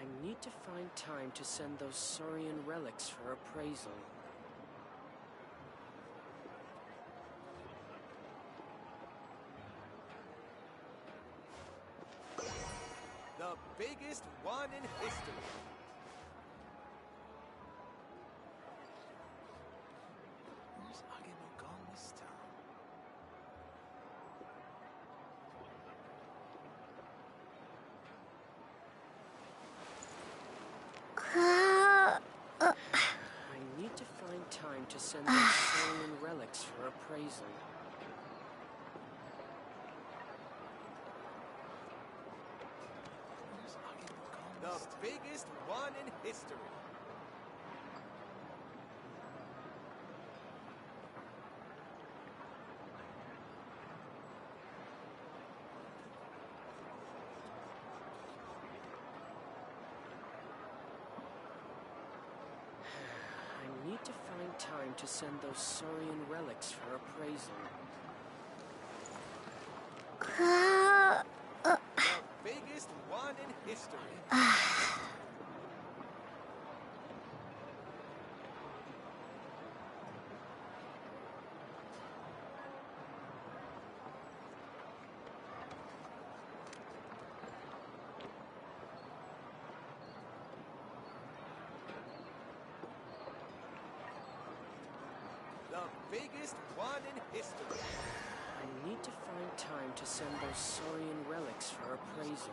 I need to find time to send those Saurian relics for appraisal. The biggest one in history. Where's Agemo gone this time? I need to find time to send those Saurian relics for appraisal. The biggest one in history. I need to find time to send those Saurian relics for appraisal. The biggest one in history. The biggest one in history. I need to find time to send those Saurian relics for appraisal.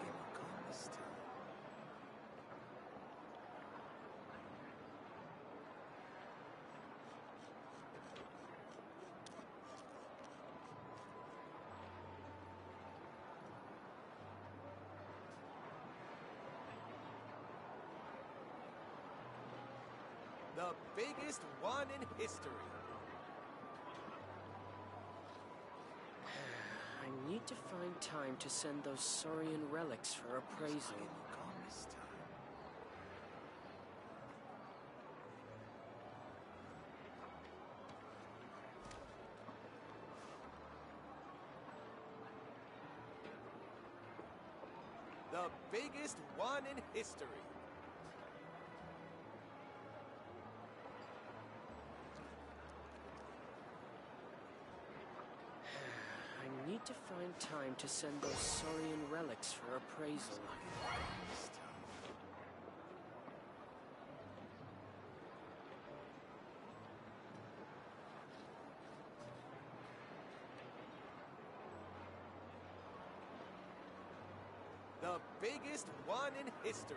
The biggest one in history. I need to find time to send those Saurian relics for appraisal. The biggest one in history. I need to find time to send those Saurian relics for appraisal. The biggest one in history.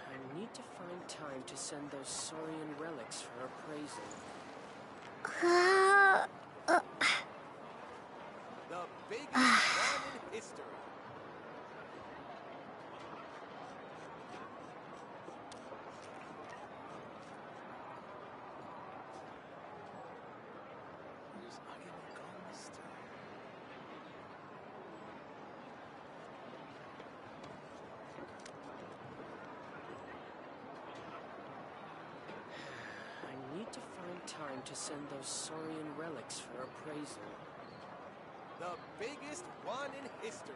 I need to find time to send those Saurian relics for appraisal. The biggest one in history. I need to find time to send those Saurian relics for appraisal. The biggest one in history.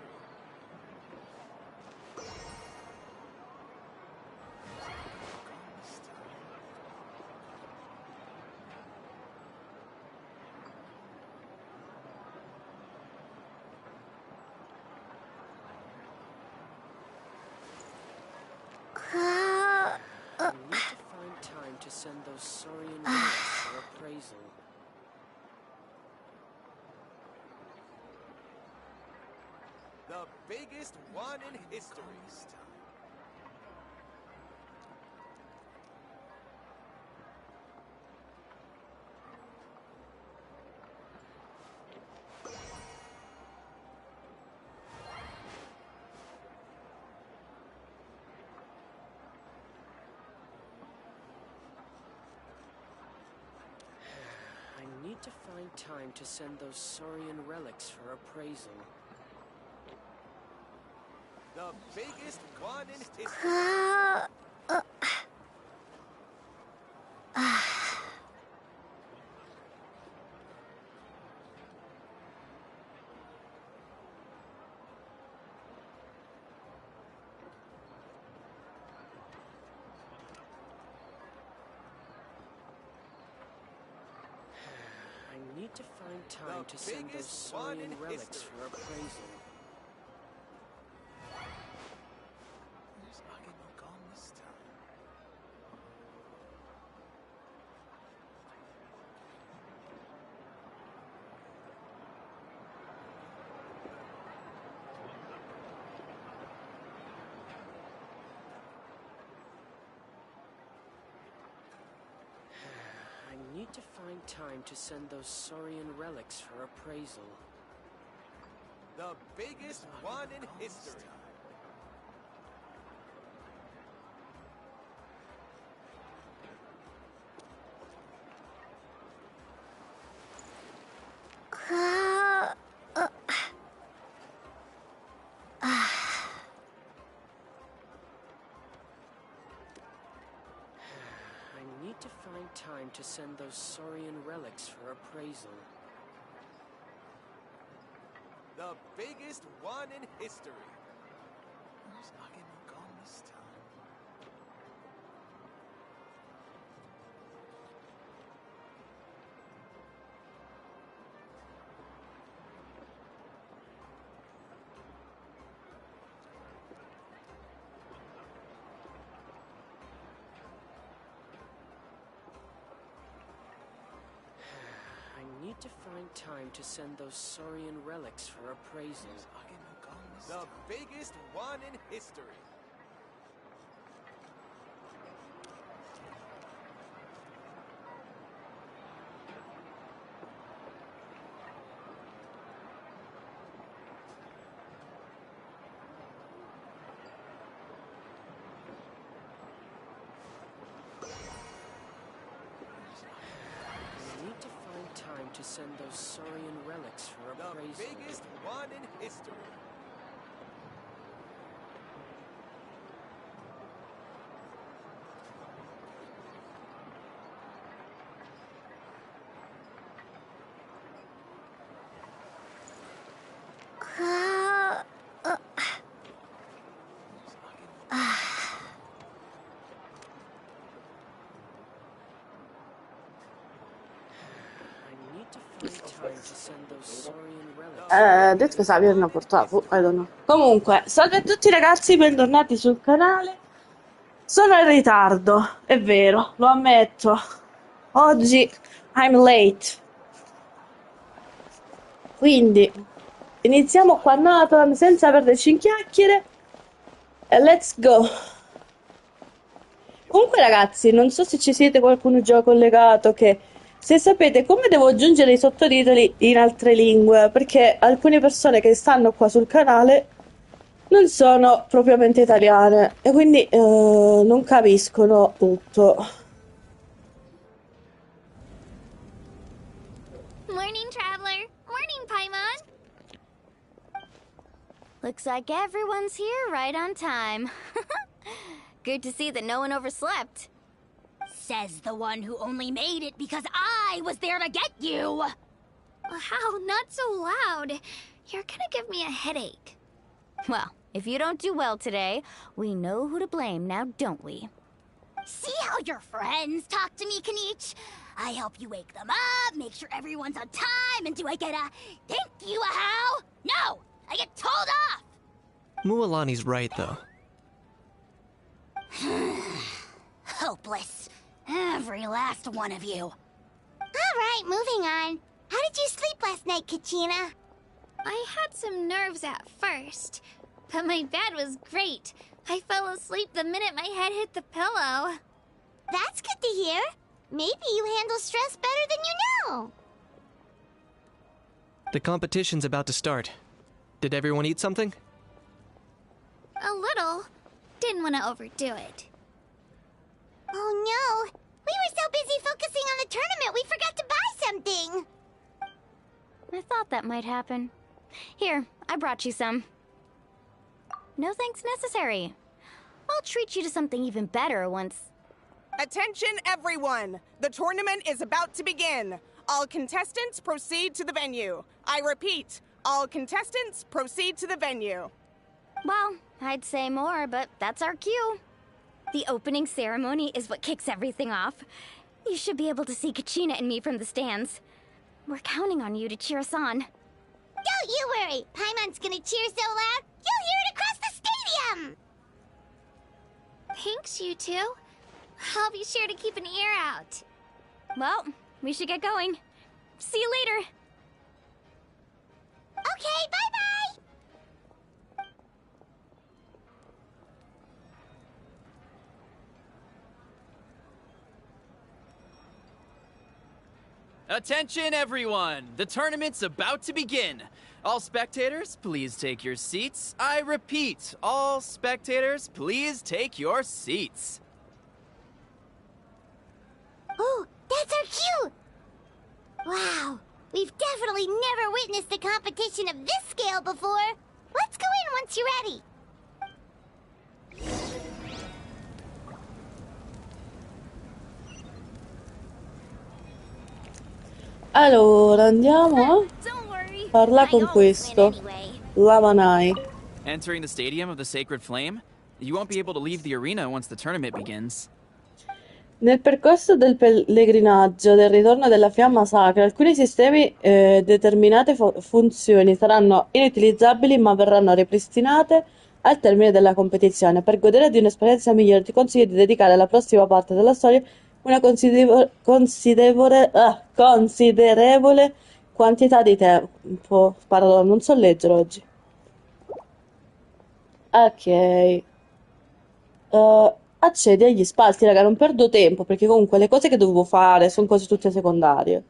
I need to find time to send those Saurian relics for appraisal. The biggest one in history. I need to find time to send those Saurian relics for appraisal. The biggest one in history. need to find time to send those biggest one in Saurian relics history. for appraisal. Who's knocking on gone this time? I need to find time to send those Saurian relics for appraisal. The biggest one in history. I need to find time to send those Saurian relics for appraisal. The biggest one in history. Who's knocking on gone this time? I need to find time to send those Saurian relics for appraisal. The biggest one in history. I need to find time to send those Saurian relics for The appraisal. biggest one in history. I need to find time to send those Saurian relics. Detto che sapevano portato, I don't know. Comunque, salve a tutti ragazzi, bentornati sul canale. Sono in ritardo, è vero, lo ammetto. Oggi I'm late. Quindi iniziamo qua Natlan senza perderci in chiacchiere e let's go. Comunque ragazzi, non so se ci siete qualcuno già collegato, che se sapete come devo aggiungere i sottotitoli in altre lingue, perché alcune persone che stanno qua sul canale non sono propriamente italiane e quindi non capiscono tutto. Morning, traveler. Morning, Paimon. Looks like everyone's here right on time. Good to see that no one overslept. Says the one who only made it because I was there to get you. Wow, not so loud. You're gonna give me a headache. Well, if you don't do well today, we know who to blame now, don't we? See how your friends talk to me, Kanich? I help you wake them up, make sure everyone's on time, and do I get a thank you, a how? No! I get told off! Mualani's right, though. Hopeless. Every last one of you. Alright, moving on. How did you sleep last night, Kachina? I had some nerves at first, but my bed was great. I fell asleep the minute my head hit the pillow. That's good to hear. Maybe you handle stress better than you know. The competition's about to start. Did everyone eat something? A little. Didn't want to overdo it. Oh no! We were so busy focusing on the tournament we forgot to buy something! I thought that might happen. Here, I brought you some. No thanks necessary. I'll treat you to something even better once... Attention, everyone! The tournament is about to begin. All contestants proceed to the venue. I repeat, all contestants proceed to the venue. Well, I'd say more, but that's our cue. The opening ceremony is what kicks everything off. You should be able to see Kachina and me from the stands. We're counting on you to cheer us on. Don't you worry! Paimon's gonna cheer so loud, you'll hear it across the stadium! Thanks, you two. I'll be sure to keep an ear out. Well, we should get going. See you later. Okay, bye-bye! Attention, everyone! The tournament's about to begin. All spectators, please take your seats. I repeat, all spectators, please take your seats. Oh, that's our cue! Wow, we've definitely never witnessed a competition of this scale before. Let's go in once you're ready. Allora, andiamo a Don't worry. parla I con always win questo. anyway. Lavanai. Entering the Stadium of the Sacred Flame? You won't be able to leave the arena once the tournament begins. Nel percorso del pellegrinaggio del ritorno della fiamma sacra, alcuni sistemi determinate funzioni saranno inutilizzabili ma verranno ripristinate al termine della competizione. Per godere di un'esperienza migliore ti consiglio di dedicare alla prossima parte della storia una considerevole quantità di tempo. Pardon, non so leggere oggi. Ok. Accedi agli spalti, raga, non perdo tempo perché comunque le cose che dovevo fare sono cose tutte secondarie.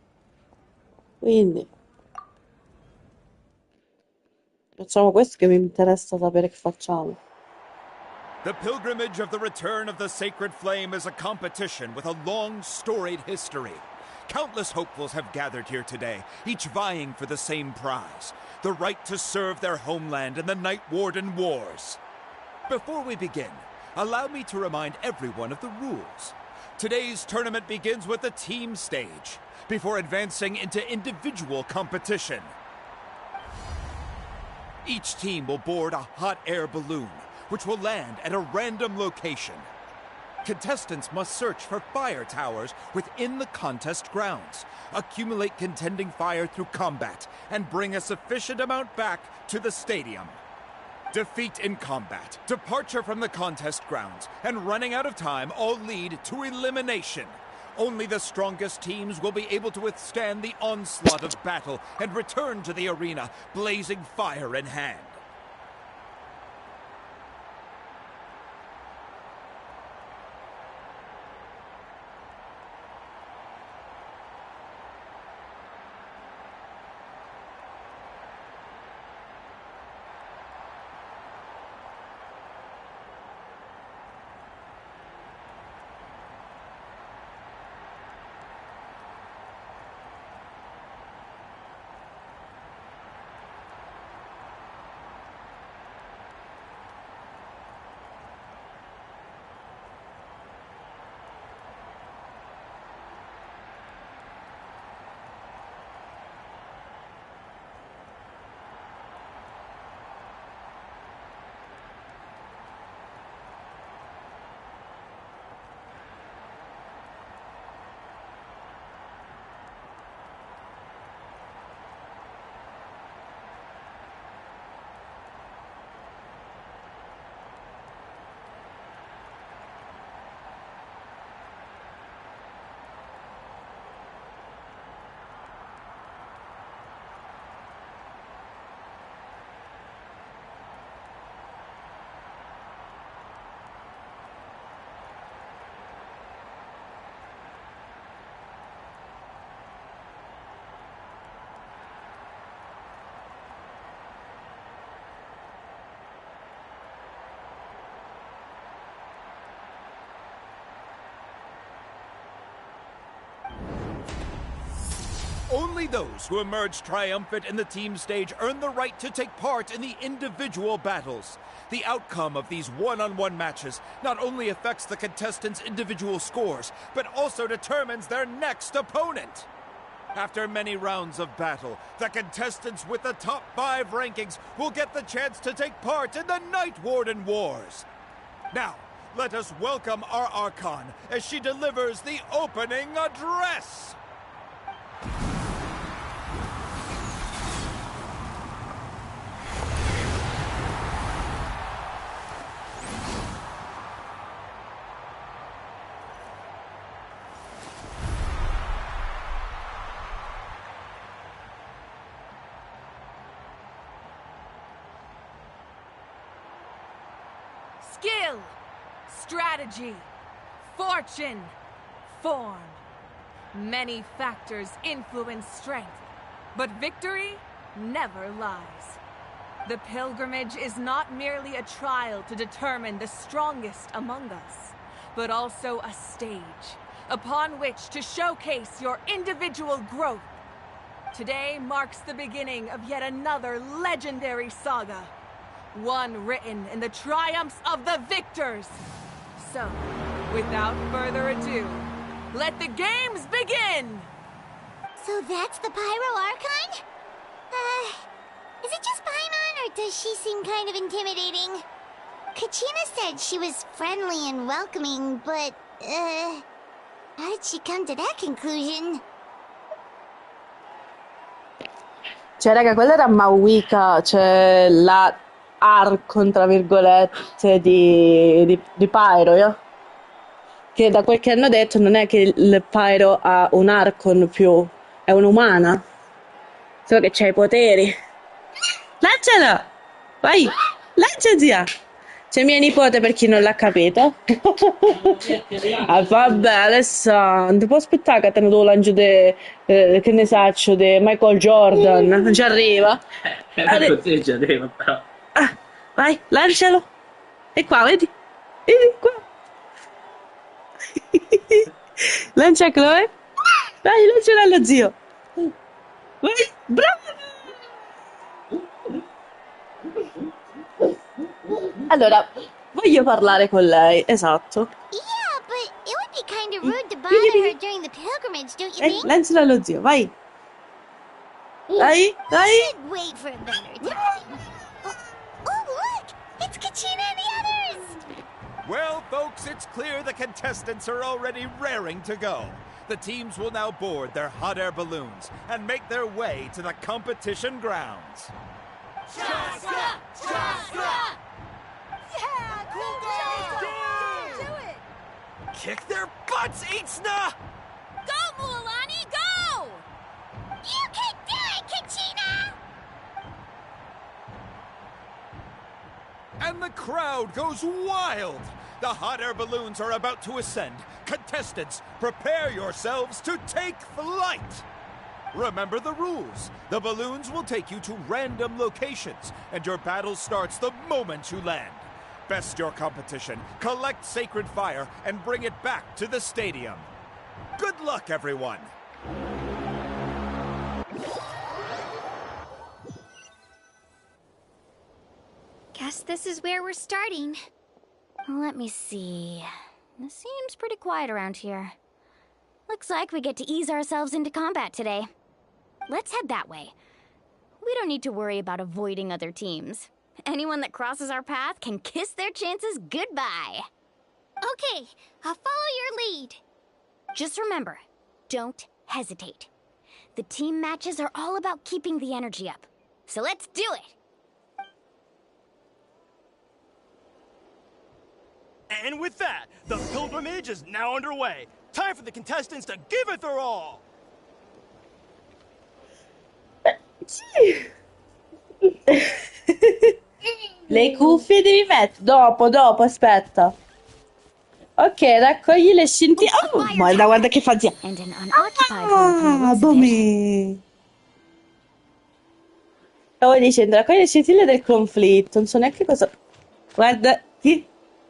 Quindi facciamo questo che mi interessa sapere che facciamo. The pilgrimage of the return of the sacred flame is a competition with a long, storied history. Countless hopefuls have gathered here today, each vying for the same prize, the right to serve their homeland in the Night Warden Wars. Before we begin, allow me to remind everyone of the rules. Today's tournament begins with the team stage, before advancing into individual competition. Each team will board a hot air balloon, which will land at a random location. Contestants must search for fire towers within the contest grounds, accumulate contending fire through combat, and bring a sufficient amount back to the stadium. Defeat in combat, departure from the contest grounds, and running out of time all lead to elimination. Only the strongest teams will be able to withstand the onslaught of battle and return to the arena, blazing fire in hand. Only those who emerge triumphant in the team stage earn the right to take part in the individual battles. The outcome of these one-on-one matches not only affects the contestants' individual scores, but also determines their next opponent. After many rounds of battle, the contestants with the top 5 rankings will get the chance to take part in the Night Warden Wars. Now, let us welcome our Archon as she delivers the opening address. skill, strategy, fortune, form. Many factors influence strength, but victory never lies. The pilgrimage is not merely a trial to determine the strongest among us, but also a stage upon which to showcase your individual growth. Today marks the beginning of yet another legendary saga, one written in the triumphs of the victors. So, without further ado, let the games begin! So that's the Pyro Archon? Is it just Paimon, or does she seem kind of intimidating? Kachina said she was friendly and welcoming, but, how did she come to that conclusion? Cioè, raga, quella era Mauika, cioè la Archon, tra virgolette, di Pyro, che da quel che hanno detto non è che il Pyro ha un Archon più, è un'umana, solo che c'ha i poteri. Lanciala! Vai! Lanciati! C'è mia nipote, per chi non l'ha capito. Ah, vabbè, Alessandro, può aspettare che te ne do lancio che ne saccio, di Michael Jordan? Non ci arriva? Così ci arriva, però. Ah, vai, lancialo. E qua, vedi? Vedi qua. Lancia Chloe. Vai, lancialo allo zio. Vai, bravo. Allora, voglio parlare con lei, esatto. Yeah, but it would be kind of rude to bother her during the pilgrimage, don't you think? Lancialo allo zio, vai. Vai, vai. We should wait for a better time. Oh, look! It's Kachina and the others! Well, folks, it's clear the contestants are already raring to go. The teams will now board their hot air balloons and make their way to the competition grounds. Chaska! Chaska! Yeah, cool Do it! Kick their butts, Itzna! Go, Mualani, go! You can do it, Kachina! And the crowd goes wild! The hot air balloons are about to ascend. Contestants, prepare yourselves to take flight! Remember the rules. The balloons will take you to random locations, and your battle starts the moment you land. Best your competition, collect sacred fire, and bring it back to the stadium. Good luck, everyone! Guess this is where we're starting. Let me see. It seems pretty quiet around here. Looks like we get to ease ourselves into combat today. Let's head that way. We don't need to worry about avoiding other teams. Anyone that crosses our path can kiss their chances goodbye. Okay, I'll follow your lead. Just remember, don't hesitate. The team matches are all about keeping the energy up. So let's do it! And with that, the pilgrimage is now underway. Time for the contestants to give it their all. Le cuffie devi mettere. Dopo, aspetta. Ok, raccogli le scintille. Oh, guarda che fa zia. Ah, bomi. Stavo dicendo, raccogli le scintille del conflitto. Non so neanche cosa. Guarda, sì.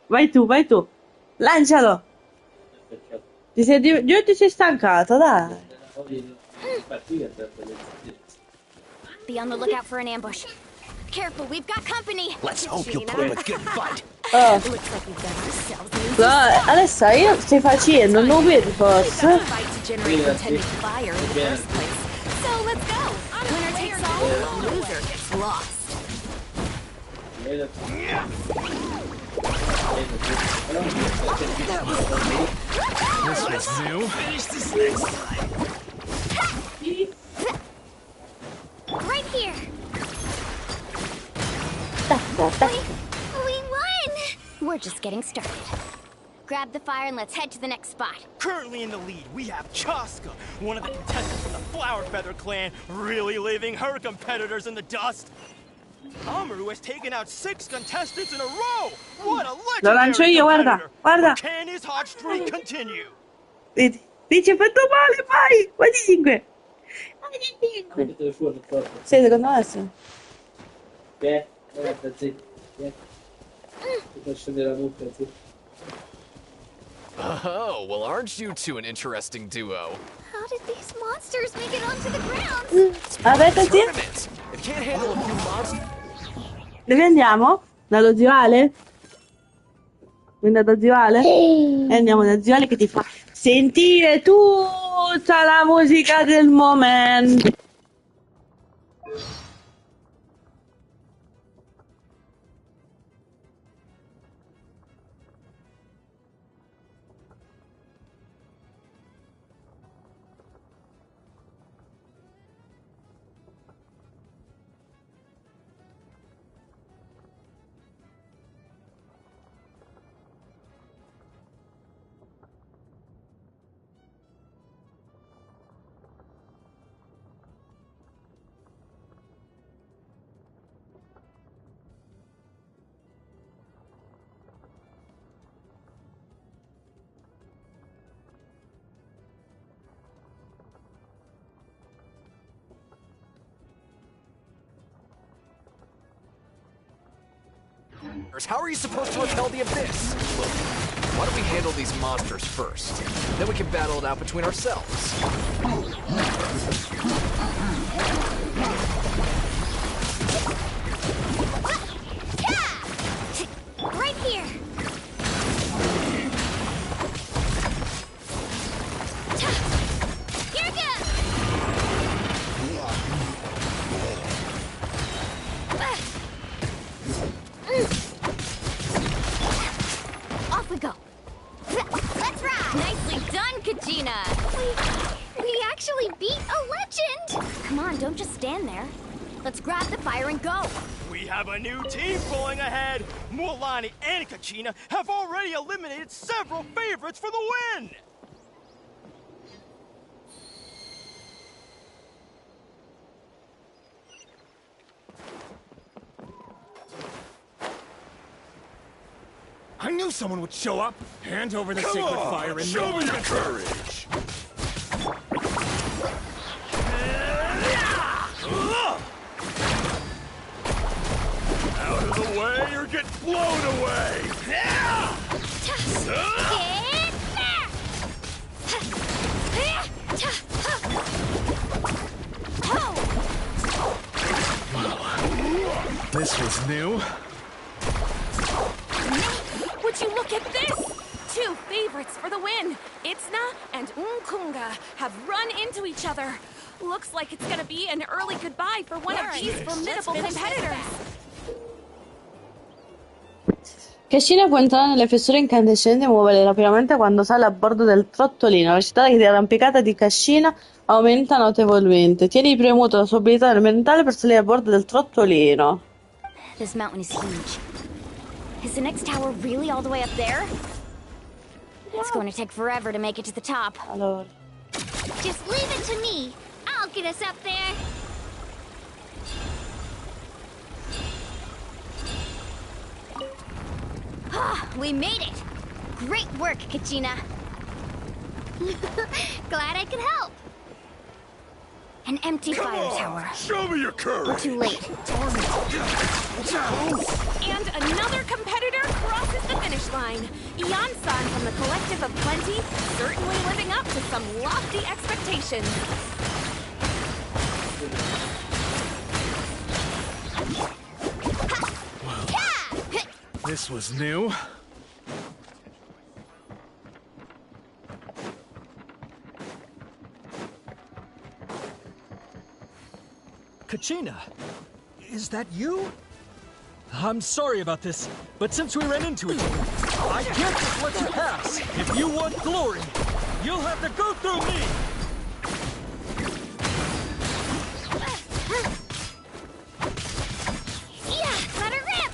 Vai tu. Lancialo. Ti sei stancato, dai. Be on the lookout for an ambush. Careful, we've got company. Let's hope you put up a good fight. Oh. Looks like we've got ourselves a new No, Alessa, io stai facendo, non vedi forse? fight to generate intended fire in the first place. So let's go. Winner takes all, loser gets lost. This was new. Finish this next time. Right here. We won! We're just getting started. Grab the fire and let's head to the next spot. Currently in the lead, we have Chaska, one of the contestants from the Flower Feather clan, really leaving her competitors in the dust. Amaru has taken out 6 contestants in a row. What a Lo lancio legendary io, guarda, competitor. guarda. Can his hot streak continue? Vedi, mi ci hai fatto male, vai! Vai di 5. Vai di 5. Mettete fuori, forza. Sì, secondo me sì. Guarda, zitto. Ti faccio scendere la mucca, zitto. Oh, well, aren't you two an interesting duo? How did these monsters make it onto the ground? Aspetta, sì. Tournament. If you can't handle a few monsters. Dove andiamo? Dallo zio Ale? Quindi da zio Ale? E andiamo da zio Ale che ti fa sentire tutta la musica del momento. How are you supposed to repel the abyss? Look, why don't we handle these monsters first? Then we can battle it out between ourselves. Right here. Here goes. Off we go. Let's ride. Nicely done, Kachina. We actually beat a legend. Come on, don't just stand there. Let's grab the fire and go. We have a new team pulling ahead. Mualani and Kachina have already eliminated several favorites for the win. I knew someone would show up. Hand over the sacred fire and show me your courage. Out of the way or get blown away. This was new. Would you look at this? 2 favorites for the win. Itzna and Unkunga have run into each other. Looks like it's gonna be an early goodbye for one of these formidable competitors. Genshin può entrare nelle fessure incandescenti e muovere rapidamente quando sale a bordo del trottolino. La velocità di arrampicata di Genshin aumenta notevolmente. Tieni premuto la sua abilità elementale per salire a bordo del trottolino. This mountain is huge. Is the next tower really all the way up there? It's going to take forever to make it to the top. Allora. Just leave it to me. I'll get us up there. We made it! Great work, Kachina. Glad I could help. An empty fire tower. Show me your courage. We're too late. And another competitor crosses the finish line. Ian-san from the Collective of Plenty, certainly living up to some lofty expectations. This was new. Kachina, is that you? I'm sorry about this, but since we ran into each other, I can't just let you pass. If you want glory, you'll have to go through me. Yeah, let her rip.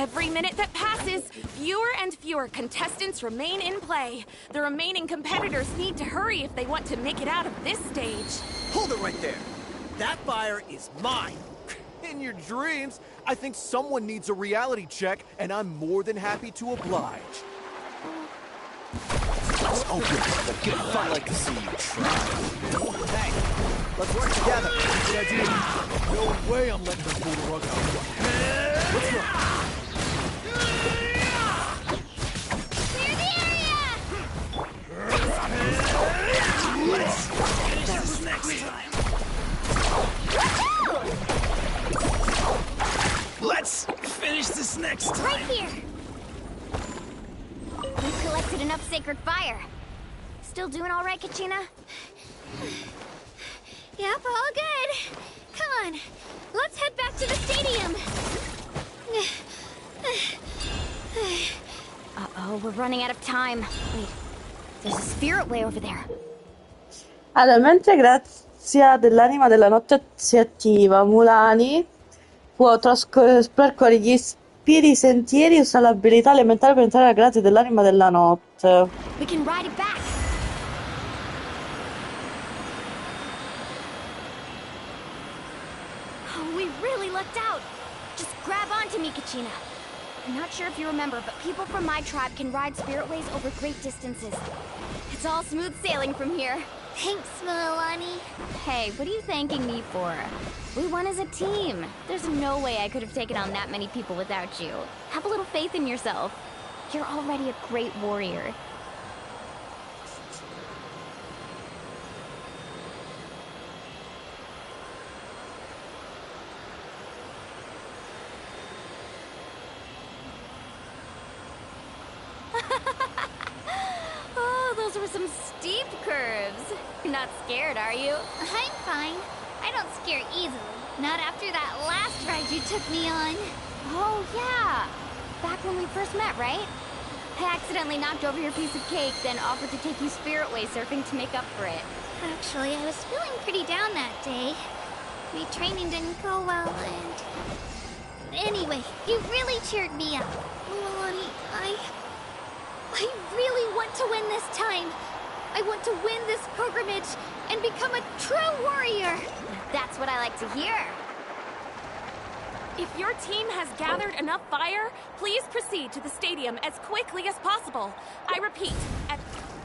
Every minute that passes, fewer and fewer contestants remain in play. The remaining competitors need to hurry if they want to make it out of this stage. Hold it right there. That fire is mine. In your dreams, I think someone needs a reality check, and I'm more than happy to oblige. Let's open it. I'd like to see you try. Hey, let's work together. Good idea. No way I'm letting them pull the rug out. Let's go. Clear the area! Let's finish this next time. Let's finish this next time. Right here. We've collected enough sacred fire. Still doing all right, Kachina? Yep, all good. Come on, let's head back to the stadium. Uh-oh, we're running out of time. Wait, there's a spirit way over there. Allora, mentre grazia dell'anima della notte si attiva, Mulani può percorrere gli spiri sentieri e usa l'abilità elementare per entrare alla grazia dell'anima della notte. We can ride it back. Oh, we really lucked out. Just grab onto me, Kachina. I'm not sure if you remember, but people from my tribe can ride spiritways over great distances. It's all smooth sailing from here. Thanks, Milani. Hey, what are you thanking me for? We won as a team. There's no way I could have taken on that many people without you. Have a little faith in yourself. You're already a great warrior. Oh, those were some steep curves. You're not scared, are you? I'm fine. I don't scare easily. Not after that last ride you took me on. Oh, yeah. Back when we first met, right? I accidentally knocked over your piece of cake, then offered to take you spiritway surfing to make up for it. Actually, I was feeling pretty down that day. My training didn't go well, and... Anyway, you really cheered me up. Milani, I really want to win this time. I want to win this pilgrimage and become a true warrior. That's what I like to hear. If your team has gathered enough fire, please proceed to the stadium as quickly as possible. I repeat,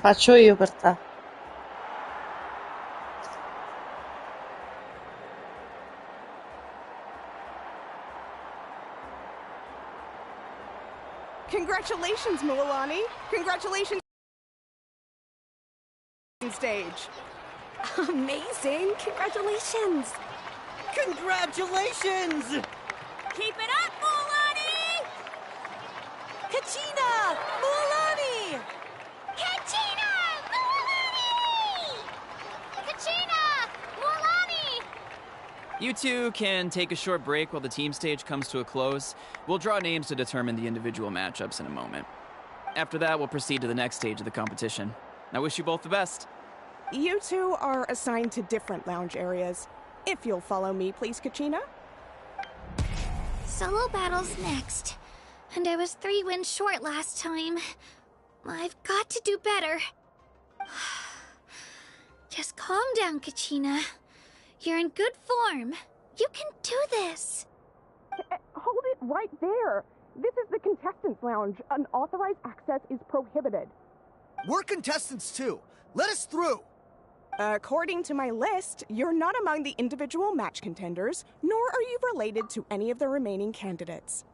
Faccio io per te. Congratulations, Milani. Congratulations. Stage. Amazing! Congratulations! Congratulations! Keep it up, Mulani! Kachina! Mulani! Kachina! Milani! Kachina! Milani! You two can take a short break while the team stage comes to a close. We'll draw names to determine the individual matchups in a moment. After that, we'll proceed to the next stage of the competition. I wish you both the best. You two are assigned to different lounge areas. If you'll follow me, please, Kachina. Solo battles next. And I was 3 wins short last time. I've got to do better. Just calm down, Kachina. You're in good form. You can do this. Hold it right there. This is the contestants' lounge. Unauthorized access is prohibited. We're contestants too. Let us through. According to my list, you're not among the individual match contenders, nor are you related to any of the remaining candidates.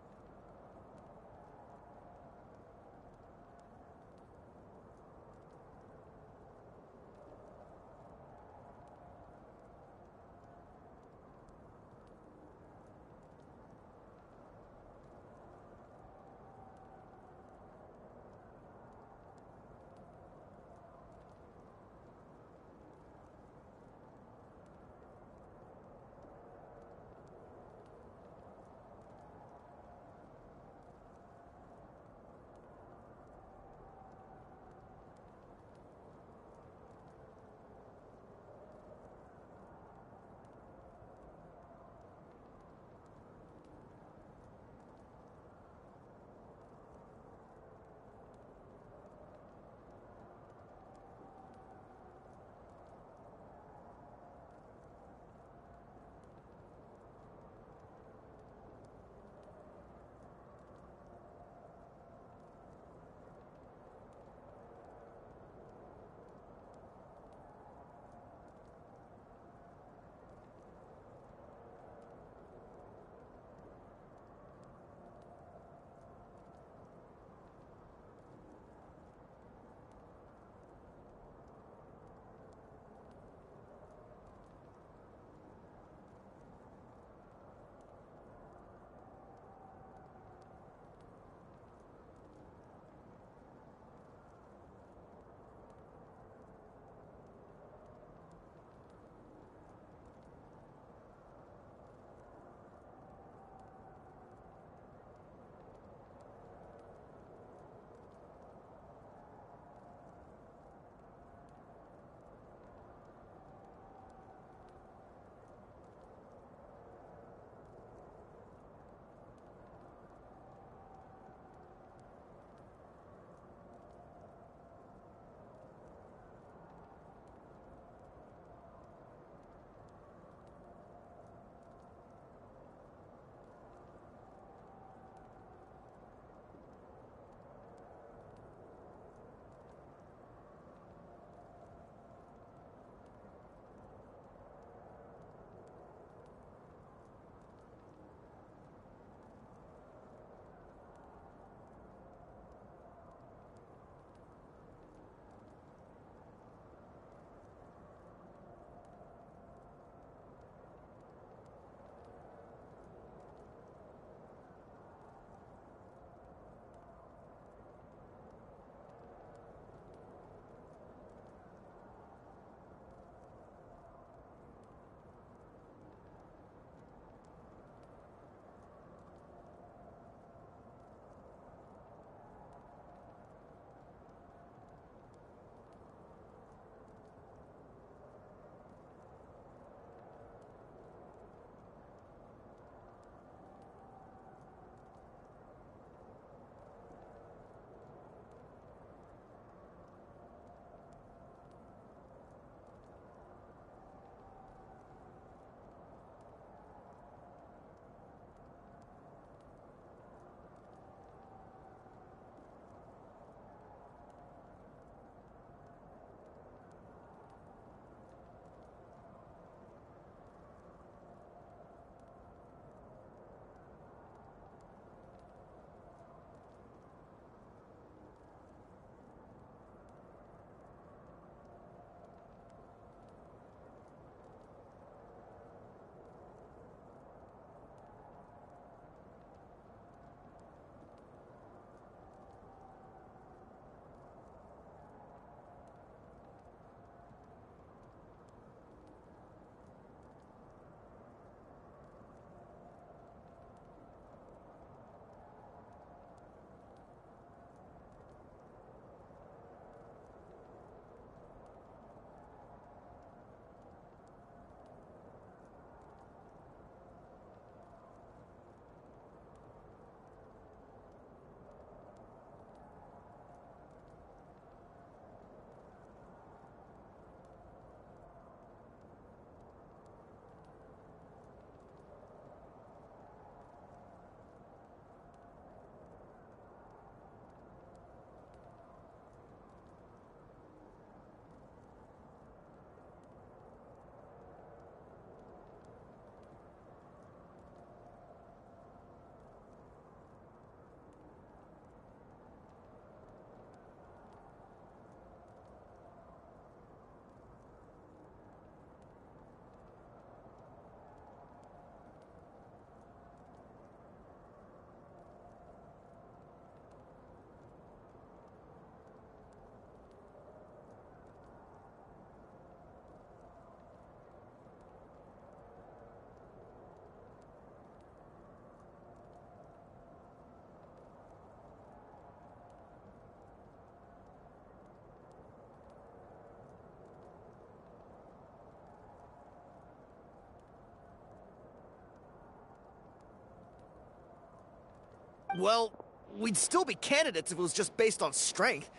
Well, we'd still be candidates if it was just based on strength.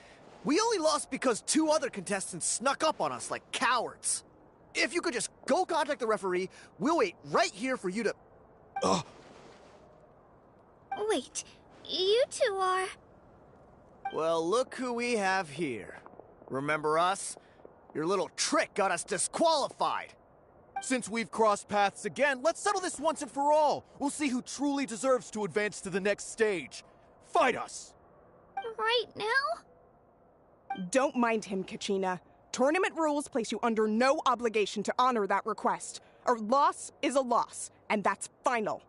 We only lost because 2 other contestants snuck up on us like cowards. If you could just go contact the referee, we'll wait right here for you to... Wait, you two are... Well, look who we have here. Remember us? Your little trick got us disqualified. Since we've crossed paths again, let's settle this once and for all. We'll see who truly deserves to advance to the next stage. Fight us! Right now? Don't mind him, Kachina. Tournament rules place you under no obligation to honor that request. A loss is a loss, and that's final.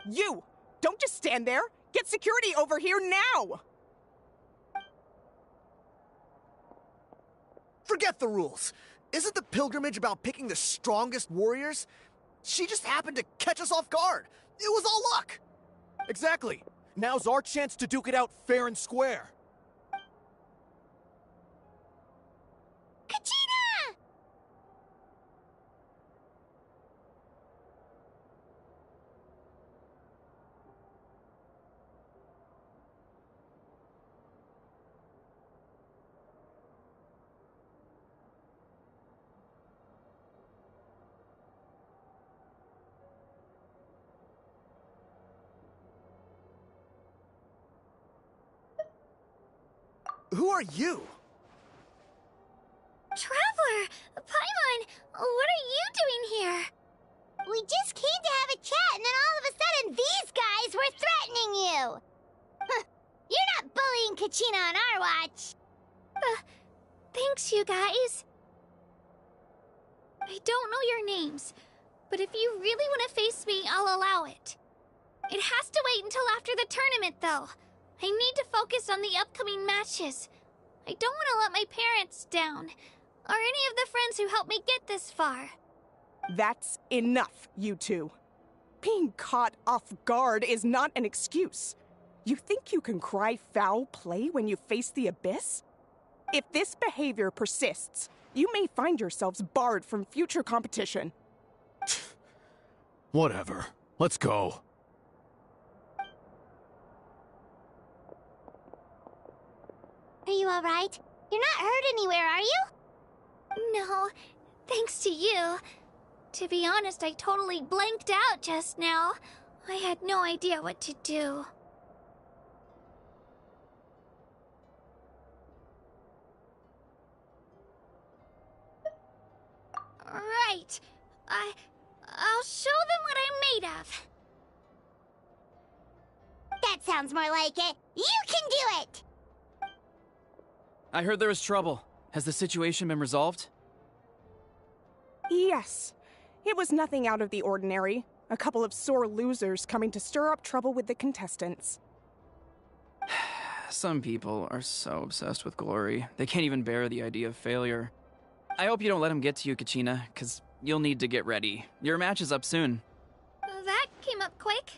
You! Don't just stand there! Get security over here now! Forget the rules. Isn't the pilgrimage about picking the strongest warriors? She just happened to catch us off guard. It was all luck. Exactly. Now's our chance to duke it out fair and square. Kachina! Who are you? Traveler! Paimon! What are you doing here? We just came to have a chat, and then all of a sudden these guys were threatening you! Huh. You're not bullying Kachina on our watch! Thanks, you guys. I don't know your names, but if you really want to face me, I'll allow it. It has to wait until after the tournament, though. I need to focus on the upcoming matches. I don't want to let my parents down, or any of the friends who helped me get this far. That's enough, you two. Being caught off guard is not an excuse. You think you can cry foul play when you face the abyss? If this behavior persists, you may find yourselves barred from future competition. Whatever. Let's go. Are you alright? You're not hurt anywhere, are you? No, thanks to you. To be honest, I totally blanked out just now. I had no idea what to do. Right. I'll show them what I'm made of. That sounds more like it. You can do it! I heard there was trouble. Has the situation been resolved? Yes. It was nothing out of the ordinary. A couple of sore losers coming to stir up trouble with the contestants. Some people are so obsessed with glory, they can't even bear the idea of failure. I hope you don't let him get to you, Kachina, because you'll need to get ready. Your match is up soon. That came up quick.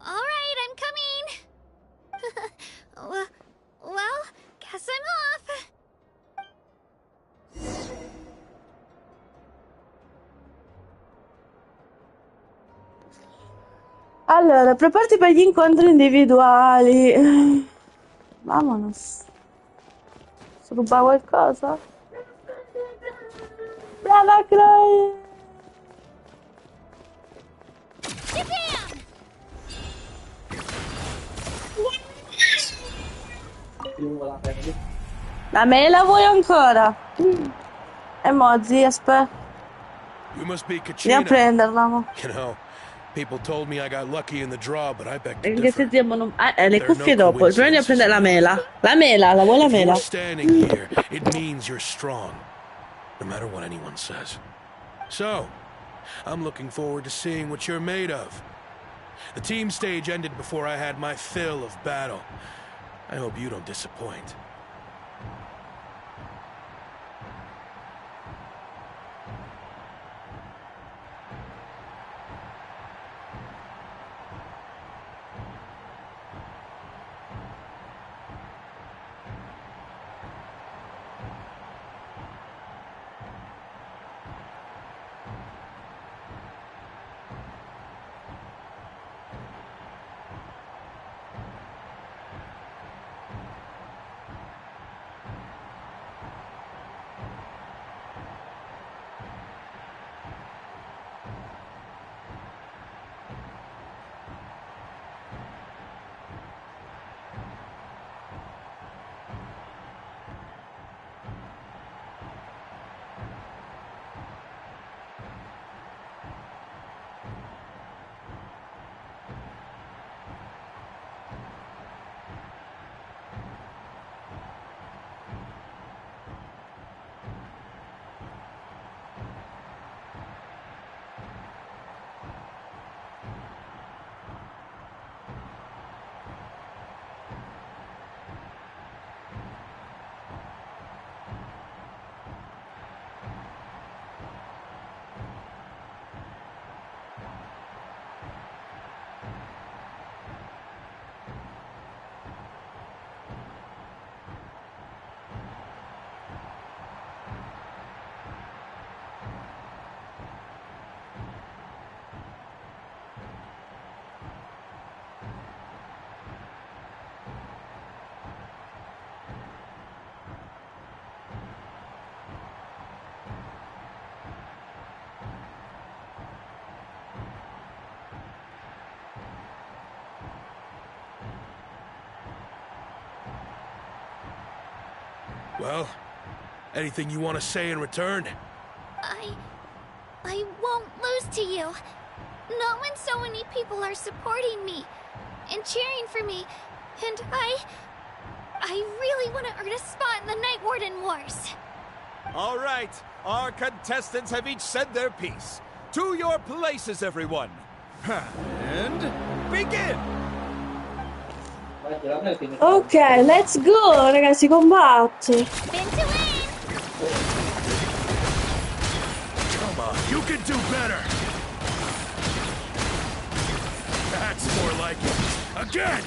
All right, I'm coming. Well, guess I'm off. Allora, preparati per gli incontri individuali. Vamonos. Si ruba qualcosa? Brava Chloe! La mela vuoi ancora? Emoji, aspetta. You must be Kachina. Andiamo a prenderla, mo. You know, people told me I got lucky in the draw, but I beg to Perché differ. sentiamo le cuffie dopo. Prima andiamo a prendere la mela. La mela, la vuoi la If mela? you're standing here, it means you're strong, no matter what anyone says. So, I'm looking forward to seeing what you're made of. The team stage ended before I had my fill of battle. I hope you don't disappoint. Well, anything you want to say in return? I won't lose to you. Not when so many people are supporting me and cheering for me. And I really want to earn a spot in the Night Warden Wars. All right, our contestants have each said their piece. To your places, everyone. And begin! Ok, let's go, ragazzi, combatte. Come on, you can do better! That's more like it. Again!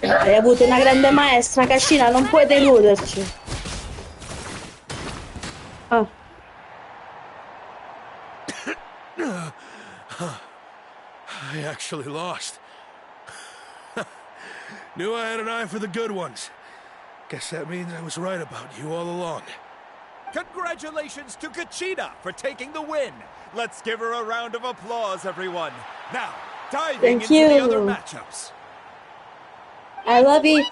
Hai avuto una grande maestra, Cascina, non puoi deluderci. Ah. I actually lost. Knew I had an eye for the good ones. Guess that means I was right about you all along. Congratulations to Kachina for taking the win. Let's give her a round of applause, everyone. Now, diving into the other matchups. I love it.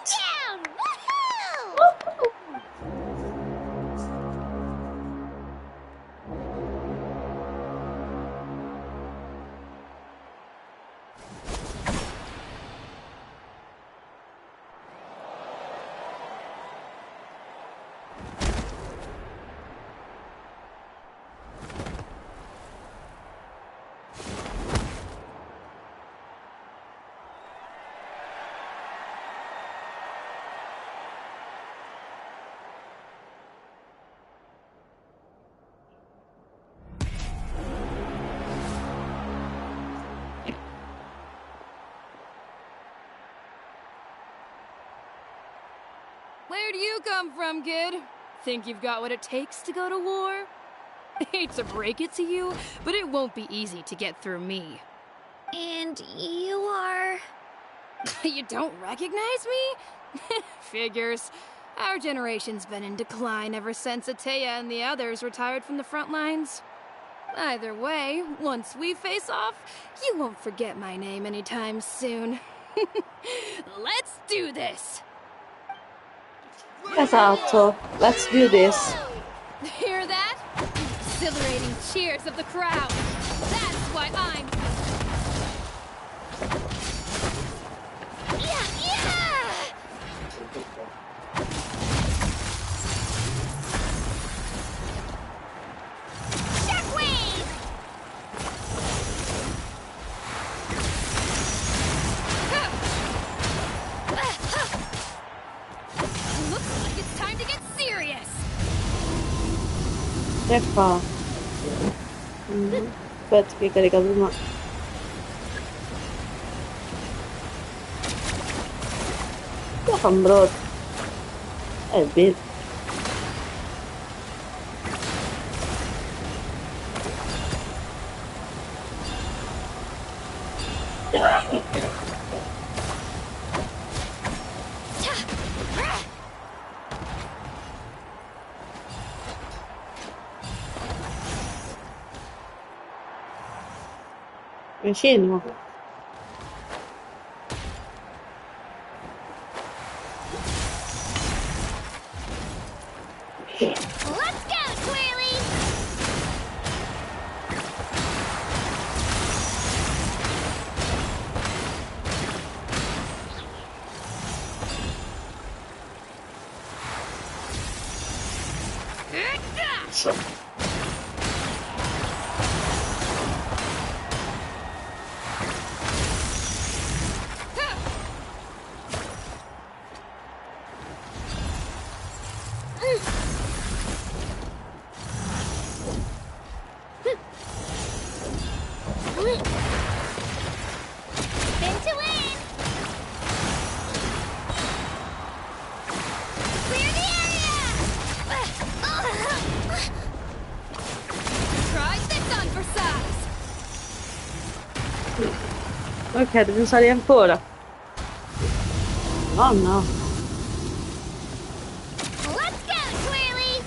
Where do you come from, kid? Think you've got what it takes to go to war? Hate to break it to you, but it won't be easy to get through me. And you are... You don't recognize me? Figures. Our generation's been in decline ever since Ateya and the others retired from the front lines. Either way, once we face off, you won't forget my name anytime soon. Let's do this! Esatto, let's do this. Hear that? Exhilarating cheers of the crowd. That's why I'm... Che fa? Aspetta che carica prima. Cosa fa un brotto? Vedi. Vicino. Let's go, Twirly! Ok, devi usare ancora. Oh no. Let's go, Twirly!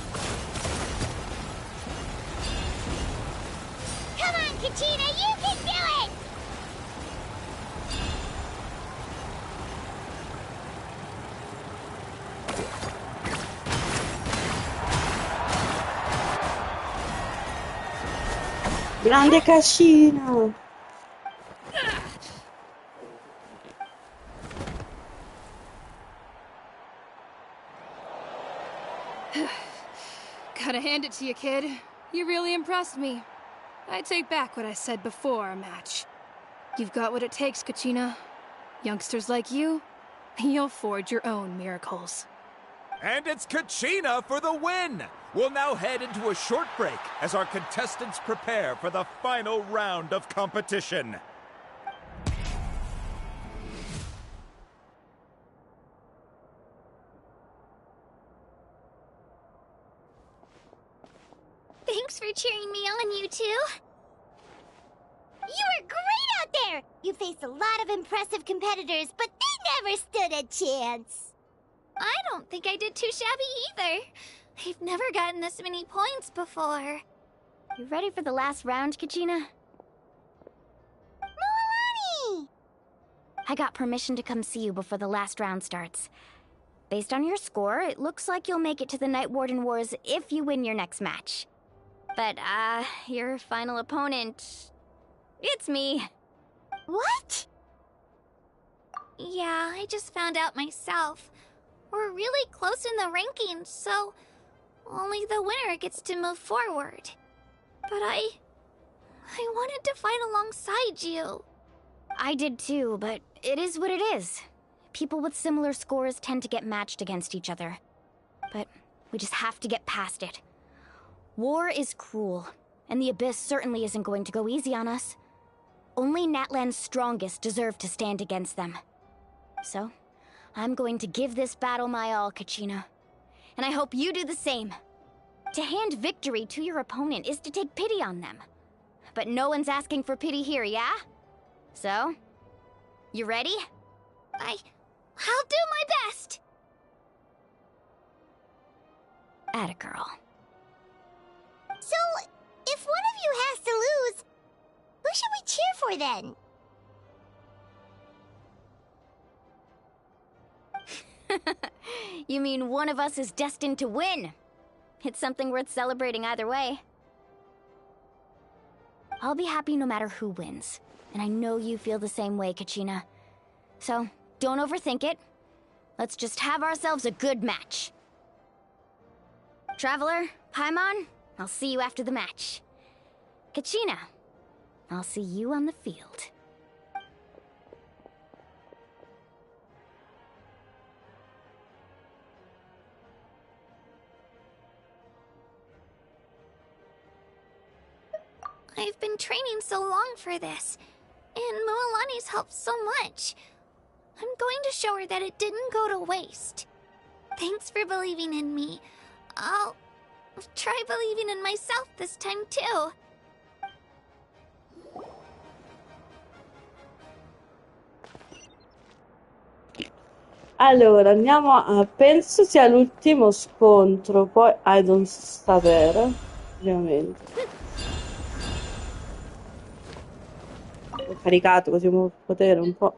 Come on, Kachina, you can do it! Grande cascina. Gotta hand it to you, kid. You really impressed me. I take back what I said before our match. You've got what it takes, Kachina. Youngsters like you, you'll forge your own miracles. And it's Kachina for the win! We'll now head into a short break as our contestants prepare for the final round of competition. Thanks for cheering me on, you two. You were great out there! You faced a lot of impressive competitors, but they never stood a chance. I don't think I did too shabby either. I've never gotten this many points before. You ready for the last round, Kachina? Milani! I got permission to come see you before the last round starts. Based on your score, it looks like you'll make it to the Night Warden Wars if you win your next match. But, your final opponent... it's me. What? Yeah, I just found out myself. We're really close in the rankings, so only the winner gets to move forward. But I wanted to fight alongside you. I did too, but it is what it is. People with similar scores tend to get matched against each other. But we just have to get past it. War is cruel, and the Abyss certainly isn't going to go easy on us. Only Natlan's strongest deserve to stand against them. So, I'm going to give this battle my all, Kachina. And I hope you do the same. To hand victory to your opponent is to take pity on them. But no one's asking for pity here, yeah? So, you ready? I'll do my best! Atta girl. So, if one of you has to lose, who should we cheer for then? You mean one of us is destined to win? It's something worth celebrating either way. I'll be happy no matter who wins. And I know you feel the same way, Kachina. So, don't overthink it. Let's just have ourselves a good match. Traveler, Paimon, I'll see you after the match. Kachina, I'll see you on the field. I've been training so long for this, and Mualani's helped so much. I'm going to show her that it didn't go to waste. Thanks for believing in me. I'll try believing in myself this time too. Allora, andiamo a... penso sia l'ultimo scontro, poi I don't sapere, ovviamente. Ho caricato così può potere un po'.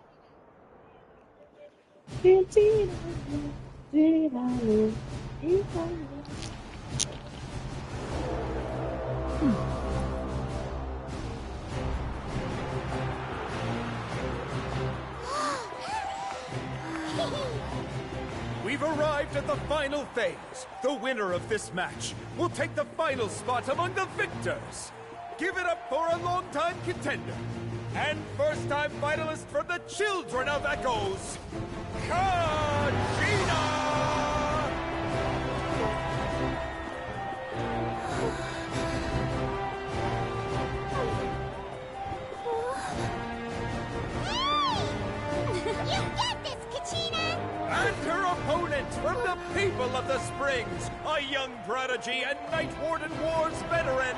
We've arrived at the final phase. The winner of this match will take the final spot among the victors. Give it up for a long-time contender and first-time finalist from the Children of Echoes, Kachina! You got this, Kachina! And her opponent from the people of the Springs, a young prodigy and Night Warden Wars veteran,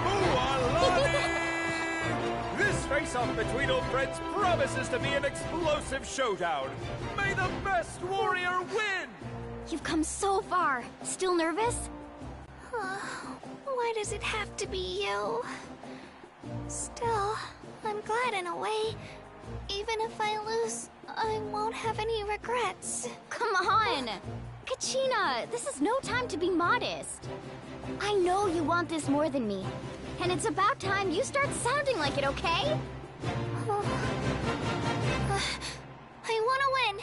Mualani! This face-off between old friends promises to be an explosive showdown. May the best warrior win! You've come so far. Still nervous? Why does it have to be you? Still, I'm glad in a way. Even if I lose, I won't have any regrets. Come on! Kachina, this is no time to be modest. I know you want this more than me. And it's about time you start sounding like it, okay? I wanna win.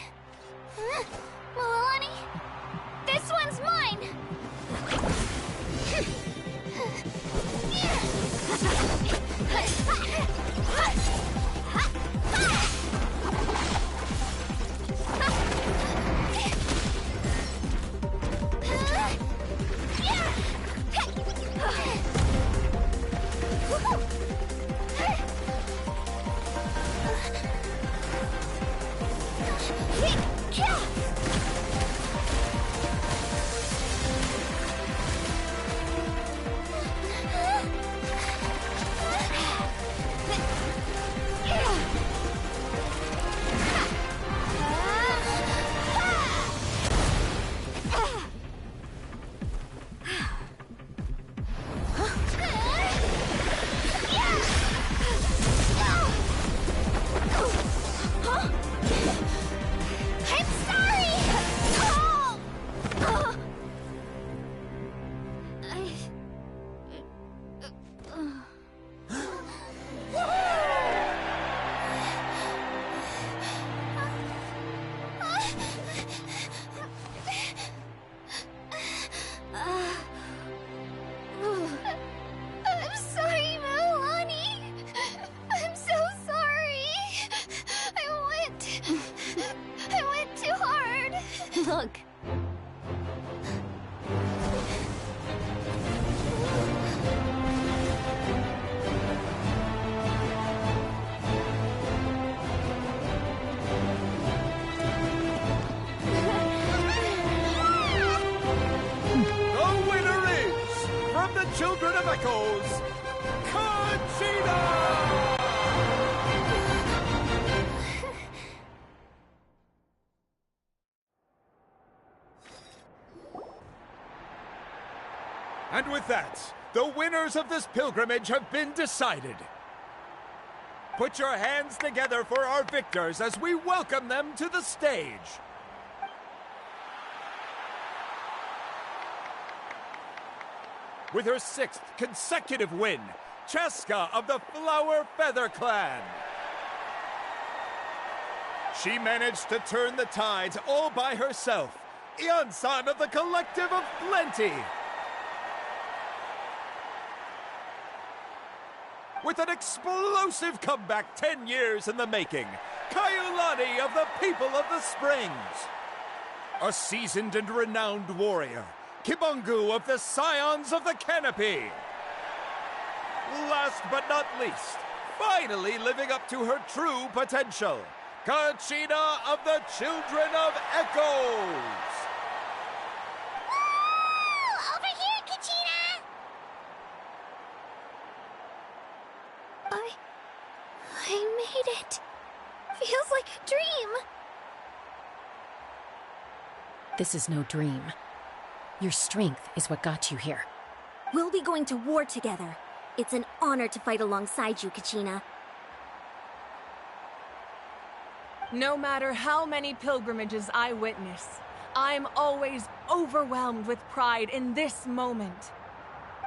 Milani, this one's mine. Look. The winner is, from the Children of Echoes, Conchita! And with that, the winners of this pilgrimage have been decided. Put your hands together for our victors as we welcome them to the stage. With her 6th consecutive win, Cheska of the Flower Feather Clan. She managed to turn the tides all by herself. Ian-san of the Collective of Plenty. With an explosive comeback 10 years in the making, Kaiulani of the People of the Springs. A seasoned and renowned warrior, Kibungu of the Scions of the Canopy. Last but not least, finally living up to her true potential, Kachina of the Children of Echoes. Woo! Over here, Kachina! I made it. Feels like a dream. This is no dream. Your strength is what got you here. We'll be going to war together. It's an honor to fight alongside you, Kachina. No matter how many pilgrimages I witness, I'm always overwhelmed with pride in this moment.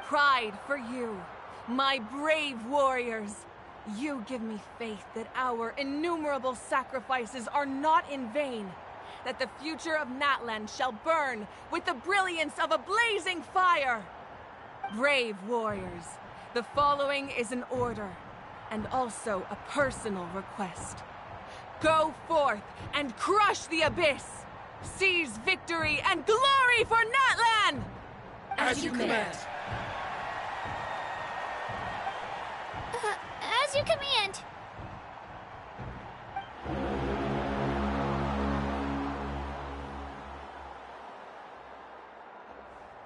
Pride for you, my brave warriors. You give me faith that our innumerable sacrifices are not in vain, that the future of Natlan shall burn with the brilliance of a blazing fire. Brave warriors, the following is an order, and also a personal request. Go forth and crush the abyss! Seize victory and glory for Natlan! As you command. As you command.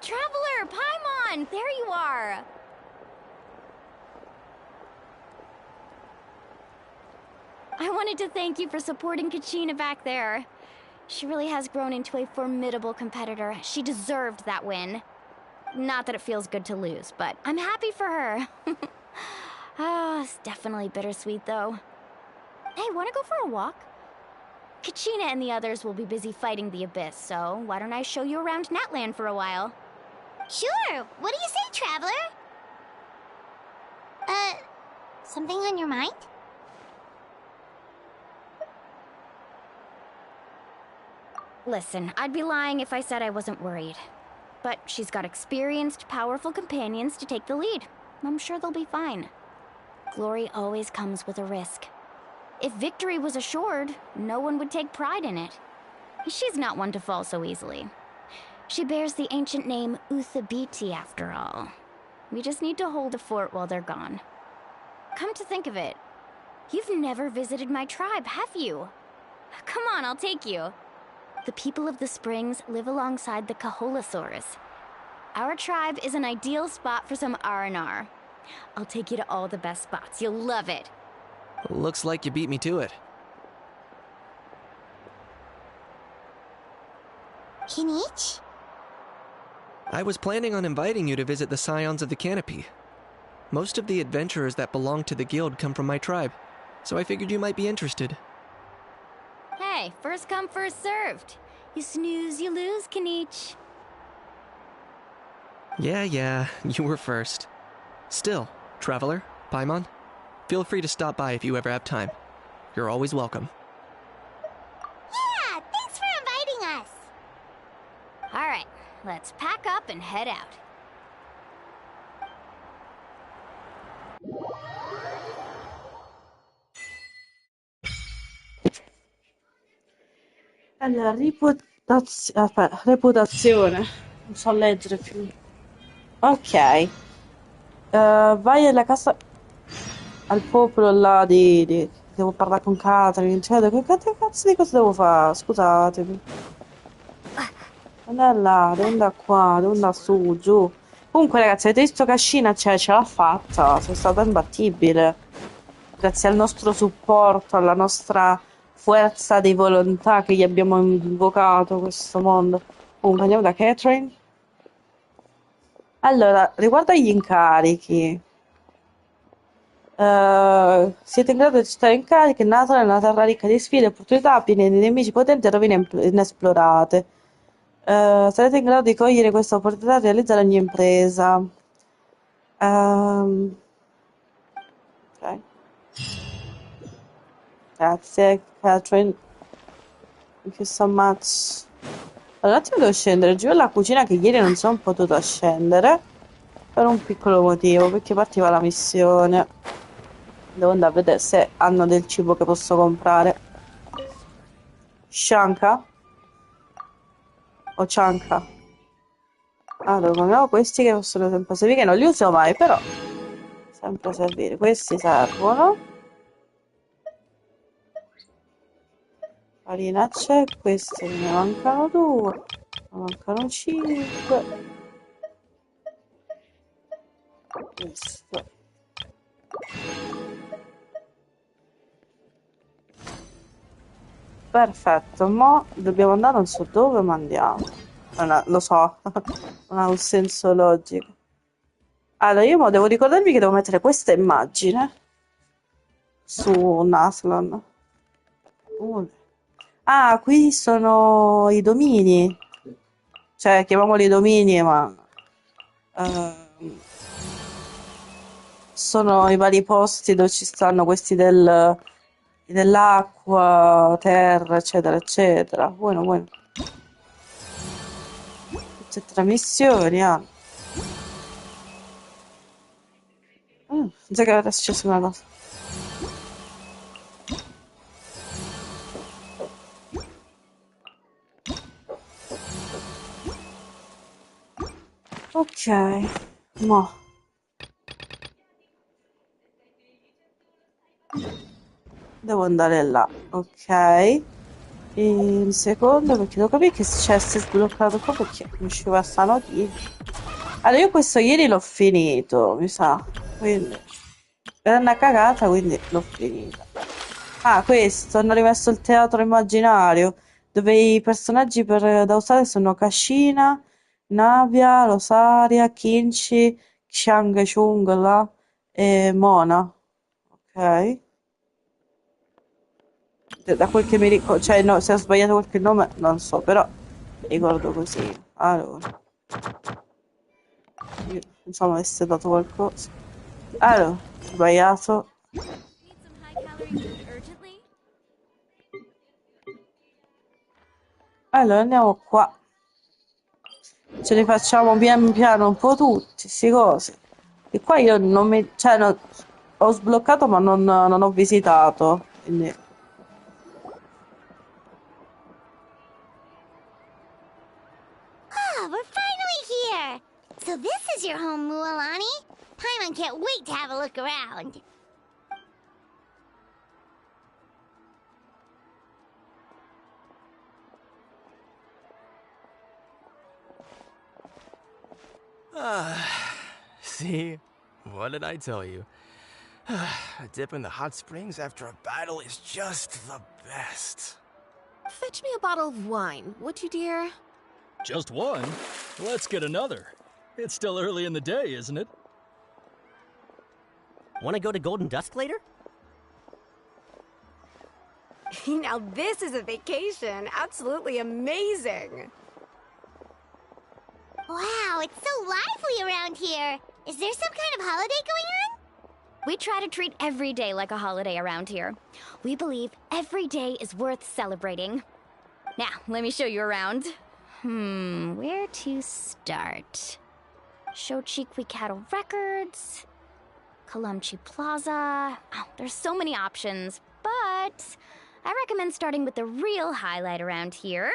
Traveler, Paimon, there you are. I wanted to thank you for supporting Kachina back there. She really has grown into a formidable competitor. She deserved that win. Not that it feels good to lose, but I'm happy for her. It's definitely bittersweet, though. Hey, wanna go for a walk? Kachina and the others will be busy fighting the Abyss, so why don't I show you around Natlan for a while? Sure. What do you say, Traveler? Something on your mind? Listen, I'd be lying if I said I wasn't worried. But she's got experienced, powerful companions to take the lead. I'm sure they'll be fine. Glory always comes with a risk. If victory was assured, no one would take pride in it. She's not one to fall so easily. She bears the ancient name Obiettivo after all. We just need to hold the fort while they're gone. Come to think of it, you've never visited my tribe, have you? Come on, I'll take you. The people of the Springs live alongside the Kaholasaurus. Our tribe is an ideal spot for some R&R. I'll take you to all the best spots. You'll love it. Looks like you beat me to it. Kinich? I was planning on inviting you to visit the Scions of the Canopy. Most of the adventurers that belong to the guild come from my tribe, so I figured you might be interested. Hey, first come, first served. You snooze, you lose, Kinich. Yeah, you were first. Still, Traveler, Paimon, feel free to stop by if you ever have time. You're always welcome. Yeah, thanks for inviting us. All right, let's pack up and head out. Allora, reputazione. Non so leggere più. Ok. Vai alla casa... Al popolo là Devo parlare con Catherine. Cioè, che cazzo di cosa devo fare? Scusatemi. Devo andare là, devo andare qua, devo andare su, giù. Comunque, ragazzi, avete visto Cascina? Cioè, ce l'ha fatta. Sono stata imbattibile. Grazie al nostro supporto, alla nostra forza di volontà che gli abbiamo invocato questo mondo. Comunque, andiamo da Catherine. Allora, riguardo agli incarichi, siete in grado di accettare incarichi. Natlan è una terra ricca di sfide, opportunità, piena di nemici potenti e rovine inesplorate. Sarete in grado di cogliere questa opportunità e realizzare ogni impresa. Ok. Grazie, Catherine. Thank you so much. Allora, un attimo devo scendere giù alla cucina che ieri non sono potuta scendere per un piccolo motivo, perché partiva la missione. Devo andare a vedere se hanno del cibo che posso comprare. Shanka? O Chanka? Allora, prendiamo questi che possono sempre servire, che non li uso mai, però sempre servire. Questi servono. Farina c'è, questi ne mancano 2, ne mancano 5. Questo. Perfetto, mo dobbiamo andare non so dove, ma andiamo. Lo so, non ha un senso logico. Allora, io mo devo ricordarmi che devo mettere questa immagine su Natlan. Ah, qui sono i domini. Cioè, chiamiamoli domini, ma sono i vari posti dove ci stanno questi dell'acqua, terra, eccetera, eccetera. Bueno. Tutte e 3 missioni, non so che era successa una cosa. Ok, mo. Devo andare là, ok. Un secondo, perché devo capire che c'è, si è sbloccato qua perché mi usciva sta notifica. Allora, io questo ieri l'ho finito, mi sa. Quindi, era una cagata, quindi l'ho finita. Ah, questo, hanno rimesso il teatro immaginario, dove i personaggi da usare sono Cascina, Navia, Rosaria, Kinchi, Xiang Chung là, e Mona. Ok. Da quel che mi ricordo, cioè no, se ho sbagliato qualche nome non so, però ricordo così. Allora, io, insomma, avesse dato qualcosa. Allora, sbagliato. Allora, andiamo qua. Ce li facciamo pian piano un po' tutti, sti cose. E qua io non mi... cioè, ho sbloccato ma non ho visitato. Quindi... Ah, we're finally here! So this is your home, Mualani? Paimon can't wait to have a look around. See? What did I tell you? A dip in the hot springs after a battle is just the best. Fetch me a bottle of wine, would you, dear? Just one? Let's get another. It's still early in the day, isn't it? Want to go to Golden Dusk later? Now this is a vacation. Absolutely amazing. Wow, it's so lively around here. Is there some kind of holiday going on? We try to treat every day like a holiday around here. We believe every day is worth celebrating. Now, let me show you around. Where to start? Shochiqui Cattle Records, Kalamchi Plaza. Oh, there's so many options, but I recommend starting with the real highlight around here.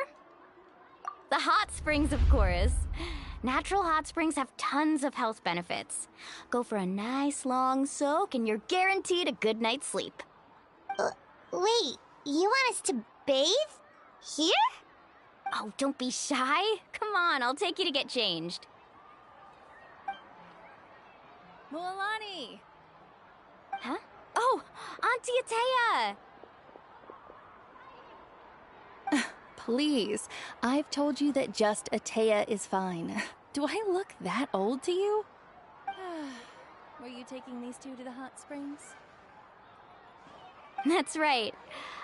The hot springs, of course. Natural hot springs have tons of health benefits. Go for a nice long soak and you're guaranteed a good night's sleep. Wait, you want us to bathe? Here? Oh, don't be shy. Come on, I'll take you to get changed. Mualani! Huh? Oh, Auntie Atea! Please, I've told you that just Atea is fine. Do I look that old to you? Were you taking these two to the hot springs? That's right.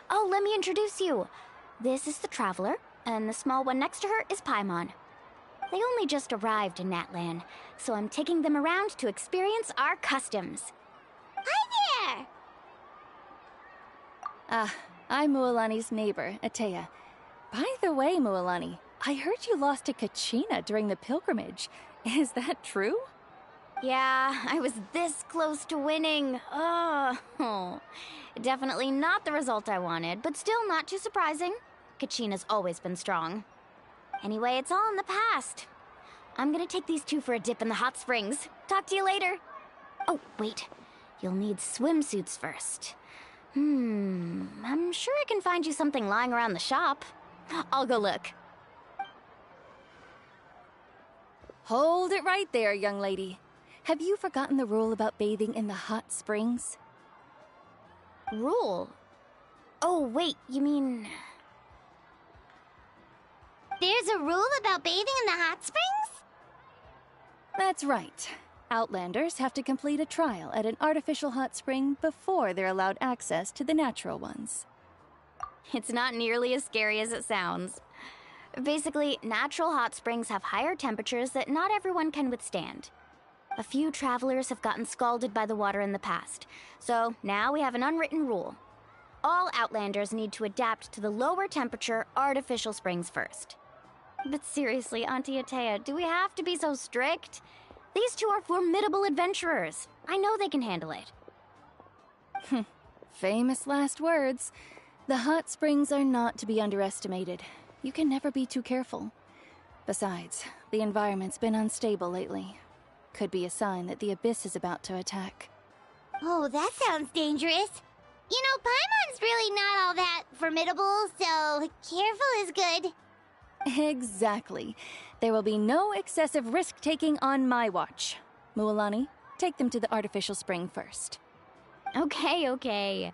Oh, let me introduce you. This is the Traveler, and the small one next to her is Paimon. They only just arrived in Natlan, so I'm taking them around to experience our customs. Hi there! I'm Mualani's neighbor, Atea. By the way, Mualani, I heard you lost to Kachina during the pilgrimage. Is that true? Yeah, I was this close to winning. Oh, definitely not the result I wanted, but still not too surprising. Kachina's always been strong. Anyway, it's all in the past. I'm gonna take these two for a dip in the hot springs. Talk to you later. Oh, wait. You'll need swimsuits first. I'm sure I can find you something lying around the shop. I'll go look. Hold it right there, young lady. Have you forgotten the rule about bathing in the hot springs? Rule? Oh, wait, you mean... There's a rule about bathing in the hot springs? That's right. Outlanders have to complete a trial at an artificial hot spring before they're allowed access to the natural ones. It's not nearly as scary as it sounds. Basically, natural hot springs have higher temperatures that not everyone can withstand. A few travelers have gotten scalded by the water in the past, so now we have an unwritten rule. All Outlanders need to adapt to the lower temperature artificial springs first. But seriously, Auntie Atea, do we have to be so strict? These two are formidable adventurers. I know they can handle it. Famous last words. The hot springs are not to be underestimated. You can never be too careful. Besides, the environment's been unstable lately. Could be a sign that the Abyss is about to attack. Oh, that sounds dangerous. You know, Paimon's really not all that formidable, so careful is good. Exactly. There will be no excessive risk-taking on my watch. Mualani, take them to the artificial spring first. Okay.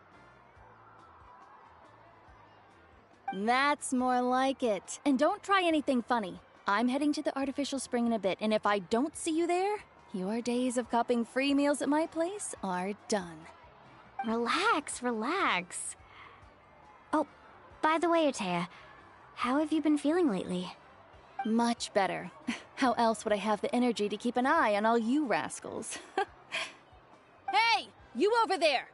That's more like it. And don't try anything funny. I'm heading to the artificial spring in a bit, and if I don't see you there, your days of copping free meals at my place are done. Relax. Oh, by the way, Atea, how have you been feeling lately? Much better. How else would I have the energy to keep an eye on all you rascals? You over there!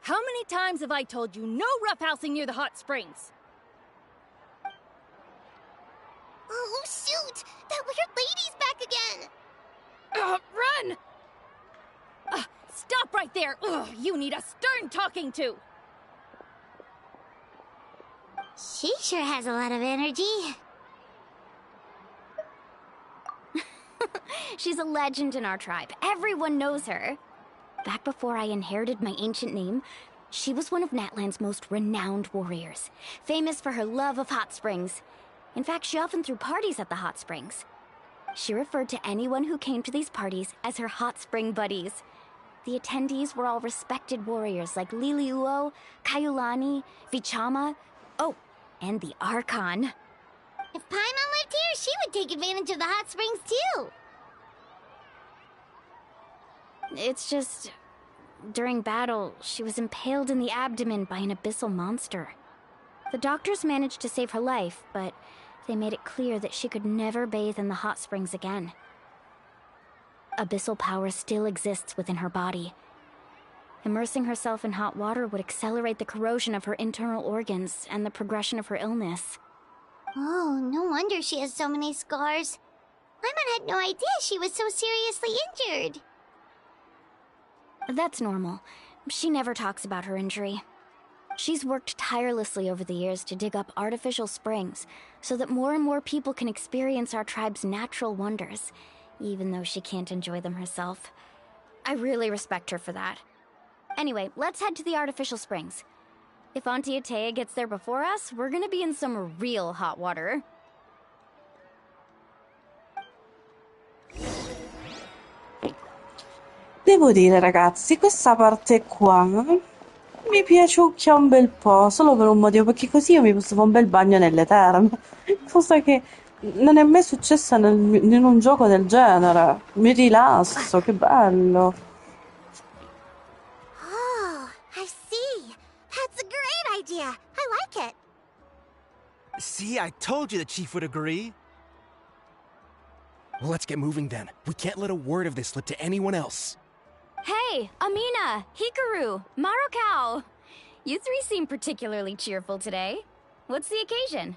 How many times have I told you no roughhousing near the hot springs? Oh, shoot! That weird lady's back again! Run! Stop right there! Ugh, you need a stern talking to! She sure has a lot of energy. She's a legend in our tribe. Everyone knows her. Back before I inherited my ancient name, she was one of Natlan's most renowned warriors, famous for her love of hot springs. In fact, she often threw parties at the hot springs. She referred to anyone who came to these parties as her hot spring buddies. The attendees were all respected warriors like Liliuo, Kaiulani, Vichama, oh, and the Archon. If Paimon lived here, she would take advantage of the hot springs too. It's just, during battle, she was impaled in the abdomen by an abyssal monster. The doctors managed to save her life, but they made it clear that she could never bathe in the hot springs again. Abyssal power still exists within her body. Immersing herself in hot water would accelerate the corrosion of her internal organs and the progression of her illness. Oh, no wonder she has so many scars. Paimon had no idea she was so seriously injured. That's normal. She never talks about her injury. She's worked tirelessly over the years to dig up artificial springs so that more and more people can experience our tribe's natural wonders, even though she can't enjoy them herself. I really respect her for that. Anyway, let's head to the artificial springs. If Auntie Atea gets there before us, we're gonna be in some real hot water. Devo dire, ragazzi, questa parte qua mi piaciucchia un bel po', solo per un motivo, perché così io mi posso fare un bel bagno nelle terme, cosa che non è mai successa in un gioco del genere. Mi rilasso, che bello. Oh, I see. That's a great idea. I like it. See, I told you the chief would agree. Well, let's get moving then. We can't let a word of this slip to anyone else. Hey, Amina, Hikaru, Marukao! You three seem particularly cheerful today. What's the occasion?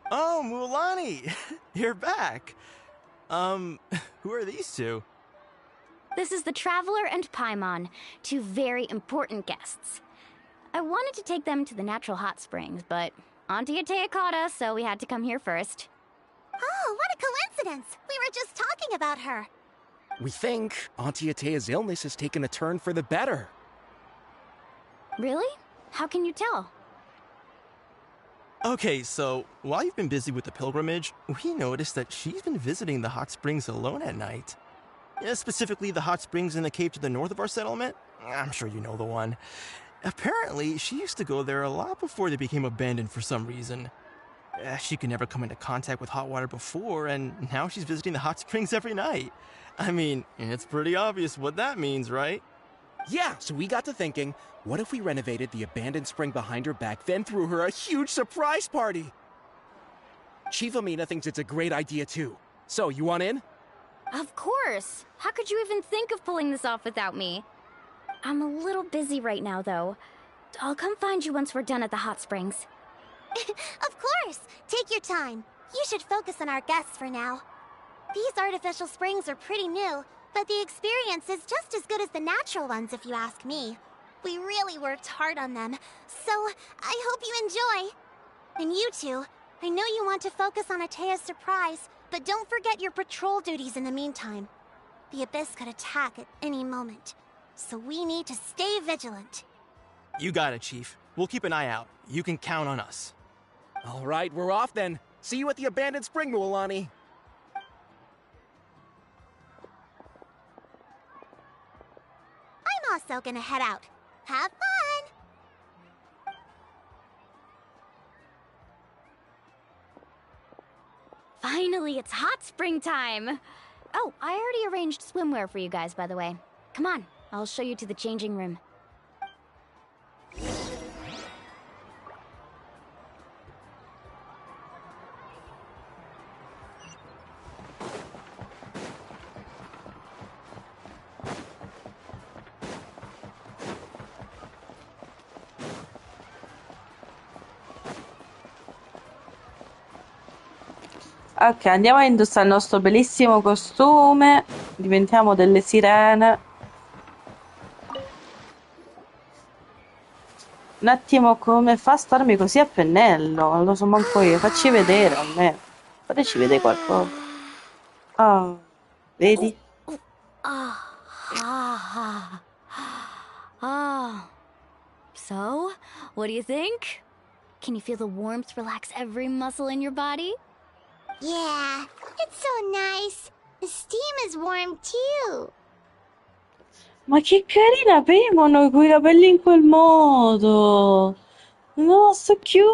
Oh, Mulani! You're back. Who are these two? This is the Traveler and Paimon, two very important guests. I wanted to take them to the natural hot springs, but Auntie Atea caught us, so we had to come here first. Oh, what a coincidence! We were just talking about her. We think Auntie Atea's illness has taken a turn for the better. Really? How can you tell? Okay, so while you've been busy with the pilgrimage, we noticed that she's been visiting the hot springs alone at night. Specifically, the hot springs in the cave to the north of our settlement. I'm sure you know the one. Apparently, she used to go there a lot before they became abandoned for some reason. She could never come into contact with hot water before, and now she's visiting the hot springs every night. I mean, it's pretty obvious what that means, right? Yeah, so we got to thinking, what if we renovated the abandoned spring behind her back, then threw her a huge surprise party? Chief Amina thinks it's a great idea too. So, you want in? Of course! How could you even think of pulling this off without me? I'm a little busy right now, though. I'll come find you once we're done at the hot springs. Of course! Take your time. You should focus on our guests for now. These artificial springs are pretty new, but the experience is just as good as the natural ones if you ask me. We really worked hard on them, so I hope you enjoy. And you two, I know you want to focus on Atea's surprise, but don't forget your patrol duties in the meantime. The Abyss could attack at any moment, so we need to stay vigilant. You got it, Chief. We'll keep an eye out. You can count on us. All right, we're off then. See you at the abandoned spring, Mulani. I'm also gonna head out. Have fun! Finally, it's hot spring time! Oh, I already arranged swimwear for you guys, by the way. Come on, I'll show you to the changing room. Ok, andiamo a indossare il nostro bellissimo costume. Diventiamo delle sirene. Un attimo, come fa a starmi così a pennello? Non lo so manco io. Facci vedere almeno. Fateci vedere qualcosa. Ah, vedi? So, what do you think? Can you feel the warmth relax every muscle in your body? Yeah, it's so nice. The steam is warm too. Ma che carina Pemon con i capelli in quel modo. No, so cute.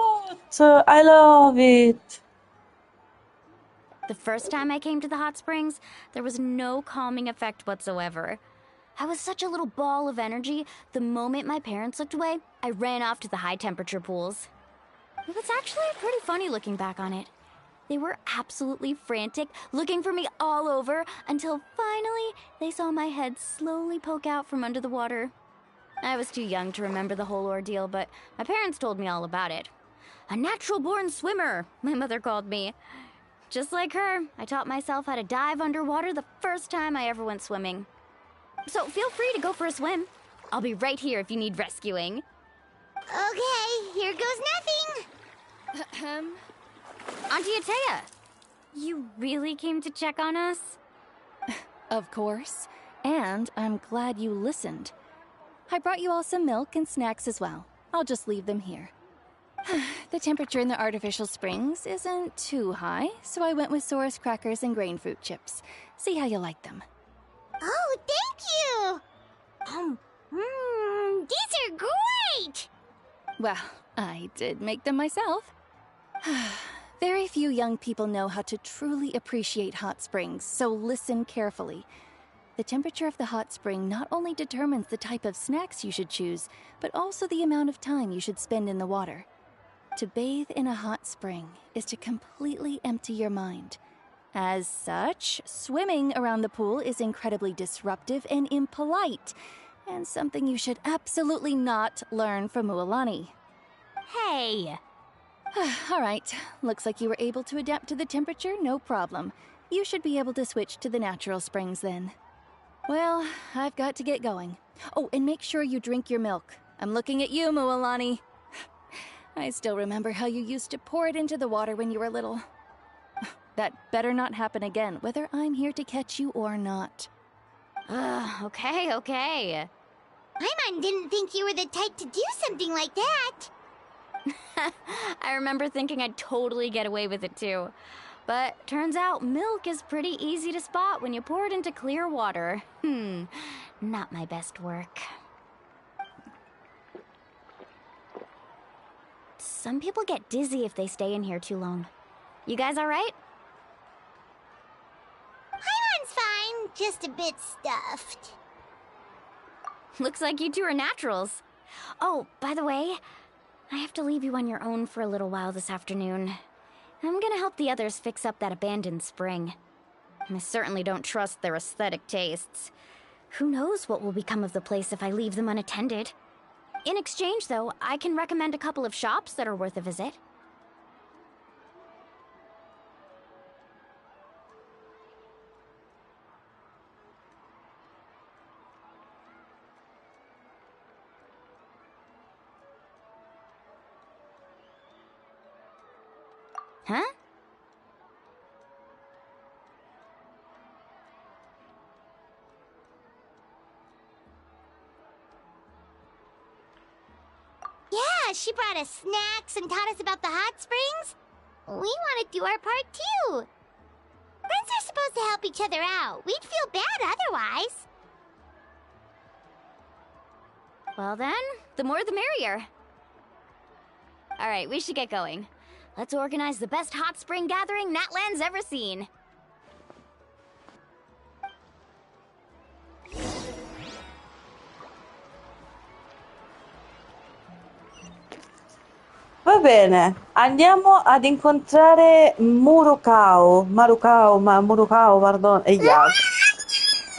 I love it. The first time I came to the hot springs, there was no calming effect whatsoever. I was such a little ball of energy, the moment my parents looked away, I ran off to the high temperature pools. It was actually pretty funny looking back on it. They were absolutely frantic, looking for me all over, until finally they saw my head slowly poke out from under the water. I was too young to remember the whole ordeal, but my parents told me all about it. A natural-born swimmer, my mother called me. Just like her, I taught myself how to dive underwater the first time I ever went swimming. So feel free to go for a swim. I'll be right here if you need rescuing. Okay, here goes nothing. Auntie Atea, you really came to check on us? Of course. And I'm glad you listened. I brought you all some milk and snacks as well. I'll just leave them here. The temperature in the artificial springs isn't too high, so I went with Saurus crackers and grain fruit chips. See how you like them. Oh, thank you! These are great! Well, I did make them myself. Very few young people know how to truly appreciate hot springs, so listen carefully. The temperature of the hot spring not only determines the type of snacks you should choose, but also the amount of time you should spend in the water. To bathe in a hot spring is to completely empty your mind. As such, swimming around the pool is incredibly disruptive and impolite, and something you should absolutely not learn from Mualani. Hey! All right, looks like you were able to adapt to the temperature, no problem. You should be able to switch to the natural springs then. Well, I've got to get going. Oh, and make sure you drink your milk. I'm looking at you, Mualani. I still remember how you used to pour it into the water when you were little. That better not happen again, whether I'm here to catch you or not. Okay. Paimon didn't think you were the type to do something like that. I remember thinking I'd totally get away with it too. But turns out milk is pretty easy to spot when you pour it into clear water. Not my best work. Some people get dizzy if they stay in here too long. You guys all right? Paimon's fine, just a bit stuffed. Looks like you two are naturals. Oh, by the way, I have to leave you on your own for a little while this afternoon. I'm gonna help the others fix up that abandoned spring. I certainly don't trust their aesthetic tastes. Who knows what will become of the place if I leave them unattended? In exchange, though, I can recommend a couple of shops that are worth a visit. Huh? Yeah, she brought us snacks and taught us about the hot springs. We want to do our part too. Friends are supposed to help each other out. We'd feel bad otherwise. Well then, the more the merrier. Alright, we should get going. Let's organize the best hot spring gathering Natlan's ever seen. Va bene, andiamo ad incontrare Marukao, pardon, e gli altri.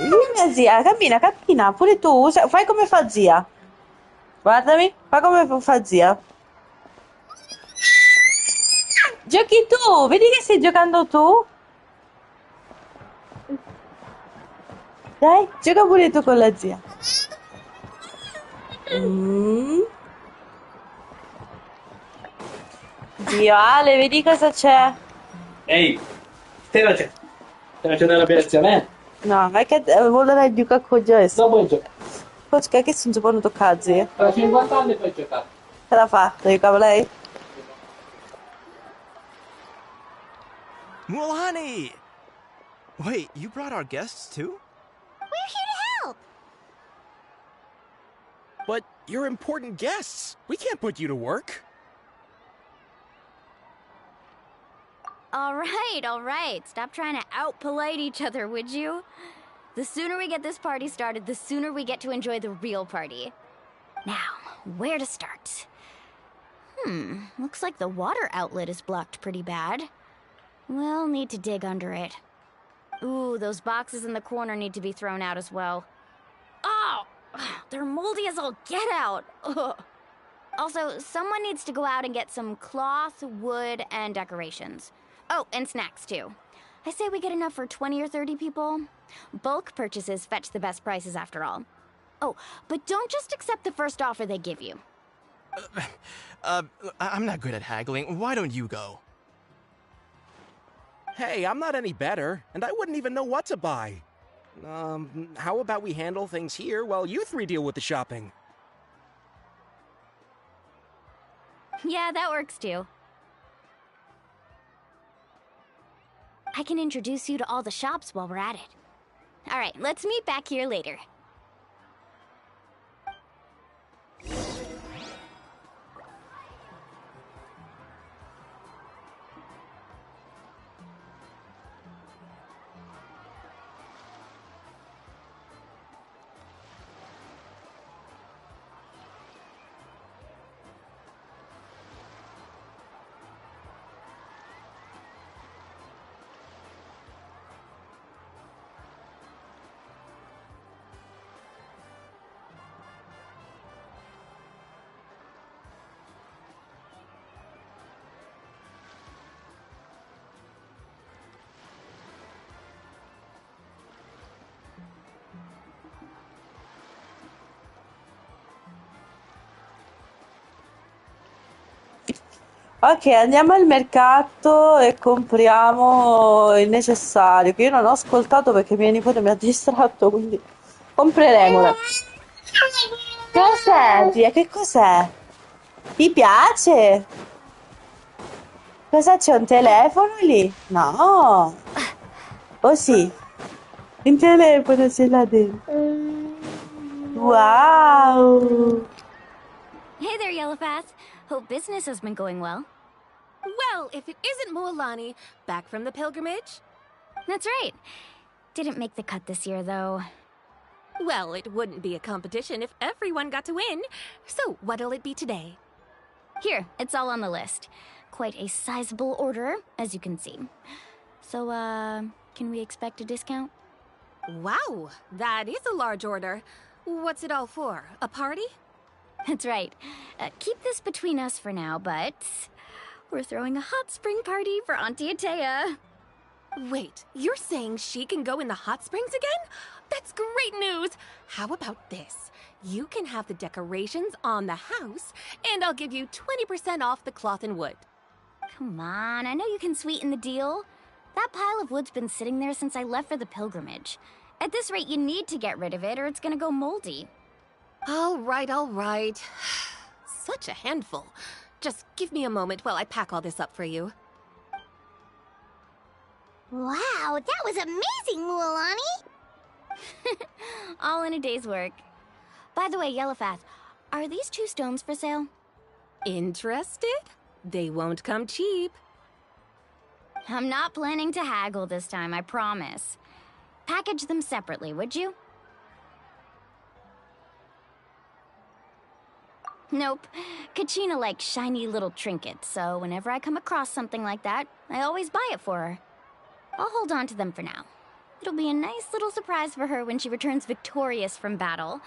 Mia zia, cammina, pure tu, fai come fa zia. Guardami, fa come fa zia. Giochi tu, vedi che stai giocando tu? Dai, gioca pure tu con la zia. Zio Ale, vedi cosa c'è? Ehi, stai facendo l'operazione? No, ma che volerai giocare con Joyce? Non puoi giocare. Perché che non si può toccare, zio? Tra 50 anni puoi giocare. Che la fa? La giocava lei? Mulani! Wait, you brought our guests too? We're here to help. But you're important guests. We can't put you to work. All right. Stop trying to out-polite each other, would you? The sooner we get this party started, the sooner we get to enjoy the real party. Now, where to start? Looks like the water outlet is blocked pretty bad. We'll need to dig under it. Ooh, those boxes in the corner need to be thrown out as well. Oh! They're moldy as all get out! Ugh. Also, someone needs to go out and get some cloth, wood, and decorations. Oh, and snacks, too. I say we get enough for 20 or 30 people. Bulk purchases fetch the best prices after all. Oh, but don't just accept the first offer they give you. I'm not good at haggling. Why don't you go? Hey, I'm not any better, and I wouldn't even know what to buy. How about we handle things here while you three deal with the shopping? Yeah, that works too. I can introduce you to all the shops while we're at it. All right, let's meet back here later. Ok, andiamo al mercato e compriamo il necessario, che io non ho ascoltato perché mia nipote mi ha distratto, quindi compreremolo. Cos'è, zia? Che cos'è? Ti piace? Cosa c'è, un telefono lì? No. Oh sì, un telefono ce l'ha dentro. Wow. Hey there, Yellowpath. Hope business has been going well. Well, if it isn't Moalani, back from the pilgrimage? That's right. Didn't make the cut this year, though. Well, it wouldn't be a competition if everyone got to win. So, what'll it be today? Here, it's all on the list. Quite a sizable order, as you can see. So, can we expect a discount? Wow, that is a large order. What's it all for? A party? That's right. Keep this between us for now, but we're throwing a hot spring party for Auntie Atea. Wait, you're saying she can go in the hot springs again? That's great news! How about this? You can have the decorations on the house, and I'll give you 20% off the cloth and wood. Come on, I know you can sweeten the deal. That pile of wood's been sitting there since I left for the pilgrimage. At this rate, you need to get rid of it, or it's gonna go moldy. All right. Such a handful. Just give me a moment while I pack all this up for you. Wow, that was amazing, Mualani! All in a day's work. By the way, Yellowpath, are these 2 stones for sale? Interested? They won't come cheap. I'm not planning to haggle this time, I promise. Package them separately, would you? Nope. Kachina likes shiny little trinkets, so whenever I come across something like that, I always buy it for her. I'll hold on to them for now. It'll be a nice little surprise for her when she returns victorious from battle.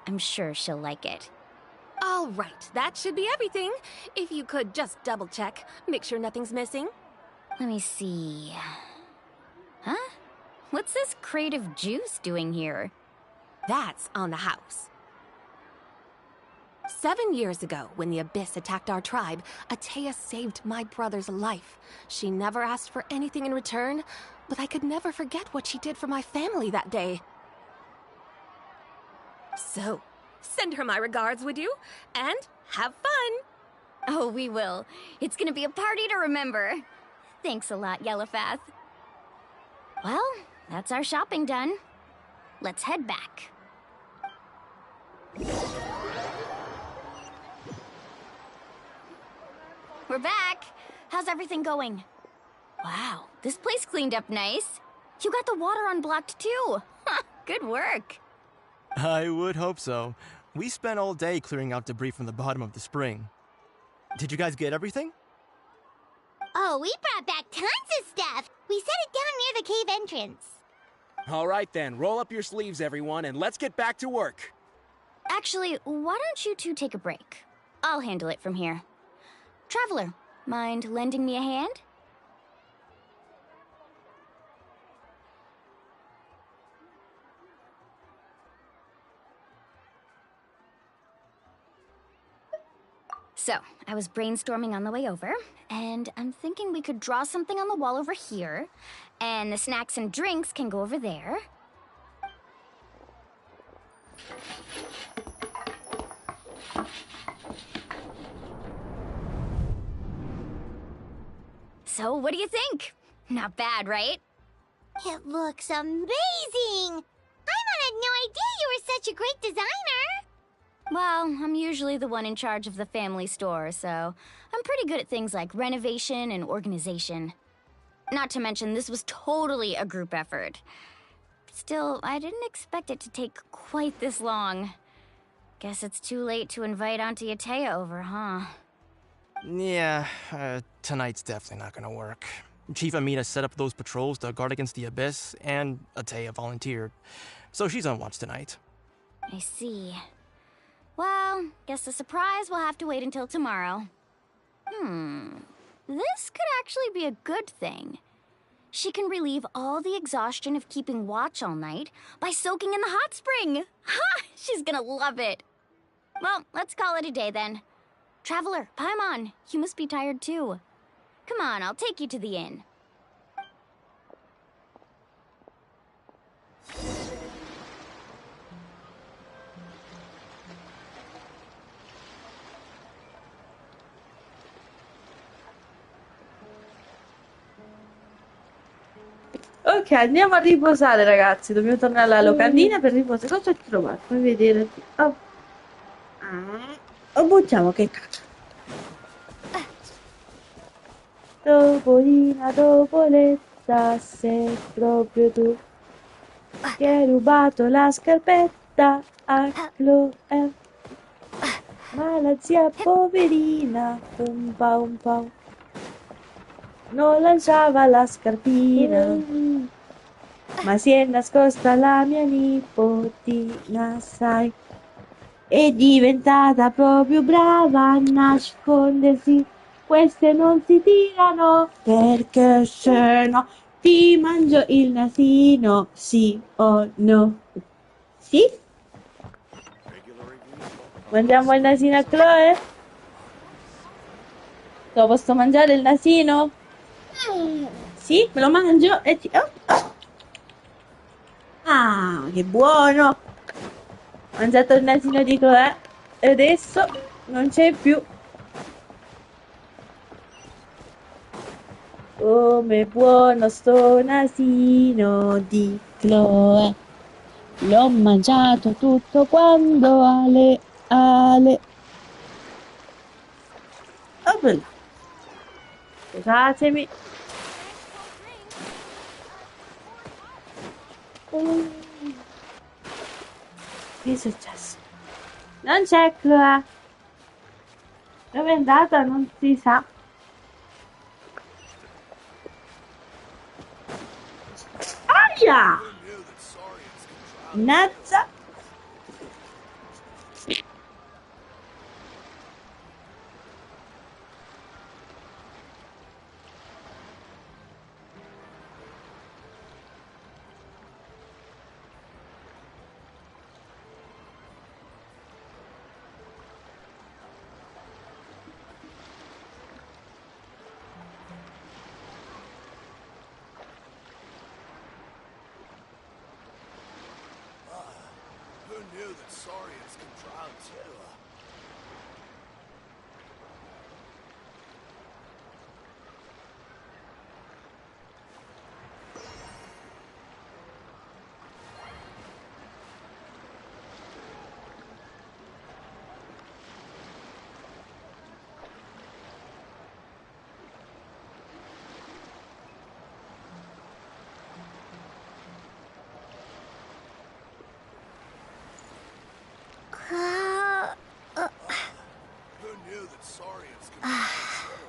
I'm sure she'll like it. All right, that should be everything. If you could just double check, make sure nothing's missing. Let me see. Huh? What's this crate of juice doing here? That's on the house. 7 years ago, when the Abyss attacked our tribe, Atea saved my brother's life. She never asked for anything in return, but I could never forget what she did for my family that day. So, send her my regards, would you? And have fun! Oh, we will. It's gonna be a party to remember. Thanks a lot, Yellowfath. Well, that's our shopping done. Let's head back. We're back. How's everything going? Wow, this place cleaned up nice. You got the water unblocked too. Good work. I would hope so. We spent all day clearing out debris from the bottom of the spring. Did you guys get everything? Oh, we brought back tons of stuff. We set it down near the cave entrance. All right then, roll up your sleeves, everyone, and let's get back to work. Actually, why don't you two take a break? I'll handle it from here. Traveler, mind lending me a hand? So, I was brainstorming on the way over, and I'm thinking we could draw something on the wall over here, and the snacks and drinks can go over there. So, what do you think? Not bad, right? It looks amazing! Paimon had no idea you were such a great designer! Well, I'm usually the one in charge of the family store, so I'm pretty good at things like renovation and organization. Not to mention, this was totally a group effort. Still, I didn't expect it to take quite this long. Guess it's too late to invite Auntie Atea over, huh? Yeah, tonight's definitely not gonna work. Chief Amina set up those patrols to guard against the Abyss, and Atea volunteered. So she's on watch tonight. I see. Well, guess the surprise will have to wait until tomorrow. This could actually be a good thing. She can relieve all the exhaustion of keeping watch all night by soaking in the hot spring. Ha! She's gonna love it. Well, let's call it a day then. Traveler, Paimon, you must be tired too. Come on, I'll take you to the inn. Ok, andiamo a riposare, ragazzi. Dobbiamo tornare alla locandina per riposare. Cosa ho trovato? Fammi vedere. Oh, buttiamo che cacchio. Topolina, Topoletta, sei proprio tu che hai rubato la scarpetta a Chloe. Ma la zia poverina, un po', non lanciava la scarpina, ma si è nascosta la mia nipotina, sai, è diventata proprio brava a nascondersi. Queste non si tirano, perché se no ti mangio il nasino, sì o no? Sì? Mangiamo il nasino a Chloe? Lo posso mangiare il nasino? Sì, me lo mangio e ti... Ah, che buono! Ho mangiato il nasino di Chloe e adesso non c'è più. Come buono sto nasino di Chloe. L'ho mangiato tutto quando Ale. Oh, bella. Scusatemi. Che è successo? Non c'è Chloe. Dove è andata non si sa. Aia! Nazza. knew that Saurians can drown too? Who knew that Saurians can drown too?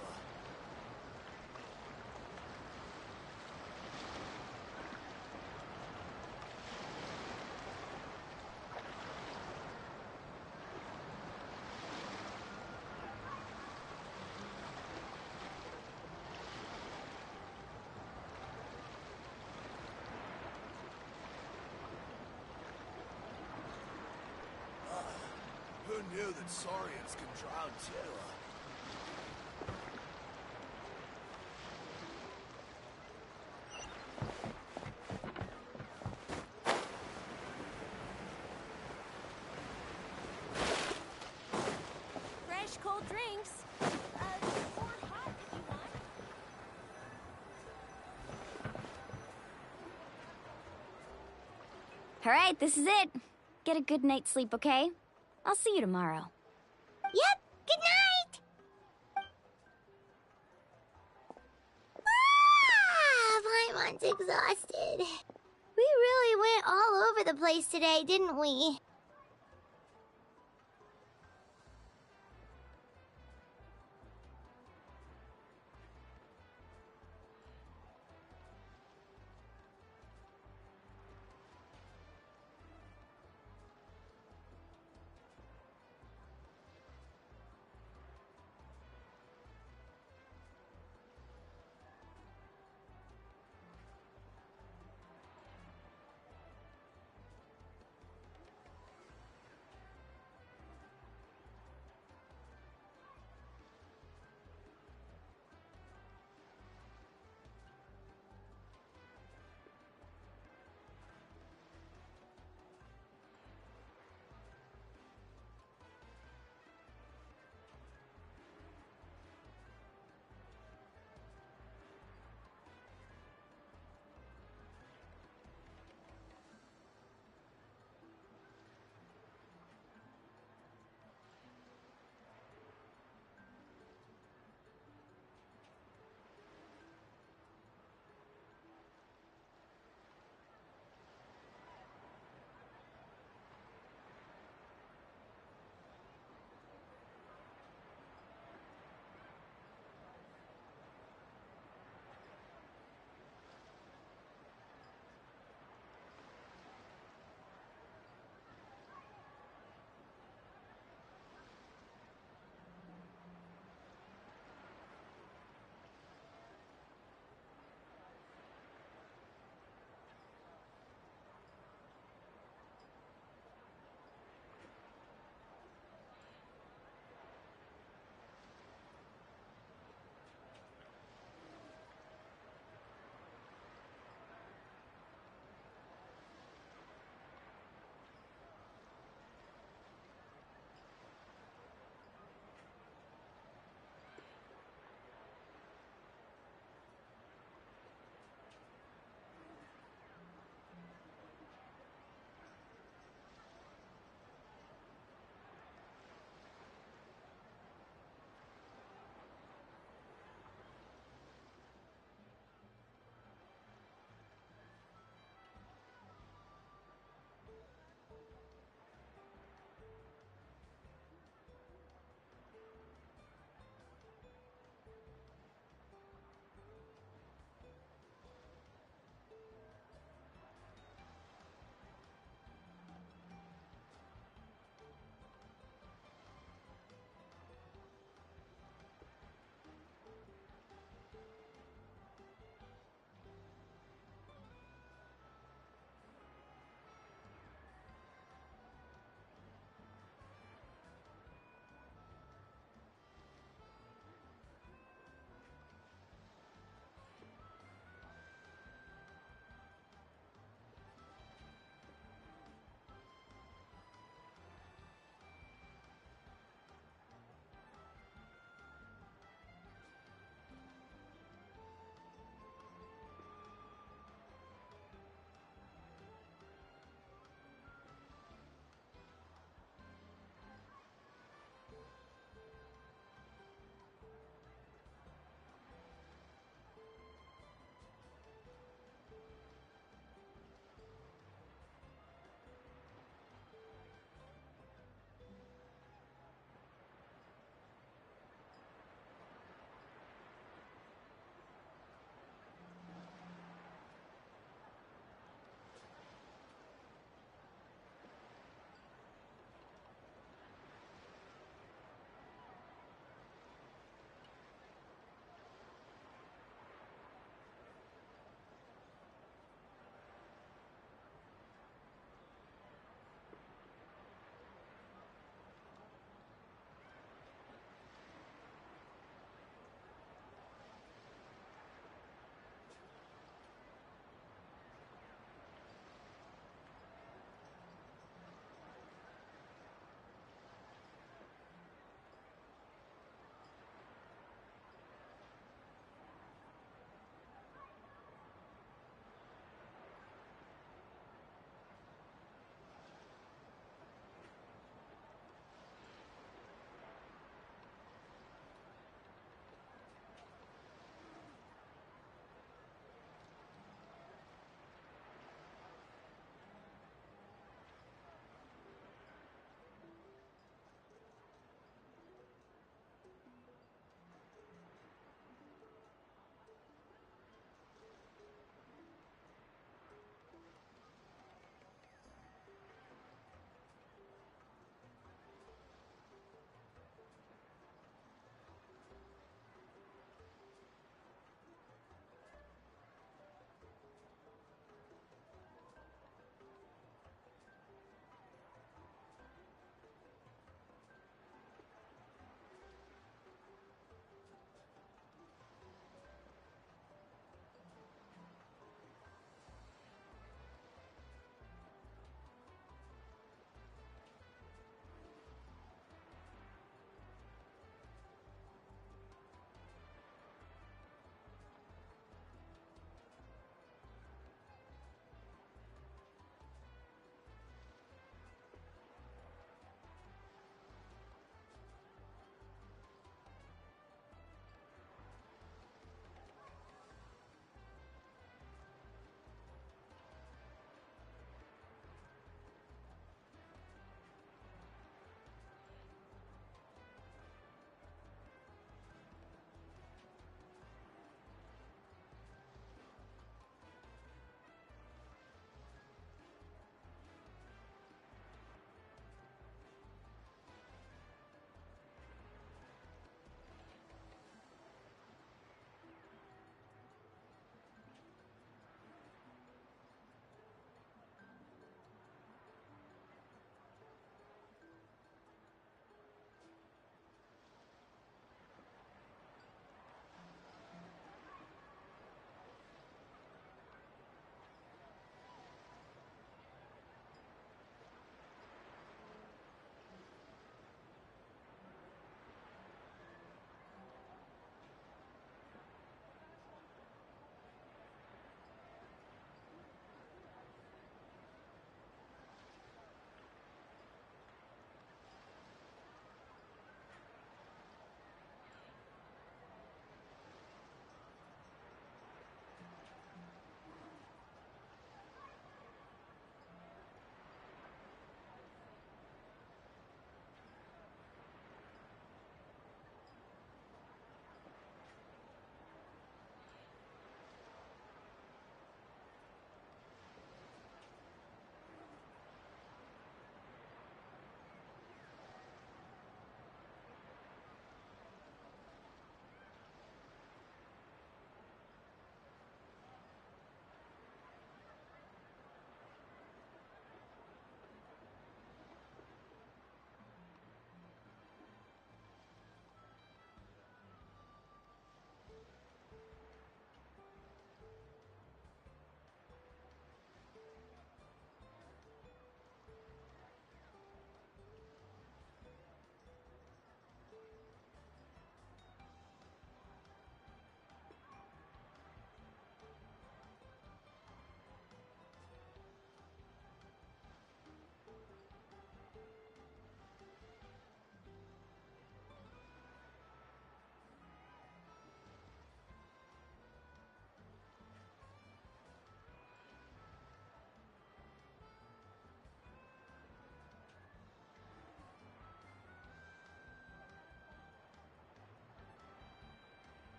Who knew that Saurians can drown too? Fresh cold drinks. Or hot if you want. All right, this is it. Get a good night's sleep, okay? I'll see you tomorrow. Yep, good night! Paimon's exhausted. We really went all over the place today, didn't we?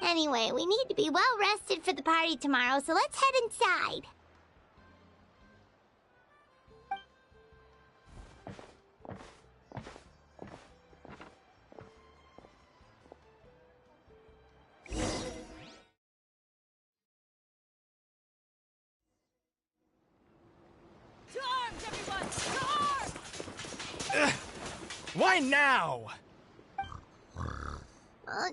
Anyway, we need to be well rested for the party tomorrow, so let's head inside. Why now? Huh?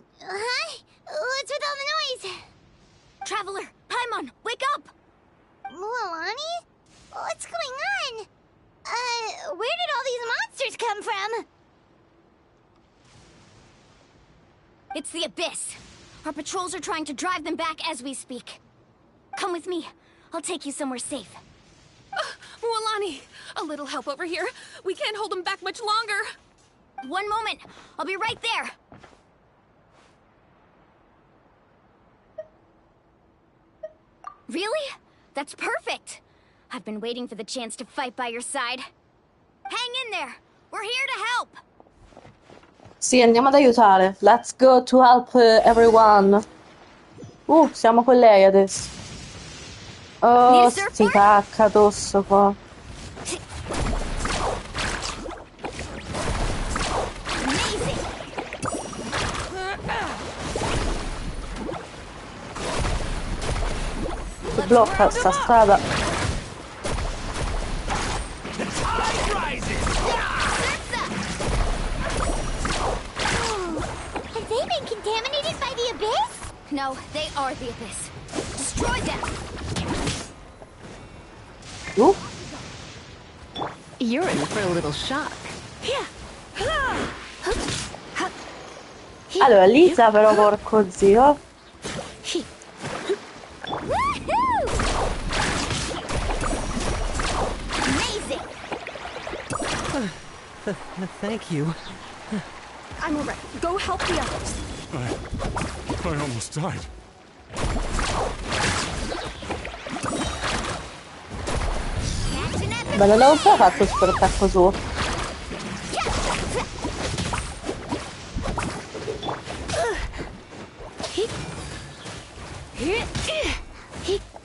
What's with all the noise? Traveler, Paimon, wake up! Mualani? What's going on? Where did all these monsters come from? It's the Abyss. Our patrols are trying to drive them back as we speak. Come with me. I'll take you somewhere safe. Mualani, a little help over here. We can't hold them back much longer. One moment. I'll be right there. Really? That's perfect. I've been waiting for the chance to fight by your side. Hang in there. We're here to help. Sì, andiamo ad aiutare. Let's go to help everyone. Siamo con lei adesso. Oh, sti cacca addosso qua. Si blocca sta strada. Have they been contaminated by the Abyss? No, they are the Abyss. Destroy them! You're in for a little shock. Allora, Lisa però, porco zio. Amazing! Thank you. I'm alright. Go help the others. I almost died. Beh, non ce l'ha fatto sto attacco suo.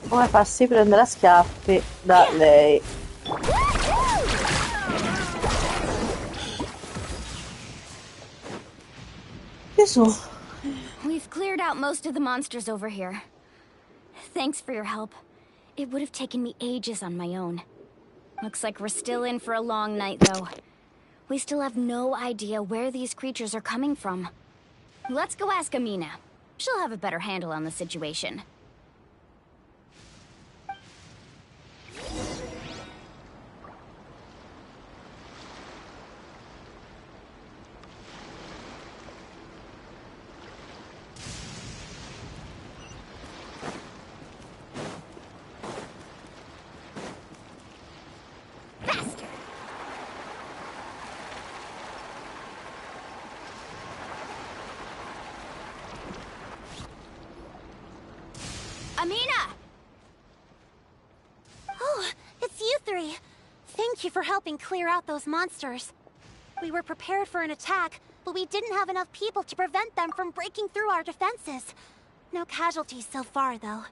Come farsi prendere a schiaffi da lei. Gesù. We've cleared out most of the monsters over here. Thanks for your help. It would have taken me ages on my own. Looks like we're still in for a long night, though. We still have no idea where these creatures are coming from. Let's go ask Amina. She'll have a better handle on the situation. Amina! Oh, it's you three. Thank you for helping clear out those monsters. We were prepared for an attack, but we didn't have enough people to prevent them from breaking through our defenses. No casualties so far, though.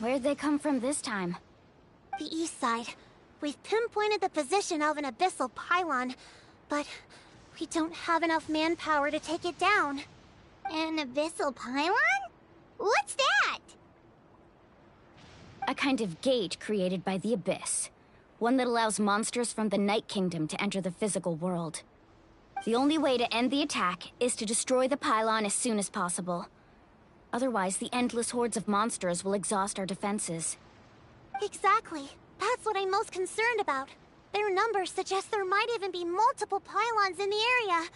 Where'd they come from this time? The east side. We've pinpointed the position of an abyssal pylon, but we don't have enough manpower to take it down. An abyssal pylon? What's that? A kind of gate created by the Abyss. One that allows monsters from the Night Kingdom to enter the physical world. The only way to end the attack is to destroy the pylon as soon as possible. Otherwise, the endless hordes of monsters will exhaust our defenses. Exactly. That's what I'm most concerned about. Their numbers suggest there might even be multiple pylons in the area.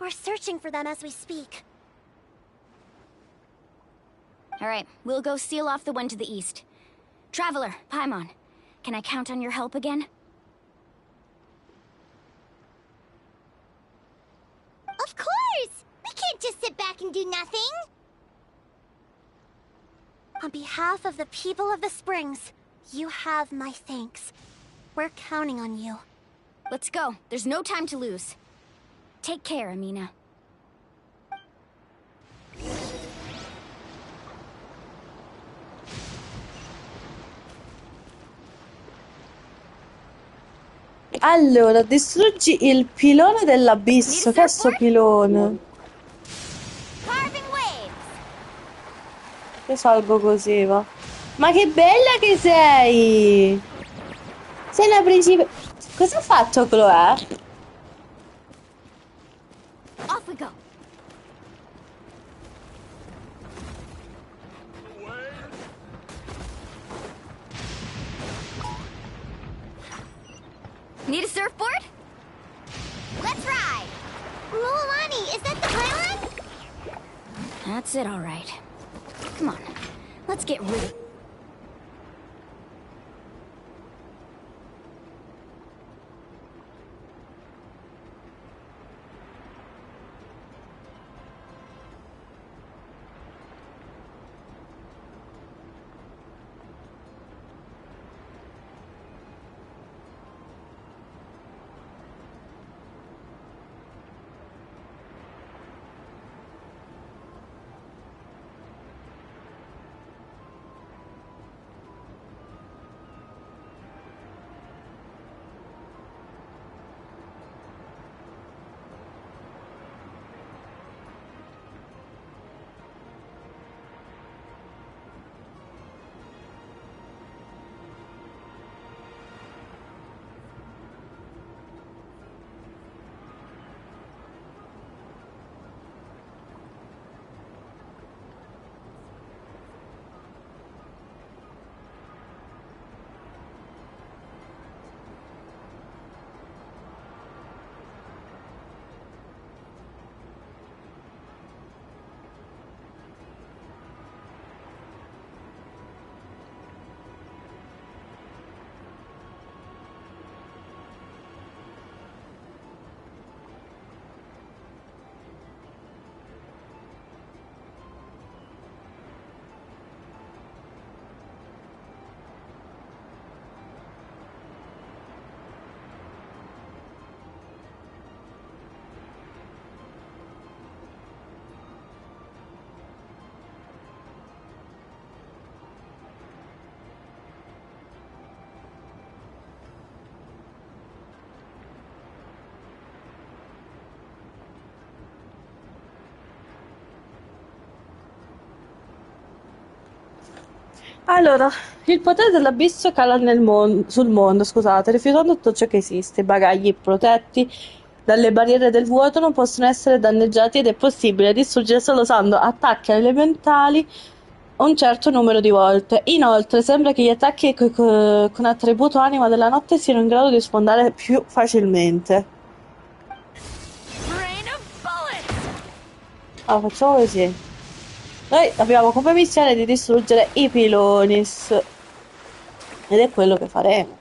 We're searching for them as we speak. Alright, we'll go seal off the one to the east. Traveler, Paimon, can I count on your help again? Of course! We can't just sit back and do nothing! On behalf of the people of the Springs, you have my thanks. We're counting on you. Let's go. There's no time to lose. Take care, Amina. Allora, distruggi il pilone dell'abisso. Che è sto pilone? Io salgo così, va. Ma che bella che sei! Sei una principessa. Cosa ha fatto Chloe? Off we go. Need a surfboard? Let's ride! Lualani, is that the pylon? That's it, all right. Come on, let's get rid of... Allora, il potere dell'abisso cala sul mondo, scusate, rifiutando tutto ciò che esiste. I bagagli protetti dalle barriere del vuoto non possono essere danneggiati ed è possibile distruggere solo usando attacchi elementali un certo numero di volte. Inoltre, sembra che gli attacchi con attributo anima della notte siano in grado di sfondare più facilmente. Allora, facciamo così. Noi abbiamo come missione di distruggere i pilonis ed è quello che faremo.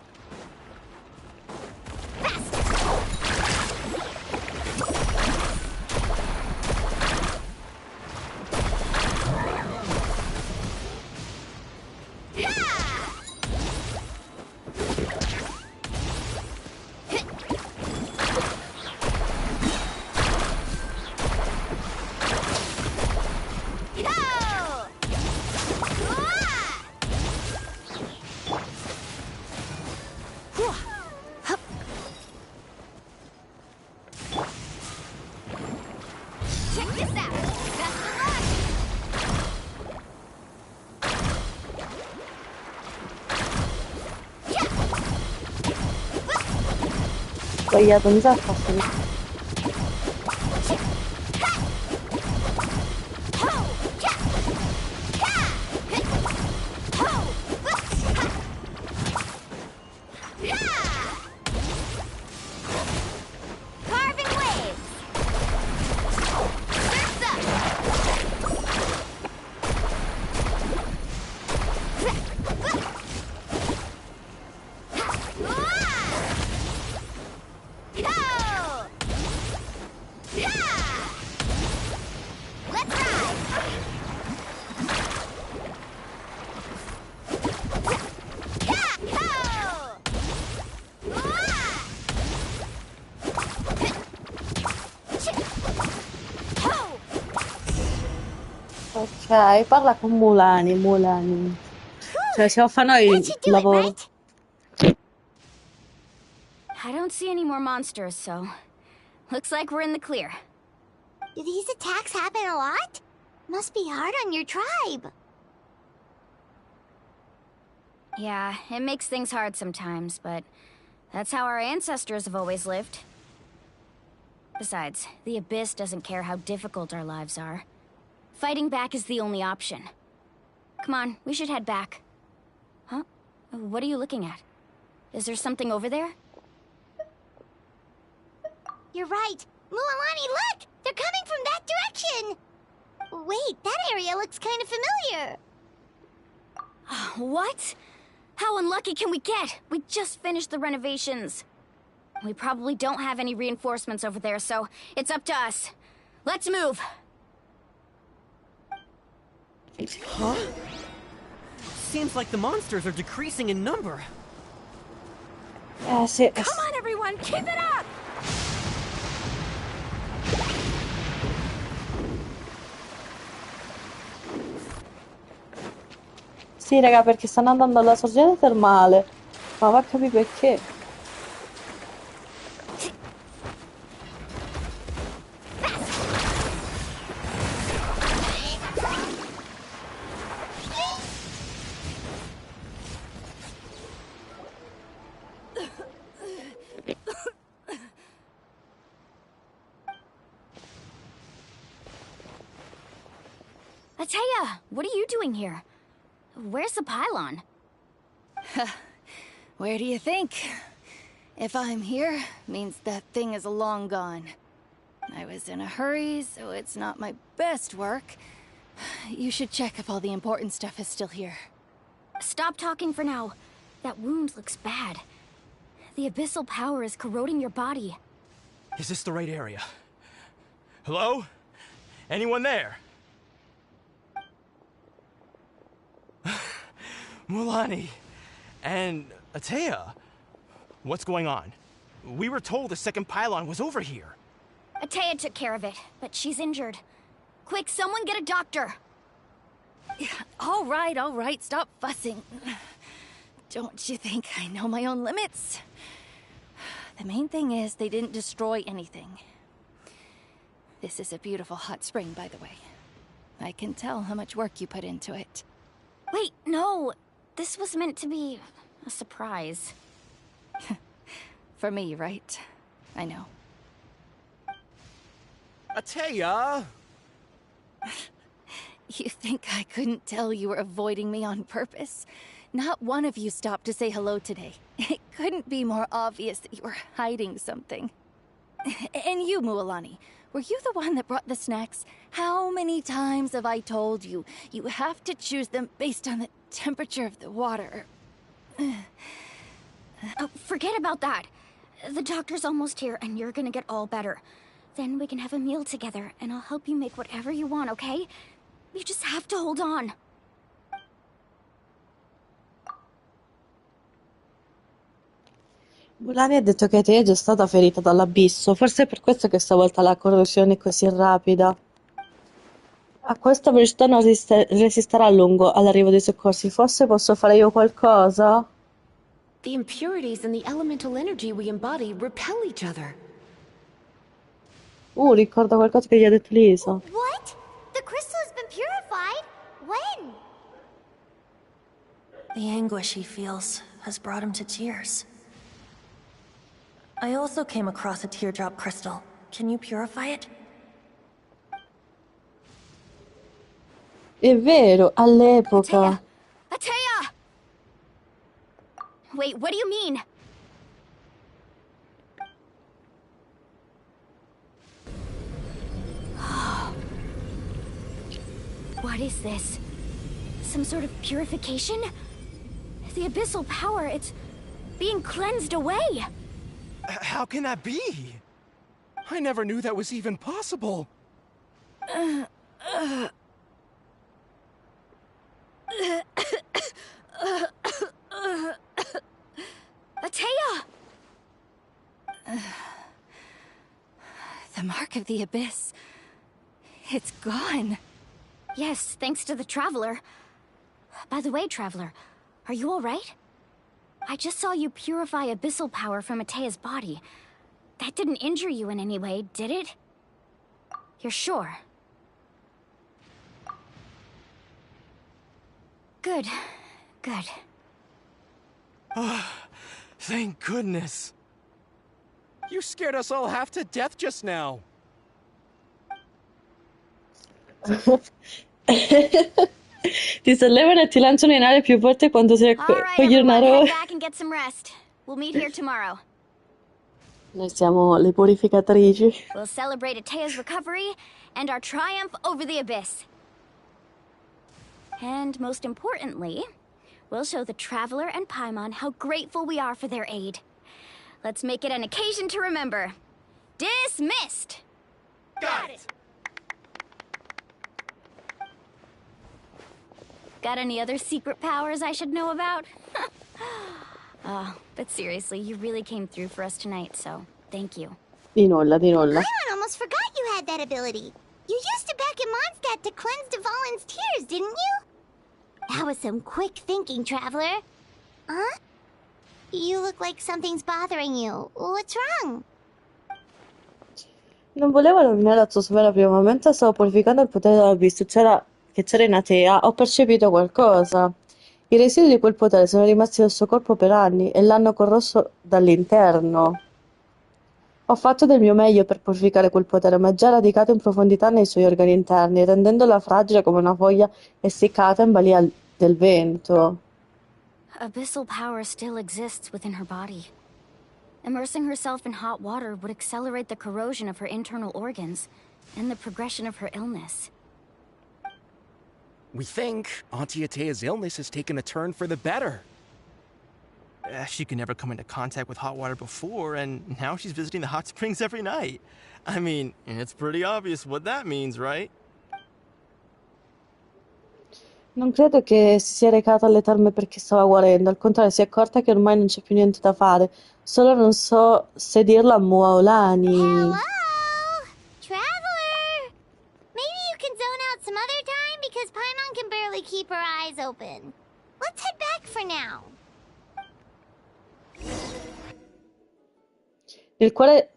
Check this out. Best of luck. Sbagliato un sacco. Ok, parla con Mulani. Cioè, siamo a fare noi il lavoro. I don't see any more monsters, so looks like we're in the clear. Do these attacks happen a lot? Must be hard on your tribe. Yeah, it makes things hard sometimes, but that's how our ancestors have always lived. Besides, the Abyss doesn't care how difficult our lives are. Fighting back is the only option. Come on, we should head back. Huh? What are you looking at? Is there something over there? You're right. Mualani, look! They're coming from that direction! Wait, that area looks kind of familiar. What? How unlucky can we get? We just finished the renovations. We probably don't have any reinforcements over there, so it's up to us. Let's move! Huh? Seems like the monsters are decreasing in number. Sì. Come on, everyone, keep it up! Sì, raga, perché stanno andando alla sorgente termale. Ma va a capire perché. Ateya, what are you doing here? Where's the pylon? Where do you think? If I'm here, means that thing is long gone. I was in a hurry, so it's not my best work. You should check if all the important stuff is still here. Stop talking for now. That wound looks bad. The abyssal power is corroding your body. Is this the right area? Hello? Anyone there? Mulani and Ateya, what's going on? We were told the second pylon was over here. Ateya took care of it, but she's injured. Quick, someone get a doctor! All right, stop fussing. Don't you think I know my own limits? The main thing is they didn't destroy anything. This is a beautiful hot spring, by the way. I can tell how much work you put into it. Wait, no! This was meant to be a surprise. For me, right? I know. Ateya! You think I couldn't tell you were avoiding me on purpose? Not one of you stopped to say hello today. It couldn't be more obvious that you were hiding something. And you, Mualani, were you the one that brought the snacks? How many times have I told you, you have to choose them based on the temperature of the water? Forget about that. The doctor's almost here, and you're gonna get all better. Then we can have a meal together, and I'll help you make whatever you want, okay? You just have to hold on. Mulani ha detto che Ateya è già stata ferita dall'abisso, forse è per questo che stavolta la corrosione è così rapida. A questa velocità non resisterà a lungo all'arrivo dei soccorsi, forse posso fare io qualcosa? The impurities and the elemental energy we embody repel each other. Ricordo qualcosa che gli ha detto Lisa. What? The crystal has been purified? When? The anguish he feels has brought him to tears. I also came across a teardrop crystal. Can you purify it? È vero, all'epoca. Atea! Wait, what do you mean? What is this? Some sort of purification? The abyssal power, it's being cleansed away. How can that be? I never knew that was even possible. Atea! The mark of the abyss. It's gone. Yes, thanks to the Traveler. By the way, Traveler, are you alright? I just saw you purify abyssal power from Atea's body. That didn't injure you in any way, did it? You're sure? Good. Good. Thank goodness. You scared us all half to death just now. Ti sollevano e ti lanciano in aria più volte quando sei Alright, cogli un everyone, head eroe. back and get some rest. We'll meet here tomorrow. Noi siamo le purificatrici. We'll celebrate Atea's recovery and our triumph over the abyss. And most importantly, we'll show the Traveler and Paimon how grateful we are for their aid. Let's make it an occasion to remember. Dismissed! Got it! Got any other secret powers I should know about? But seriously, you really came through for us tonight, so thank you. Di nulla, di nulla. Paimon almost forgot you had that ability. You used it back in Mondstadt to cleanse Dvalin's tears, didn't you? That was some quick thinking, Traveler. Huh? You look like something's bothering you. What's wrong? Non volevo rovinare l'atmosfera prima, ma mentre stavo purificando il potere dell'abisso che c'era in Atea, ho percepito qualcosa. I residui di quel potere sono rimasti nel suo corpo per anni e l'hanno corrosso dall'interno. Ho fatto del mio meglio per purificare quel potere, ma è già radicato in profondità nei suoi organi interni, rendendola fragile come una foglia essiccata in balia del vento. Abyssal power still exists within her body. Immersing herself in hot water would accelerate the corrosion of her internal organs and the progression of her illness. We think Auntie Atea's illness has taken a turn for the better. She could never come into contact with hot water before, and now she's visiting the hot springs every night. I mean, it's pretty obvious what that means, right? Non credo che si sia recata alle terme perché stava guarendo, al contrario si è accorta che ormai non c'è più niente da fare. Solo non so se dirlo a Muaulani. Hello? Traveler! Maybe you can zone out some other time because Paimon can barely keep her eyes open. Let's head back for now. Il cuore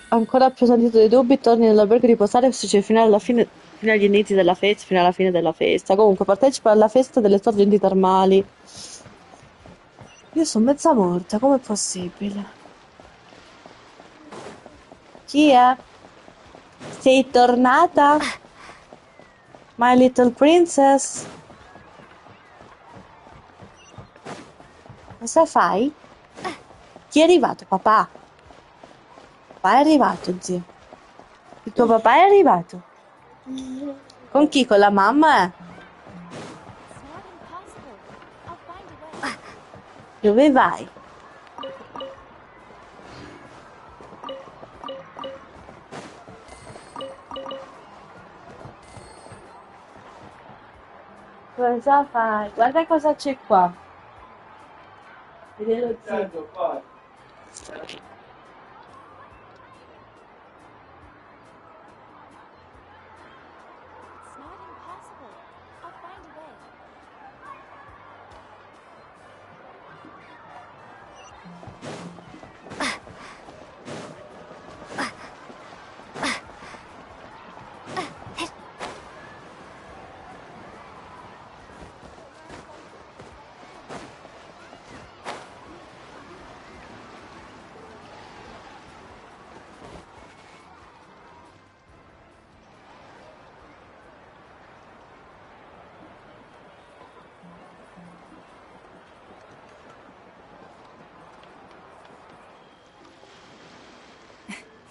ancora più sentito dei dubbi, torni nell'albergo a riposare e succede fino agli inizi della festa, fino alla fine della festa. Comunque partecipa alla festa delle sorgenti termali. Io sono mezza morta, com'è possibile? Chi è? Sei tornata? My little princess? Cosa fai? Chi è arrivato, papà? Papà è arrivato, zio. Il tuo papà è arrivato? Con chi? Con la mamma? Dove vai? Cosa fai? Guarda cosa c'è qua. Vedi lo zio.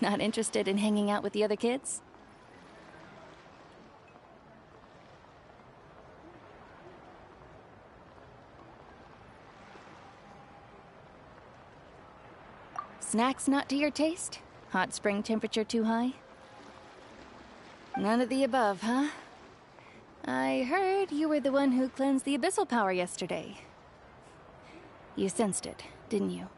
Not interested in hanging out with the other kids? Snacks not to your taste? Hot spring temperature too high? None of the above, huh? I heard you were the one who cleansed the abyssal power yesterday. You sensed it, didn't you?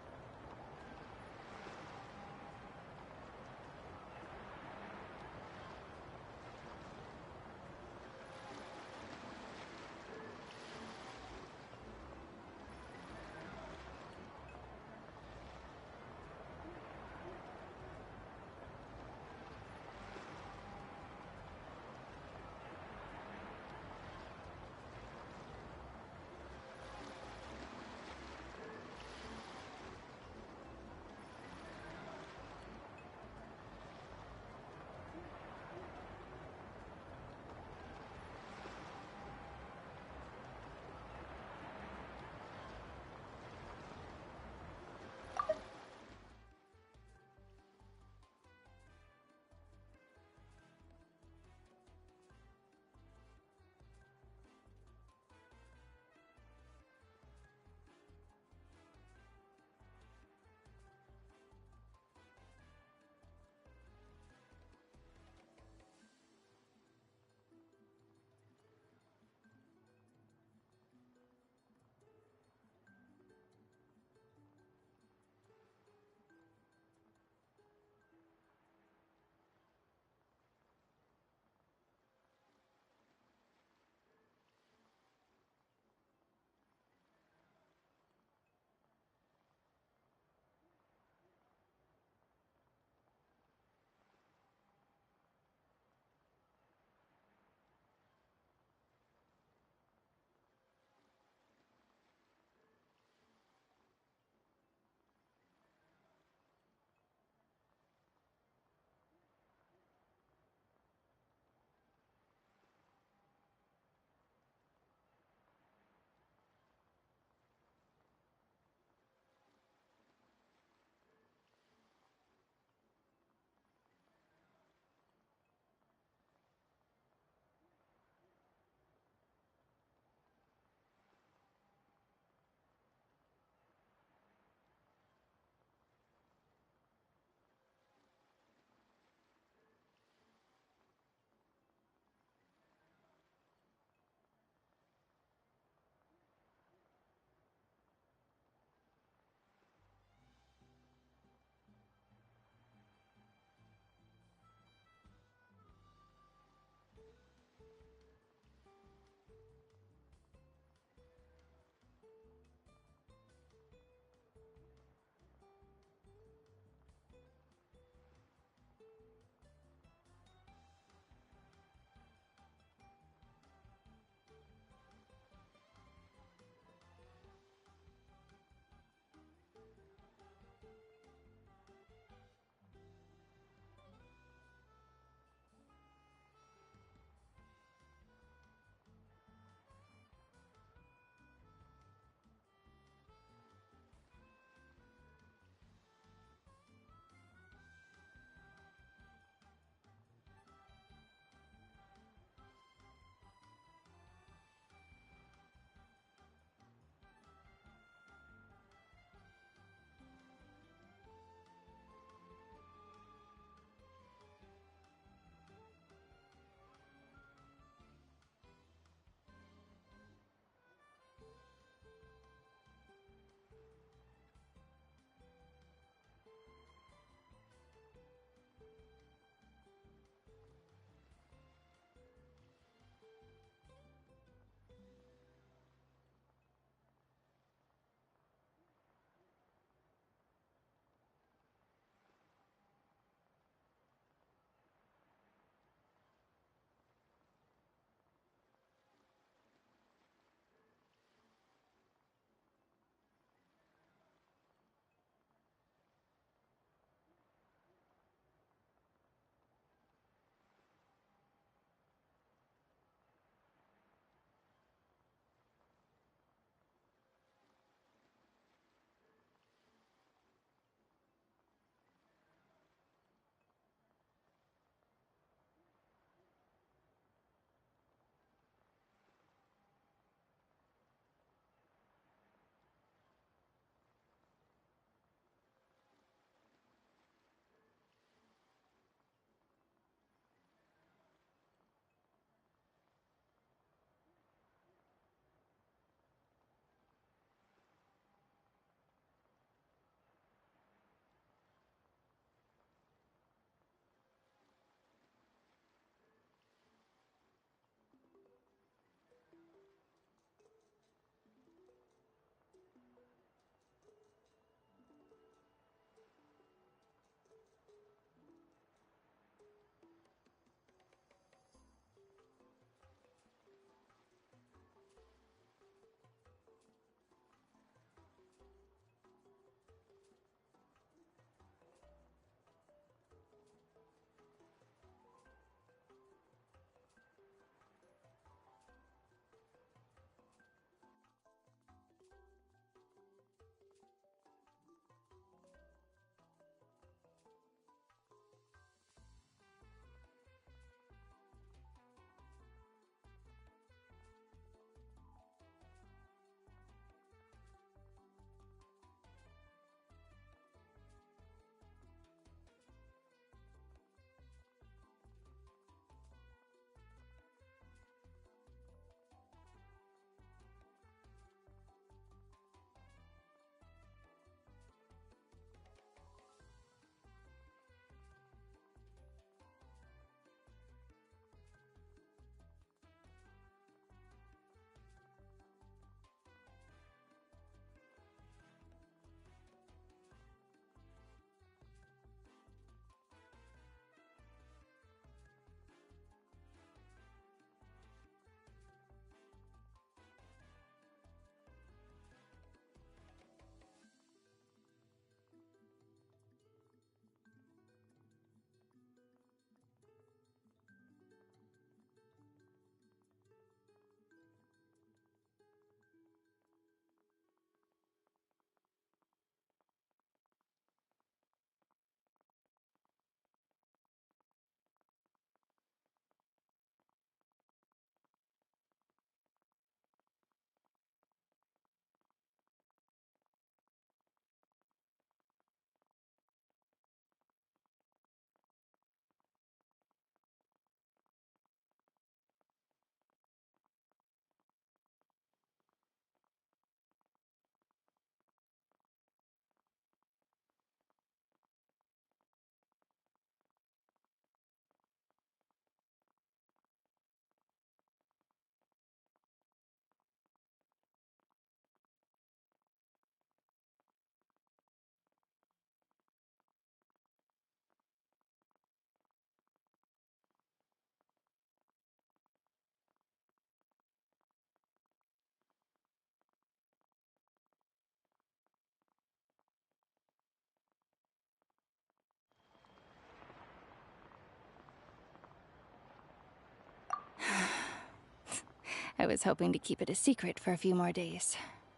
I was hoping to keep it a secret for a few more days.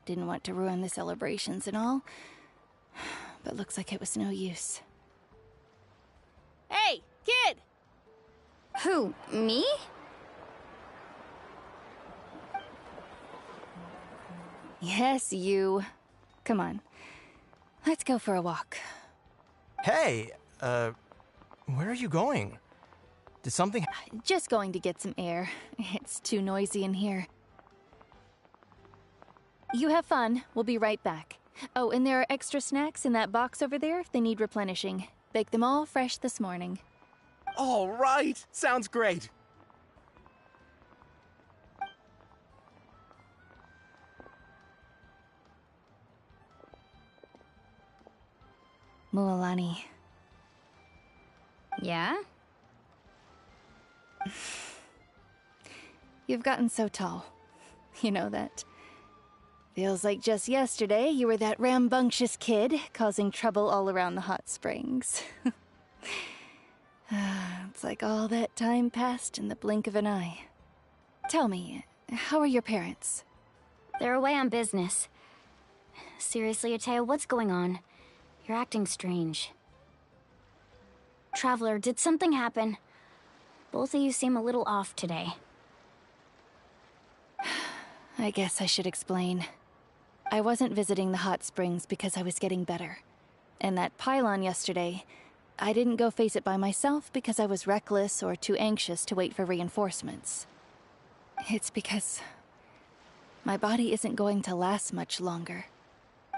Didn't want to ruin the celebrations and all. But looks like it was no use. Hey, kid! Who, me? Yes, you. Come on. Let's go for a walk. Hey, where are you going? Did something... Just going to get some air. It's too noisy in here. You have fun. We'll be right back. Oh, and there are extra snacks in that box over there if they need replenishing. Baked them all fresh this morning. All right! Sounds great! Mualani. Yeah? You've gotten so tall. You know that. Feels like just yesterday you were that rambunctious kid causing trouble all around the hot springs. It's like all that time passed in the blink of an eye. Tell me, how are your parents? They're away on business. Seriously, Ateo, what's going on? You're acting strange. Traveler, did something happen? Both of you seem a little off today. I guess I should explain. I wasn't visiting the hot springs because I was getting better. And that pylon yesterday, I didn't go face it by myself because I was reckless or too anxious to wait for reinforcements. It's because my body isn't going to last much longer.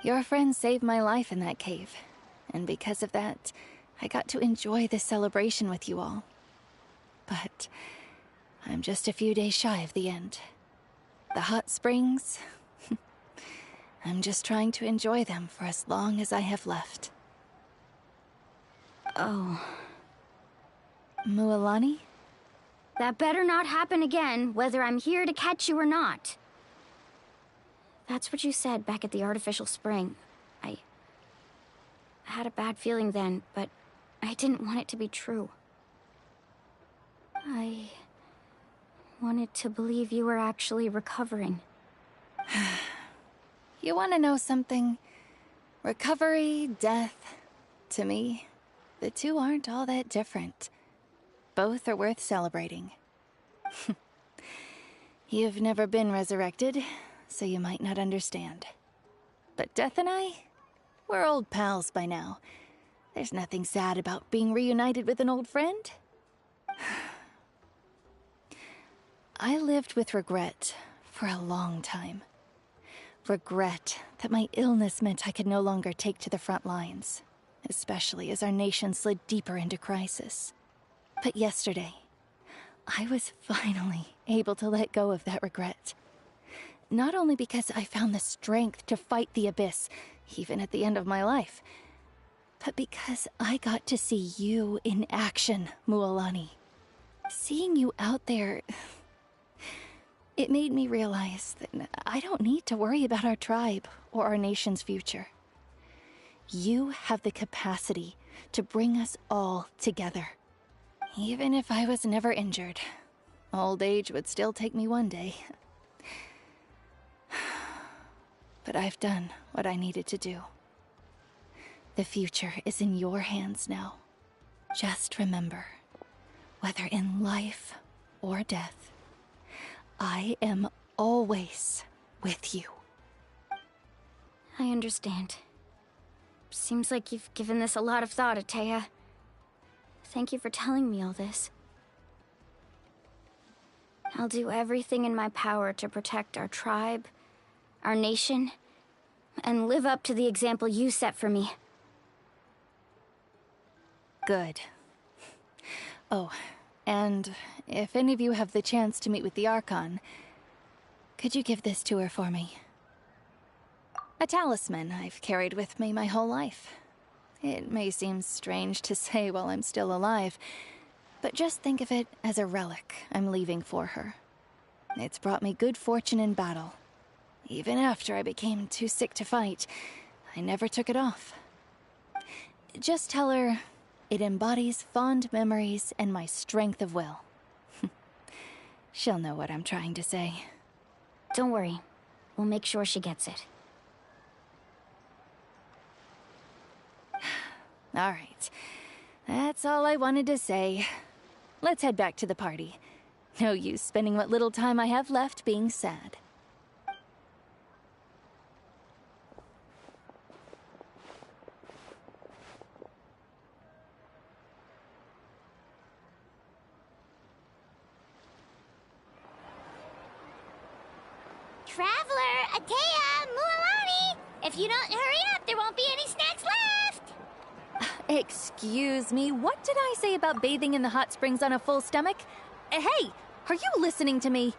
Your friend saved my life in that cave, and because of that, I got to enjoy this celebration with you all. But I'm just a few days shy of the end. The hot springs, I'm just trying to enjoy them for as long as I have left. Oh. Mualani? That better not happen again, whether I'm here to catch you or not. That's what you said back at the artificial spring. I had a bad feeling then, but I didn't want it to be true. I wanted to believe you were actually recovering. You want to know something? Recovery, death, to me, the two aren't all that different. Both are worth celebrating. You've never been resurrected, so you might not understand. But Death and I, we're old pals by now. There's nothing sad about being reunited with an old friend. I lived with regret for a long time. Regret that my illness meant I could no longer take to the front lines, especially as our nation slid deeper into crisis. But yesterday, I was finally able to let go of that regret. Not only because I found the strength to fight the abyss, even at the end of my life, but because I got to see you in action, Mualani. Seeing you out there, it made me realize that I don't need to worry about our tribe or our nation's future. You have the capacity to bring us all together. Even if I was never injured, old age would still take me one day. But I've done what I needed to do. The future is in your hands now. Just remember, whether in life or death, I am always with you. I understand. Seems like you've given this a lot of thought, Atea. Thank you for telling me all this. I'll do everything in my power to protect our tribe, our nation, and live up to the example you set for me. Good. Oh, and if any of you have the chance to meet with the Archon, could you give this to her for me? A talisman I've carried with me my whole life. It may seem strange to say while I'm still alive, but just think of it as a relic I'm leaving for her. It's brought me good fortune in battle. Even after I became too sick to fight, I never took it off. Just tell her it embodies fond memories and my strength of will. She'll know what I'm trying to say. Don't worry. We'll make sure she gets it. All right. That's all I wanted to say. Let's head back to the party. No use spending what little time I have left being sad. Traveler, Atea, Mualani! If you don't hurry up, there won't be any snacks left! Excuse me, what did I say about bathing in the hot springs on a full stomach? Hey, are you listening to me?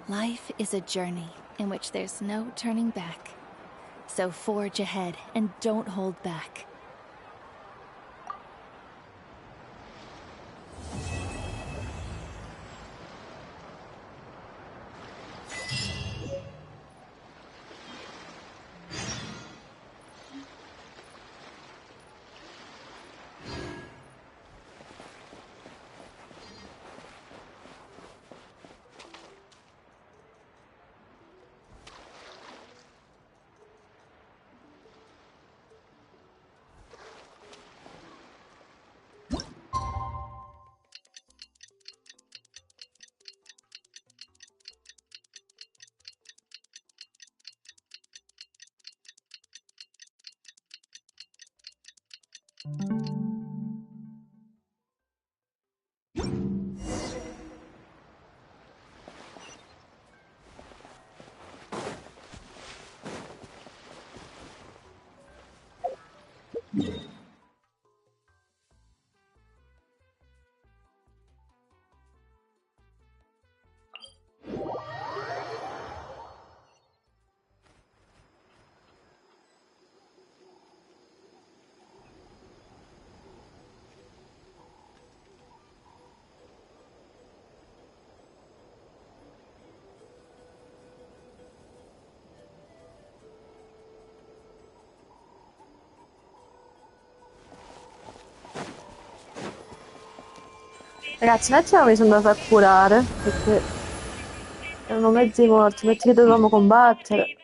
Life is a journey in which there's no turning back. So forge ahead and don't hold back. Ragazzi, un attimo mi sono andata a curare perché erano mezzi morti, metti che dovevamo combattere.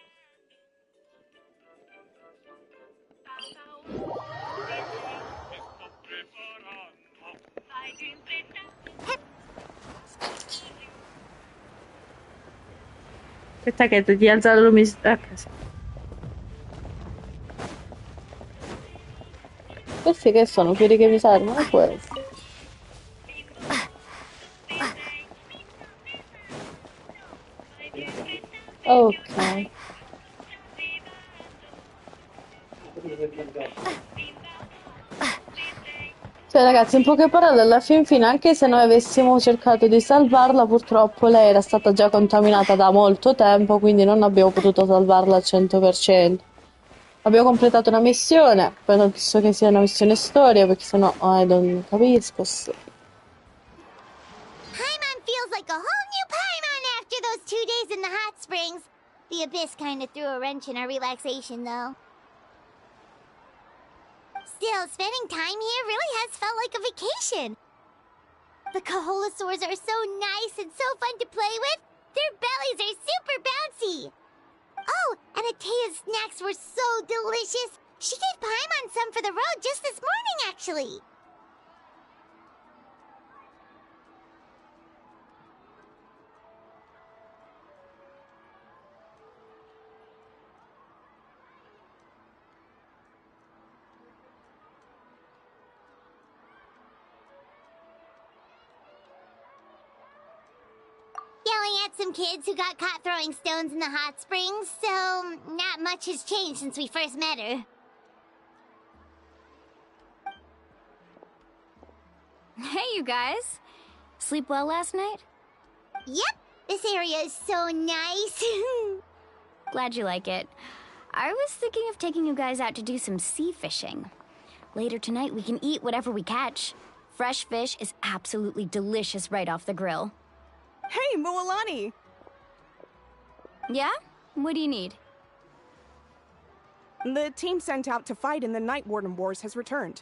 Aspetta che ti alza la luminosità. Questi che sono? Quelli che mi servono? Questo. Ok. Cioè, ragazzi, in poche parole, alla fin fine, anche se noi avessimo cercato di salvarla, purtroppo lei era stata già contaminata da molto tempo, quindi non abbiamo potuto salvarla al 100%. Abbiamo completato una missione, poi non so che sia una missione storia, perché sennò non capisco. Paimon feels like a whole new Paimon after those 2 days in the hot springs. The Abyss kind of threw a wrench in our relaxation, though. Still, spending time here really has felt like a vacation. The Kaholosaurs are so nice and so fun to play with. Their bellies are super bouncy. Oh, and Atea's snacks were so delicious. She gave Paimon some for the road just this morning, actually. Yelling at some kids who got caught throwing stones in the hot springs, so not much has changed since we first met her. Hey, you guys. Sleep well last night? Yep, this area is so nice. Glad you like it. I was thinking of taking you guys out to do some sea fishing. Later tonight, we can eat whatever we catch. Fresh fish is absolutely delicious right off the grill. Hey, Mualani! Yeah? What do you need? The team sent out to fight in the Night Warden Wars has returned.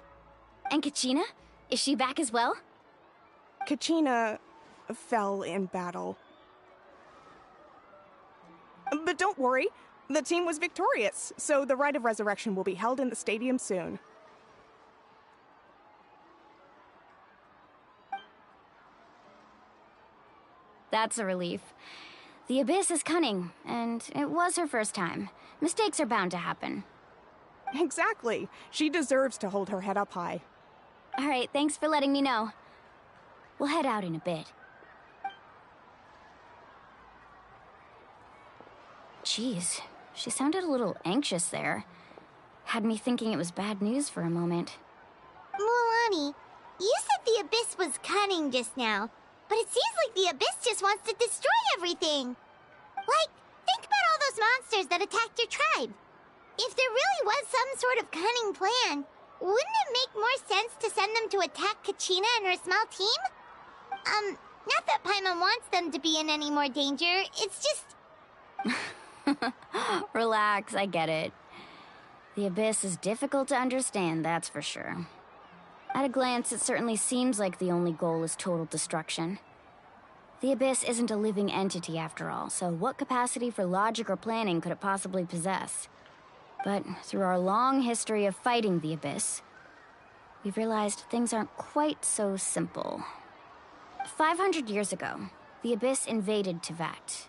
And Kachina? Is she back as well? Kachina fell in battle. But don't worry, the team was victorious, so the rite of resurrection will be held in the stadium soon. That's a relief. The Abyss is cunning, and it was her first time. Mistakes are bound to happen. Exactly. She deserves to hold her head up high. All right, thanks for letting me know. We'll head out in a bit. Jeez, she sounded a little anxious there. Had me thinking it was bad news for a moment. Mualani, you said the Abyss was cunning just now, but it seems like the Abyss just wants to destroy everything. Like, think about all those monsters that attacked your tribe. If there really was some sort of cunning plan, wouldn't it make more sense to send them to attack Kachina and her small team? Not that Paimon wants them to be in any more danger, it's just... Relax, I get it. The Abyss is difficult to understand, that's for sure. At a glance, it certainly seems like the only goal is total destruction. The Abyss isn't a living entity after all, so what capacity for logic or planning could it possibly possess? But through our long history of fighting the Abyss, we've realized things aren't quite so simple. 500 years ago, the Abyss invaded Tevat.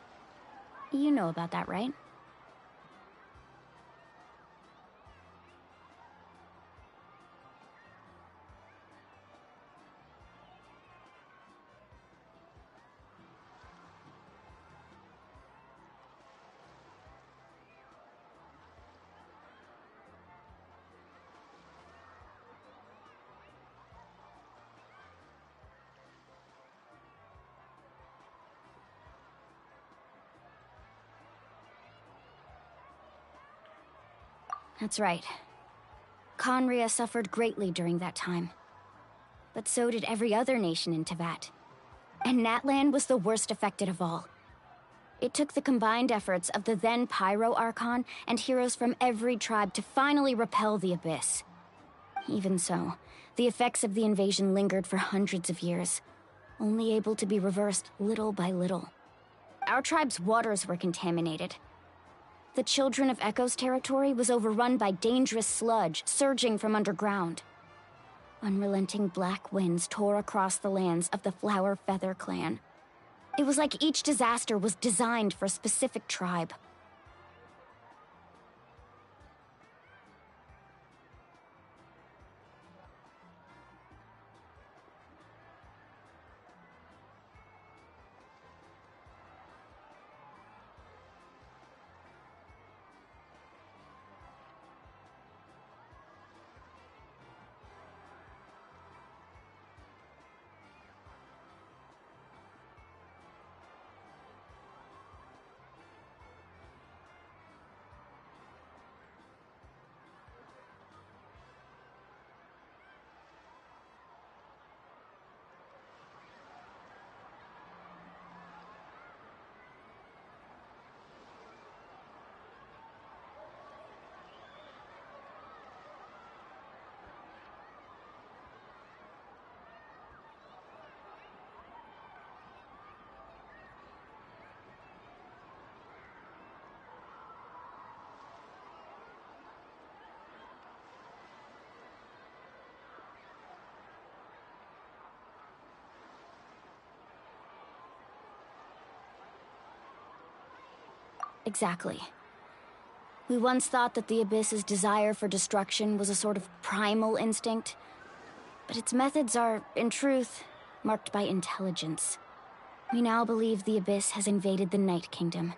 You know about that, right? That's right. Conria suffered greatly during that time. But so did every other nation in Tevat. And Natlan was the worst affected of all. It took the combined efforts of the then Pyro Archon and heroes from every tribe to finally repel the Abyss. Even so, the effects of the invasion lingered for hundreds of years, only able to be reversed little by little. Our tribe's waters were contaminated. The Children of Echo's territory was overrun by dangerous sludge surging from underground. Unrelenting black winds tore across the lands of the Flower Feather clan. It was like each disaster was designed for a specific tribe. Exactly. We once thought that the Abyss's desire for destruction was a sort of primal instinct, but its methods are, in truth, marked by intelligence. We now believe the Abyss has invaded the Night Kingdom,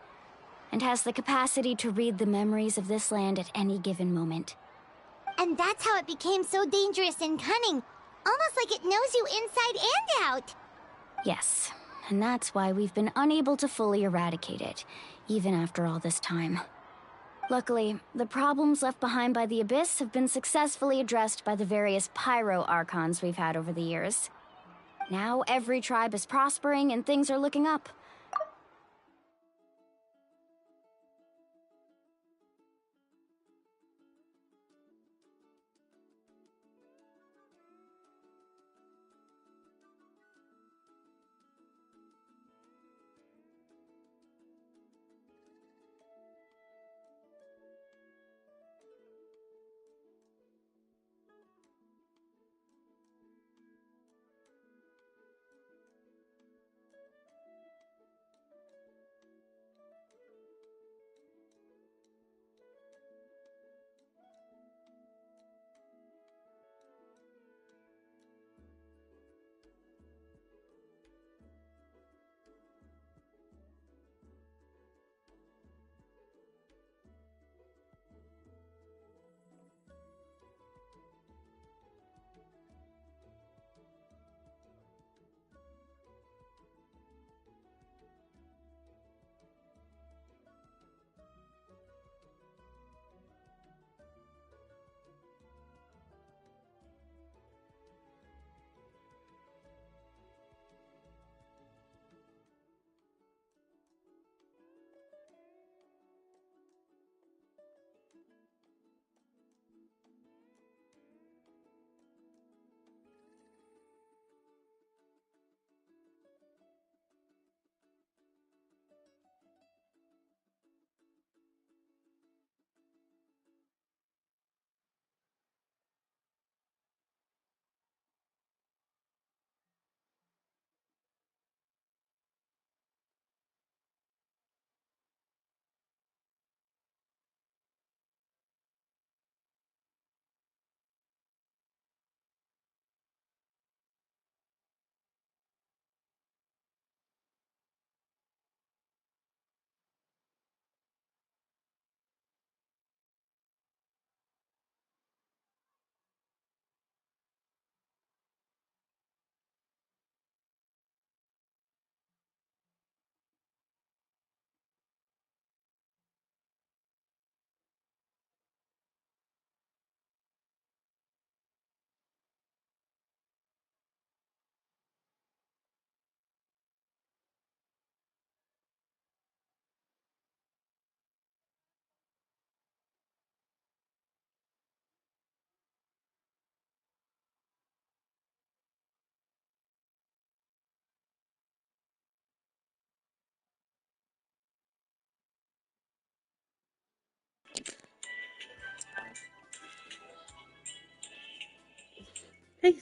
and has the capacity to read the memories of this land at any given moment. And that's how it became so dangerous and cunning. Almost like it knows you inside and out. Yes, and that's why we've been unable to fully eradicate it, even after all this time. Luckily, the problems left behind by the Abyss have been successfully addressed by the various pyro archons we've had over the years. Now every tribe is prospering and things are looking up.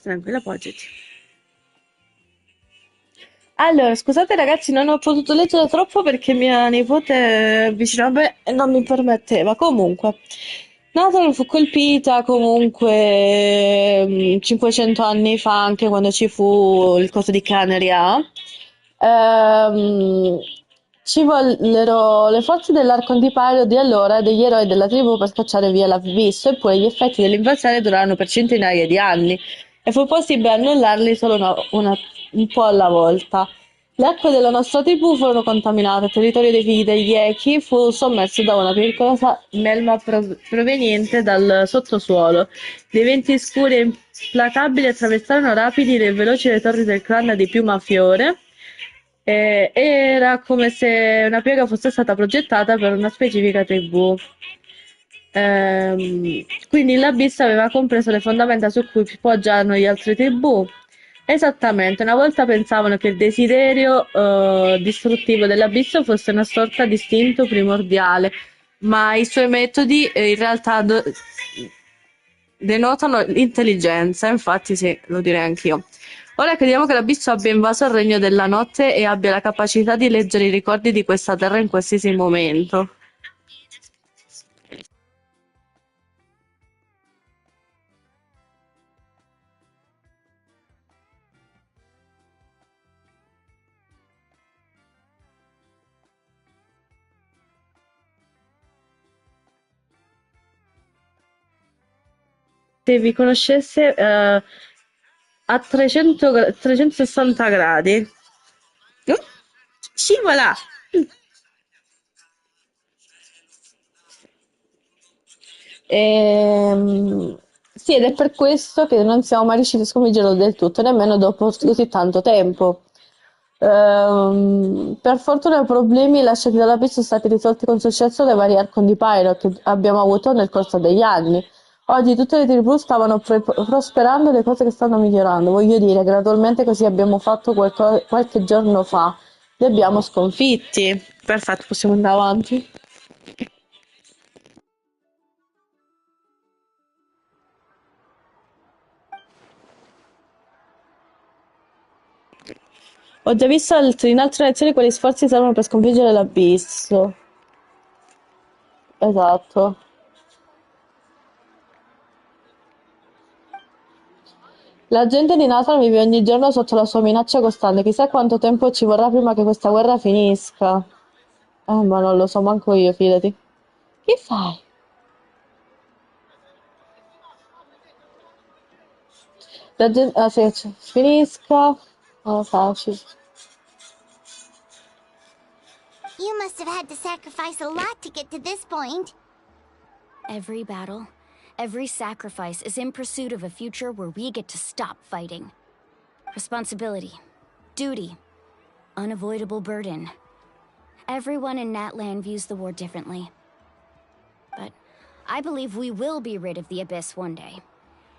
Tranquilla, appoggiati. Allora, scusate ragazzi, non ho potuto leggere troppo perché mia nipote è vicino a me e non mi permetteva. Comunque, Natlan fu colpita comunque 500 anni fa, anche quando ci fu il coso di Caneria. Ehm, Ci vollero le forze dell'Arcontiparo di allora e degli eroi della tribù per scacciare via l'abisso, eppure gli effetti dell'invasione durarono per centinaia di anni e fu possibile annullarli solo un po' alla volta. Le acque della nostra tribù furono contaminate, il territorio dei figli degli Echi fu sommerso da una pericolosa melma proveniente dal sottosuolo. Dei venti scuri e implacabili attraversarono rapidi e veloci le torri del clan di Piumafiore. Era come se una piega fosse stata progettata per una specifica tribù. Quindi l'abisso aveva compreso le fondamenta su cui poggiarono gli altri tribù. Esattamente, una volta pensavano che il desiderio distruttivo dell'abisso fosse una sorta di istinto primordiale, ma i suoi metodi in realtà denotano l'intelligenza, infatti sì, lo direi anch'io. Ora crediamo che l'abisso abbia invaso il regno della notte e abbia la capacità di leggere i ricordi di questa terra in qualsiasi momento. vi conoscesse a 360 gradi. Scivola! Sì, ed è per questo che non siamo mai riusciti a sconfiggerlo del tutto, nemmeno dopo così tanto tempo. Per fortuna i problemi lasciati dalla Peach sono stati risolti con successo dai vari archon di Pyro che abbiamo avuto nel corso degli anni. Oggi tutte le tribù stavano prosperando e le cose che stanno migliorando. Voglio dire, gradualmente così abbiamo fatto qualche giorno fa. Li abbiamo sconfitti. Perfetto, possiamo andare avanti. Ho già visto in altre nazioni quali sforzi servono per sconfiggere l'abisso. Esatto. La gente di Natlan vive ogni giorno sotto la sua minaccia costante. Chissà quanto tempo ci vorrà prima che questa guerra finisca. Ma non lo so manco io, fidati. Che fai? La gente... Ah, sì, finisca. Oh, facile. You must have had to sacrifice a lot to get to this point. Every battle, every sacrifice is in pursuit of a future where we get to stop fighting. Responsibility, duty, unavoidable burden. Everyone in Natlan views the war differently. But I believe we will be rid of the Abyss one day.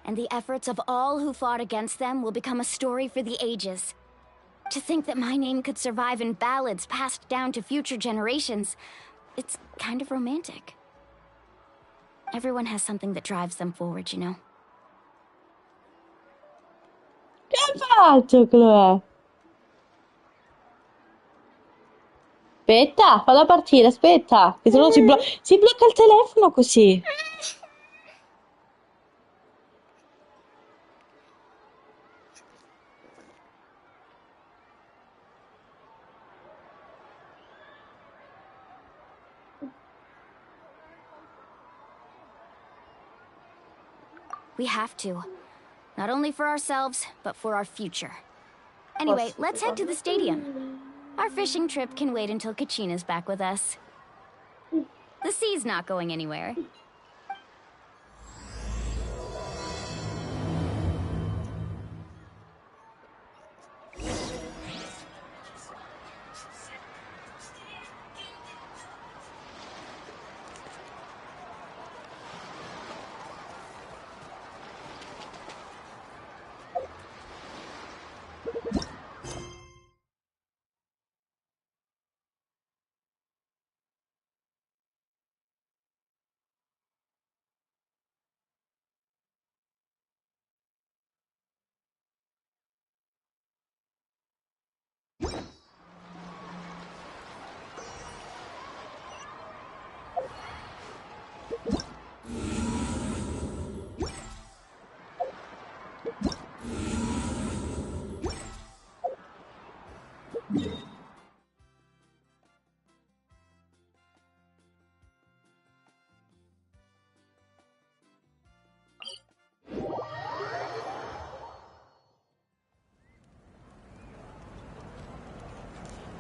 And the efforts of all who fought against them will become a story for the ages. To think that my name could survive in ballads passed down to future generations, it's kind of romantic. Everyone has something that drives them forward, you know? Che faccio, Chloe? Aspetta, falla partire, aspetta, che se no si blocca il telefono così. We have to. Not only for ourselves, but for our future. Anyway, let's head to the stadium. Our fishing trip can wait until Kachina's back with us. The sea's not going anywhere.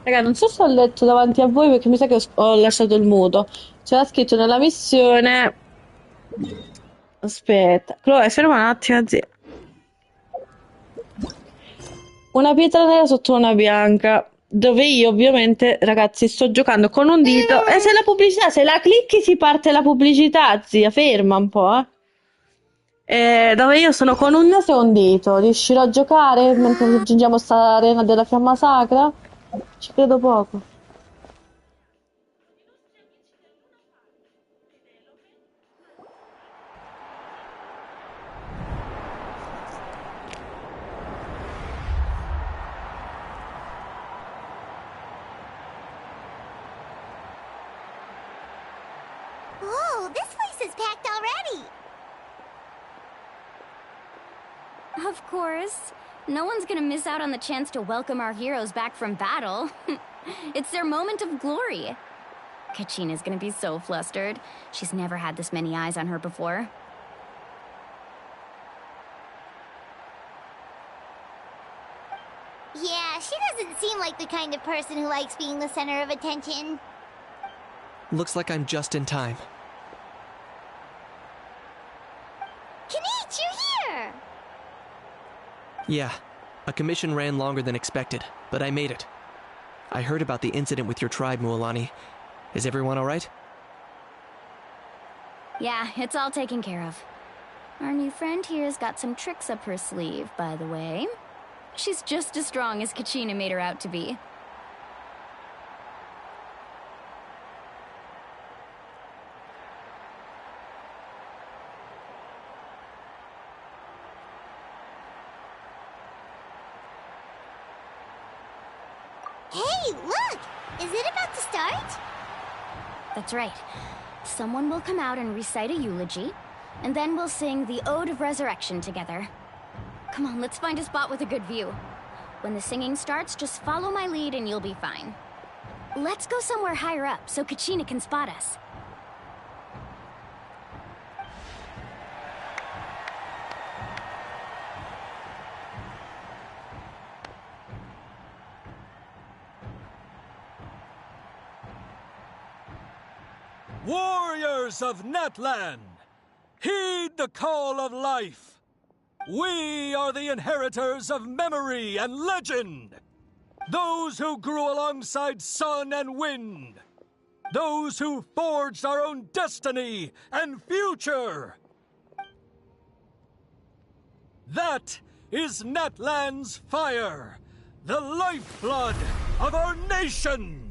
Raga, non so se ho letto davanti a voi perché mi sa che ho lasciato il muto. C'era scritto nella missione. Aspetta, Chloe, ferma un attimo, zia. Una pietra nera sotto una bianca. Dove io, ovviamente, ragazzi, sto giocando con un dito. E se la pubblicità, se la clicchi si parte la pubblicità, zia, ferma un po', dove io sono con un naso e un dito. Riuscirò a giocare mentre raggiungiamo sta arena della fiamma sacra? Ci credo poco. Whoa, this place is packed already. Of course. No one's gonna miss out on the chance to welcome our heroes back from battle. It's their moment of glory. Kachina's gonna be so flustered. She's never had this many eyes on her before. Yeah, she doesn't seem like the kind of person who likes being the center of attention. Looks like I'm just in time. Kinich, you're here! Yeah, a commission ran longer than expected, but I made it. I heard about the incident with your tribe, Mualani. Is everyone alright? Yeah, it's all taken care of. Our new friend here's got some tricks up her sleeve, by the way. She's just as strong as Kachina made her out to be. Hey, look! Is it about to start? That's right. Someone will come out and recite a eulogy, and then we'll sing the Ode of Resurrection together. Come on, let's find a spot with a good view. When the singing starts, just follow my lead and you'll be fine. Let's go somewhere higher up so Kachina can spot us. Warriors of Natlan, heed the call of life. We are the inheritors of memory and legend. Those who grew alongside sun and wind. Those who forged our own destiny and future. That is Natlan's fire, the lifeblood of our nation.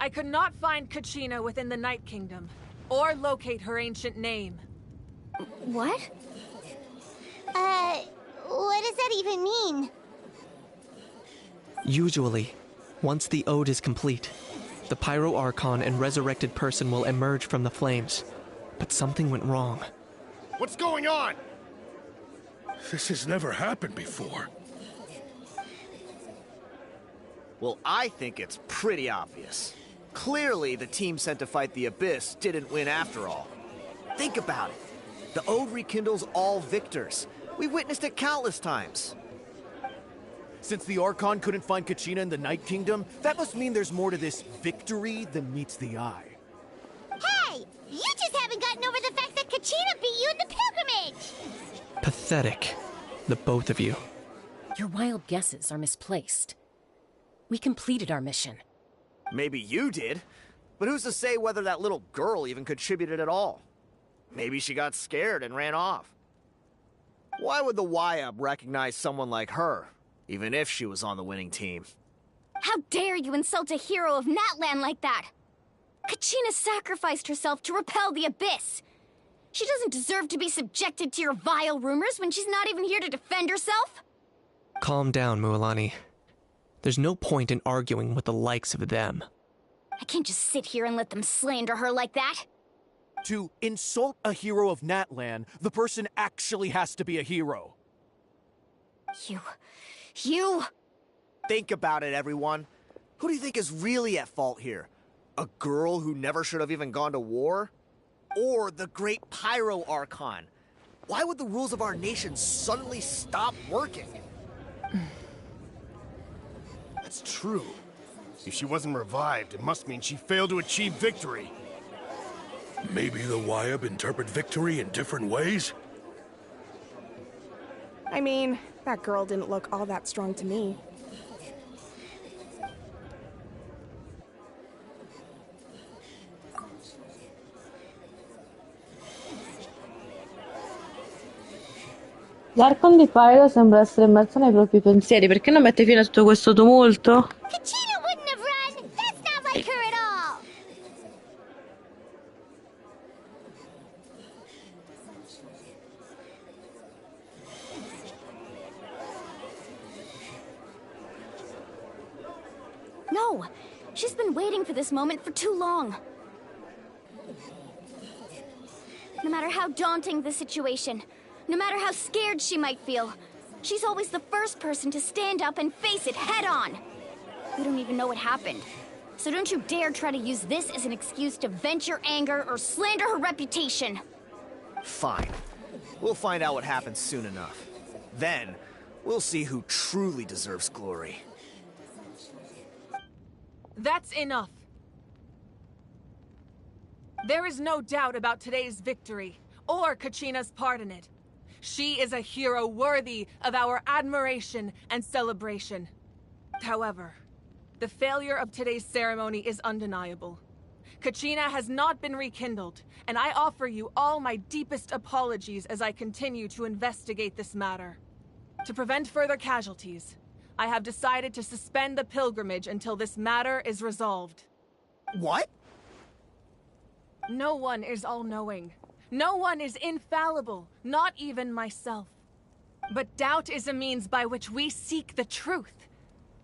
I could not find Kachina within the Night Kingdom, or locate her ancient name. What? What does that even mean? Usually, once the ode is complete, the Pyro Archon and resurrected person will emerge from the flames. But something went wrong. What's going on? This has never happened before. Well, I think it's pretty obvious. Clearly, the team sent to fight the Abyss didn't win after all. Think about it. The Ode rekindles all victors. We've witnessed it countless times. Since the Archon couldn't find Kachina in the Night Kingdom, that must mean there's more to this victory than meets the eye. Hey! You just haven't gotten over the fact that Kachina beat you in the pilgrimage! Pathetic, the both of you. Your wild guesses are misplaced. We completed our mission. Maybe you did, but who's to say whether that little girl even contributed at all? Maybe she got scared and ran off. Why would the YUB recognize someone like her, even if she was on the winning team? How dare you insult a hero of Natlan like that? Kachina sacrificed herself to repel the Abyss. She doesn't deserve to be subjected to your vile rumors when she's not even here to defend herself. Calm down, Mualani. There's no point in arguing with the likes of them. I can't just sit here and let them slander her like that. To insult a hero of Natlan, the person actually has to be a hero. You... Think about it, everyone. Who do you think is really at fault here? A girl who never should have even gone to war? Or the great Pyro Archon? Why would the rules of our nation suddenly stop working? That's true. If she wasn't revived, it must mean she failed to achieve victory. Maybe the Wyab interpret victory in different ways? I mean, that girl didn't look all that strong to me. L'Archon di Pyro sembra essere immerso nei propri pensieri. Perché non mette fine a tutto questo tumulto? Kachina wouldn't have run! That's not like her at all! No! She's been waiting for this moment for too long. No matter how daunting the situation, no matter how scared she might feel, she's always the first person to stand up and face it head on. We don't even know what happened. So don't you dare try to use this as an excuse to vent your anger or slander her reputation. Fine. We'll find out what happens soon enough. Then, we'll see who truly deserves glory. That's enough. There is no doubt about today's victory, or Kachina's part in it. She is a hero worthy of our admiration and celebration. However, the failure of today's ceremony is undeniable. Kachina has not been rekindled, and I offer you all my deepest apologies as I continue to investigate this matter. To prevent further casualties, I have decided to suspend the pilgrimage until this matter is resolved. What? No one is all-knowing. No one is infallible, not even myself. But doubt is a means by which we seek the truth,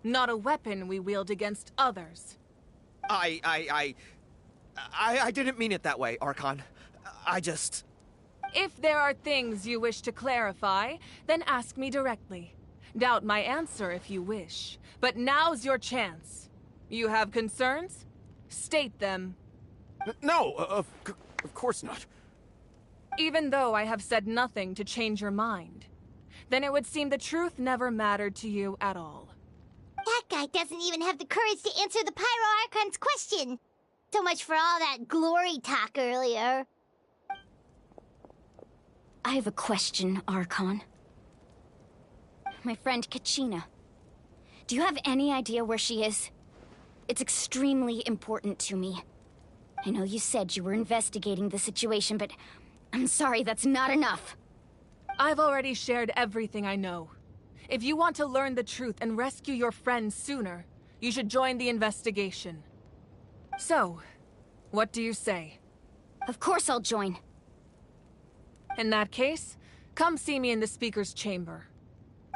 not a weapon we wield against others. I didn't mean it that way, Archon. I just... If there are things you wish to clarify, then ask me directly. Doubt my answer if you wish, but now's your chance. You have concerns? State them. No, of course not. Even though I have said nothing to change your mind, then it would seem the truth never mattered to you at all. That guy doesn't even have the courage to answer the Pyro Archon's question. So much for all that glory talk earlier. I have a question, Archon. My friend Kachina. Do you have any idea where she is? It's extremely important to me. I know you said you were investigating the situation, but I'm sorry, that's not enough. I've already shared everything I know. If you want to learn the truth and rescue your friends sooner, you should join the investigation. So, what do you say? Of course I'll join. In that case, come see me in the speaker's chamber.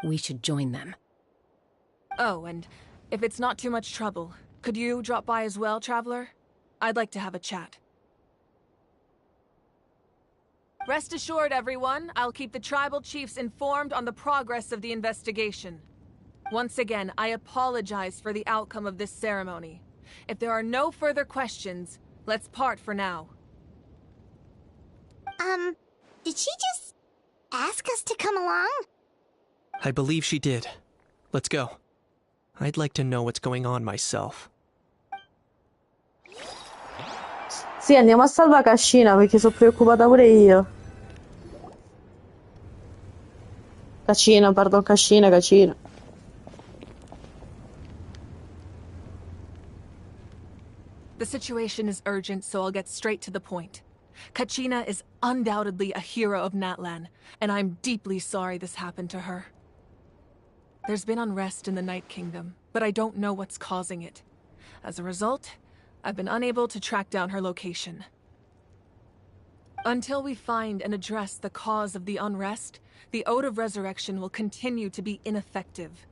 We should join them. Oh, and if it's not too much trouble, could you drop by as well, Traveler? I'd like to have a chat. Rest assured, everyone, I'll keep the tribal chiefs informed on the progress of the investigation. Once again, I apologize for the outcome of this ceremony. If there are no further questions, let's part for now. Did she just ask us to come along? I believe she did. Let's go. I'd like to know what's going on myself. Sì, andiamo a salvare Kachina perché sono preoccupata pure io. Kachina. The situation is urgent, so I'll get straight to the point. Kachina is undoubtedly a hero of Natlan, and I'm deeply sorry this happened to her. There's been unrest in the Night Kingdom, but I don't know what's causing it. As a result, I've been unable to track down her location. Until we find and address the cause of the unrest, the Ode of Resurrection will continue to be ineffective.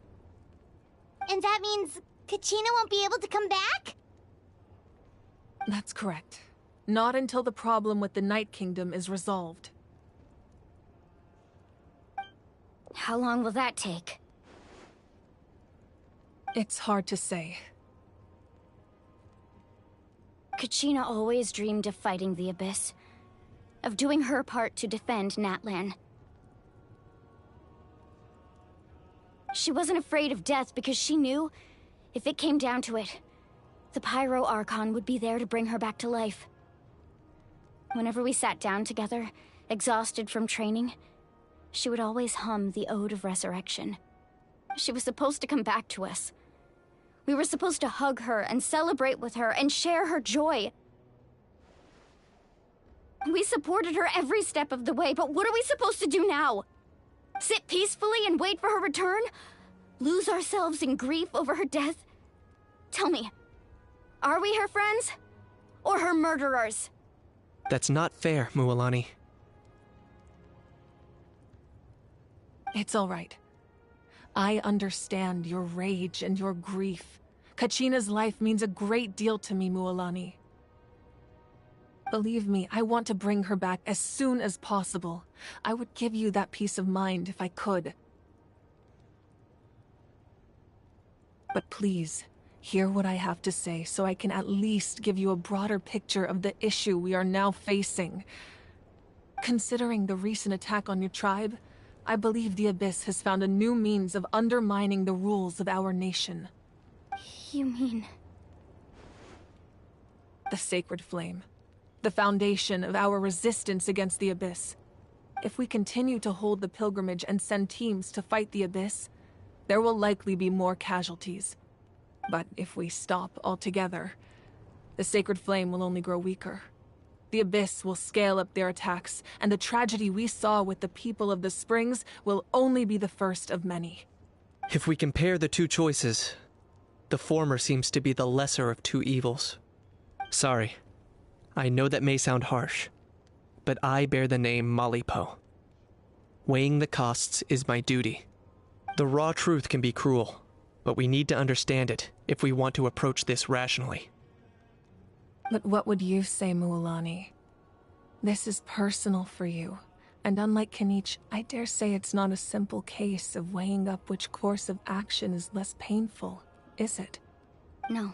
And that means Kachina won't be able to come back? That's correct. Not until the problem with the Night Kingdom is resolved. How long will that take? It's hard to say. Kachina always dreamed of fighting the Abyss, of doing her part to defend Natlan. She wasn't afraid of death because she knew, if it came down to it, the Pyro Archon would be there to bring her back to life. Whenever we sat down together, exhausted from training, she would always hum the Ode of Resurrection. She was supposed to come back to us. We were supposed to hug her and celebrate with her and share her joy. We supported her every step of the way, but what are we supposed to do now? Sit peacefully and wait for her return? Lose ourselves in grief over her death? Tell me, are we her friends? Or her murderers? That's not fair, Mualani. It's all right. I understand your rage and your grief. Kachina's life means a great deal to me, Mualani. Believe me, I want to bring her back as soon as possible. I would give you that peace of mind if I could. But please, hear what I have to say so I can at least give you a broader picture of the issue we are now facing. Considering the recent attack on your tribe, I believe the Abyss has found a new means of undermining the rules of our nation. You mean... The Sacred Flame. The foundation of our resistance against the Abyss. If we continue to hold the pilgrimage and send teams to fight the Abyss, there will likely be more casualties. But if we stop altogether, the Sacred Flame will only grow weaker. The Abyss will scale up their attacks, and the tragedy we saw with the people of the Springs will only be the first of many. If we compare the two choices, the former seems to be the lesser of two evils. Sorry. I know that may sound harsh, but I bear the name Malipo. Weighing the costs is my duty. The raw truth can be cruel, but we need to understand it if we want to approach this rationally. But what would you say, Mualani? This is personal for you, and unlike Kanich, I dare say it's not a simple case of weighing up which course of action is less painful, is it? No.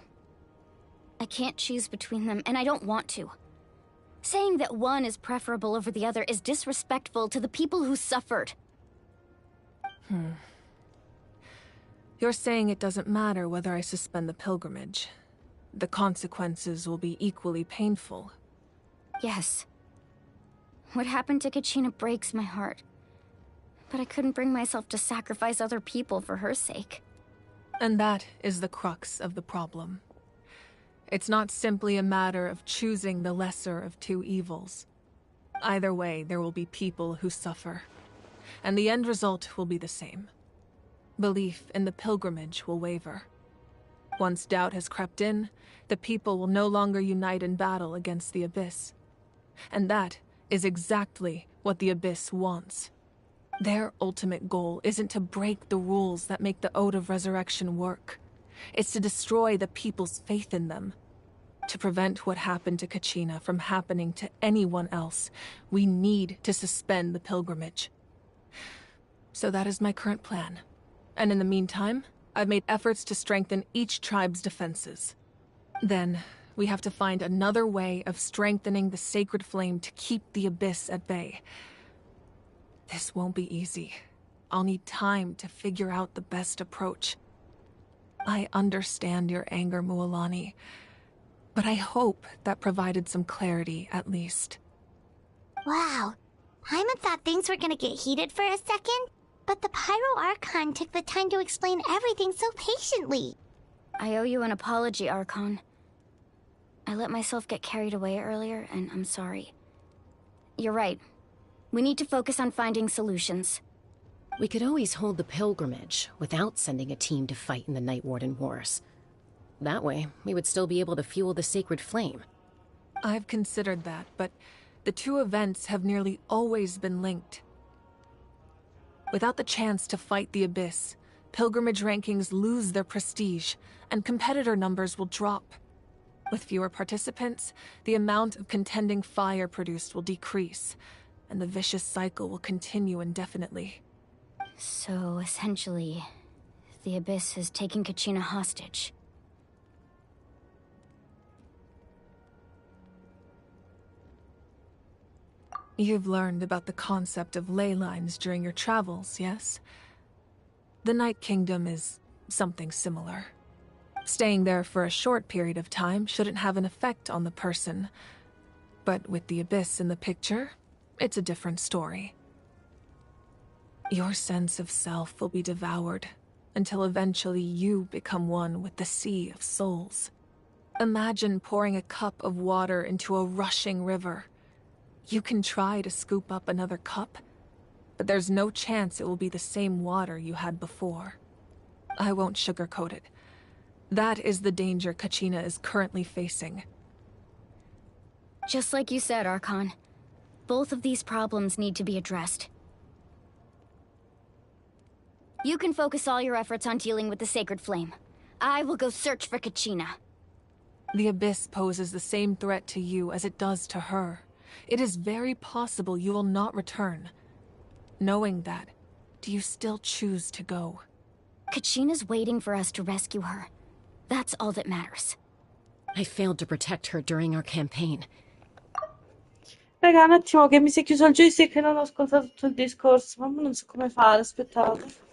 I can't choose between them, and I don't want to. Saying that one is preferable over the other is disrespectful to the people who suffered. You're saying it doesn't matter whether I suspend the pilgrimage. The consequences will be equally painful. Yes. What happened to Kachina breaks my heart. But I couldn't bring myself to sacrifice other people for her sake. And that is the crux of the problem. It's not simply a matter of choosing the lesser of two evils. Either way, there will be people who suffer. And the end result will be the same. Belief in the pilgrimage will waver. Once doubt has crept in, the people will no longer unite in battle against the Abyss. And that is exactly what the Abyss wants. Their ultimate goal isn't to break the rules that make the Ode of Resurrection work. It's to destroy the people's faith in them. To prevent what happened to Kachina from happening to anyone else, we need to suspend the pilgrimage. So that is my current plan. And in the meantime, I've made efforts to strengthen each tribe's defenses. Then, we have to find another way of strengthening the Sacred Flame to keep the Abyss at bay. This won't be easy. I'll need time to figure out the best approach. I understand your anger, Mualani, but I hope that provided some clarity, at least. Wow. Paimon thought things were gonna get heated for a second, but the Pyro Archon took the time to explain everything so patiently. I owe you an apology, Archon. I let myself get carried away earlier, and I'm sorry. You're right. We need to focus on finding solutions. We could always hold the pilgrimage without sending a team to fight in the Night Warden Wars. That way, we would still be able to fuel the Sacred Flame. I've considered that, but the two events have nearly always been linked. Without the chance to fight the Abyss, pilgrimage rankings lose their prestige, and competitor numbers will drop. With fewer participants, the amount of contending fire produced will decrease, and the vicious cycle will continue indefinitely. So, essentially, the Abyss is taking Kachina hostage. You've learned about the concept of ley lines during your travels, yes? The Night Kingdom is something similar. Staying there for a short period of time shouldn't have an effect on the person. But with the Abyss in the picture, it's a different story. Your sense of self will be devoured until eventually you become one with the Sea of Souls. Imagine pouring a cup of water into a rushing river. You can try to scoop up another cup, but there's no chance it will be the same water you had before. I won't sugarcoat it. That is the danger Kachina is currently facing. Just like you said, Archon. Both of these problems need to be addressed. You can focus all your efforts on dealing with the Sacred Flame. I will go search for Kachina. The Abyss poses the same threat to you as it does to her. It is very possible you will not return. Knowing that, do you still choose to go? Kachina's waiting for us to rescue her. That's all that matters. I failed to protect her during our campaign. Raga, un attimo che mi si è chiuso il joystick e non ho ascoltato tutto il discorso. Mamma, non so come fare, aspettate.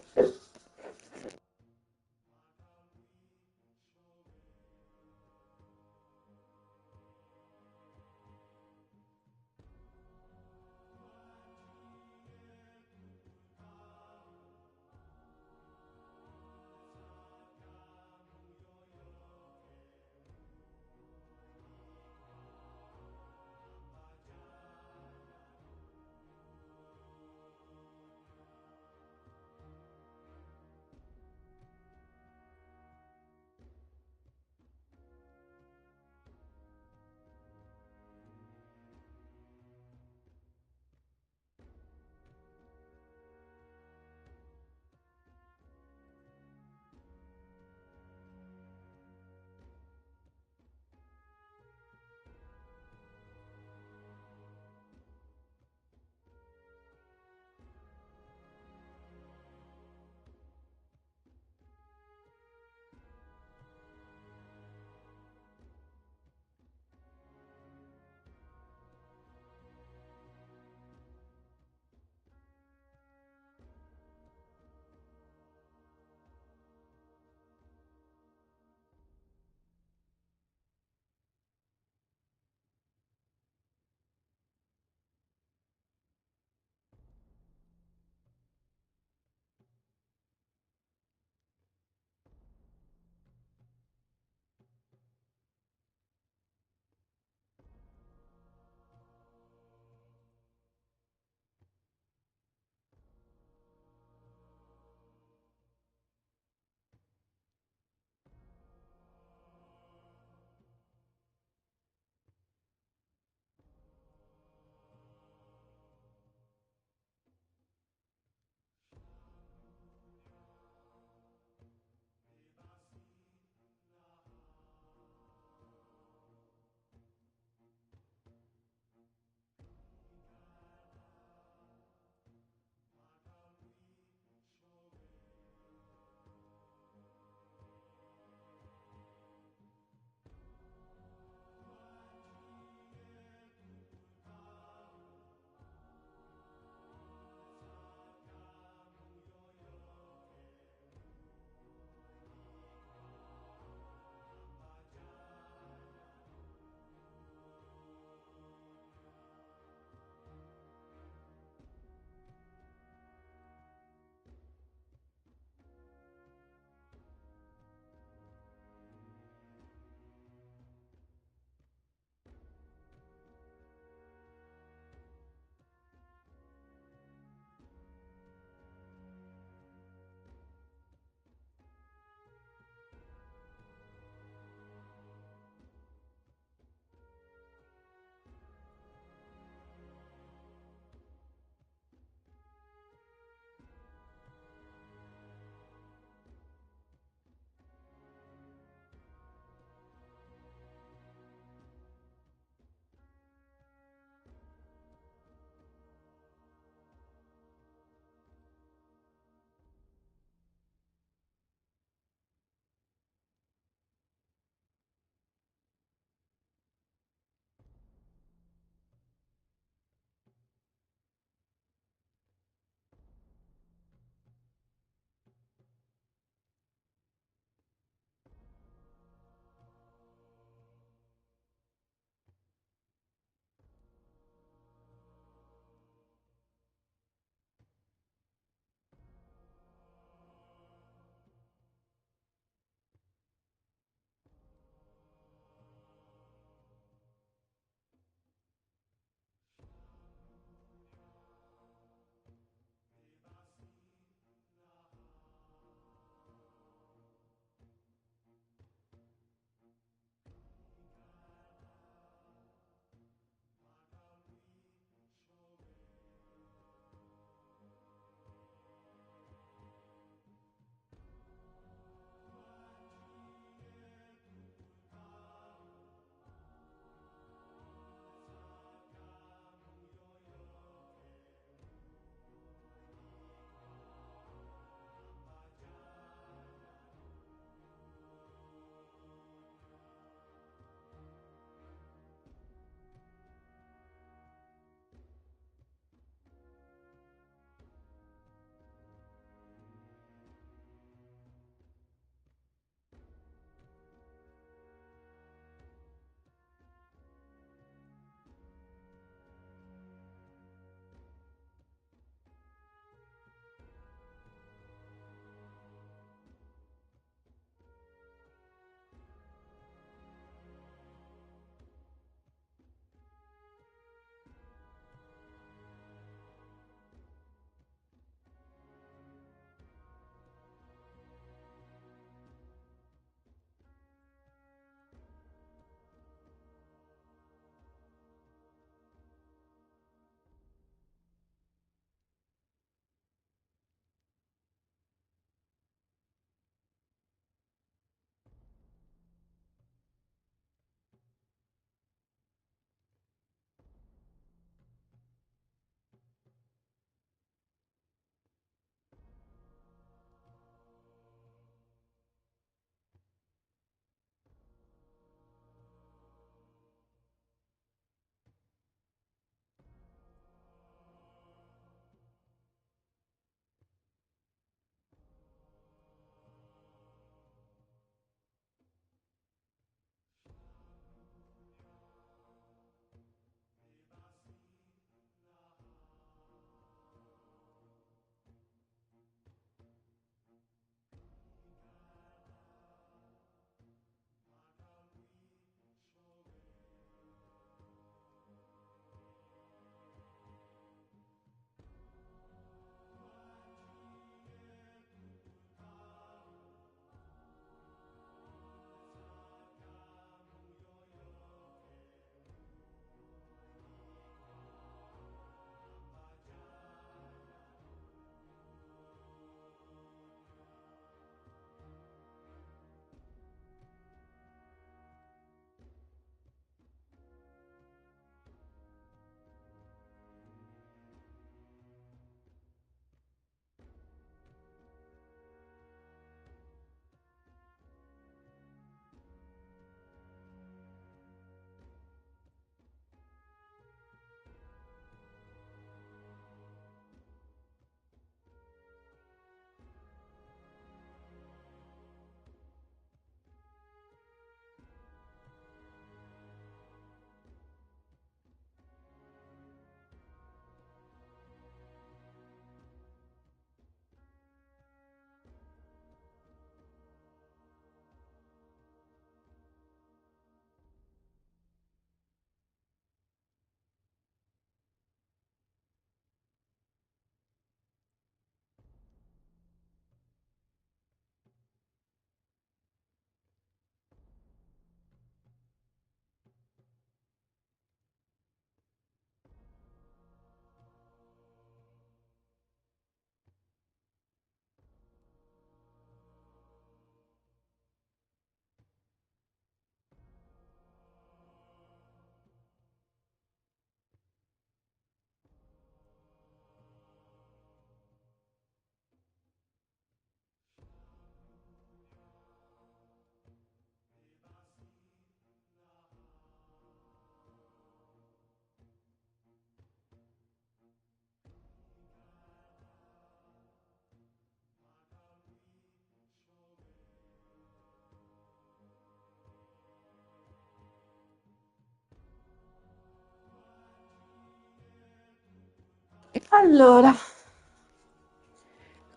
Allora,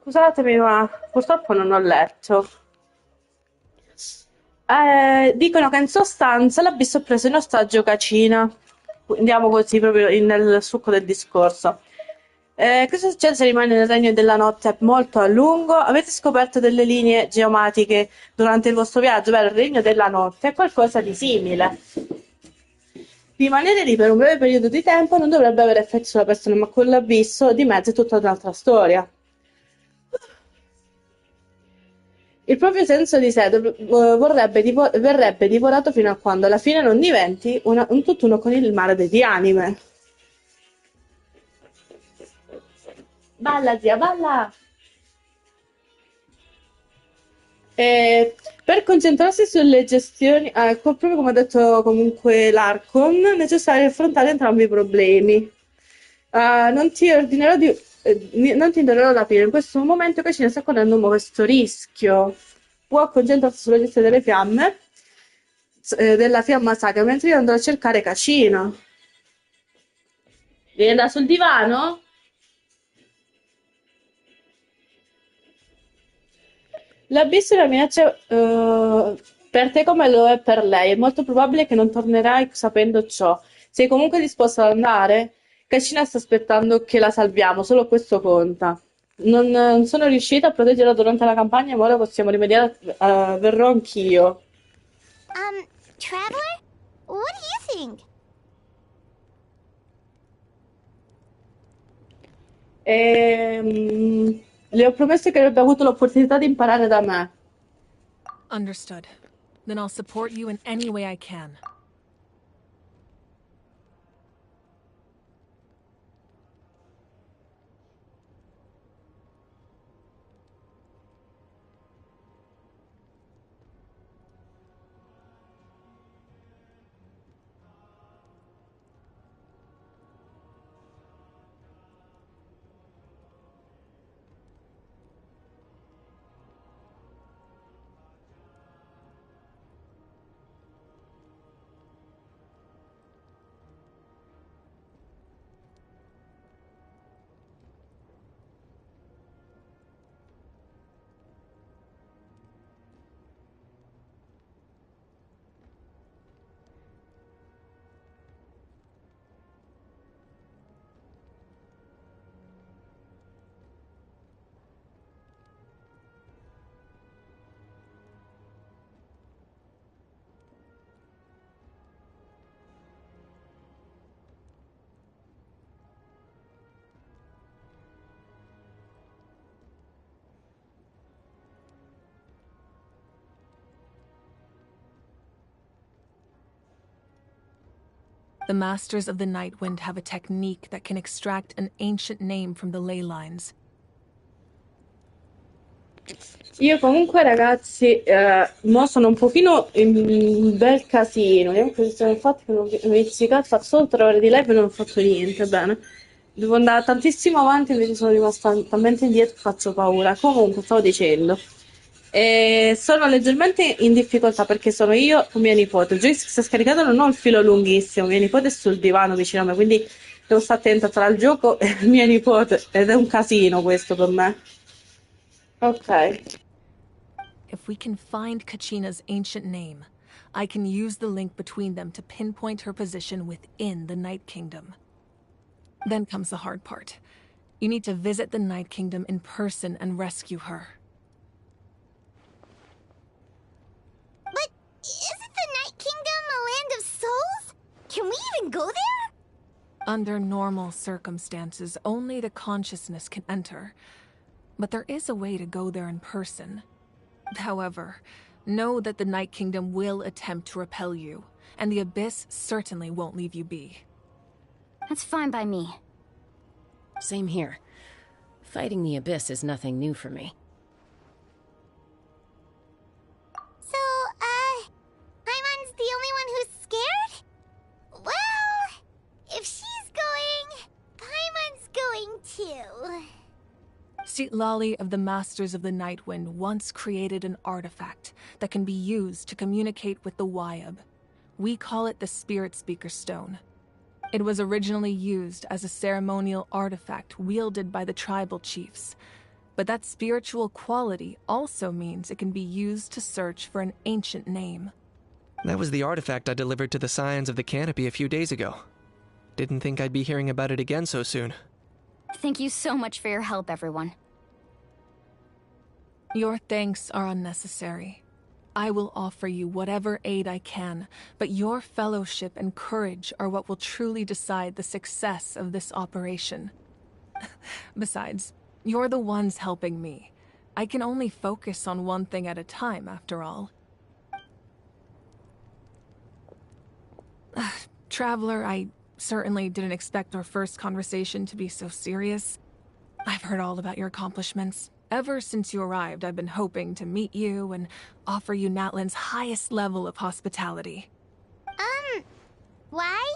scusatemi, ma purtroppo non ho letto. Dicono che in sostanza l'abisso ha preso in ostaggio Cacina. Andiamo così proprio nel succo del discorso. Cosa succede se rimane nel regno della notte molto a lungo? Avete scoperto delle linee geomatiche durante il vostro viaggio? Beh, il regno della notte è qualcosa di simile. Rimanere lì per un breve periodo di tempo non dovrebbe avere effetti sulla persona, ma con l'abisso di mezzo è tutta un'altra storia. Il proprio senso di sé verrebbe divorato fino a quando alla fine non diventi un tutt'uno con il mare delle anime. Balla, zia, balla! Per concentrarsi sulle gestioni, proprio come ha detto comunque l'Arcon, è necessario affrontare entrambi i problemi. Non ti ordinerò non ti indorerò rapire. In questo momento Cascina sta correndo questo rischio. Può concentrarsi sulla gestione delle fiamme, della fiamma sacra, mentre io andrò a cercare Cascina. Vieni da sul divano? L'abisso è una minaccia per te come lo è per lei. È molto probabile che non tornerai sapendo ciò. Sei comunque disposto ad andare? Cascina sta aspettando che la salviamo, solo questo conta. Non sono riuscita a proteggerla durante la campagna, ma ora possiamo rimediare. Verrò anch'io. Traveler? What do you think? Le ho promesso che avrebbe avuto l'opportunità di imparare da me. Understood. Then I'll support you in any way I can. The Masters of the Nightwind have a technique that can extract an ancient name from the ley lines. Io comunque ragazzi, mo sono un pochino in un bel casino. Vediamo cosa siamo fatti, che non ho iniziato, ho fatto solo 3 ore di live e non ho fatto niente, bene. Devo andare tantissimo avanti, invece sono rimasta talmente indietro che faccio paura. Comunque, stavo dicendo. Sono leggermente in difficoltà perché sono io con mia nipote. Il joystick si è scaricato, non ho il filo lunghissimo. Mia nipote è sul divano vicino a me, quindi devo stare attenta tra il gioco e mia nipote. Ed è un casino questo per me. Ok. If we can find Kachina's ancient name, I can use the link between them to pinpoint her position within the Night Kingdom. Then comes the hard part. You need to visit the Night Kingdom in person and rescue her. But isn't the Night Kingdom a land of souls? Can we even go there? Under normal circumstances, only the consciousness can enter. But there is a way to go there in person. However, know that the Night Kingdom will attempt to repel you, and the Abyss certainly won't leave you be. That's fine by me. Same here. Fighting the Abyss is nothing new for me. So, Paimon's the only one who's scared? Well, if she's going, Paimon's going too. Citlali of the Masters of the Nightwind once created an artifact that can be used to communicate with the Wyab. We call it the Spirit Speaker Stone. It was originally used as a ceremonial artifact wielded by the tribal chiefs. But that spiritual quality also means it can be used to search for an ancient name. That was the artifact I delivered to the Scions of the Canopy a few days ago. Didn't think I'd be hearing about it again so soon. Thank you so much for your help, everyone. Your thanks are unnecessary. I will offer you whatever aid I can, but your fellowship and courage are what will truly decide the success of this operation. Besides, you're the ones helping me. I can only focus on one thing at a time, after all. Traveler, I certainly didn't expect our first conversation to be so serious. I've heard all about your accomplishments. Ever since you arrived, I've been hoping to meet you and offer you Natlan's highest level of hospitality. Why?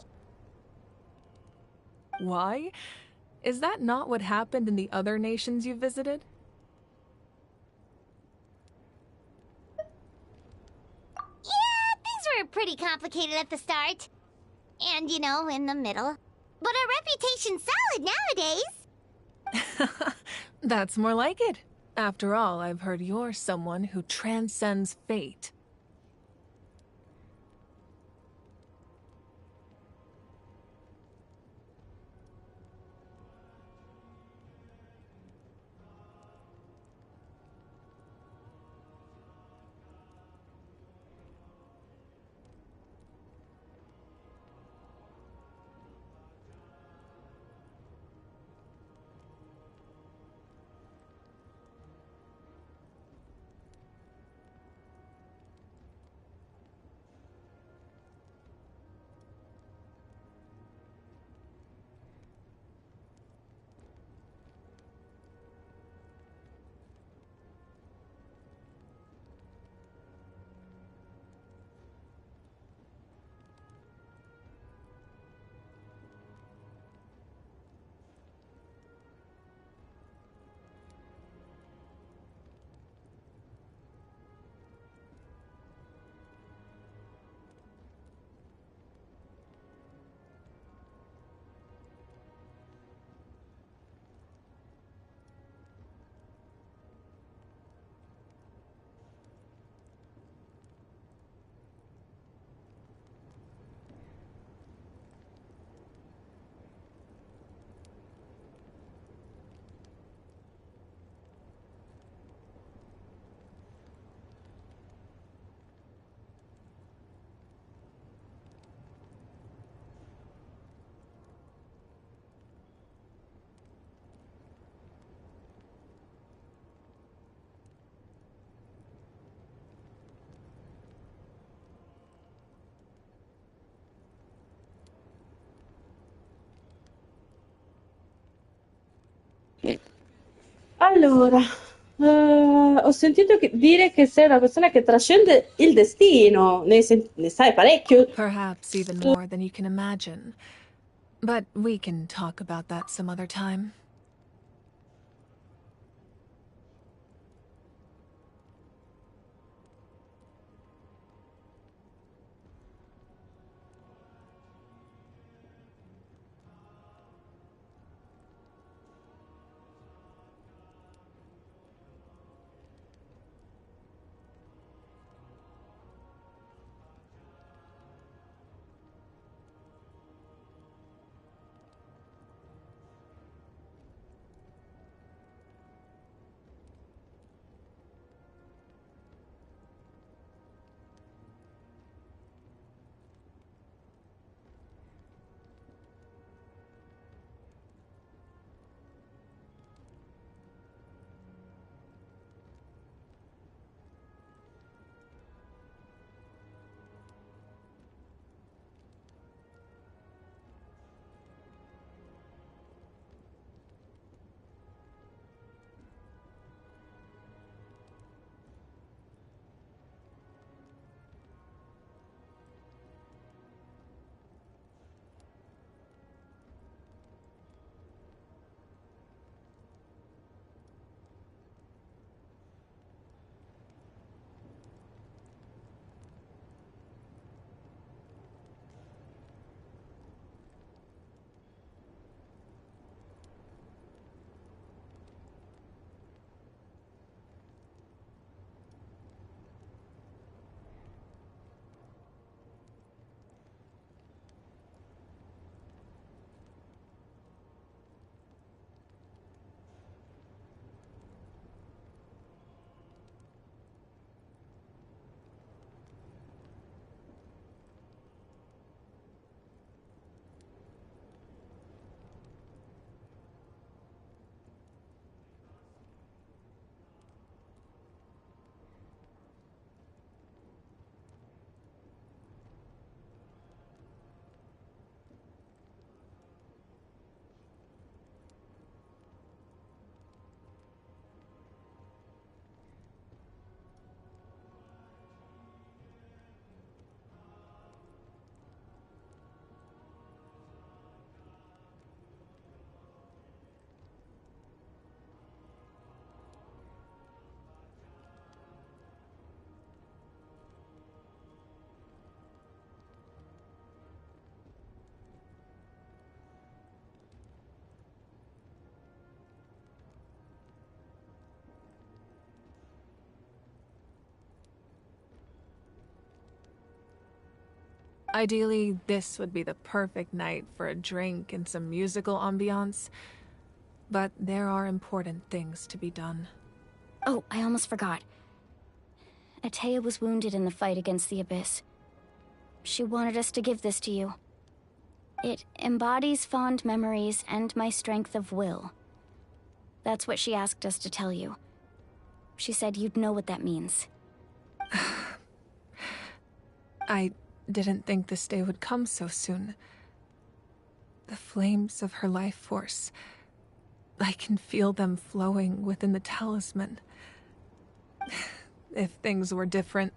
Why? Is that not what happened in the other nations you visited? Yeah, things were pretty complicated at the start. And, you know, in the middle. But our reputation's solid nowadays. That's more like it. After all, I've heard you're someone who transcends fate. Allora, ho sentito dire che sei una persona che trascende il destino, ne sai parecchio. Perhaps even more than you can imagine. But we can talk about that some other time. Ideally, this would be the perfect night for a drink and some musical ambiance. But there are important things to be done. Oh, I almost forgot. Atea was wounded in the fight against the Abyss. She wanted us to give this to you. It embodies fond memories and my strength of will. That's what she asked us to tell you. She said you'd know what that means. I didn't think this day would come so soon. The flames of her life force. I can feel them flowing within the talisman. If things were different,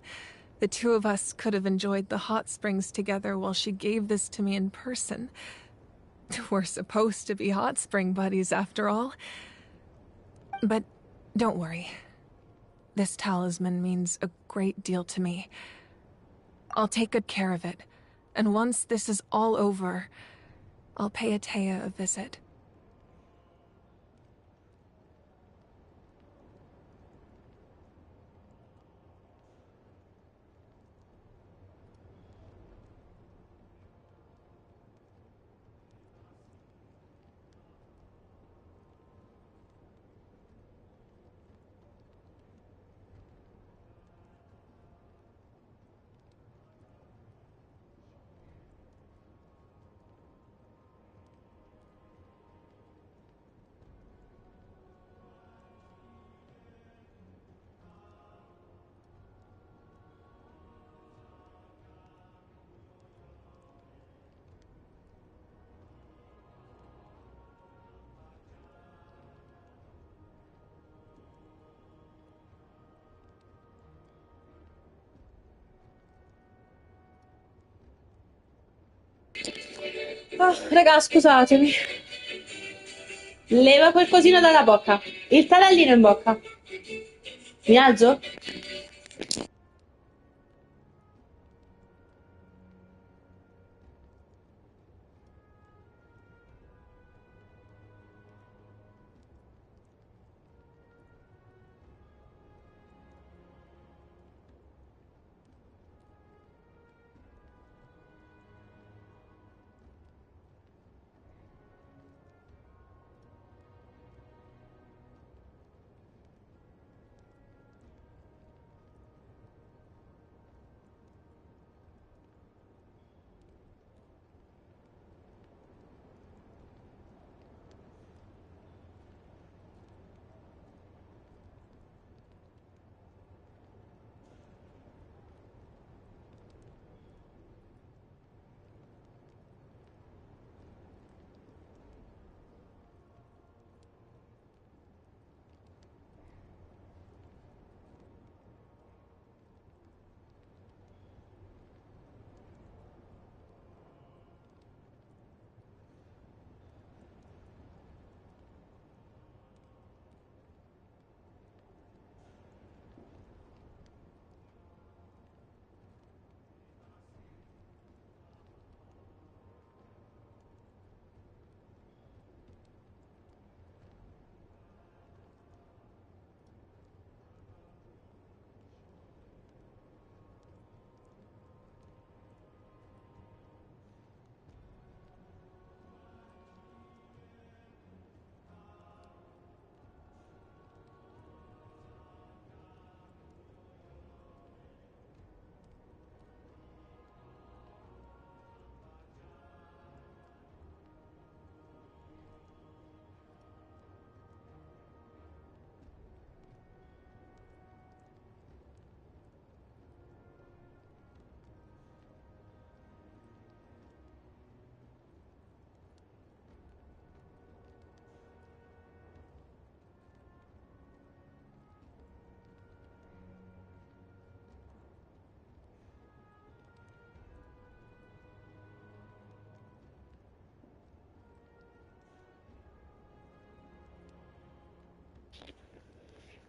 the two of us could have enjoyed the hot springs together while she gave this to me in person. We're supposed to be hot spring buddies after all. But don't worry. This talisman means a great deal to me. I'll take good care of it, and once this is all over, I'll pay Atea a visit. Oh, raga, scusatemi. Leva quel cosino dalla bocca. Il tarallino in bocca. Mi alzo?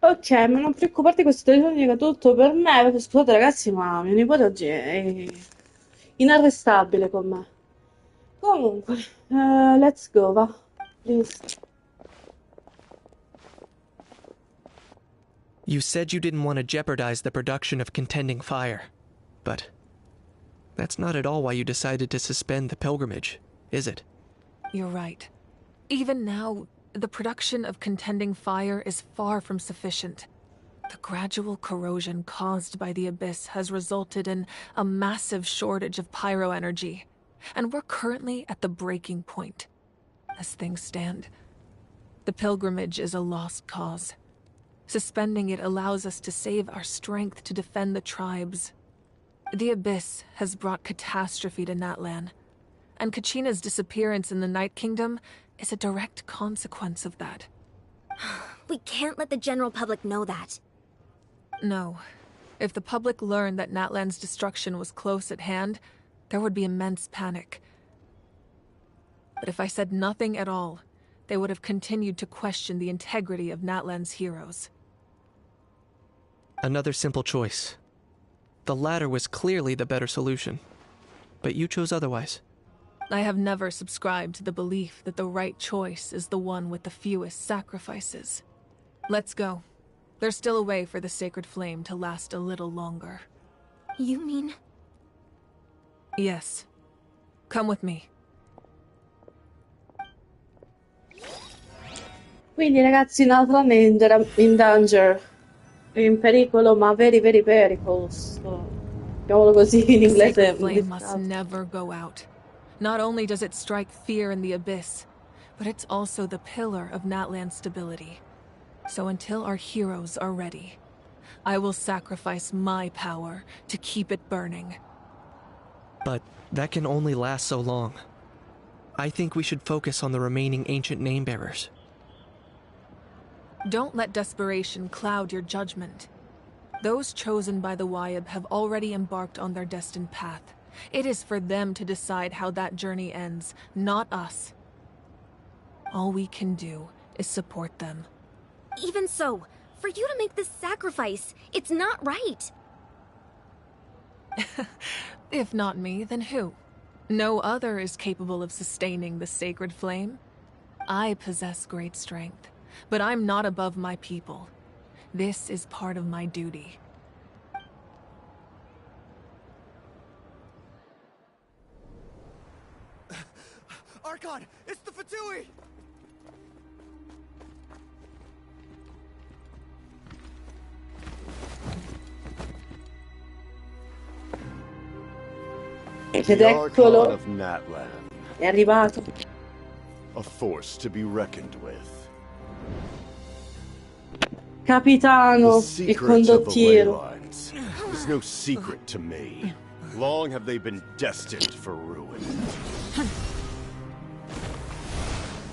Ok, ma non preoccuparti, questo telefono dica tutto per me, perché scusate ragazzi, ma mio nipote oggi è inarrestabile con me. Comunque, let's go, va. Please. You said you didn't want to jeopardize the production of Contending Fire, but That's not at all why you decided to suspend the pilgrimage, is it? You're right. Even now, the production of contending fire is far from sufficient. The gradual corrosion caused by the Abyss has resulted in a massive shortage of pyro energy, and we're currently at the breaking point. As things stand, the pilgrimage is a lost cause. Suspending it allows us to save our strength to defend the tribes. The Abyss has brought catastrophe to Natlan, and Kachina's disappearance in the Night Kingdom is a direct consequence of that. We can't let the general public know that. No. If the public learned that Natlan's destruction was close at hand, there would be immense panic. But if I said nothing at all, they would have continued to question the integrity of Natlan's heroes. Another simple choice. The latter was clearly the better solution, but you chose otherwise. I have never subscribed to the belief that the right choice is the one with the fewest sacrifices. Let's go. There's still a way for the sacred flame to last a little longer. You mean? Yes. Come with me. Quindi ragazzi, Natlan è in danger, è in pericolo, ma very very pericles. Chiamalo così in The inglese. sacred flame must never go out. Not only does it strike fear in the Abyss, but it's also the pillar of Natlan's stability. So until our heroes are ready, I will sacrifice my power to keep it burning. But that can only last so long. I think we should focus on the remaining ancient name-bearers. Don't let desperation cloud your judgment. Those chosen by the Wayab have already embarked on their destined path. It is for them to decide how that journey ends, not us. All we can do is support them. Even so, for you to make this sacrifice, it's not right. If not me, then who? No other is capable of sustaining the sacred flame. I possess great strength, but I'm not above my people. This is part of my duty. Archon, it's the Fatui! Ed The Archon eccolo, of Natlan, è arrivato. a force to be reckoned with. Capitano, The il secret of the ley condottiero. lines is no secret to me. Long have they been destined for ruin.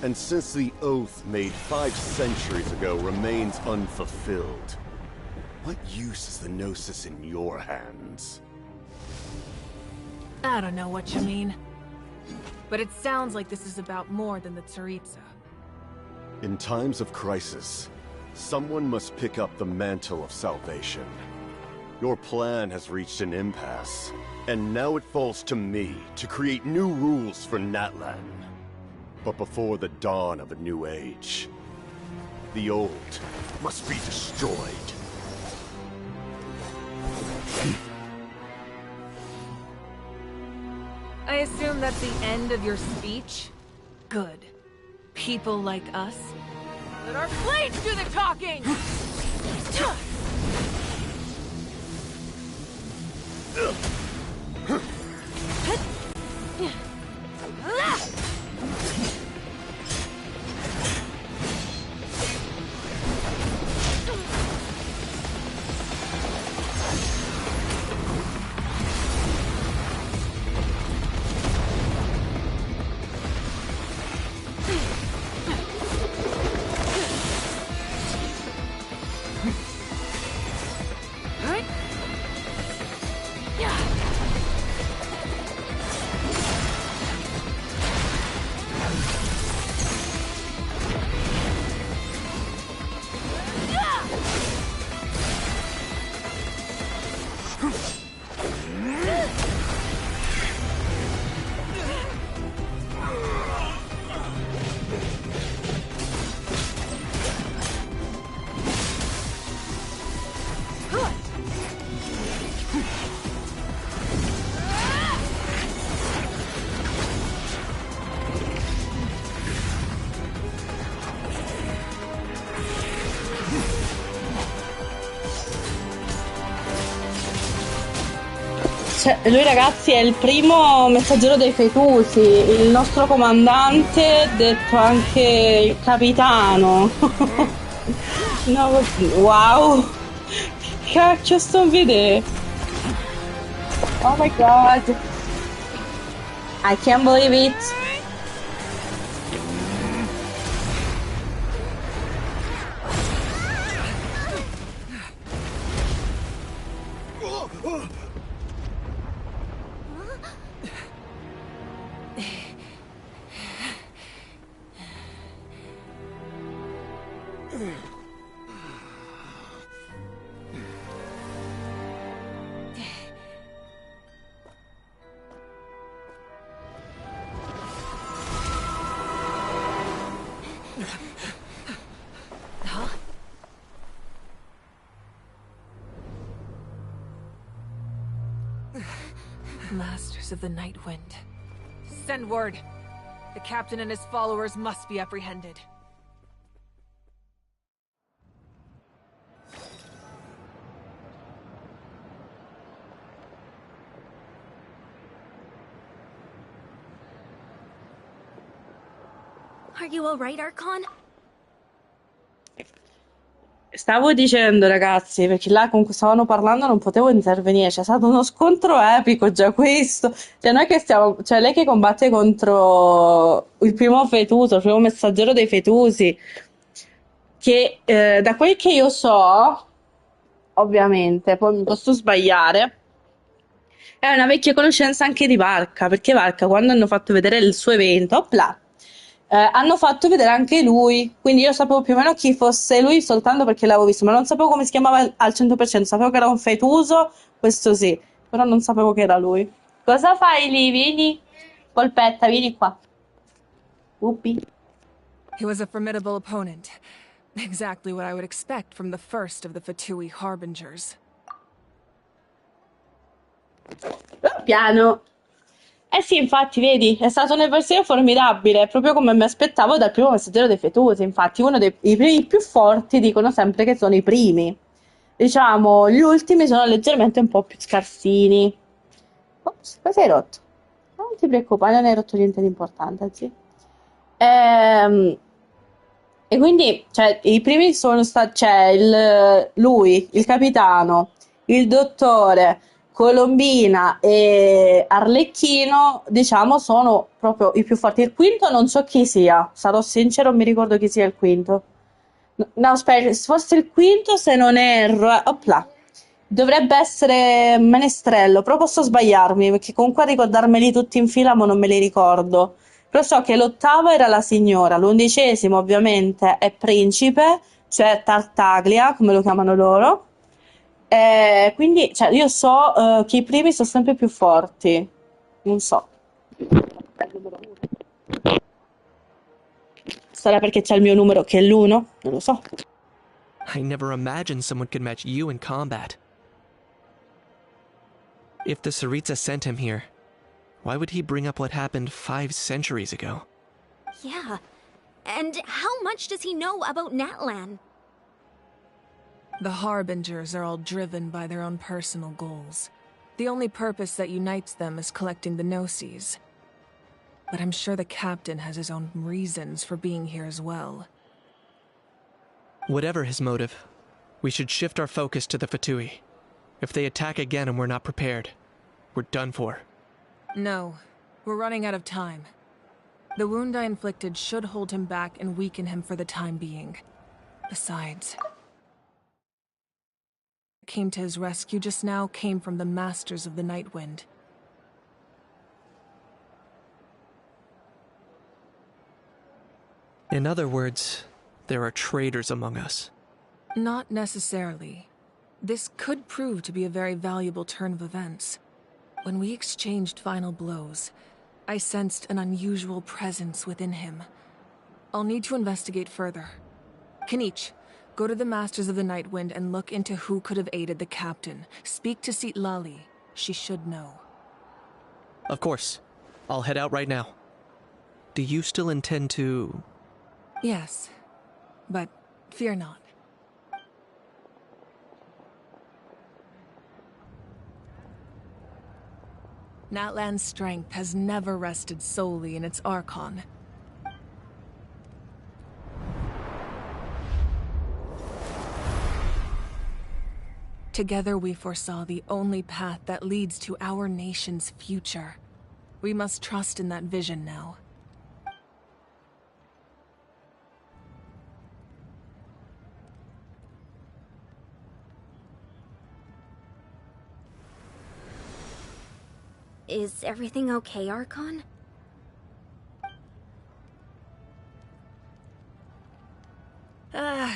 And since the oath made 5 centuries ago remains unfulfilled, what use is the Gnosis in your hands? I don't know what you mean. But it sounds like this is about more than the Tsaritsa. In times of crisis, someone must pick up the mantle of salvation. Your plan has reached an impasse, and now it falls to me to create new rules for Natlan. But before the dawn of a new age, the old must be destroyed. I assume that's the end of your speech? Good. People like us. Let our blades do the talking! Yeah. Cioè, lui ragazzi è il primo messaggero dei fetusi, il nostro comandante, detto anche il capitano. No, wow! Che cacchio sto a vedere? Oh my god! I can't believe it! Masters of the Night Wind. Send word. The captain and his followers must be apprehended. Are you alright, Archon? Stavo dicendo ragazzi, perché là comunque stavano parlando non potevo intervenire, c'è stato uno scontro epico già questo, cioè noi che stiamo, cioè lei che combatte contro il primo fetuso, il primo messaggero dei fetusi, che da quel che io so, ovviamente, poi mi posso sbagliare, è una vecchia conoscenza anche di Varka, perché Varka quando hanno fatto vedere il suo evento, opla, hanno fatto vedere anche lui, quindi io sapevo più o meno chi fosse lui soltanto perché l'avevo visto, ma non sapevo come si chiamava al 100%, sapevo che era un fetuso, questo sì, però non sapevo che era lui. Cosa fai lì? Vieni, polpetta, vieni qua. Uppi. He was a formidable opponent. Exactly what I would expect from the first of the Fatui Harbingers. Piano. Eh sì, infatti, vedi, è stato un avversario formidabile, proprio come mi aspettavo dal primo messaggero dei fetusi. Infatti, uno dei i primi più forti dicono sempre che sono i primi. Diciamo, gli ultimi sono leggermente un po' più scarsini. Ops, cosa hai rotto? Non ti preoccupare, non hai rotto niente di importante, sì. E quindi, cioè, i primi sono stati, c'è lui, il capitano, il dottore, Colombina e Arlecchino, diciamo, sono proprio i più forti. Il quinto non so chi sia, sarò sincero, non mi ricordo chi sia il quinto. No, aspetta, forse il quinto, se non erro, opla. Dovrebbe essere Menestrello, però posso sbagliarmi, perché comunque a ricordarmeli tutti in fila, ma non me li ricordo. Però so che l'ottavo era la signora, l'undicesimo ovviamente è principe, cioè Tartaglia, come lo chiamano loro. Quindi, cioè, io so che i primi sono sempre più forti. Non so. Sarà perché c'è il mio numero che è l'1? Non lo so. I never imagined someone could match you in combat. If the Saritsa sent him here, why would he bring up what happened 5 centuries ago? Yeah. And how much does he know about Natlan? The Harbingers are all driven by their own personal goals. The only purpose that unites them is collecting the Gnosis. But I'm sure the captain has his own reasons for being here as well. Whatever his motive, we should shift our focus to the Fatui. If they attack again and we're not prepared, we're done for. No, we're running out of time. The wound I inflicted should hold him back and weaken him for the time being. Besides, came to his rescue just now came from the Masters of the Night Wind. In other words, there are traitors among us. Not necessarily. This could prove to be a very valuable turn of events. When we exchanged final blows, I sensed an unusual presence within him. I'll need to investigate further. Kanich, go to the Masters of the Night Wind and look into who could have aided the captain. Speak to Sitlali. She should know. Of course. I'll head out right now. Do you still intend to... Yes, but fear not. Natlan's strength has never rested solely in its Archon. Together we foresaw the only path that leads to our nation's future. We must trust in that vision now. Is everything okay, Archon?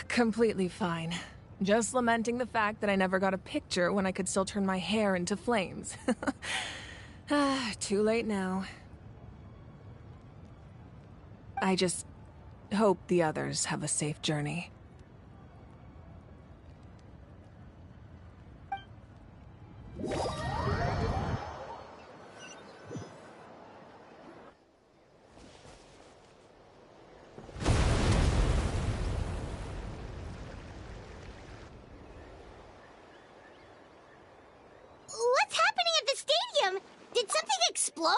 Completely fine. Just lamenting the fact that I never got a picture when I could still turn my hair into flames. Too late now. I just hope the others have a safe journey. What's happening at the stadium? Did something explode?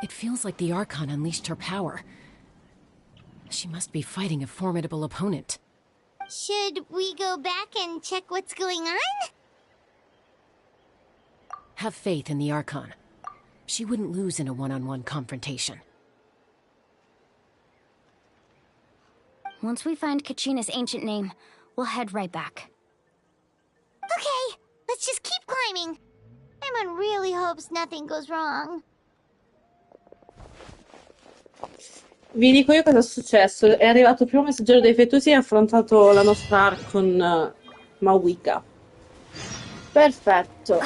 It feels like the Archon unleashed her power. She must be fighting a formidable opponent. Should we go back and check what's going on? Have faith in the Archon. She wouldn't lose in a one-on-one confrontation. Once we find Kachina's ancient name, we'll head right back. Okay, let's just keep climbing. Emon really hopes nothing goes wrong. Vi dico io cosa è successo. È arrivato il primo messaggero dei Fetusi e ha affrontato la nostra Ark con Mawika. Perfetto.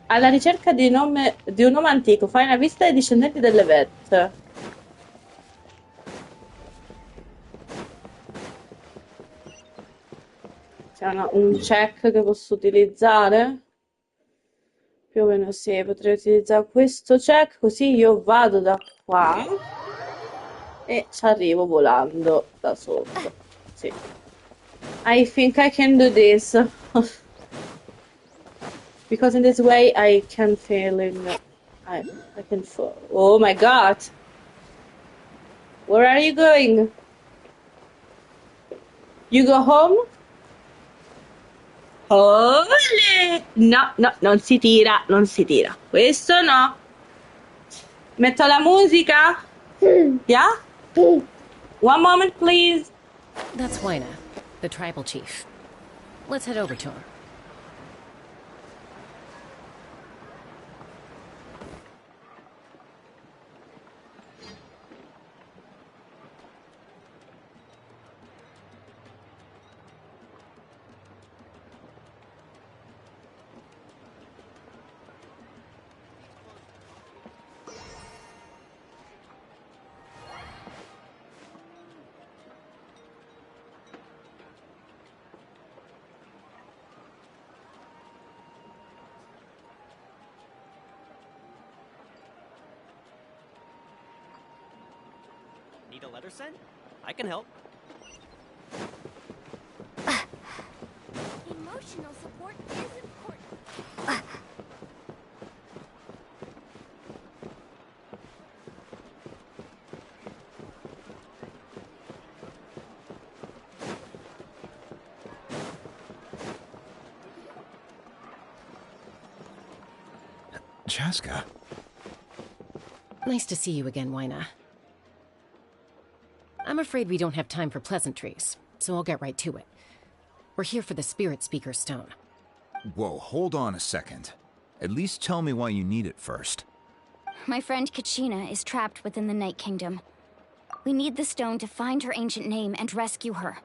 Alla ricerca di un nome antico, fai una visita ai discendenti delle Vet. C'è un check che posso utilizzare? Più o meno sì, potrei utilizzare questo check, così io vado da qua e ci arrivo volando da sotto. Sì. I think I can do this. Because in this way I can fail in... I can fall. Oh my god! Where are you going? You go home? Olè! No, no, non si tira, non si tira. Questo no. Metto la musica? Yeah? One moment, please. That's Wyna, the tribal chief. Let's head over to him. Need a letter sent? I can help. Emotional support is important. Chaska. Nice to see you again, Wyna. I'm afraid we don't have time for pleasantries, so I'll get right to it. We're here for the Spirit Speaker Stone. Whoa, hold on a second. At least tell me why you need it first. My friend Kachina is trapped within the Night Kingdom. We need the stone to find her ancient name and rescue her.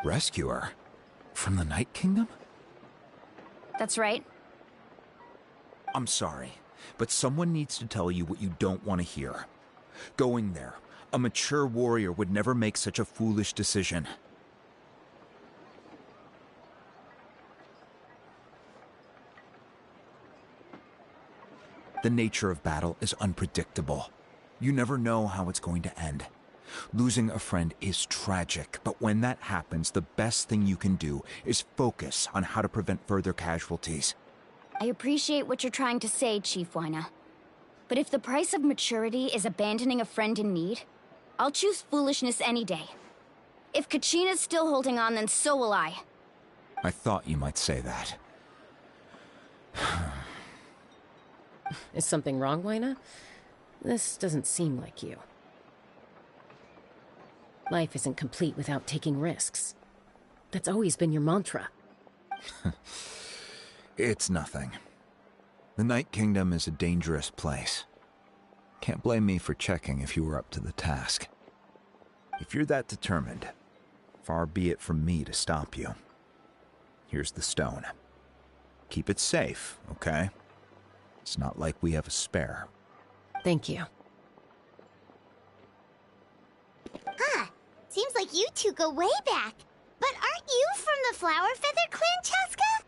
Rescue her? From the Night Kingdom? That's right. I'm sorry, but someone needs to tell you what you don't want to hear. Going there, a mature warrior would never make such a foolish decision. The nature of battle is unpredictable. You never know how it's going to end. Losing a friend is tragic, but when that happens, the best thing you can do is focus on how to prevent further casualties. I appreciate what you're trying to say, Chief Wyna. But if the price of maturity is abandoning a friend in need, I'll choose foolishness any day. If Kachina's still holding on, then so will I. I thought you might say that. Is something wrong, Wyna? This doesn't seem like you. Life isn't complete without taking risks. That's always been your mantra. It's nothing. The Night Kingdom is a dangerous place. Can't blame me for checking if you were up to the task. If you're that determined, far be it from me to stop you. Here's the stone. Keep it safe, okay? It's not like we have a spare. Thank you. Huh. Seems like you two go way back. But aren't you from the Flower Feather Clan, Chaska?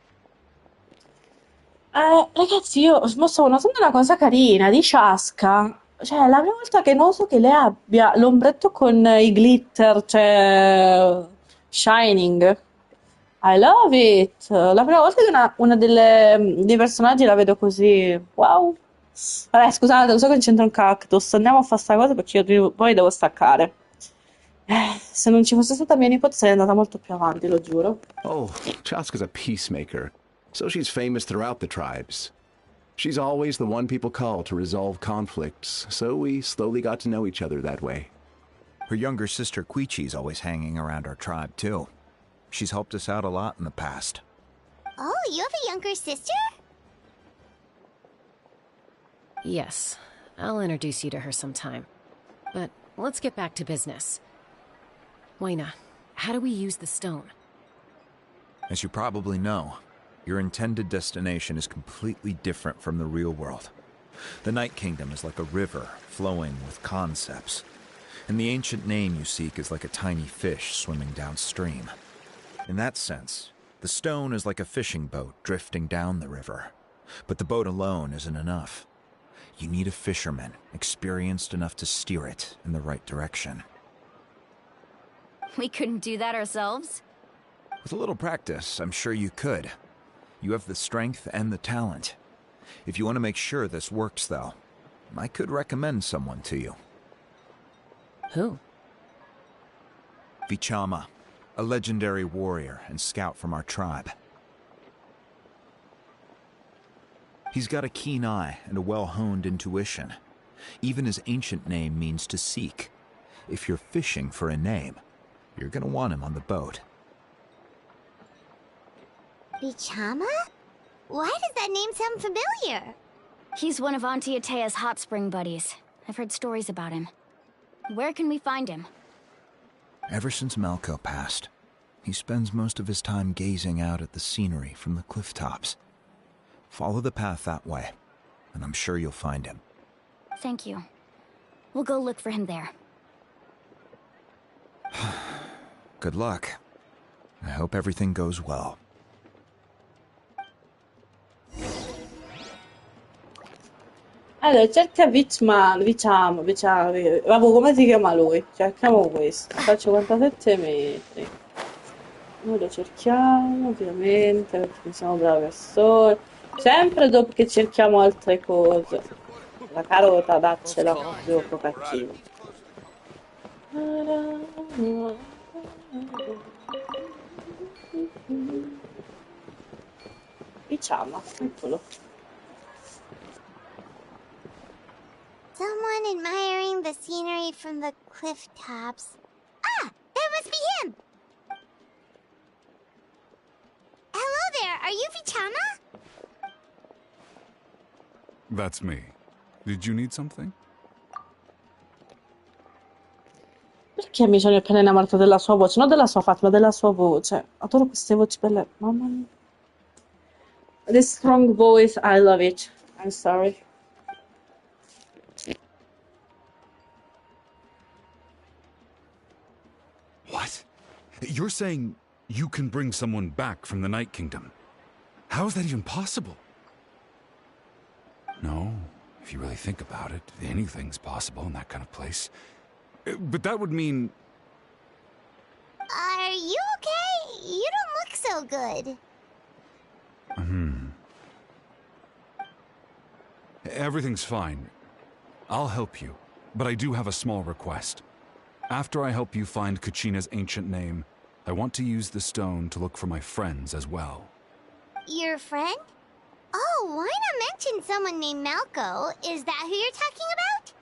Ragazzi, io mo stavo notando una cosa carina di Chaska. Cioè, è la prima volta che noto che lei abbia l'ombretto con i glitter, cioè shining. I love it. La prima volta che dei personaggi la vedo così. Wow. Vabbè, scusate, lo so che non c'entra un cactus. Andiamo a fare sta cosa perché io poi devo staccare. Se non ci fosse stata mia nipote sarei andata molto più avanti, lo giuro. Oh, Chaska's a peacemaker, so she's famous throughout the tribes. She's always the one people call to resolve conflicts, so we slowly got to know each other that way. Her younger sister Quichi's always hanging around our tribe, too. She's helped us out a lot in the past. Oh, you have a younger sister? Yes, I'll introduce you to her sometime. But let's get back to business. Wyna, how do we use the stone? As you probably know, your intended destination is completely different from the real world. The Night Kingdom is like a river flowing with concepts, and the ancient name you seek is like a tiny fish swimming downstream. In that sense, the stone is like a fishing boat drifting down the river, but the boat alone isn't enough. You need a fisherman experienced enough to steer it in the right direction. We couldn't do that ourselves? With a little practice, I'm sure you could. You have the strength and the talent. If you want to make sure this works, though, I could recommend someone to you. Who? Vichama, a legendary warrior and scout from our tribe. He's got a keen eye and a well-honed intuition. Even his ancient name means to seek. If you're fishing for a name, you're gonna want him on the boat. Vichama? Why does that name sound familiar? He's one of Auntie Atea's hot spring buddies. I've heard stories about him. Where can we find him? Ever since Malco passed, he spends most of his time gazing out at the scenery from the cliff tops. Follow the path that way, and I'm sure you'll find him. Thank you. We'll go look for him there. Good luck. I hope everything goes well. Allora, cerca Vichama. Vabbè, come si chiama lui? Cerchiamo questo. Fa 57 metri. Noi lo cerchiamo, ovviamente, perché siamo brave persone. Sempre dopo che cerchiamo altre cose. La carota, daccela, gioco cattivo. Vichama, eccolo. Someone admiring the scenery from the cliff tops. Ah! That must be him! Hello there, are you Vichama? That's me. Did you need something? Perché mi sono appena innamorata della sua voce? Non della sua faccia, ma della sua voce. Adoro queste voci belle. Mamma mia. This strong voice, I love it. I'm sorry. What? You're saying you can bring someone back from the Night Kingdom? How is that even possible? No, if you really think about it, anything's possible in that kind of place. But that would mean... Are you okay? You don't look so good. Everything's fine. I'll help you, but I do have a small request. After I help you find Kachina's ancient name, I want to use the stone to look for my friends as well. Your friend? Oh, why not mention someone named Malco? Is that who you're talking about?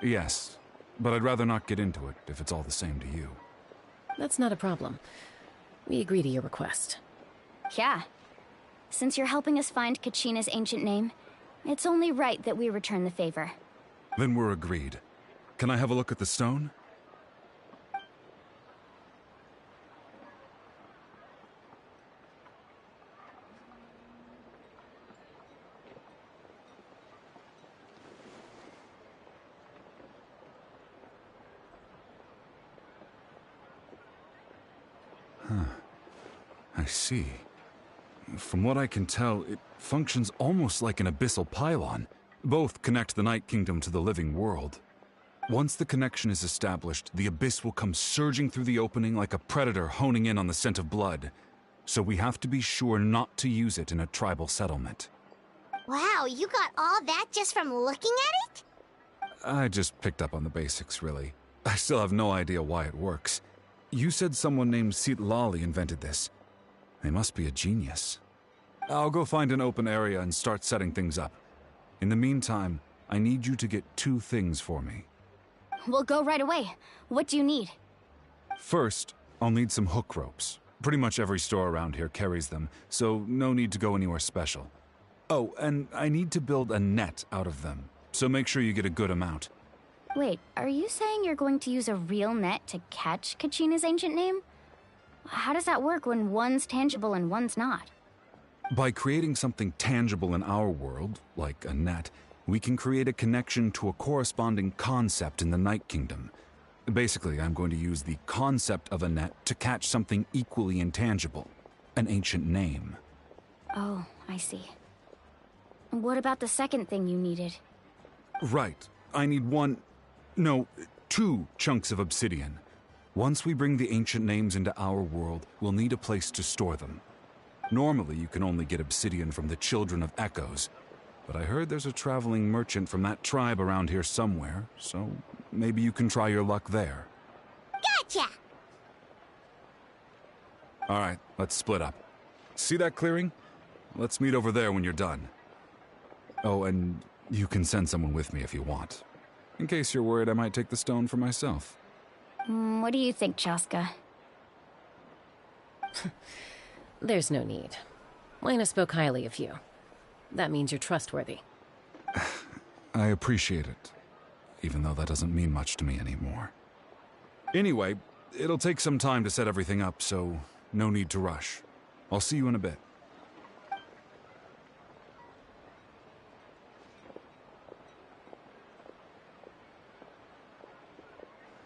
Yes, but I'd rather not get into it if it's all the same to you. That's not a problem. We agree to your request. Yeah. Since you're helping us find Kachina's ancient name, it's only right that we return the favor. Then we're agreed. Can I have a look at the stone? I see. From what I can tell, it functions almost like an abyssal pylon. Both connect the Night Kingdom to the living world. Once the connection is established, the abyss will come surging through the opening like a predator honing in on the scent of blood. So we have to be sure not to use it in a tribal settlement. Wow, you got all that just from looking at it? I just picked up on the basics, really. I still have no idea why it works. You said someone named Lali invented this. They must be a genius. I'll go find an open area and start setting things up. In the meantime, I need you to get 2 things for me. We'll go right away. What do you need? First, I'll need some hook ropes. Pretty much every store around here carries them, so no need to go anywhere special. Oh, and I need to build a net out of them, so make sure you get a good amount. Wait, are you saying you're going to use a real net to catch Kachina's ancient name? How does that work when one's tangible and one's not? By creating something tangible in our world, like a net, we can create a connection to a corresponding concept in the Night Kingdom. Basically, I'm going to use the concept of a net to catch something equally intangible, an ancient name. Oh, I see. What about the second thing you needed? Right. I need 2 chunks of obsidian. Once we bring the ancient names into our world, we'll need a place to store them. Normally, you can only get obsidian from the Children of Echoes, but I heard there's a traveling merchant from that tribe around here somewhere, so maybe you can try your luck there. Gotcha! Alright, let's split up. See that clearing? Let's meet over there when you're done. Oh, and you can send someone with me if you want. In case you're worried I might take the stone for myself. What do you think, Chaska? There's no need. Lena spoke highly of you. That means you're trustworthy. I appreciate it, even though that doesn't mean much to me anymore. Anyway, it'll take some time to set everything up, so no need to rush. I'll see you in a bit.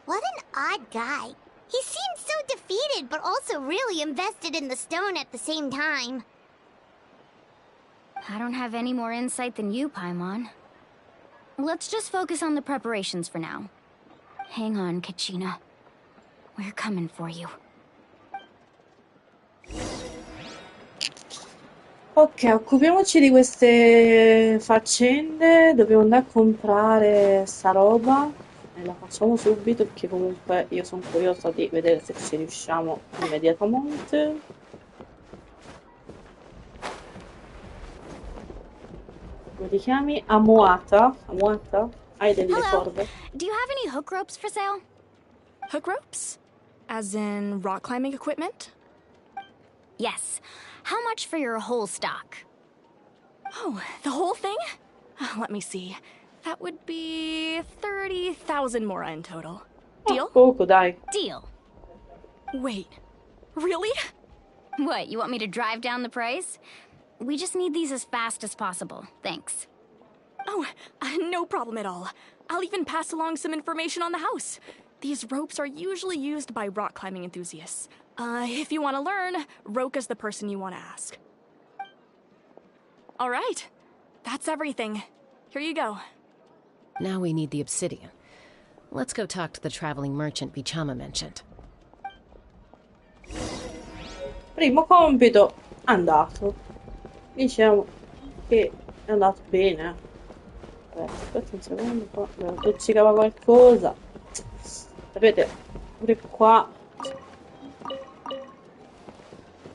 What an odd guy. He seemed so defeated, but also really invested in the stone at the same time. I don't have any more insight than you, Paimon. Let's just focus on the preparations for now. Hang on, Kachina. We're coming for you. Ok, occupiamoci di queste faccende. Dobbiamo andare a comprare sta roba e la facciamo subito perché comunque io sono curiosa di vedere se ci riusciamo immediatamente. Come ti chiami? Amuata? Amuata? Hai delle Hello. corde? Do you have any hook ropes for sale? Hook ropes? As in rock climbing equipment? Yes. How much for your whole stock? Oh, the whole thing? Let me see. That would be 30,000 mora in total. Deal? Poco, dai. Deal. Wait, really? What, you want me to drive down the price? We just need these as fast as possible. Thanks. Oh, no problem at all. I'll even pass along some information on the house. These ropes are usually used by rock climbing enthusiasts. If you want to learn, Roka's the person you want to ask. All right, that's everything. Here you go. Now we need the obsidian. Let's go talk to the traveling merchant Vichama mentioned. Primo compito andato. Diciamo che è andato bene. Aspetta un secondo, qua toccicava qualcosa. Sapete, pure qua.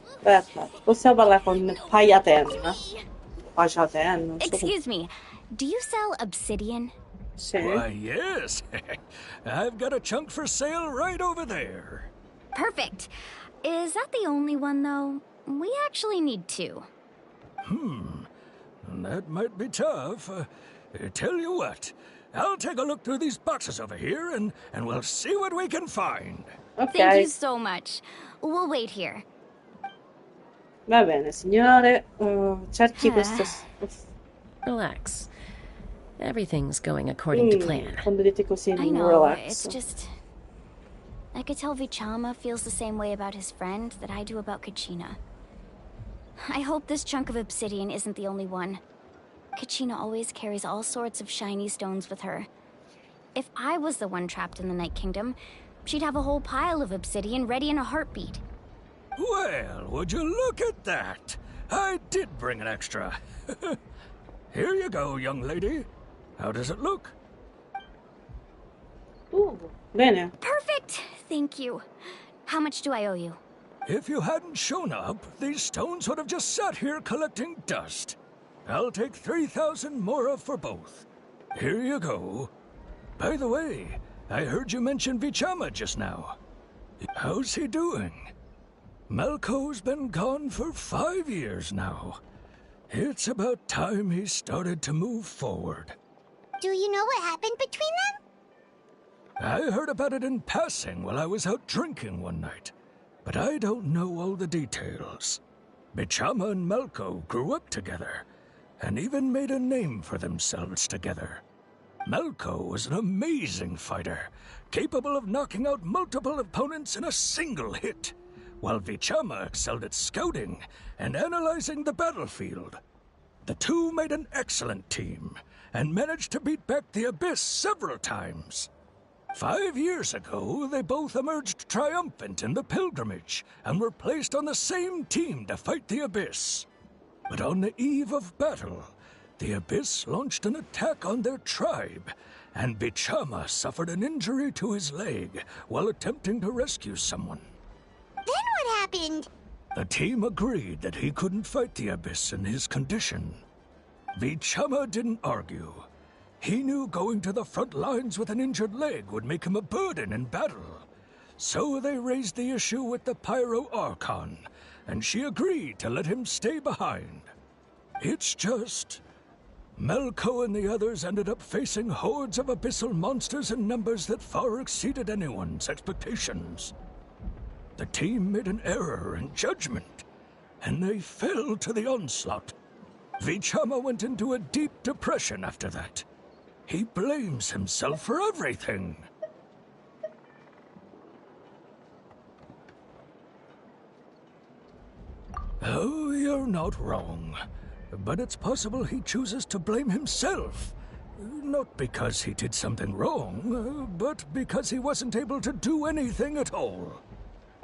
Aspetta, possiamo parlare con Payaten. Payaten, non so. Excuse me, do you sell obsidian? Why, yes. I've got a chunk for sale right over there. Perfect. Is that the only one, though? We actually need two. That might be tough. Tell you what, I'll take a look through these boxes over here and we'll see what we can find. Okay. Thank you so much. We'll wait here. Va bene, signore. Cerchi questo. Relax. Everything's going according to plan. Quando dite così, I know, relax. it's just... I could tell Vichama feels the same way about his friend that I do about Kachina. I hope this chunk of obsidian isn't the only one. Kachina always carries all sorts of shiny stones with her. If I was the one trapped in the Night Kingdom, she'd have a whole pile of obsidian ready in a heartbeat. Well, would you look at that? I did bring an extra. Here you go, young lady. How does it look? Bene. Perfect! Thank you. How much do I owe you? If you hadn't shown up, these stones would have just sat here collecting dust. I'll take 3,000 mora for both. Here you go. By the way, I heard you mention Vichama just now. How's he doing? Malko's been gone for 5 years now. It's about time he started to move forward. Do you know what happened between them? I heard about it in passing while I was out drinking one night, but I don't know all the details. Vichama and Malko grew up together, and even made a name for themselves together. Malko was an amazing fighter, capable of knocking out multiple opponents in a single hit, while Vichama excelled at scouting and analyzing the battlefield. The two made an excellent team, and managed to beat back the Abyss several times. 5 years ago, they both emerged triumphant in the pilgrimage, and were placed on the same team to fight the Abyss. But on the eve of battle, the Abyss launched an attack on their tribe, and Vichama suffered an injury to his leg while attempting to rescue someone. Then what happened? The team agreed that he couldn't fight the Abyss in his condition. Vichama didn't argue. He knew going to the front lines with an injured leg would make him a burden in battle. So they raised the issue with the Pyro Archon, and she agreed to let him stay behind. It's just... Malko and the others ended up facing hordes of abyssal monsters in numbers that far exceeded anyone's expectations. The team made an error in judgment, and they fell to the onslaught. Vichama went into a deep depression after that. He blames himself for everything. Oh, you're not wrong. But it's possible he chooses to blame himself. Not because he did something wrong, but because he wasn't able to do anything at all.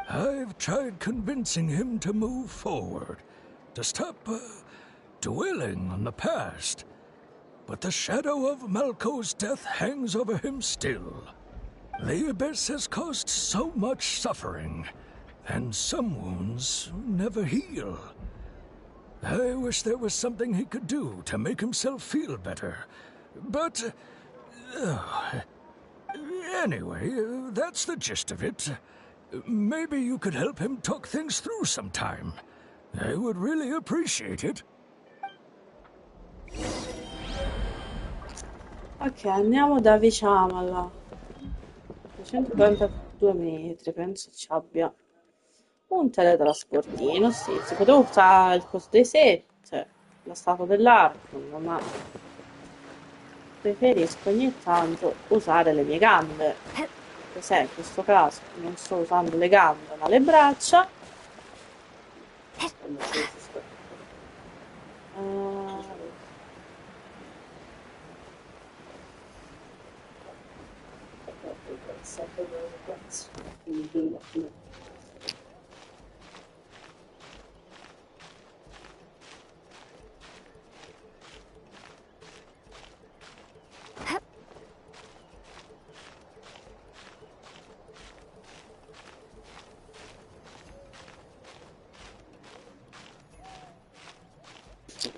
I've tried convincing him to move forward, to stop dwelling on the past. But the shadow of Malko's death hangs over him still. The Abyss has caused so much suffering, and some wounds never heal. I wish there was something he could do to make himself feel better. But... anyway, that's the gist of it. Maybe you could help him talk things through sometime. I would really appreciate it. Ok, andiamo da Vichama là. 142 metri, penso ci abbia un teletrasportino, sì, si poteva usare il coso dei set, la statua dell'arco, ma preferisco ogni tanto usare le mie gambe. Per esempio, in questo caso non sto usando le gambe ma le braccia.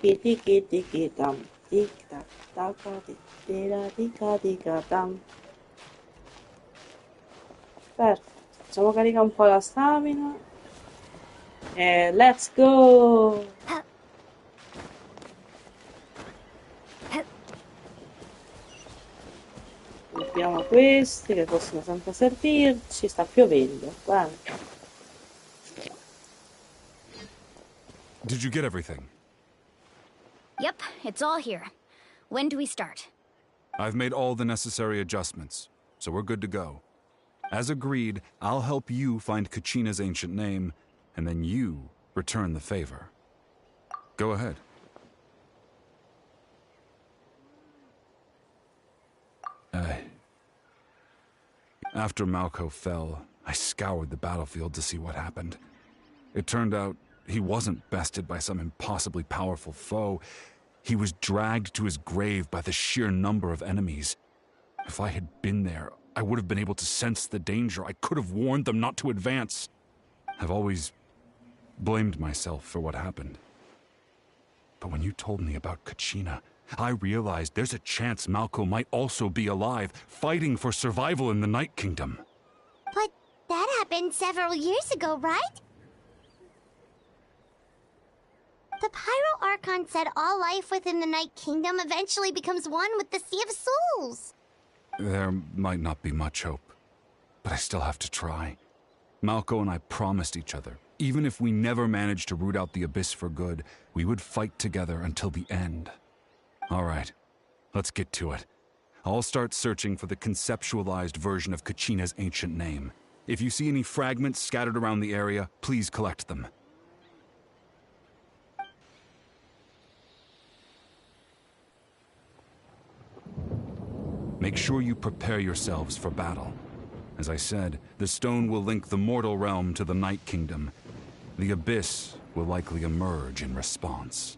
Tiki tiki tam, tic tac taca, tica tica tam. Perfetto, facciamo caricare un po' la stamina e let's go! Abbiamo questi che possono sempre servirci, sta piovendo, bene. Did you get everything? Yep, it's all here. When do we start? I've made all the necessary adjustments, so we're good to go. As agreed, I'll help you find Kachina's ancient name, and then you return the favor. Go ahead. After Malko fell, I scoured the battlefield to see what happened. It turned out he wasn't bested by some impossibly powerful foe. He was dragged to his grave by the sheer number of enemies. If I had been there, I would have been able to sense the danger. I could have warned them not to advance. I've always blamed myself for what happened. But when you told me about Kachina, I realized there's a chance Malko might also be alive, fighting for survival in the Night Kingdom. But that happened several years ago, right? The Pyro Archon said all life within the Night Kingdom eventually becomes one with the Sea of Souls. There might not be much hope, but I still have to try. Malko and I promised each other, even if we never managed to root out the Abyss for good, we would fight together until the end. All right, let's get to it. I'll start searching for the conceptualized version of Kachina's ancient name. If you see any fragments scattered around the area, please collect them. Make sure you prepare yourselves for battle. As I said, the stone will link the mortal realm to the Night Kingdom. The Abyss will likely emerge in response.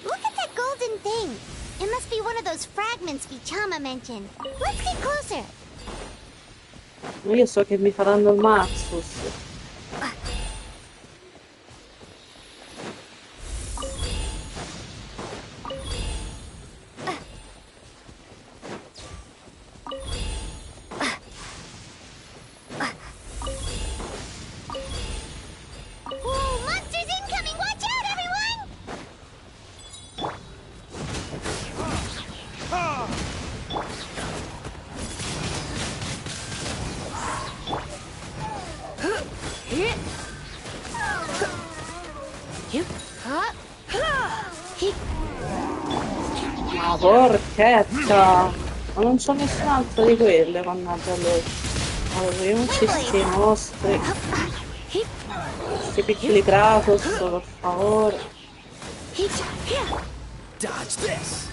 Look at that golden thing. It must be one of those fragments Vichama mentioned. Let's get closer. Io so che mi faranno il Maxus. Ma porchetta! Ma non c'ho nessun altro di quelle, mannaggia loro. Allora, io non ci sti mostri. Questi piccoli Kratos, per favore. Dodge this!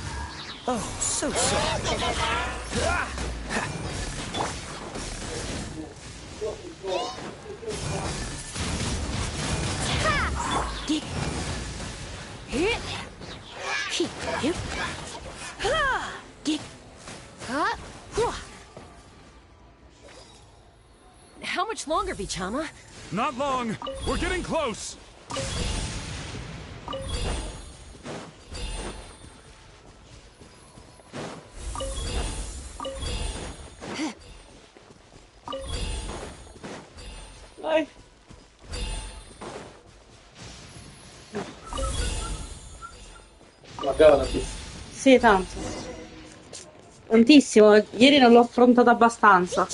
Oh, so sorry. How much longer, Vichama? Not long. We're getting close. Dai. Sì, tanto. Tantissimo, ieri non l'ho affrontato abbastanza.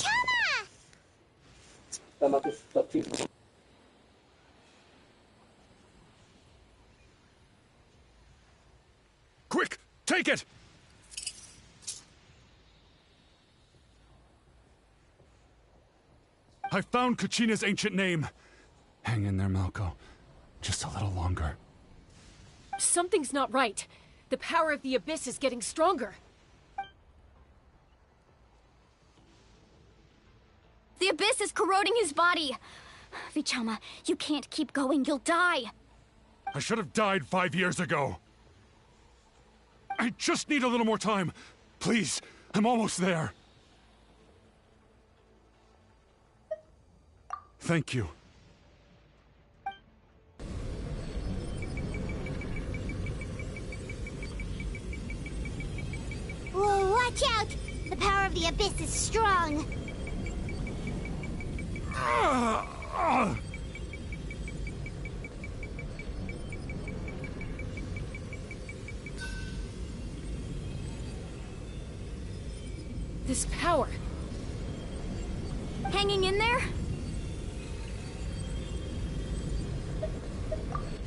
Quick, take it! I found Kachina's ancient name. Hang in there, Malko. Just a little longer. Something's not right. The power of the Abyss is getting stronger. The Abyss is corroding his body. Vichama, you can't keep going. You'll die. I should have died 5 years ago. I just need a little more time. Please, I'm almost there. Thank you. Whoa, watch out! The power of the Abyss is strong. This power. Hanging in there?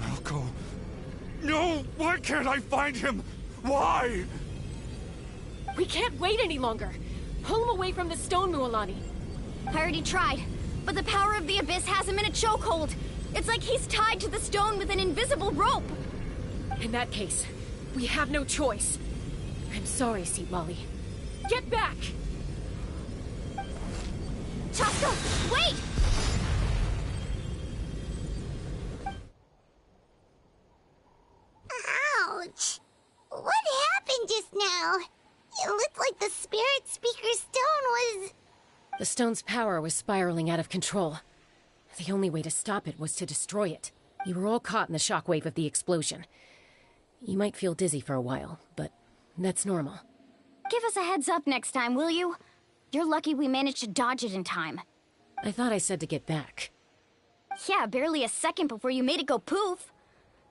Malko. No! Why can't I find him? Why? We can't wait any longer. Pull him away from the stone, Mualani. I already tried, but the power of the Abyss has him in a chokehold. It's like he's tied to the stone with an invisible rope. In that case, we have no choice. I'm sorry, Seatwali. Get back! Chaska, wait! Ouch! What happened just now? It looked like the Spirit Speaker's stone was... The stone's power was spiraling out of control. The only way to stop it was to destroy it. You were all caught in the shockwave of the explosion. You might feel dizzy for a while, but that's normal. Give us a heads up next time, will you? You're lucky we managed to dodge it in time. I thought I said to get back. Yeah, barely a second before you made it go poof.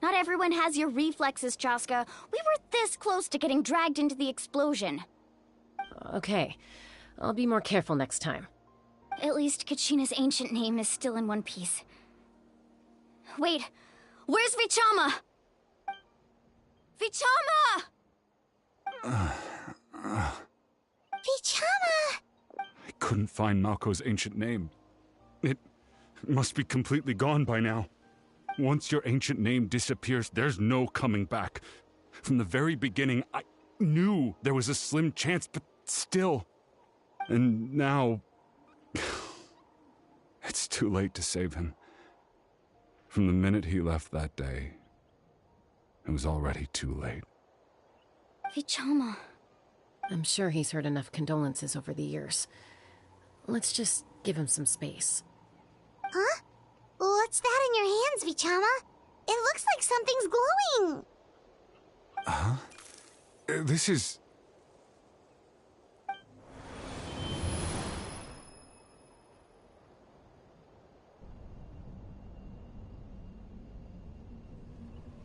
Not everyone has your reflexes, Chaska. We were this close to getting dragged into the explosion. Okay, I'll be more careful next time. At least Kachina's ancient name is still in one piece. Wait, where's Vichama? Vichama! Vichama! I couldn't find Malko's ancient name. It must be completely gone by now. Once your ancient name disappears, there's no coming back. From the very beginning, I knew there was a slim chance, but still. And now... it's too late to save him. From the minute he left that day, it was already too late. Vichama. I'm sure he's heard enough condolences over the years. Let's just give him some space. Huh? What's that in your hands, Vichama? It looks like something's glowing. Huh? This is...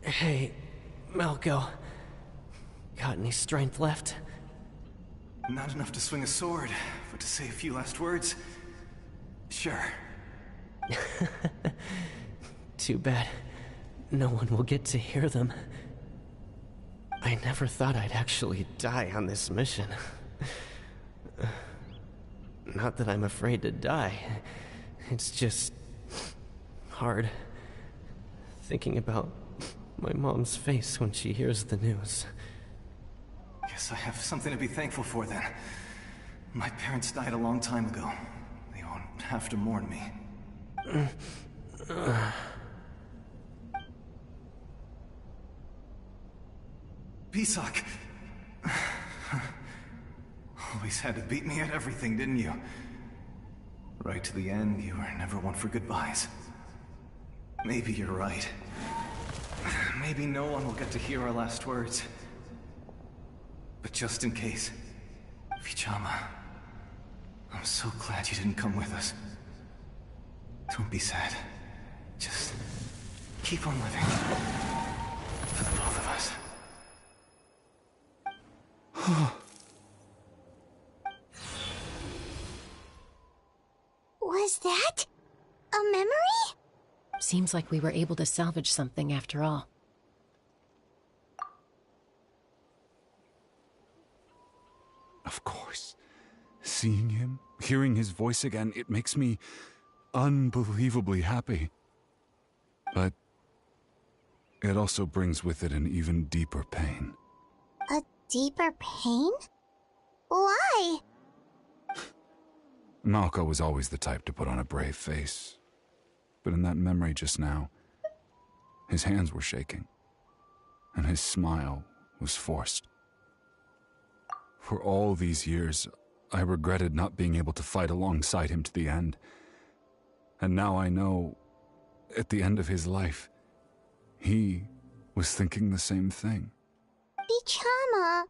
Hey, Malko. Got any strength left? Not enough to swing a sword, but to say a few last words? Sure. Too bad. No one will get to hear them. I never thought I'd actually die on this mission. Not that I'm afraid to die. It's just... hard. Thinking about my mom's face when she hears the news. Guess I have something to be thankful for then. My parents died a long time ago. They won't have to mourn me. Pisak! Always had to beat me at everything, didn't you? Right to the end, you were never one for goodbyes. Maybe you're right. Maybe no one will get to hear our last words. But just in case, Vichama, I'm so glad you didn't come with us. Don't be sad. Just keep on living. For the both of us. Was that a memory? Seems like we were able to salvage something after all. Of course. Seeing him, hearing his voice again, it makes me unbelievably happy. But it also brings with it an even deeper pain. A deeper pain? Why? Malco was always the type to put on a brave face. But in that memory just now, his hands were shaking, and his smile was forced. For all these years, I regretted not being able to fight alongside him to the end. And now I know, at the end of his life, he was thinking the same thing. Vichama.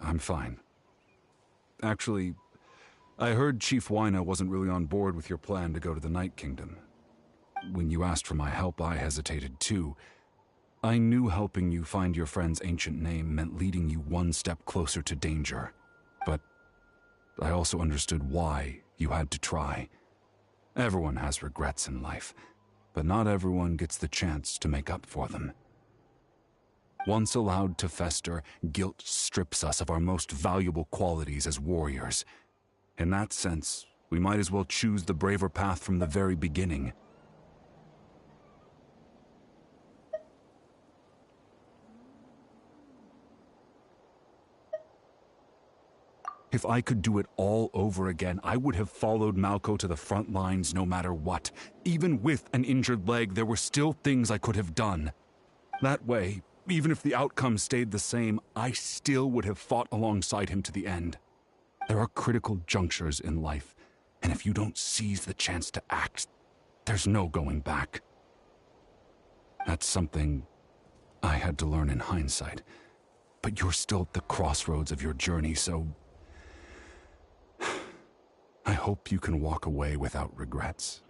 I'm fine. Actually, I heard Chief Wyna wasn't really on board with your plan to go to the Night Kingdom. When you asked for my help, I hesitated too. I knew helping you find your friend's ancient name meant leading you one step closer to danger. But I also understood why you had to try. Everyone has regrets in life, but not everyone gets the chance to make up for them. Once allowed to fester, guilt strips us of our most valuable qualities as warriors. In that sense, we might as well choose the braver path from the very beginning. If I could do it all over again, I would have followed Malco to the front lines no matter what. Even with an injured leg, there were still things I could have done. That way, even if the outcome stayed the same, I still would have fought alongside him to the end. There are critical junctures in life, and if you don't seize the chance to act, there's no going back. That's something I had to learn in hindsight. But you're still at the crossroads of your journey, so I hope you can walk away without regrets.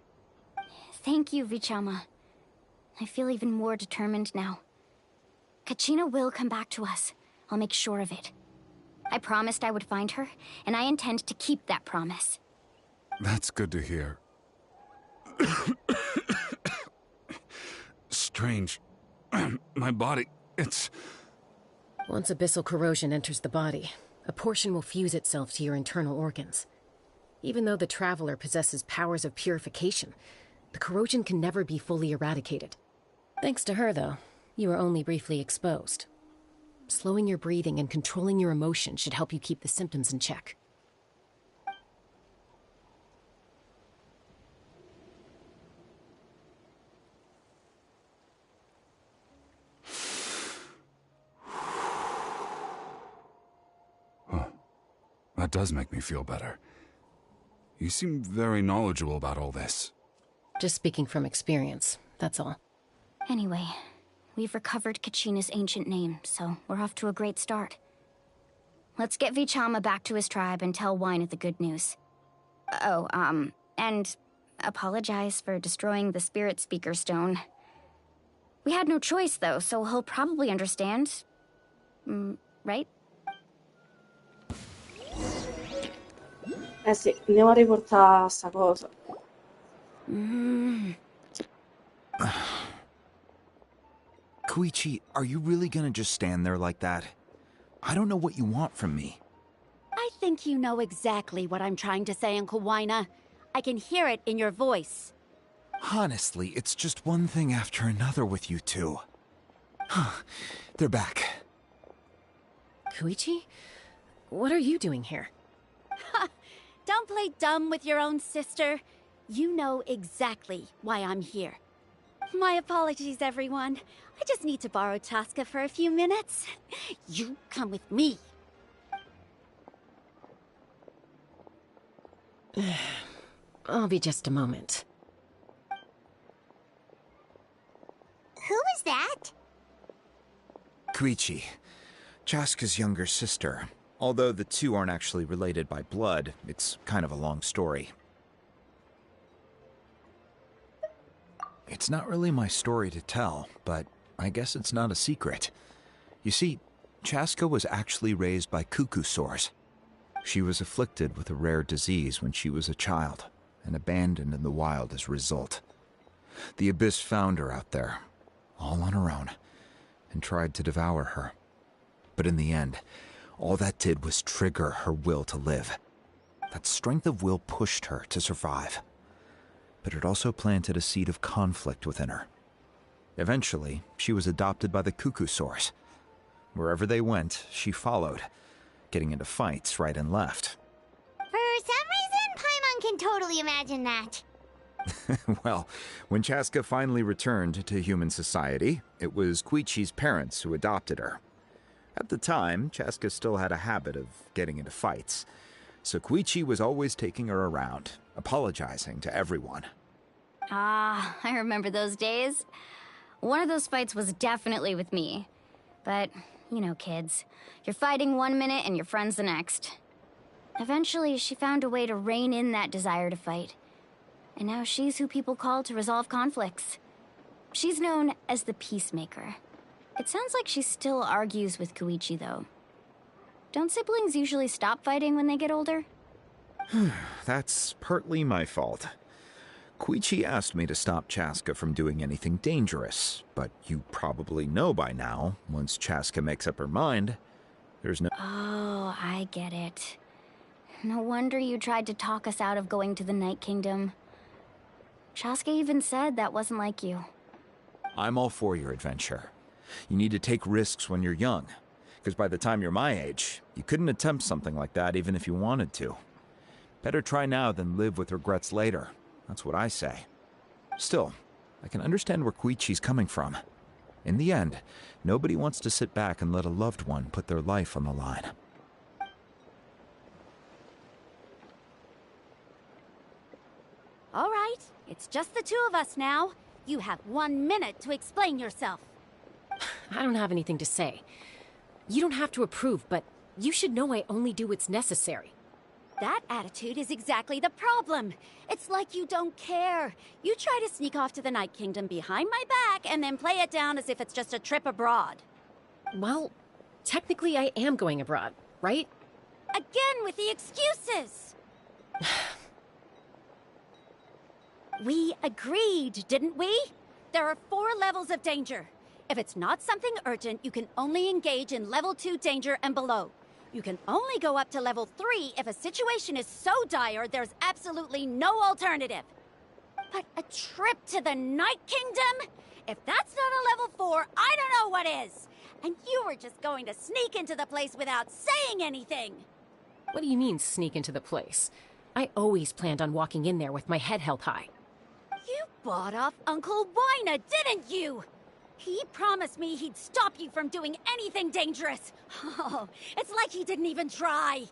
Thank you, Vichama. I feel even more determined now. Kachina will come back to us. I'll make sure of it. I promised I would find her, and I intend to keep that promise. That's good to hear. Strange. My body, it's... Once abyssal corrosion enters the body, a portion will fuse itself to your internal organs. Even though the Traveler possesses powers of purification, the corrosion can never be fully eradicated. Thanks to her, though, you are only briefly exposed. Slowing your breathing and controlling your emotions should help you keep the symptoms in check. That does make me feel better. You seem very knowledgeable about all this. Just speaking from experience, that's all. Anyway, we've recovered Kachina's ancient name, so we're off to a great start. Let's get Vichama back to his tribe and tell Wyna the good news. Oh, and apologize for destroying the Spirit Speaker Stone. We had no choice, though, so he'll probably understand. Right? Eh sì, andiamo a riportare sta cosa. Koichi, are you really gonna just stand there like that? I don't know what you want from me. I think you know exactly what I'm trying to say, Uncle Wyna. I can hear it in your voice. Honestly, it's just one thing after another with you two. They're back. Koichi? What are you doing here? Don't play dumb with your own sister. You know exactly why I'm here. My apologies, everyone. I just need to borrow Tosca for a few minutes. You come with me. I'll be just a moment. Who is that? Koichi, Chaska's younger sister. Although the two aren't actually related by blood, it's kind of a long story. It's not really my story to tell, but I guess it's not a secret. You see, Chaska was actually raised by cuckoo sores. She was afflicted with a rare disease when she was a child. and abandoned in the wild as a result. The Abyss found her out there, all on her own, and tried to devour her. But in the end, all that did was trigger her will to live. That strength of will pushed her to survive. But it also planted a seed of conflict within her. Eventually, she was adopted by the Cuckoosaurs. Wherever they went, she followed, getting into fights right and left. For some reason, Paimon can totally imagine that. Well, when Chaska finally returned to human society, it was Koichi's parents who adopted her. At the time, Chaska still had a habit of getting into fights, so Koichi was always taking her around, apologizing to everyone. Ah, I remember those days. One of those fights was definitely with me. But, you know, kids. You're fighting one minute and your friend's the next. Eventually, she found a way to rein in that desire to fight. And now she's who people call to resolve conflicts. She's known as the Peacemaker. It sounds like she still argues with Koichi, though. Don't siblings usually stop fighting when they get older? That's partly my fault. Koichi asked me to stop Chaska from doing anything dangerous, but you probably know by now, once Chaska makes up her mind, there's no— Oh, I get it. No wonder you tried to talk us out of going to the Night Kingdom. Chaska even said that wasn't like you. I'm all for your adventure. You need to take risks when you're young, because by the time you're my age, you couldn't attempt something like that even if you wanted to. Better try now than live with regrets later. That's what I say. Still, I can understand where Koichi's coming from. In the end, nobody wants to sit back and let a loved one put their life on the line. All right, it's just the two of us now. You have 1 minute to explain yourself. I don't have anything to say. You don't have to approve, but you should know I only do what's necessary. That attitude is exactly the problem. It's like you don't care. You try to sneak off to the Night Kingdom behind my back and then play it down as if it's just a trip abroad. Well, technically I am going abroad, right? Again with the excuses! We agreed, didn't we? There are 4 levels of danger. If it's not something urgent, you can only engage in level 2 danger and below. You can only go up to level 3 if a situation is so dire there's absolutely no alternative. But a trip to the Night Kingdom? If that's not a level 4, I don't know what is. And you were just going to sneak into the place without saying anything. What do you mean, sneak into the place? I always planned on walking in there with my head held high. You bought off Uncle Wina, didn't you? He promised me he'd stop you from doing anything dangerous. Oh, it's like he didn't even try.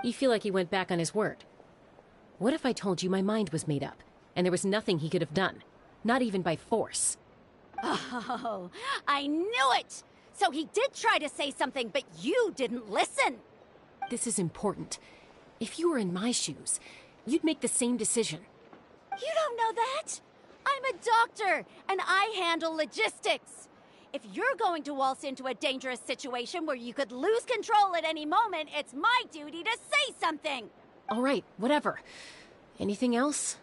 You feel like he went back on his word. What if I told you my mind was made up, and there was nothing he could have done? Not even by force. Oh, I knew it! So he did try to say something, but you didn't listen. This is important. If you were in my shoes, you'd make the same decision. You don't know that? I'm a doctor, and I handle logistics. If you're going to waltz into a dangerous situation where you could lose control at any moment, it's my duty to say something. All right, whatever. Anything else?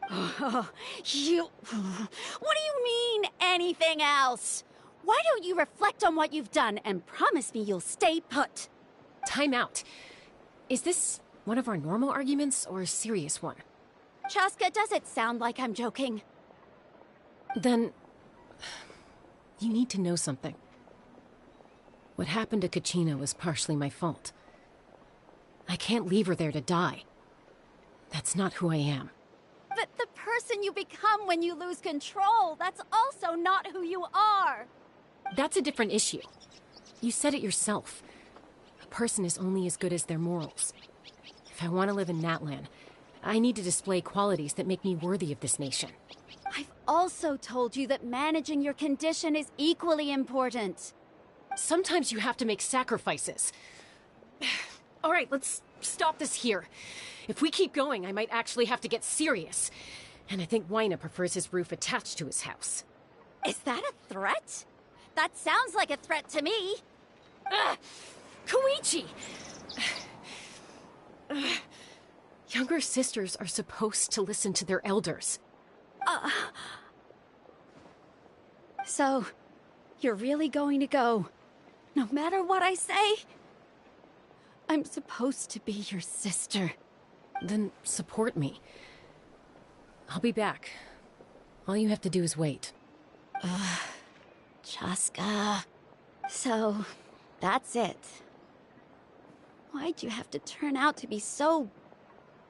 What do you mean, anything else? Why don't you reflect on what you've done and promise me you'll stay put? Time out. Is this one of our normal arguments or a serious one? Chaska, does it sound like I'm joking? Then, you need to know something. What happened to Kachina was partially my fault. I can't leave her there to die. That's not who I am. But the person you become when you lose control, that's also not who you are. That's a different issue. You said it yourself. A person is only as good as their morals. If I want to live in Natlan, I need to display qualities that make me worthy of this nation. I've also told you that managing your condition is equally important. Sometimes you have to make sacrifices. All right, let's stop this here. If we keep going, I might actually have to get serious. And I think Wina prefers his roof attached to his house. Is that a threat? That sounds like a threat to me. Koichi! Younger sisters are supposed to listen to their elders. So, you're really going to go, no matter what I say? I'm supposed to be your sister. Then support me. I'll be back. All you have to do is wait. Chaska. So, that's it. Why'd you have to turn out to be so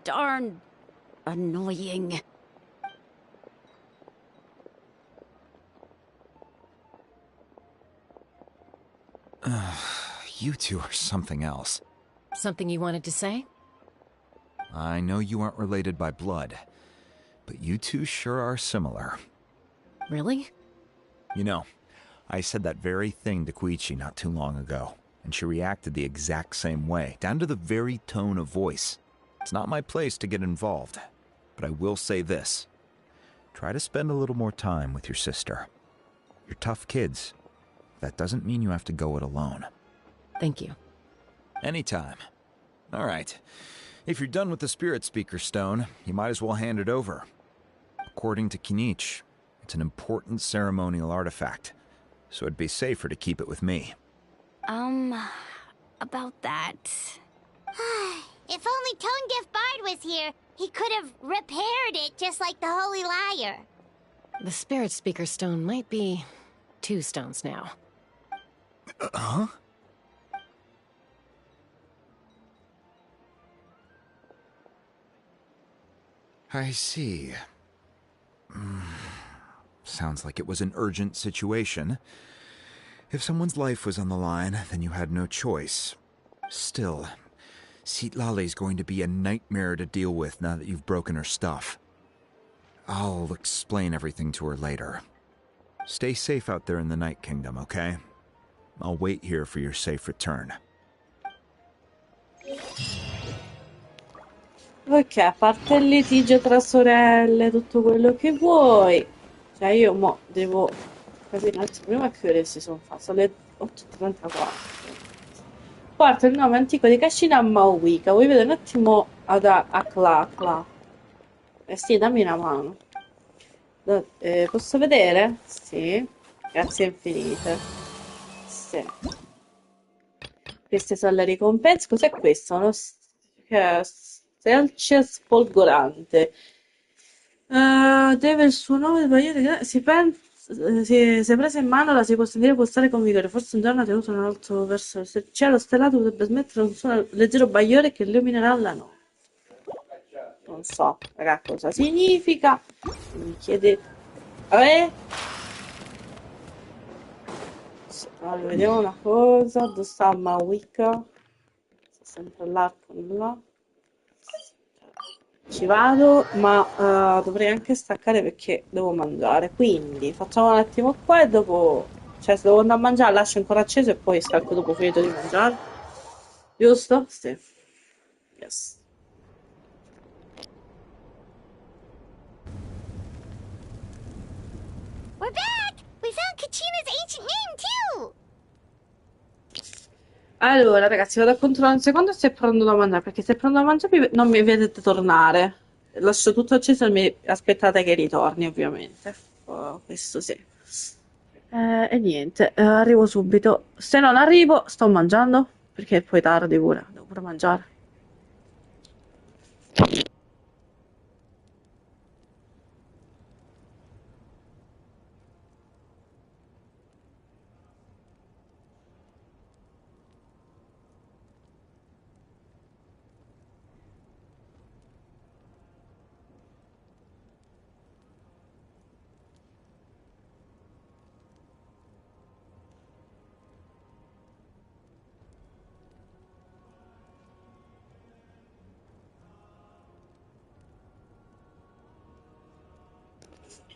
darn annoying? You two are something else. Something you wanted to say? I know you aren't related by blood, but you two sure are similar. Really? You know, I said that very thing to Koichi not too long ago, and she reacted the exact same way, down to the very tone of voice. It's not my place to get involved, but I will say this. Try to spend a little more time with your sister. You're tough kids. That doesn't mean you have to go it alone. Thank you. Anytime. All right. If you're done with the Spirit Speaker Stone, you might as well hand it over. According to Kinich, it's an important ceremonial artifact, so it'd be safer to keep it with me. About that. If only Tone Deaf Bard was here, he could have repaired it just like the Holy Liar. The Spirit Speaker Stone might be 2 stones now. Huh? I see. Sounds like it was an urgent situation. If someone's life was on the line, then you had no choice. Still, Citlali's going to be a nightmare to deal with now that you've broken her stuff. I'll explain everything to her later. Stay safe out there in the Night Kingdom, okay? I'll wait here for your safe return. Ok, a parte il litigio tra sorelle, tutto quello che vuoi. Cioè io mo devo capire un attimo prima che ore si sono fatte. Sono le 8:34. Porta il nome antico di Cascina a Mauica. Vuoi vedere un attimo a Cla? Sì, dammi una mano. Posso vedere? Sì. Grazie infinite. Sì. Queste sono le ricompense. Cos'è questo? Selce sfolgorante. Deve il suo nome se presa in mano la si può sentire pulsare con vigore. Forse un giorno ha tenuto un alto verso il cielo stellato, potrebbe smettere un suono leggero bagliore che illuminerà la notte. Non so, raga, cosa significa. Mi chiede. Allora, vediamo una cosa. Dove sta Mawika? Sta sempre là con là. Ci vado, ma dovrei anche staccare perché devo mangiare. Quindi facciamo un attimo qua e dopo. Cioè, se devo andare a mangiare, lascio ancora acceso e poi stacco dopo finito di mangiare. Giusto? Sì. Yes. We're back! We found Kachina's ancient name, too! Allora, ragazzi, vado a controllare un secondo se è pronto da mangiare, perché se è pronto da mangiare non mi vedete tornare. Lascio tutto acceso e mi aspettate che ritorni, ovviamente. Oh, questo sì. E niente, arrivo subito. Se non arrivo, sto mangiando, perché è poi tardi pure, devo pure mangiare.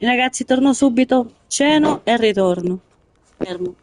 Ragazzi, torno subito, ceno e ritorno. Fermo.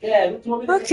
Ok.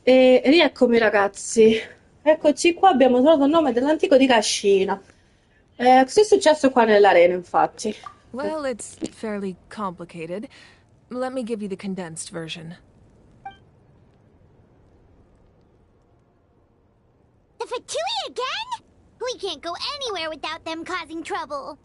E rieccomi ragazzi. Eccoci qua, abbiamo trovato il nome dell'antico di Cascina. Cos'è successo qua nell'arena, infatti? Well, it's fairly complicated. Let me give you the condensed version. The Fatui again? We can't go anywhere without them causing trouble.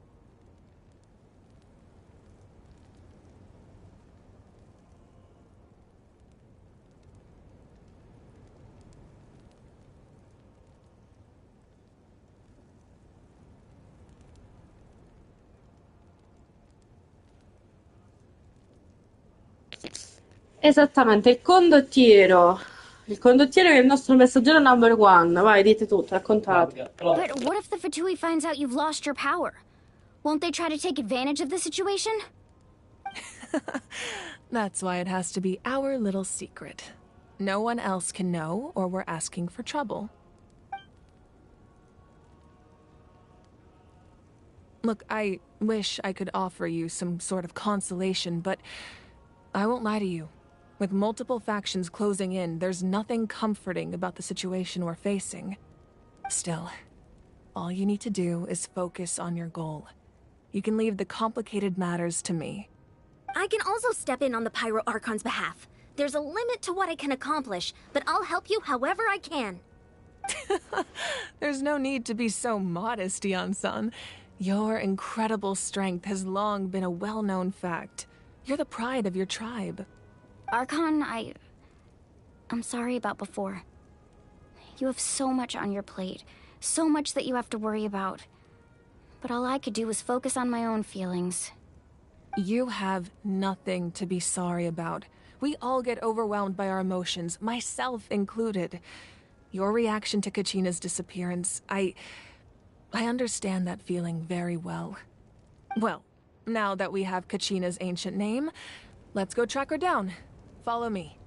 Esattamente, il condottiero. Il condottiero è il nostro messaggero number one. Vai, dite tutto, raccontate. But what if the Fatui finds out you've lost your power? Won't they try to take advantage of the situation? That's why it has to be our little secret. No one else can know, or we're asking for trouble. Look, I wish I could offer you some sort of consolation, but I won't lie to you. With multiple factions closing in, there's nothing comforting about the situation we're facing. Still, all you need to do is focus on your goal. You can leave the complicated matters to me. I can also step in on the Pyro Archon's behalf. There's a limit to what I can accomplish, but I'll help you however I can. There's no need to be so modest, Yan-san. Your incredible strength has long been a well-known fact. You're the pride of your tribe. Archon, I'm sorry about before. You have so much on your plate, so much that you have to worry about. But all I could do was focus on my own feelings. You have nothing to be sorry about. We all get overwhelmed by our emotions, myself included. Your reaction to Kachina's disappearance, I understand that feeling very well. Well, now that we have Kachina's ancient name, let's go track her down. Follow me.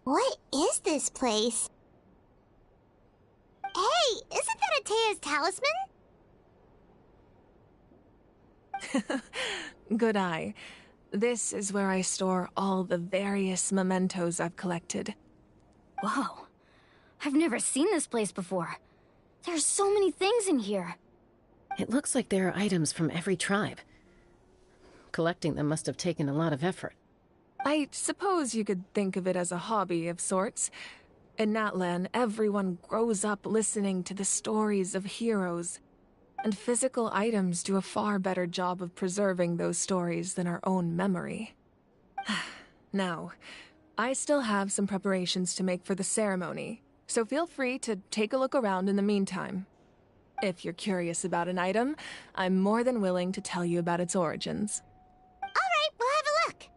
What is this place? Hey, isn't that Atea's talisman? Good eye. This is where I store all the various mementos I've collected. Whoa. I've never seen this place before. There's so many things in here. It looks like there are items from every tribe. Collecting them must have taken a lot of effort. I suppose you could think of it as a hobby of sorts. In Natlan, everyone grows up listening to the stories of heroes, and physical items do a far better job of preserving those stories than our own memory. Now, I still have some preparations to make for the ceremony, so feel free to take a look around in the meantime. If you're curious about an item, I'm more than willing to tell you about its origins. All right, we'll have a look.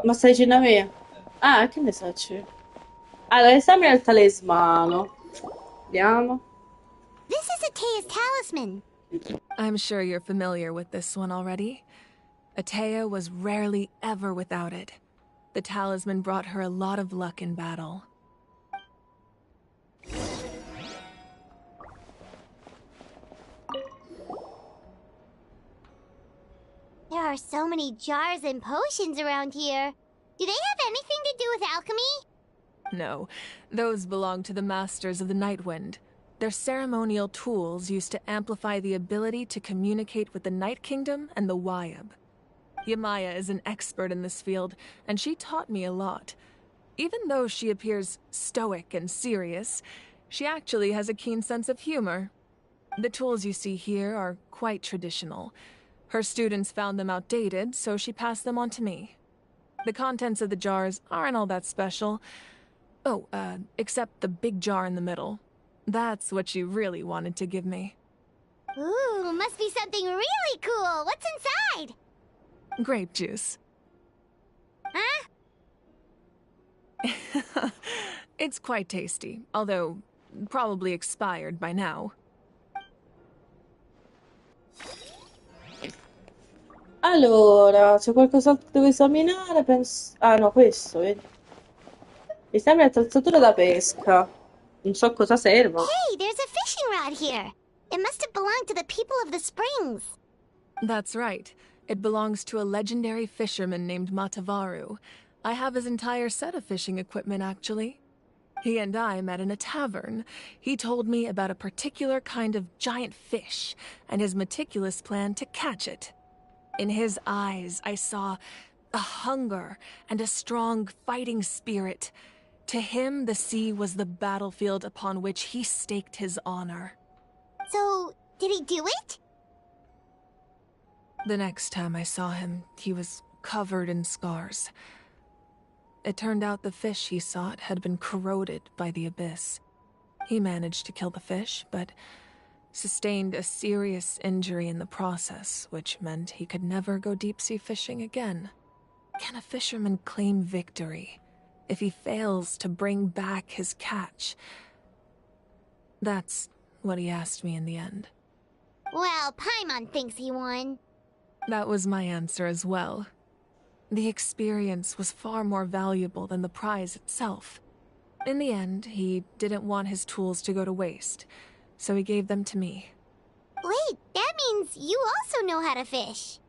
Ma stai dicendo a me? Ah, che ne so? Allora, esamina il talismano. Vediamo. This is Atea's talisman. I'm sure you're familiar with this one already. Atea was rarely ever without it. The talisman brought her a lot of luck in battle. There are so many jars and potions around here. Do they have anything to do with alchemy? No, those belong to the Masters of the Nightwind. They're ceremonial tools used to amplify the ability to communicate with the Night Kingdom and the Wyab. Yamaya is an expert in this field, and she taught me a lot. Even though she appears stoic and serious, she actually has a keen sense of humor. The tools you see here are quite traditional. Her students found them outdated, so she passed them on to me. The contents of the jars aren't all that special. Oh, except the big jar in the middle. That's what she really wanted to give me. Ooh, must be something really cool. What's inside? Grape juice. Huh? It's quite tasty, although probably expired by now. Allora, c'è qualcos'altro che devo esaminare? Ah no, questo, vedi? Mi sembra attrezzatura da pesca. Non so cosa serva. Hey, there's a fishing rod here. It must have belonged to the people of the springs. That's right. It belongs to a legendary fisherman named Matavaru. I have his entire set of fishing equipment, actually. He and I met in a tavern. He told me about a particular kind of giant fish and his meticulous plan to catch it. In his eyes, I saw a hunger and a strong fighting spirit. To him, the sea was the battlefield upon which he staked his honor. So, did he do it? The next time I saw him, he was covered in scars. It turned out the fish he sought had been corroded by the abyss. He managed to kill the fish, but sustained a serious injury in the process, which meant he could never go deep-sea fishing again. Can a fisherman claim victory if he fails to bring back his catch? That's what he asked me in the end. Well, Paimon thinks he won. That was my answer as well. The experience was far more valuable than the prize itself. In the end, he didn't want his tools to go to waste, so he gave them to me. Wait, that means you also know how to fish.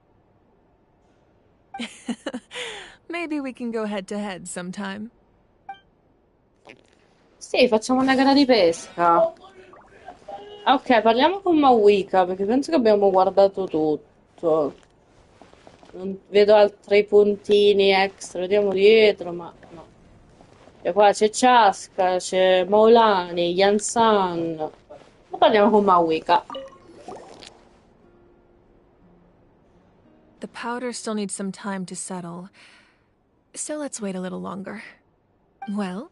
Maybe we can go head-to-head sometime. Sì, facciamo una gara di pesca. Ok, parliamo con Mawika, perché penso che abbiamo guardato tutto. Non vedo altri puntini extra, vediamo dietro, ma no. E qua c'è Chaska, c'è Maulani, Yansan. Ma parliamo con Mawika. The powder still needs some time to settle, so let's wait a little longer. Well,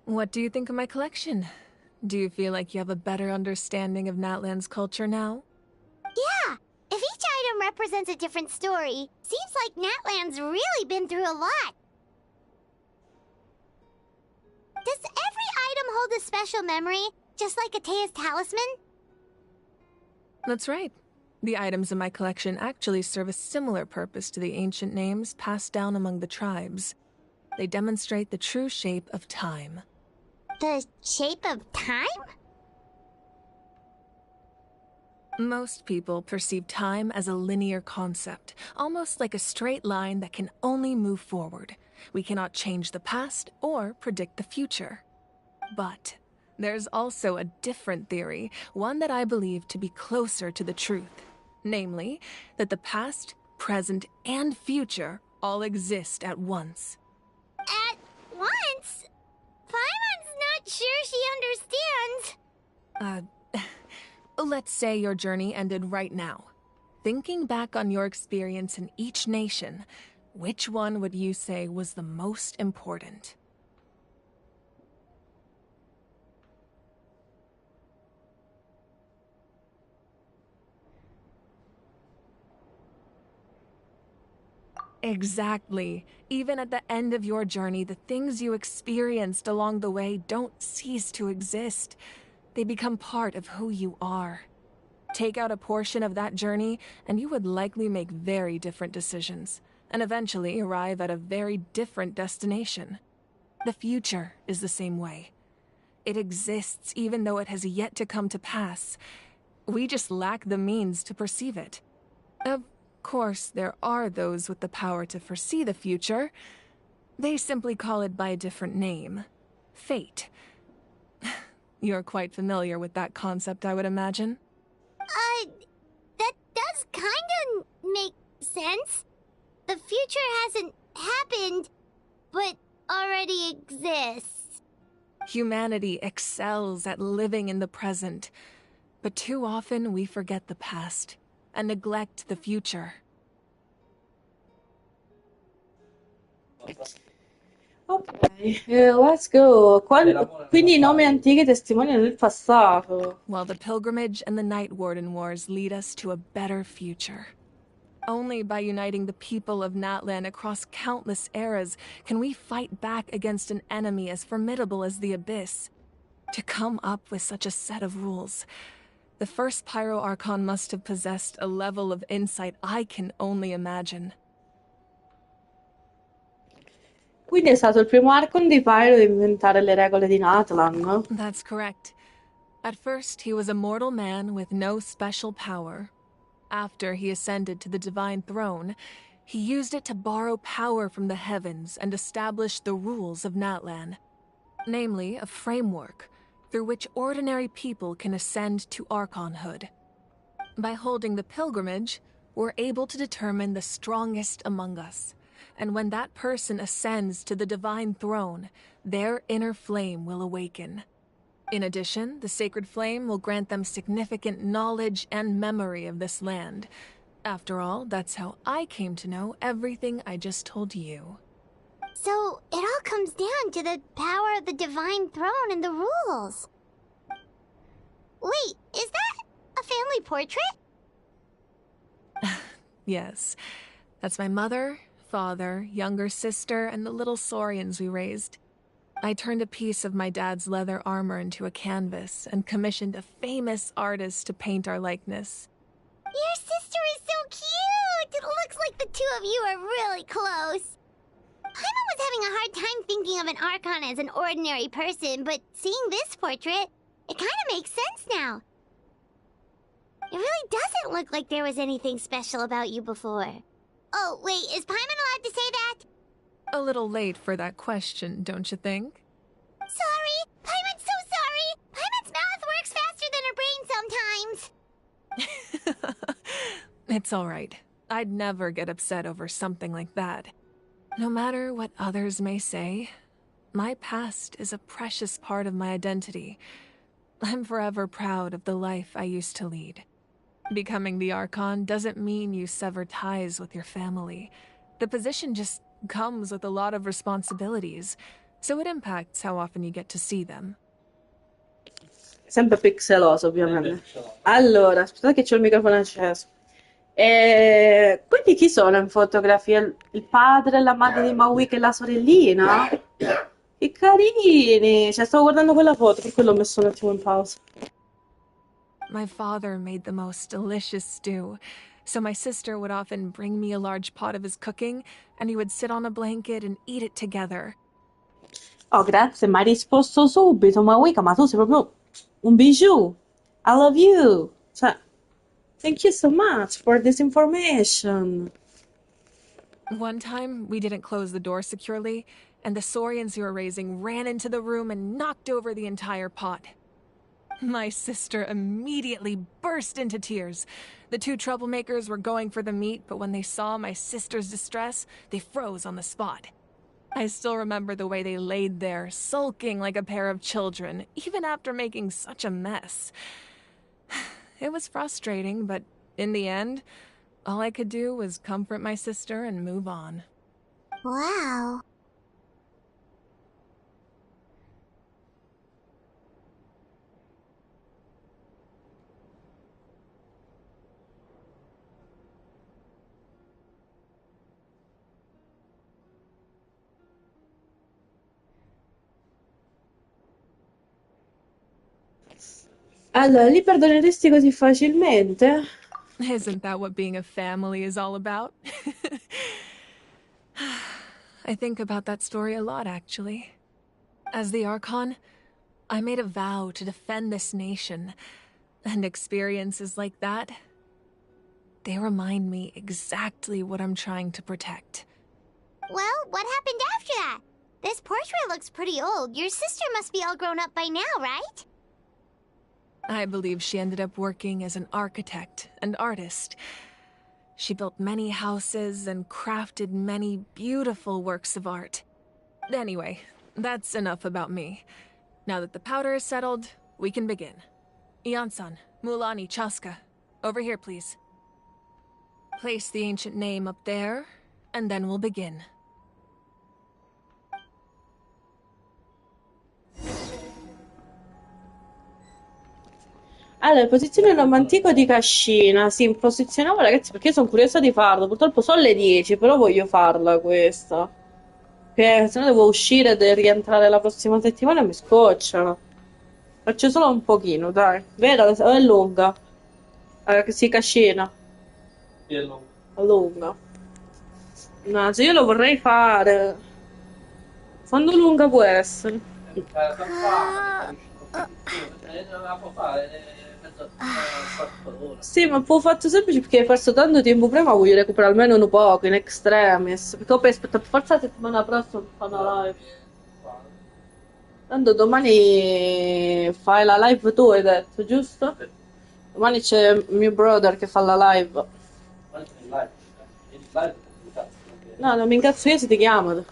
what do you think of my collection? Do you feel like you have a better understanding of Natlan's culture now? Yeah, if each item represents a different story, seems like Natlan's really been through a lot. Does every item hold a special memory, just like Atea's talisman? That's right. The items in my collection actually serve a similar purpose to the ancient names passed down among the tribes. They demonstrate the true shape of time. The shape of time? Most people perceive time as a linear concept, almost like a straight line that can only move forward. We cannot change the past or predict the future. But there's also a different theory, one that I believe to be closer to the truth. Namely, that the past, present, and future all exist at once. At once? Paimon's not sure she understands. Let's say your journey ended right now. Thinking back on your experience in each nation, which one would you say was the most important? Exactly. Even at the end of your journey, the things you experienced along the way don't cease to exist. They become part of who you are. Take out a portion of that journey, and you would likely make very different decisions, and eventually arrive at a very different destination. The future is the same way. It exists even though it has yet to come to pass. We just lack the means to perceive it. Of course, there are those with the power to foresee the future, They simply call it by a different name. Fate. You're quite familiar with that concept, I would imagine. That does kinda make sense. The future hasn't happened, but already exists. Humanity excels at living in the present, but too often we forget the past and neglect the future. Ok, let's go. Quindi nomi antichi testimoniano il passato. While the pilgrimage and the Night Warden Wars lead us to a better future. Only by uniting the people of Natlan across countless eras can we fight back against an enemy as formidable as the Abyss. To come up with such a set of rules, the first Pyro Archon must have possessed a level of insight I can only imagine. Quindi è stato il primo Archon di Pyro ad inventare le regole di Natlan. That's correct. At first, he was a mortal man with no special power. After he ascended to the Divine Throne, he used it to borrow power from the heavens and establish the rules of Natlan. Namely, a framework through which ordinary people can ascend to Archonhood. By holding the pilgrimage, we're able to determine the strongest among us. And when that person ascends to the Divine Throne, their inner flame will awaken. In addition, the sacred flame will grant them significant knowledge and memory of this land. After all, that's how I came to know everything I just told you. So, it all comes down to the power of the Divine Throne and the rules. Wait, is that a family portrait? Yes, that's my mother, father, younger sister, and the little saurians we raised. I turned a piece of my dad's leather armor into a canvas and commissioned a famous artist to paint our likeness. Your sister is so cute! It looks like the two of you are really close. Paimon was having a hard time thinking of an Archon as an ordinary person, but seeing this portrait, it kind of makes sense now. It really doesn't look like there was anything special about you before. Oh, wait, is Paimon allowed to say that? A little late for that question, don't you think? Sorry! Paimon's so sorry! Paimon's mouth works faster than her brain sometimes! It's all right. I'd never get upset over something like that. No matter what others may say, my past is a precious part of my identity. I'm forever proud of the life I used to lead. Becoming the Archon doesn't mean you sever ties with your family. The position just comes with a lot of responsibilities, so it impacts how often you get to see them. Sempre pixeloso, ovviamente. Allora, aspettate che c'ho il microfono acceso. Quindi chi sono in fotografia? Il padre e la madre di Maui e la sorellina? Che carini! Cioè, stavo guardando quella foto, per quello ho messo un attimo in pausa. My father made the most delicious stew, so my sister would often bring me a large pot of his cooking, and we would sit on a blanket and eat it together. Oh, grazie, mi hai risposto subito, Mawika, ma tu sei proprio un bijou. I love you. Cioè, thank you so much for this information. One time, we didn't close the door securely, and the saurians you were raising ran into the room and knocked over the entire pot. My sister immediately burst into tears. The two troublemakers were going for the meat, but when they saw my sister's distress, they froze on the spot. I still remember the way they laid there, sulking like a pair of children, even after making such a mess. It was frustrating, but in the end, all I could do was comfort my sister and move on. Wow. Allora, li perdoneresti così facilmente? Isn't that what being a family is all about? I think about that story a lot, actually. As the Archon, I made a vow to defend this nation, and experiences like that, they remind me exactly what I'm trying to protect. Well, what happened after that? This portrait looks pretty old. Your sister must be all grown up by now, right? I believe she ended up working as an architect and artist. She built many houses and crafted many beautiful works of art. Anyway, that's enough about me. Now that the powder is settled, we can begin. Ian-san, Mulani, Chaska, over here, please. Place the ancient name up there, and then we'll begin. Allora, posizione un nome antico di cascina. Sì, posizioniamo ragazzi perché io sono curiosa di farlo. Purtroppo sono le 10, però voglio farla questa. Perché se no devo uscire e rientrare la prossima settimana e mi scocciano. Faccio solo un pochino, dai. Vero, è lunga. Sì, cascina. È lunga. No, se io lo vorrei fare. Quando lunga può essere? Sì, ma può fatto semplice perché hai perso tanto tempo prima, voglio recuperare almeno un poco, in extremis. Perché poi aspetta, per forza la settimana prossima fa una live. Tanto domani fai la live tu, hai detto, giusto? Domani c'è mio brother che fa la live. No, non mi incazzo io se ti chiamo.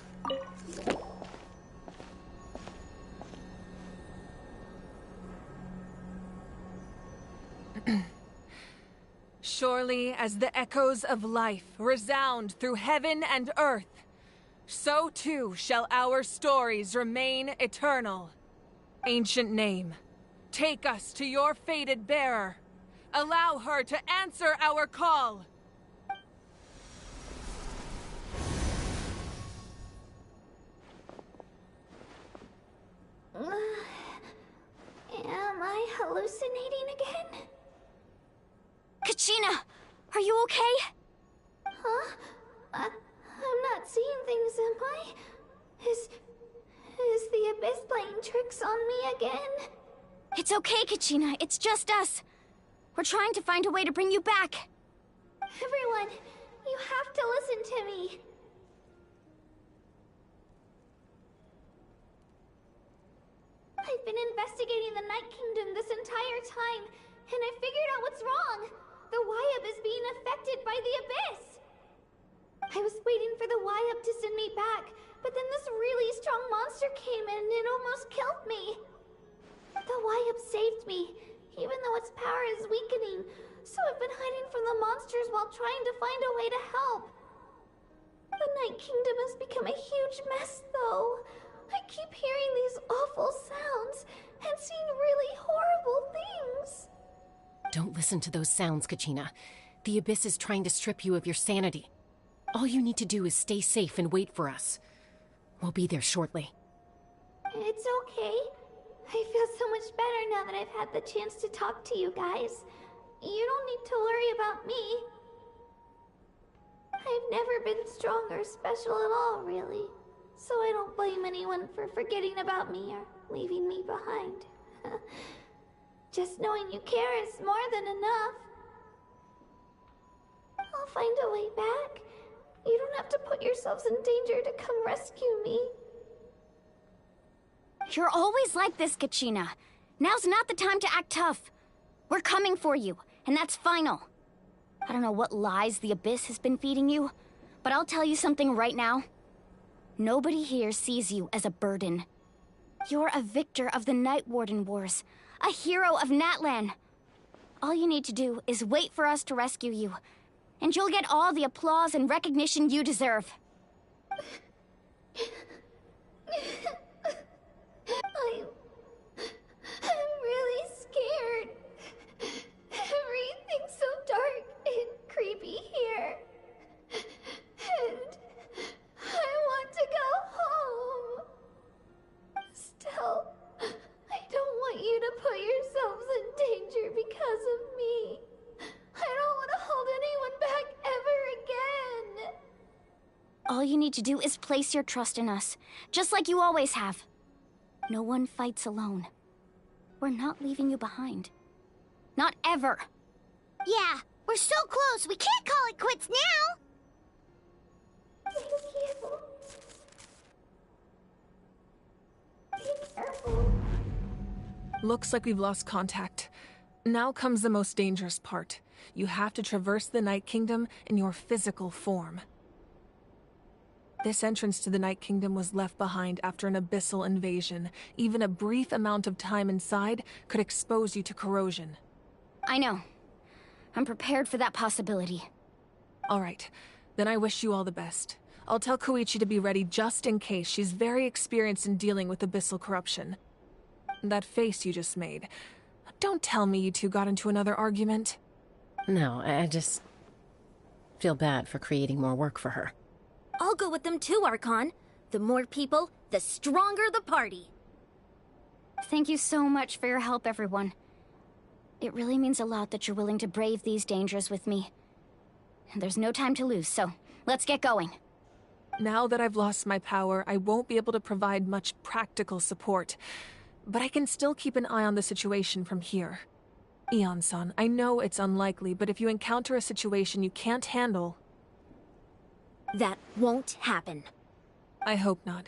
Surely as the echoes of life resound through heaven and earth, so too shall our stories remain eternal. Ancient name, take us to your fated bearer. Allow her to answer our call. Am I hallucinating again? Kachina, are you okay? Huh? I'm not seeing things, am I? Is the Abyss playing tricks on me again? It's okay, Kachina. It's just us. We're trying to find a way to bring you back. Everyone, you have to listen to me. I've been investigating the Night Kingdom this entire time, and I figured out what's wrong. The Wyab is being affected by the Abyss. I was waiting for the Wyab to send me back, but then this really strong monster came in and it almost killed me. The Wyab saved me, even though its power is weakening, so I've been hiding from the monsters while trying to find a way to help. The Night Kingdom has become a huge mess, though. I keep hearing these awful sounds and seeing really horrible things. Don't listen to those sounds, Kachina. The Abyss is trying to strip you of your sanity. All you need to do is stay safe and wait for us. We'll be there shortly. It's okay. I feel so much better now that I've had the chance to talk to you guys. You don't need to worry about me. I've never been strong or special at all, really. So I don't blame anyone for forgetting about me or leaving me behind. Just knowing you care is more than enough. I'll find a way back. You don't have to put yourselves in danger to come rescue me. You're always like this, Kachina. Now's not the time to act tough. We're coming for you, and that's final. I don't know what lies the Abyss has been feeding you, but I'll tell you something right now. Nobody here sees you as a burden. You're a victor of the Night Warden Wars, a hero of Natlan. All you need to do is wait for us to rescue you, and you'll get all the applause and recognition you deserve. I'm really scared. Everything's so dark and creepy here. And I want to go home. Still, I don't want you to put yourselves in danger because of me. I don't want to hold anyone back ever again. All you need to do is place your trust in us, just like you always have. No one fights alone. We're not leaving you behind. Not ever. Yeah, we're so close. We can't call it quits now. Thank you. Looks like we've lost contact. Now comes the most dangerous part. You have to traverse the Night Kingdom in your physical form. This entrance to the Night Kingdom was left behind after an abyssal invasion. Even a brief amount of time inside could expose you to corrosion. I know. I'm prepared for that possibility. All right. Then I wish you all the best. I'll tell Koichi to be ready just in case. She's very experienced in dealing with abyssal corruption. That face you just made. Don't tell me you two got into another argument. No, I just feel bad for creating more work for her. I'll go with them too, Archon. The more people, the stronger the party. Thank you so much for your help, everyone. It really means a lot that you're willing to brave these dangers with me. And there's no time to lose, so let's get going. Now that I've lost my power, I won't be able to provide much practical support. But I can still keep an eye on the situation from here. Eon-san, I know it's unlikely, but if you encounter a situation you can't handle... That won't happen. I hope not.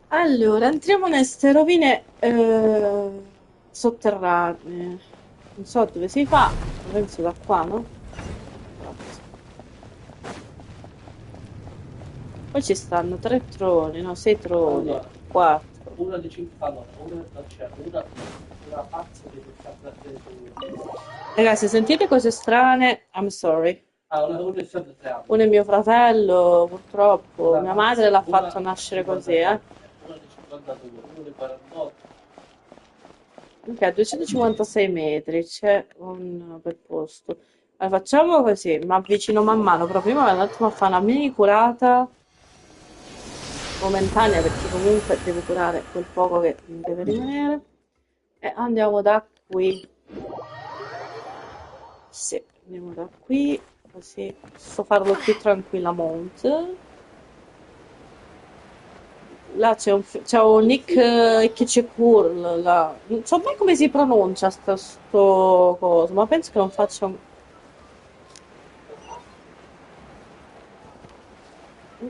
Allora, entriamo in queste rovine sotterranee. Non so dove si fa, penso da qua, no? Poi ci stanno 3 troni, no? 6 troni, allora, 4. Una di 5, allora, una pazza di Ragazzi, sentite cose strane, I'm sorry. Uno è mio fratello, purtroppo. Mia madre l'ha fatto nascere così, eh. Ok, a 256 metri c'è un bel posto. Allora, facciamo così, mi avvicino man mano, però prima vado un attimo a fare una mini curata momentanea, perché comunque devo curare quel poco che mi deve rimanere. E andiamo da qui. Sì, andiamo da qui, così posso farlo più tranquillamente. Là c'è un Nick che c'è curl, là. Non so mai come si pronuncia sto coso, ma penso che non faccia... Non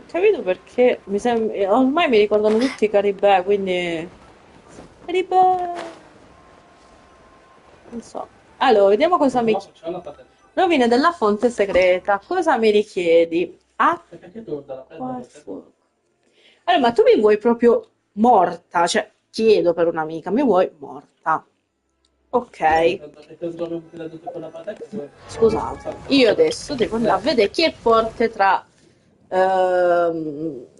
capito perché mi sembra... Ormai mi ricordano tutti i Caribè, quindi... Caribè! Non so. Allora, vediamo cosa mi... Rovine della fonte segreta. Cosa mi richiedi? Ah? Qua è fuoco. Allora, ma tu mi vuoi proprio morta? Cioè, chiedo per un'amica, mi vuoi morta? Ok. Scusate, io adesso devo andare a vedere chi è forte tra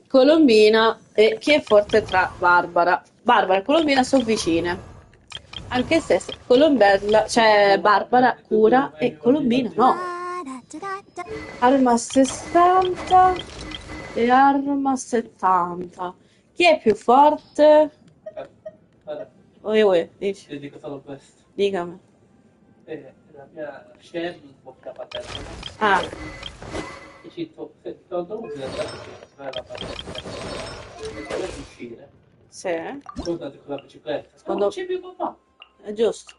Colombina e chi è forte tra Barbara. Barbara e Colombina sono vicine. Anche se Colombella, cioè Barbara cura e Colombina no. Arma 60 e arma 70. Chi è più forte? Dici. Ti dico solo questo. Dicami. La mia scena un po' capatella. Ah. E cito, se torno utile la per uscire. Sì. Scordati con la bicicletta. Quando... C'è mio papà. È giusto.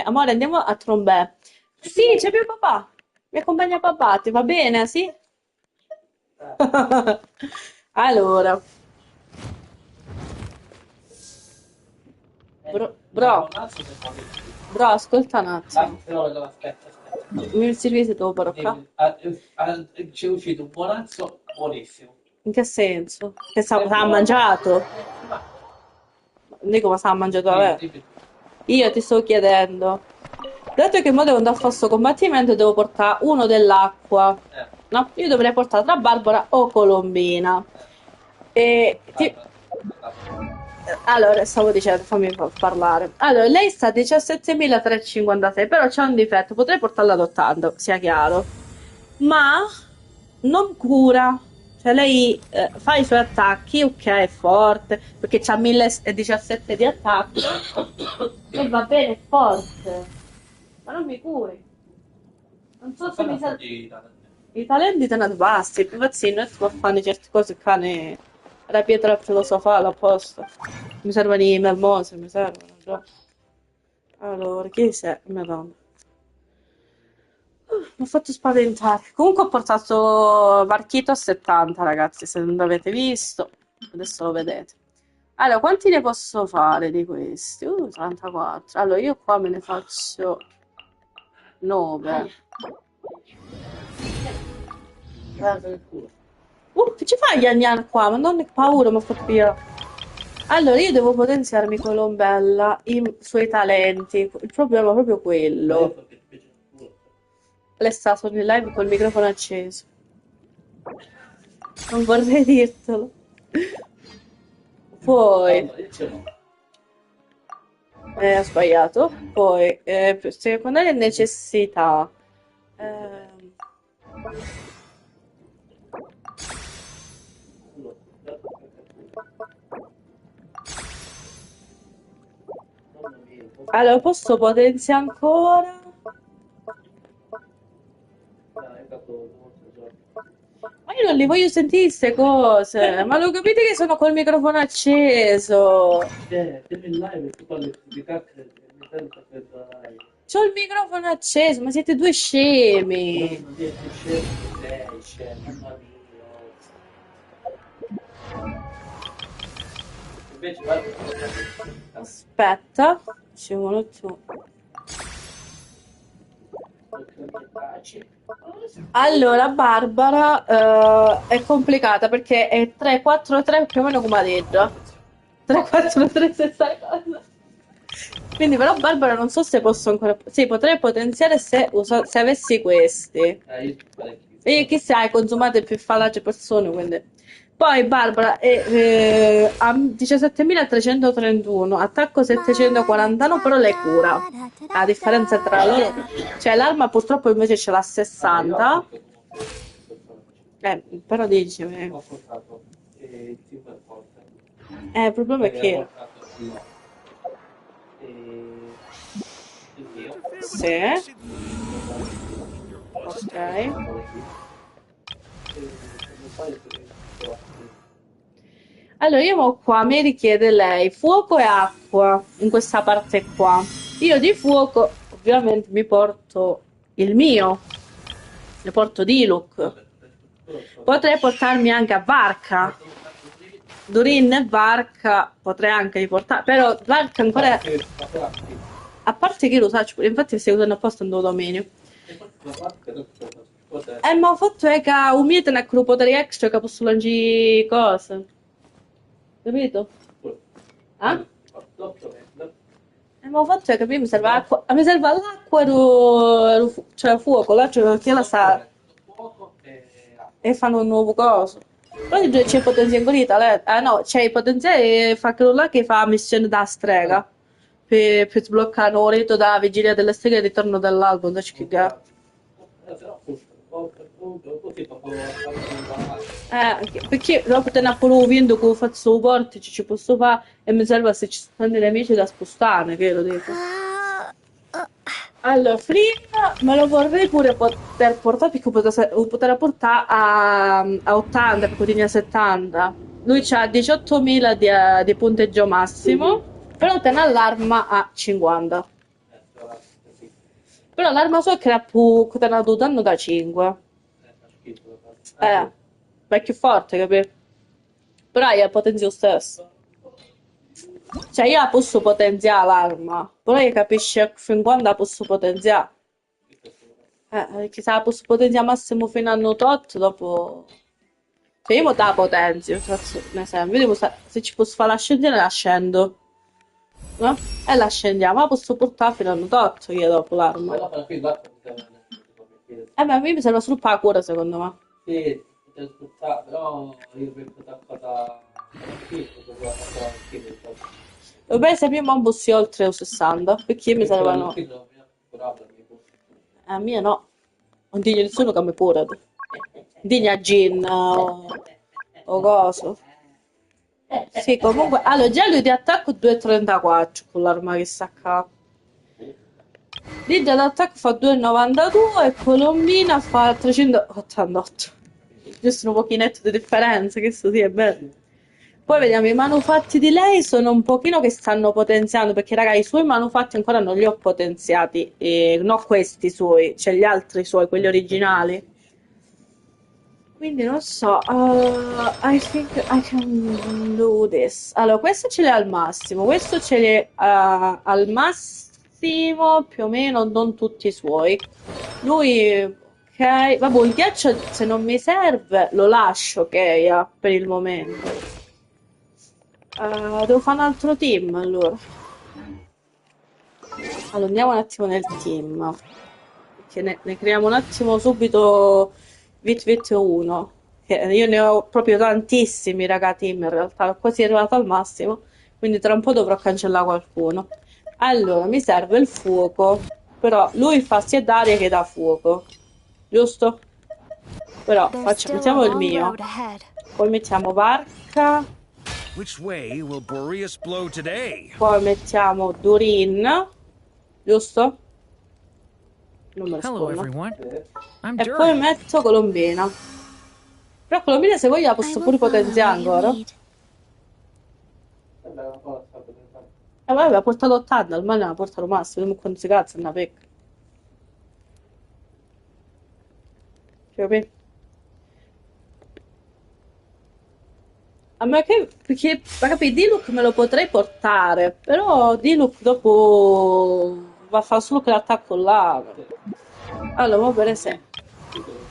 Amore, andiamo a Trombè. Sì, c'è mio papà. Mi accompagna papà, ti va bene? Sì? Allora. Bro, ascolta un attimo. Aspetta. Mi servite dopo, qua? C'è uscito un buonazzo buonissimo. In che senso? Che s'ha mangiato? Dico, ma s'ha mangiato a Io ti sto chiedendo. Dato che ora devo andare a fare questo combattimento, devo portare uno dell'acqua. No? Io dovrei portare tra Barbara o Colombina. Allora, stavo dicendo, fammi parlare. Allora, lei sta a 17.356, però c'è un difetto, potrei portarla ad 80, sia chiaro. Ma non cura. Cioè lei fa i suoi attacchi, ok, è forte, perché c'ha 1017 di attacco. E va bene, è forte. Ma non mi curi. Non so se mi sa... I talenti te ne basti, infatti noi stiamo a fare certe cose che la pietra filosofale apposta. Mi servono i mermosi, mi servono già. Allora, chi sei? Madonna. mi ha fatto spaventare. Comunque ho portato Marchito a 70, ragazzi, se non l'avete visto. Adesso lo vedete. Allora, quanti ne posso fare di questi? 34. Allora, io qua me ne faccio 9. Che ci fai gli Agnan qua? Madonna che paura, mi ha fatto via. Allora, io devo potenziarmi Colombella, i suoi talenti. Il problema è proprio quello. Lei sta sono in live col microfono acceso. Non vorrei dirtelo. Poi... ho sbagliato. Poi, secondaria necessità. Allora, posso potenziare ancora? Ma io non li voglio sentire queste cose. Ma lo capite che sono col microfono acceso? C'ho il microfono acceso, ma siete due scemi. Aspetta, un attimo. Allora, Barbara è complicata perché è 3-4-3 più o meno come Adeggia. 3-4-3 stessa cosa. Quindi però Barbara non so se posso ancora... Sì, potrei potenziare se avessi questi. E chissà, hai consumato più fallaci persone, quindi... Poi Barbara ha 17.331, attacco 749, però lei cura. La differenza tra loro... Cioè l'arma purtroppo invece ce l'ha 60. Però dici... il problema è che... Sì. Ok. Allora, io qua mi richiede lei fuoco e acqua in questa parte qua. Io di fuoco, ovviamente, mi porto il mio. Ne porto Diluc. Potrei portarmi anche a Varka. Durin e Varka potrei anche riportare. Però Varka ancora... A parte che lo so, infatti stai usando apposta un nuovo dominio. Ma ho fatto che umidità e lo potere extra che posso lanciare cose. Capito? Ma ho fatto che capire, mi serve acqua. Mi serve l'acqua cioè fuoco, là che la sa. E fanno un nuovo coso. Poi c'è il potenziale ancora talento. Ah no, c'è il potenziale e fa quello là che fa missione da strega. Per sbloccare l'oreto da vigilia delle streghe e ritorno dell'albo, non so che perché dopo te ne pure vendo che faccio porti ci posso fare e mi serve se ci stanno dei nemici da spostare, che lo dico. Allora, Flynn me lo vorrei pure poter portare perché potrà portare a 80 perché tiene a 70. Lui ha 18.000 di punteggio massimo. Però te l'arma a 50. Però l'arma sua crea più che te ne danno da 5. Ma è più forte, capito? Però è potenzio stesso. Cioè io la posso potenziare l'arma. Però io capisci fin quando la posso potenziare. Perché se la posso potenziare massimo fino a un tot, dopo... Cioè io te la potenzio, vediamo se ci posso fare l'ascendere, la scendo. No? E la scendiamo, la posso portare fino a un tot io dopo l'arma. Ma a me mi serve solo per la cura secondo me. Sì, potrei sfruttare, però io per poter fare Vabbè, se abbiamo un bussi oltre 60, perché mi servono... A mia no, non dico nessuno che mi cura. Digna Gin o coso. Sì, comunque, allora già lui di attacco 2,34 con l'arma che sta a capo. Ninja d'attacco fa 2,92 e Colombina fa 388. Giusto un pochinetto di differenza, che sto sì, è bello. Poi vediamo, i manufatti di lei sono un pochino che stanno potenziando, perché raga, i suoi manufatti ancora non li ho potenziati, no questi suoi, cioè gli altri suoi, quelli originali. Quindi non so, I think I can do this. Allora, questo ce l'è al massimo, questo ce l'è al massimo, più o meno, non tutti i suoi. Lui, ok, vabbè, il ghiaccio se non mi serve lo lascio, ok, per il momento. Devo fare un altro team, allora. Allora, andiamo un attimo nel team. Che ne creiamo un attimo subito Vit 1. Che io ne ho proprio tantissimi, raga, team in realtà. Ho quasi arrivato al massimo. Quindi tra un po' dovrò cancellare qualcuno. Allora, mi serve il fuoco. Però lui fa sia d'aria che da fuoco. Giusto? Però mettiamo il mio. Poi mettiamo Varca. Which way will Boreas blow today? Poi mettiamo Durin. Giusto? Non me lo Hello, scordo. everyone. I'm E poi Durin. metto Colombina. Però Colombina se voglio la posso pure potenziare ancora. Vabbè, ha portato 80, almeno ha portato massimo, vediamo quanto si cazzo, è una pecca. Capì? A me che, perché, capì, Diluc me lo potrei portare, però Diluc dopo va a fare solo che l'attacco là. Allora, mo per esempio.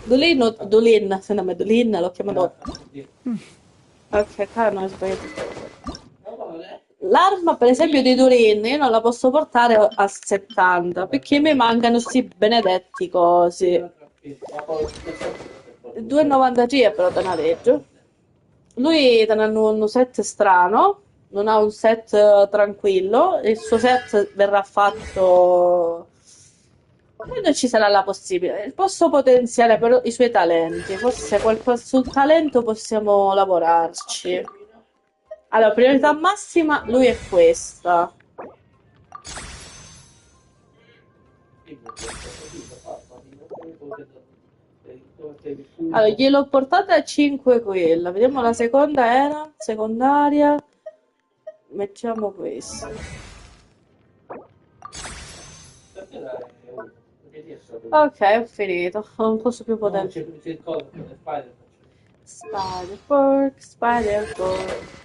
Dolin, se non è Dolin, l'ho chiamato. Ok, cara, non ho sbagliato. L'arma, per esempio, di Dolin, io non la posso portare a 70, perché mi mancano sti benedetti cosi. 2,90 però te ne reggio. Lui te ne ha un set strano, non ha un set tranquillo, il suo set verrà fatto quando ci sarà la possibilità. Posso potenziare però i suoi talenti, forse qualcosa sul talento possiamo lavorarci. Allora, priorità massima, lui è questa. Allora, gliel'ho portata a 5 quella. Vediamo la seconda era. Secondaria. Mettiamo questa. Ok, ho finito. Non posso più potenziare. Spider pork,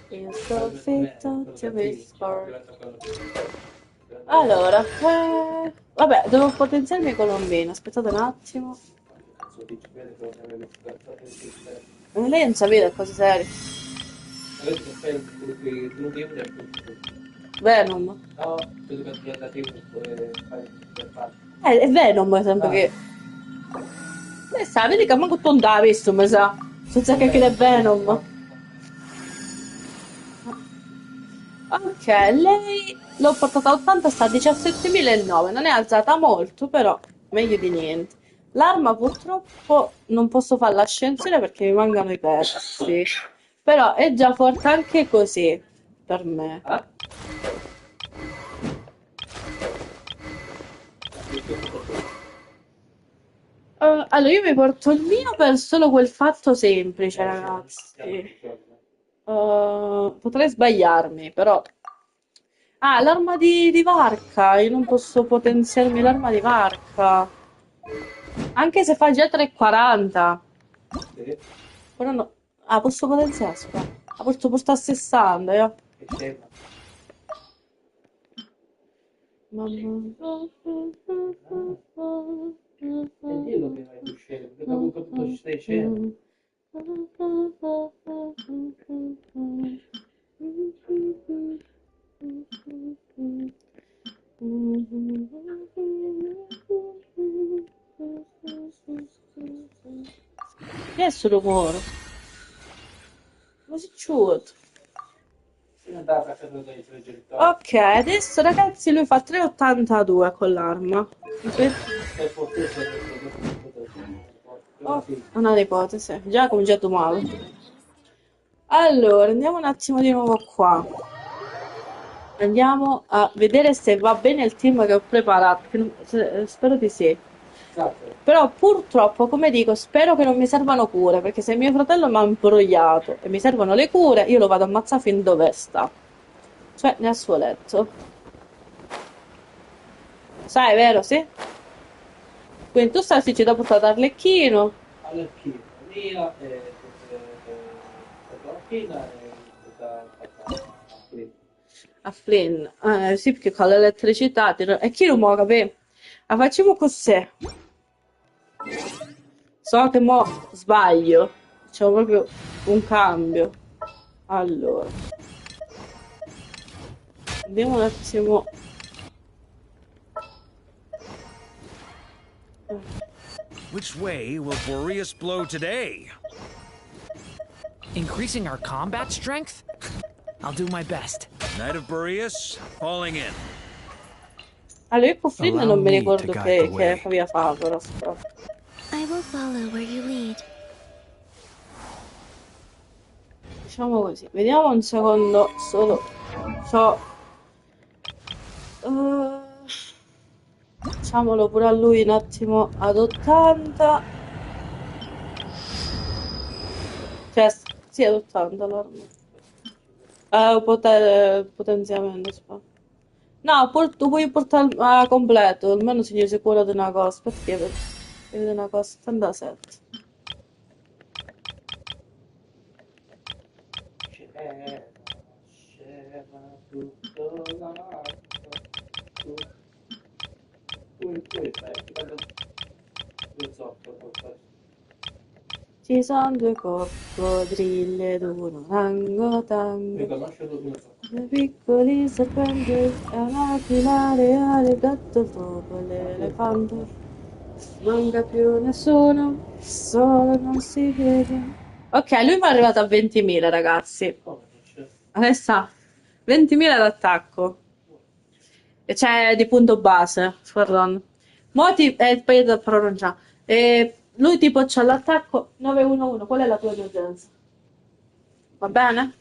is so fit to be sport. Allora, vabbè, devo potenziarmi Colombina. Aspettate un attimo. Lei non sapeva cose serie. Venom. È Venom, sempre che. Sa, vedi che manco tu non l'hai visto, mi sa. Senza che è Venom. Ok, lei l'ho portata a 80, sta a 17.009. Non è alzata molto, però meglio di niente. L'arma purtroppo non posso fare l'ascensione perché mi mancano i pezzi. Però è già forte anche così per me. Allora io mi porto il mio per solo quel fatto semplice, ragazzi. Potrei sbagliarmi, però. Ah, l'arma di Varca. Io non posso potenziarmi l'arma di Varca. Anche se fa già 3,40. Però no. Ah, posso potenziare, aspetta. Ah, posso portare a 60, Che è sto rumore? Ma si ciuto. Ok, adesso ragazzi lui fa 3,82 con l'arma. Oh, una ipotesi, già ha cominciato male. Allora, andiamo un attimo di nuovo qua. Andiamo a vedere se va bene il team che ho preparato. Spero di sì. Però purtroppo, come dico, spero che non mi servano cure, perché se mio fratello mi ha imbrogliato e mi servono le cure, io lo vado a ammazzare fin dove sta. Cioè, nel suo letto. Sai, vero? Sì? Quindi tu stai ci da portare Arlecchino. Arlecchino, via, Fina e A Flynn. Sì, perché con l'elettricità... E chi lo muove, capì? Ma facciamo così. So che mo sbaglio. C'è proprio un cambio. Allora. Vediamo un attimo. Which way will Boreas blow today? Increasing our combat strength? I'll do my best. Knight of Boreas, falling in. Allora, io con Flynn Allow non mi me ricordo to guide the way. che via fa, però. I will follow where you lead. Diciamo così. Vediamo un secondo solo. Facciamolo pure a lui un attimo ad 80. Cioè, sì, ad 80 l'arma. Potenziamento. Aspetta. No, tu puoi portare a completo, almeno si gli sicuro di una cosa. Perché vedi una cosa, 77. scema tutto l'acqua. Tu fai, due zoppo, Ci sono due coccodrilli ed uno tango. mi conosce due zoppo. Due piccoli serpenti e un'aquila reale, il gatto, il topo e l'elefante. Manca più nessuno, solo non si vede. Ok, lui mi è arrivato a 20.000, ragazzi. Adesso 20.000 d'attacco. E c'è di punto base, pardon. Poi da pronunciare. Lui tipo c'ha l'attacco 911. Qual è la tua urgenza? Va bene?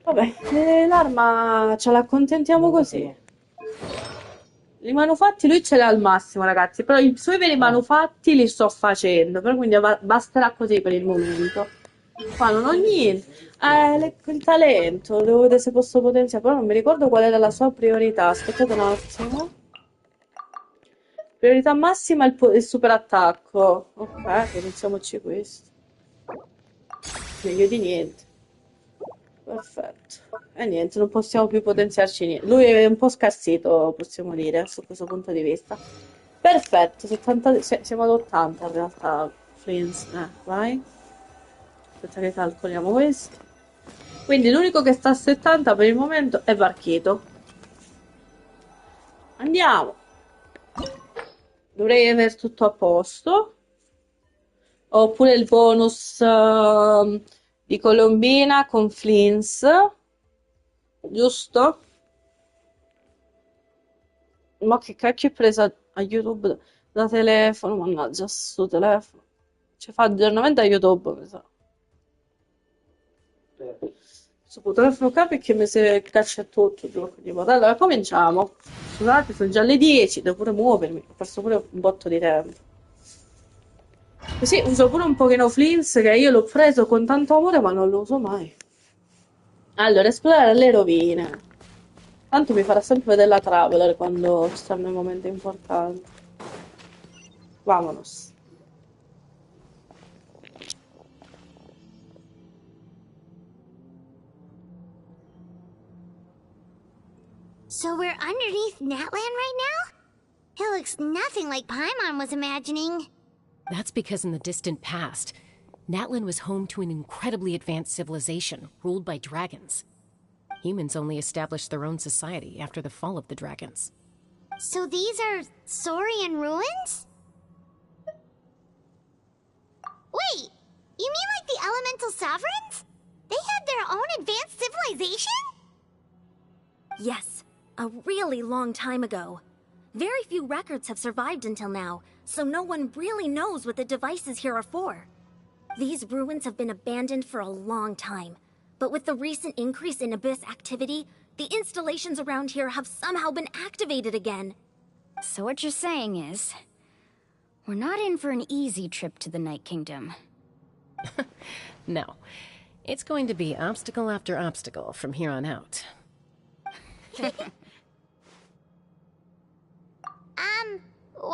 Vabbè, l'arma ce la accontentiamo così. I manufatti lui ce l'ha al massimo, ragazzi. Però i suoi veri manufatti li sto facendo. Però quindi basterà così per il momento. Qua non ho niente. Il talento. Devo vedere se posso potenziare. Però non mi ricordo qual era la sua priorità. Aspettate un attimo. Priorità massima è il super attacco. Ok, potenziamoci questo. Meglio di niente. Perfetto. E niente, non possiamo più potenziarci niente. Lui è un po' scarsito, possiamo dire, su questo punto di vista. Perfetto, 70, siamo ad 80 in realtà. Friends, vai. Aspetta che calcoliamo questo. Quindi l'unico che sta a 70 per il momento è Varchito. Andiamo. Dovrei avere tutto a posto. Oppure il bonus di Colombina con Flins. Giusto? Ma che cacchio è presa a YouTube da telefono? Mannaggia, sto telefono. Ci fa aggiornamento a YouTube, mi sa. Sto telefono qua perché mi si caccia tutto giù. Allora, cominciamo. Scusate, sono già le 10, devo pure muovermi. Ho perso pure un botto di tempo. Così uso pure un pochino Flins, che io l'ho preso con tanto amore, ma non lo uso mai. Allora, esplorare le rovine. Tanto mi farà sempre vedere la Traveler quando ci stanno i momenti importanti. Vamonos. So we're underneath Natlan right now? It looks nothing like Paimon was imagining. That's because in the distant past, Natlan was home to an incredibly advanced civilization ruled by dragons. Humans only established their own society after the fall of the dragons. So these are Saurian ruins? Wait, you mean like the elemental sovereigns? They had their own advanced civilization? Yes, a really long time ago. Very few records have survived until now, so no one really knows what the devices here are for. These ruins have been abandoned for a long time, but with the recent increase in Abyss activity, the installations around here have somehow been activated again. So what you're saying is, we're not in for an easy trip to the Night Kingdom. No. It's going to be obstacle after obstacle from here on out. Why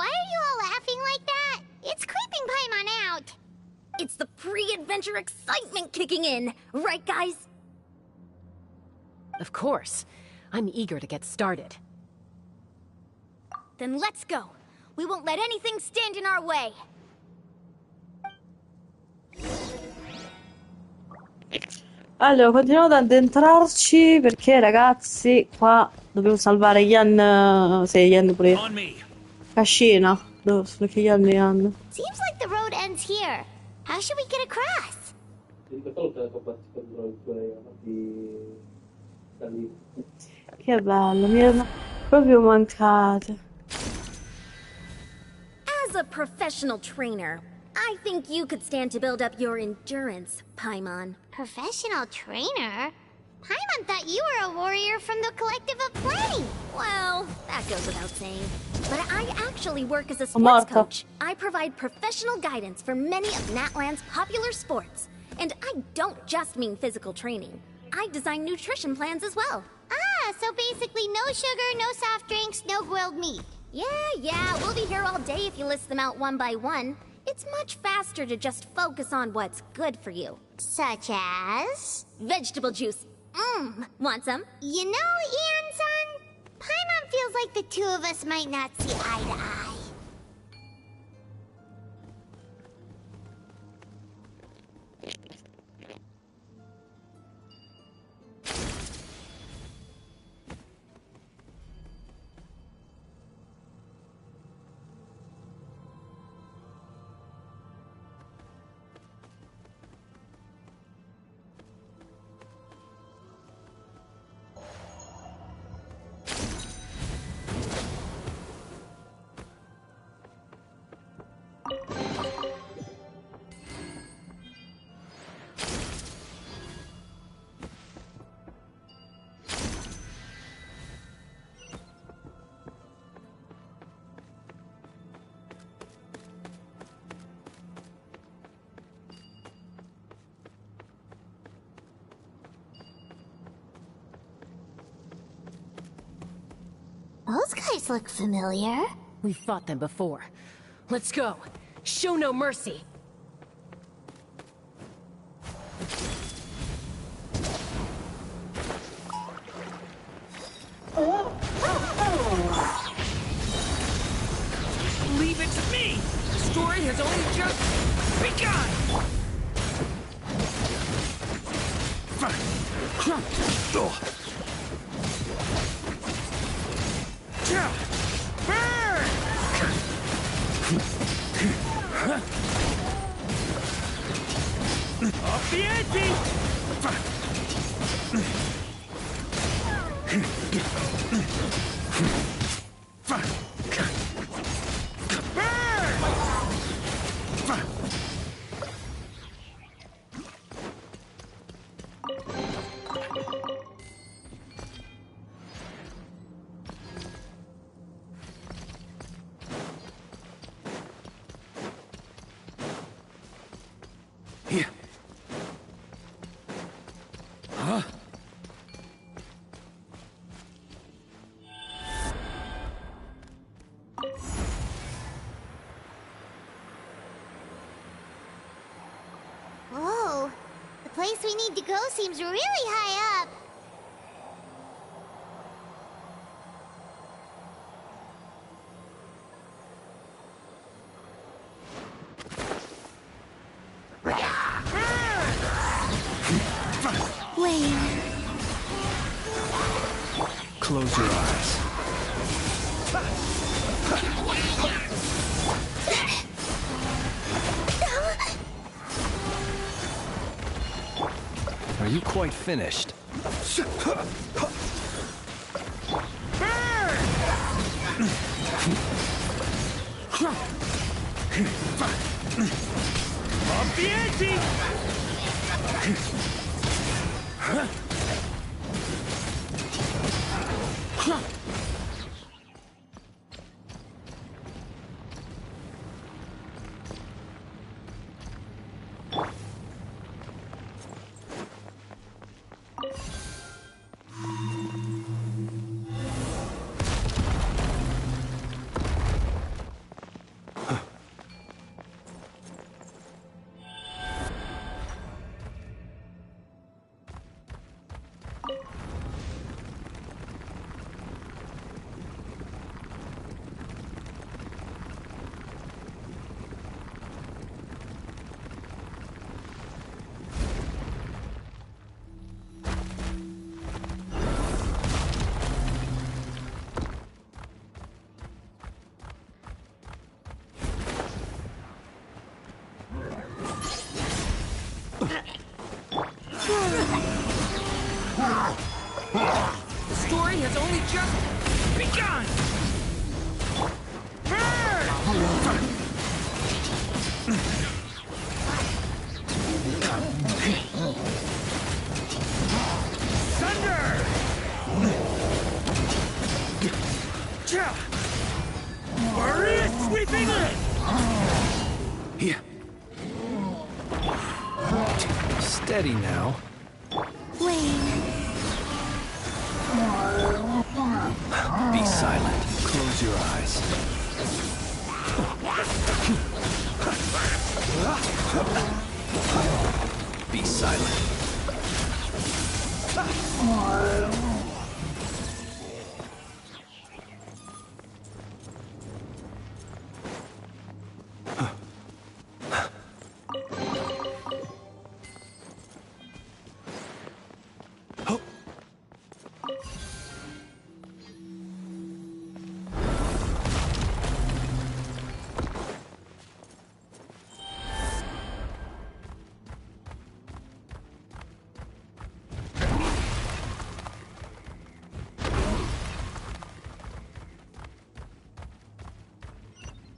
are you all laughing like that? It's creeping Paimon out. It's the pre-adventure excitement kicking in, right guys? Of course. I'm eager to get started. Then let's go. We won't let anything stand in our way. Allora, continuiamo ad addentrarci perché ragazzi, qua dobbiamo salvare Yan. Sì, Yan pure io. Cascina. Dove sono che Yan e Yan? Seems like the road ends here. How should we get across? Che bello, mi erano proprio mancate. As a professional trainer, I think you could stand to build up your endurance, Paimon. Professional trainer? Paimon thought you were a warrior from the Collective of Plenty. Well, that goes without saying. But I actually work as a sports coach. I provide professional guidance for many of Natlan's popular sports. And I don't just mean physical training. I design nutrition plans as well. Ah, so basically no sugar, no soft drinks, no grilled meat. Yeah, we'll be here all day if you list them out one by one. It's much faster to just focus on what's good for you. Such as? Vegetable juice. Want some? You know, Ian-san, Paimon feels like the two of us might not see eye to eye. Those guys look familiar. We've fought them before. Let's go. Show no mercy. Leave it to me! The story has only just begun! Whoa, the place we need to go seems really high up. Close your eyes. Are you quite finished? The story has only just begun! Thunder! Maria sweeping in! Here. Steady now. Be silent. Close your eyes. Be silent.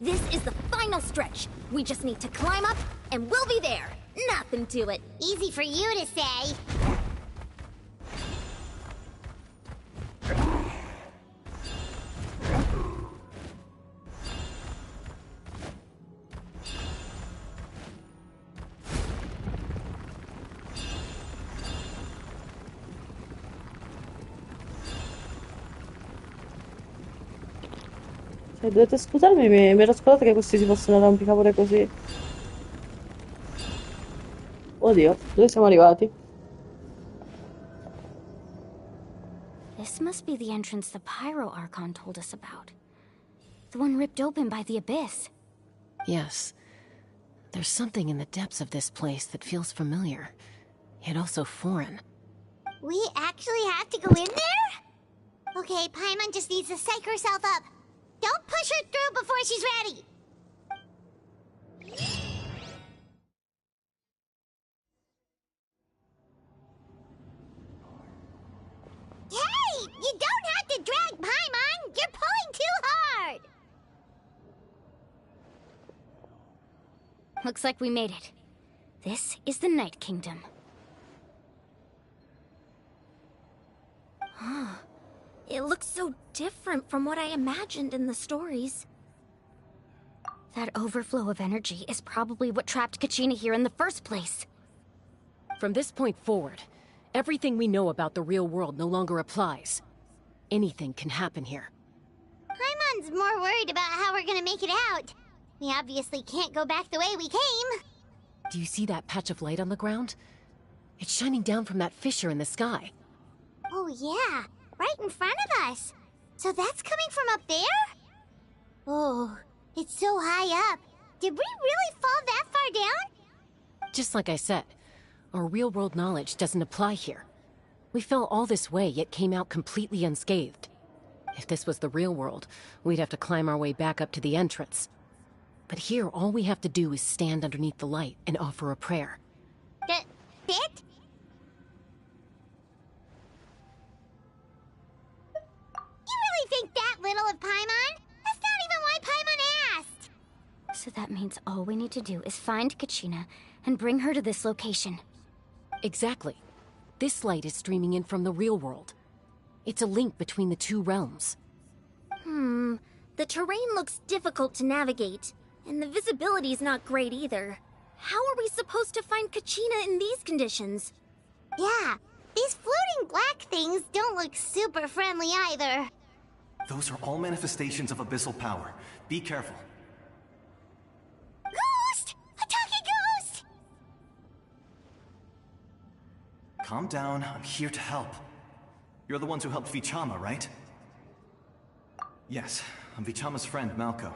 This is the final stretch. We just need to climb up, and we'll be there. Nothing to it. Easy for you to say. Dovete scusarmi, mi ero scordata che questi si possono arrampicare così. Oddio, dove siamo arrivati? This must be the entrance the Pyro Archon told us about. The one ripped open by the Abyss. Yes. There's something in the depths of this place that feels familiar, yet also foreign. We actually have to go in there? Okay, Paimon just needs to psych herself up. Don't push her through before she's ready. Hey! You don't have to drag Paimon! You're pulling too hard! Looks like we made it. This is the Night Kingdom. Huh. It looks so different from what I imagined in the stories. That overflow of energy is probably what trapped Kachina here in the first place. From this point forward, everything we know about the real world no longer applies. Anything can happen here. Paimon's more worried about how we're gonna make it out. We obviously can't go back the way we came. Do you see that patch of light on the ground? It's shining down from that fissure in the sky. Oh yeah, right in front of us. So that's coming from up there? Oh, it's so high up. Did we really fall that far down? Just like I said, our real-world knowledge doesn't apply here. We fell all this way, yet came out completely unscathed. If this was the real world, we'd have to climb our way back up to the entrance. But here, all we have to do is stand underneath the light and offer a prayer. That? You really think that little of Paimon? That's not even why Paimon asked! So that means all we need to do is find Kachina and bring her to this location. Exactly. This light is streaming in from the real world. It's a link between the two realms. The terrain looks difficult to navigate, and the visibility's not great either. How are we supposed to find Kachina in these conditions? Yeah, these floating black things don't look super friendly either. Those are all manifestations of abyssal power. Be careful. Ghost! A talking ghost! Calm down, I'm here to help. You're the ones who helped Vichama, right? Yes, I'm Vichama's friend, Malko.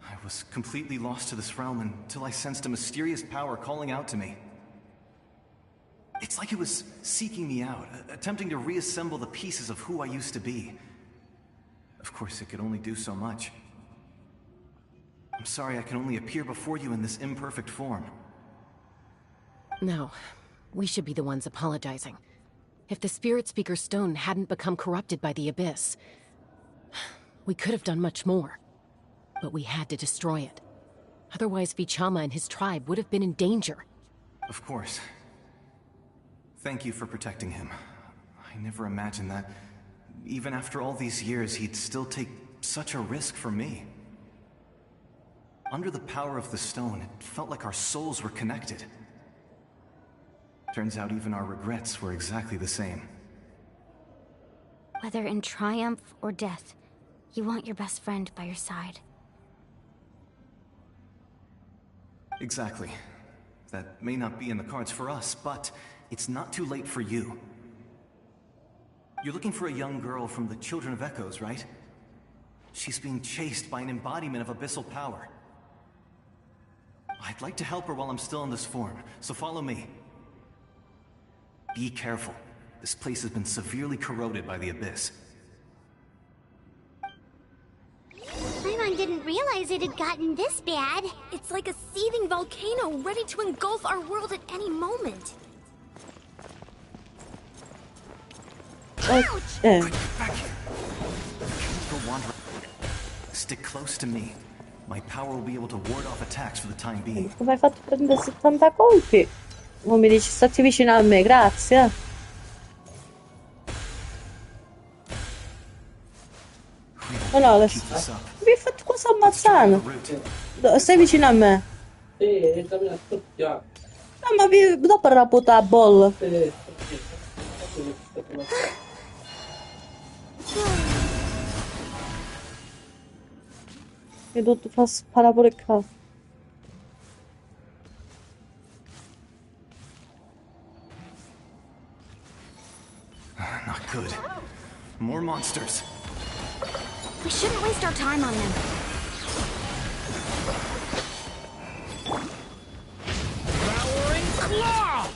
I was completely lost to this realm until I sensed a mysterious power calling out to me. It's like it was seeking me out, attempting to reassemble the pieces of who I used to be. Of course, it could only do so much. I'm sorry I can only appear before you in this imperfect form. No, we should be the ones apologizing. If the Spirit Speaker Stone hadn't become corrupted by the Abyss, we could have done much more. But we had to destroy it. Otherwise, Vichama and his tribe would have been in danger. Of course. Thank you for protecting him. I never imagined that, even after all these years, he'd still take such a risk for me. Under the power of the stone, it felt like our souls were connected. Turns out even our regrets were exactly the same. Whether in triumph or death, you want your best friend by your side. Exactly. That may not be in the cards for us, but it's not too late for you. You're looking for a young girl from the Children of Echoes, right? She's being chased by an embodiment of abyssal power. I'd like to help her while I'm still in this form, so follow me. Be careful. This place has been severely corroded by the Abyss. Paimon didn't realize it had gotten this bad. It's like a seething volcano ready to engulf our world at any moment. Go wander. Stick close to me. My power will be able to ward off attacks for the time being. Come hai fatto prendere 70 colpi? Non mi dici stati vicino a me, grazie. Oh no, adesso mi hai fatto cosa ammazzano? Stai vicino a me. No, ma dopo raputa a bolla. Mi hai dovuto far sparare pure il caso. Not good. More monsters. We shouldn't waste our time on them. Devouring claw!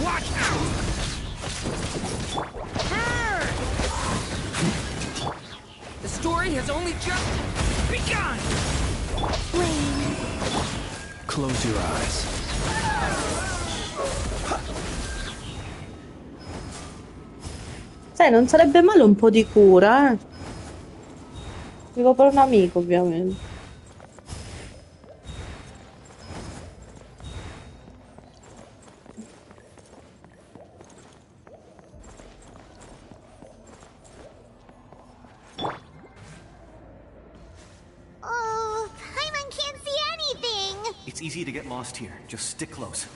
Watch out! The story has only just begun! Close your eyes. Sai, non sarebbe male un po' di cura, eh? Dico per un amico, ovviamente. Oh, Paimon can't see anything! It's easy to get lost here. Just stick close.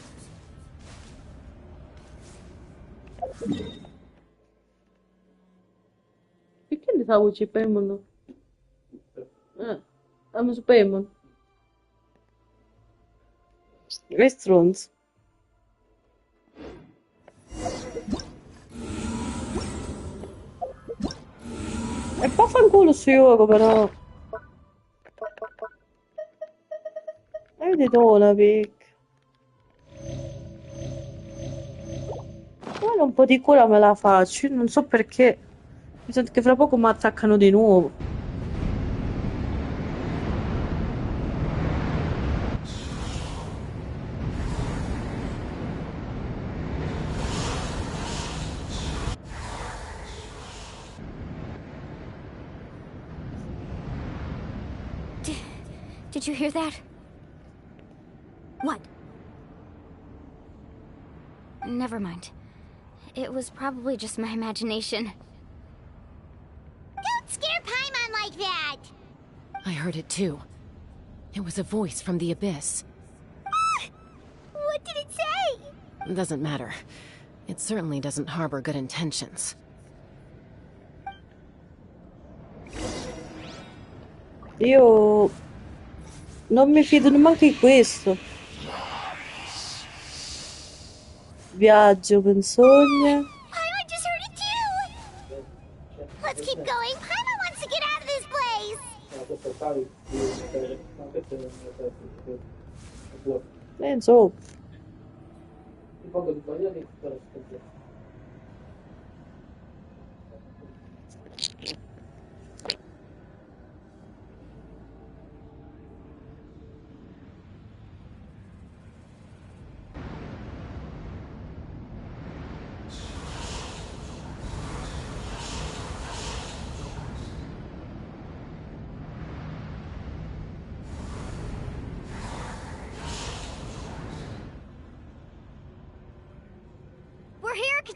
Perché ne sa uci Paimon? Am su Paimon. È stronzo. E poi fanculo su gioco, però. E vedete una picca. Guarda, un po' di cura me la faccio. Io non so perché. Mi sento che fra poco mi attaccano di nuovo. Did you hear that? What? Never mind. It was probably just my imagination. Don't scare Paimon like that! I heard it too. It was a voice from the Abyss. What did it say? Doesn't matter. It certainly doesn't harbor good intentions. Io non mi fido neanche di questo. Viaggio, menzogna. Paimon just heard it too! Let's keep going. Paimon wants to get out of this place! Insomma.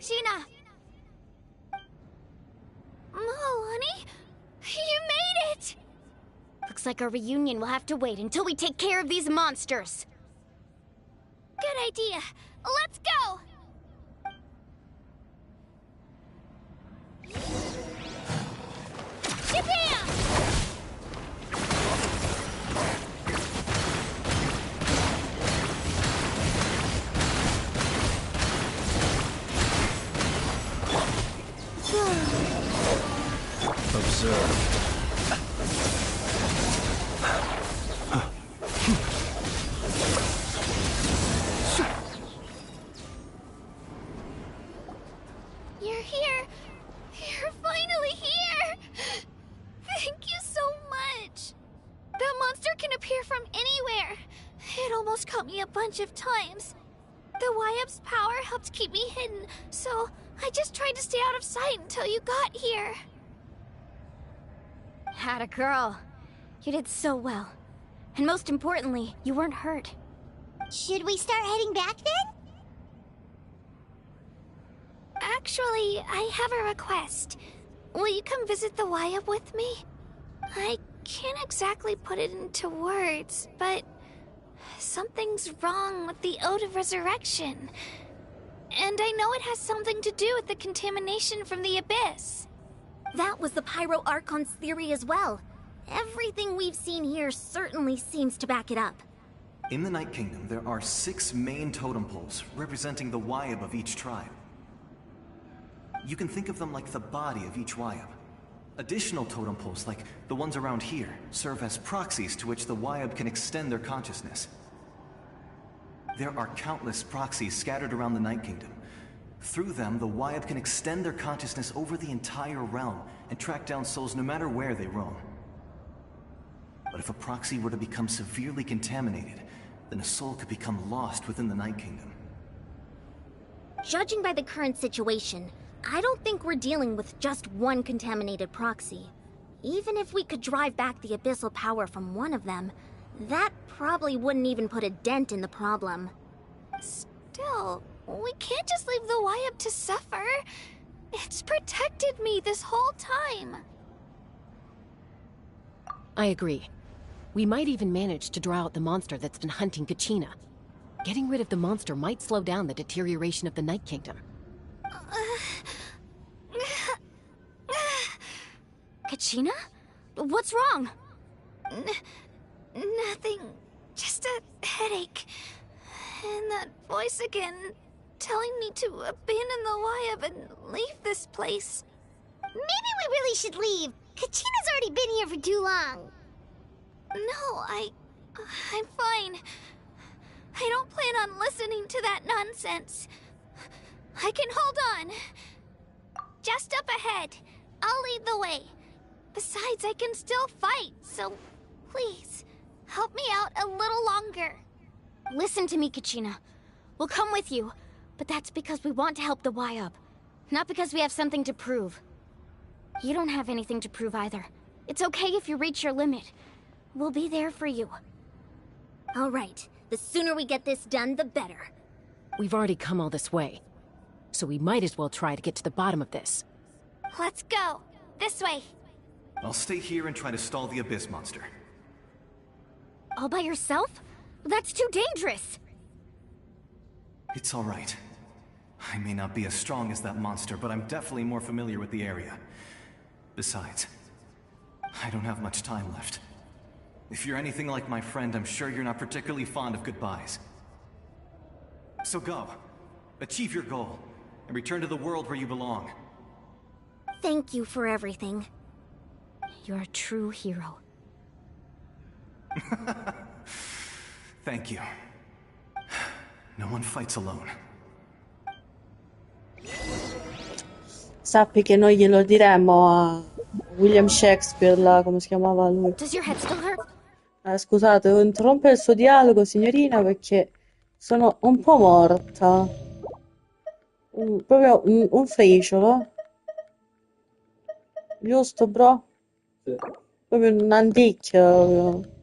Kachina! Honey? You made it! Looks like our reunion will have to wait until we take care of these monsters. Good idea. Let's go! Jabam! Observe. You're here. You're finally here. Thank you so much. That monster can appear from anywhere. It almost caught me a bunch of times. The Wyab's power helped keep me hidden, so I just tried to stay out of sight until you got here. Had a girl. You did so well. And most importantly, you weren't hurt. Should we start heading back then? Actually, I have a request. Will you come visit the Wyab with me? I can't exactly put it into words, but something's wrong with the Ode of Resurrection. And I know it has something to do with the contamination from the Abyss. That was the Pyro Archon's theory as well. Everything we've seen here certainly seems to back it up. In the Night Kingdom, there are 6 main totem poles representing the Wyab of each tribe. You can think of them like the body of each Wyab. Additional totem poles, like the ones around here, serve as proxies to which the Wyab can extend their consciousness. There are countless proxies scattered around the Night Kingdom. Through them, the Wyab can extend their consciousness over the entire realm and track down souls no matter where they roam. But if a proxy were to become severely contaminated, then a soul could become lost within the Night Kingdom. Judging by the current situation, I don't think we're dealing with just one contaminated proxy. Even if we could drive back the abyssal power from one of them, that probably wouldn't even put a dent in the problem. Still, we can't just leave the Wyab to suffer. It's protected me this whole time. I agree. We might even manage to draw out the monster that's been hunting Kachina. Getting rid of the monster might slow down the deterioration of the Night Kingdom. Kachina? What's wrong? Nothing. Just a headache. And that voice again, telling me to abandon the Wyab and leave this place. Maybe we really should leave. Kachina's already been here for too long. No, I'm fine. I don't plan on listening to that nonsense. I can hold on. Just up ahead. I'll lead the way. Besides, I can still fight, so please, help me out a little longer. Listen to me, Kachina. We'll come with you, but that's because we want to help the Wyab, not because we have something to prove. You don't have anything to prove either. It's okay if you reach your limit. We'll be there for you. All right. The sooner we get this done, the better. We've already come all this way, so we might as well try to get to the bottom of this. Let's go. This way. I'll stay here and try to stall the Abyss monster. All by yourself? That's too dangerous. It's all right. I may not be as strong as that monster, but I'm definitely more familiar with the area. Besides, I don't have much time left. If you're anything like my friend, I'm sure you're not particularly fond of goodbyes. So go. Achieve your goal, and return to the world where you belong. Thank you for everything. You're a true hero. Thank you. No one fights alone. Sappi che noi glielo diremmo a William Shakespeare, là, come si chiamava lui. Does your head still hurt? Scusate, devo interrompere il suo dialogo, signorina, perché sono un po' morta. Proprio un friciolo. Giusto, bro? Sì. Proprio un anticchio. Proprio.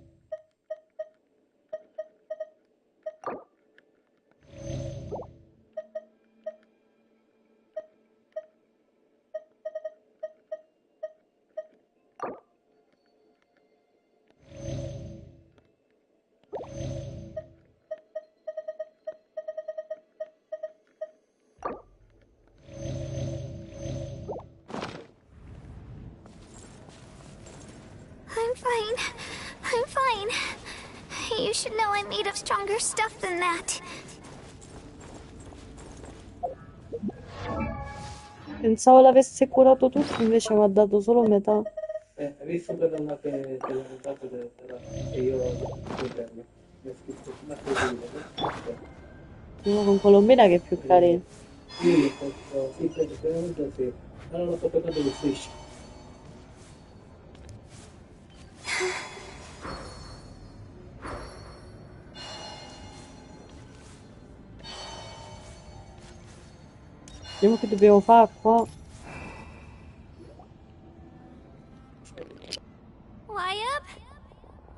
fine. I'm fine. You should know I'm made of stronger stuff than that. Pensavo l'avesse curato tutto, invece mi ha dato solo metà. Hai visto quella che ti ho lanciato che io ho scritto? Mi ha scritto una così, Uno con Colombina che è più carino. sì, praticamente sì. Ma non ho capito dove strisce. Vediamo che dobbiamo fare qua. Wyatt?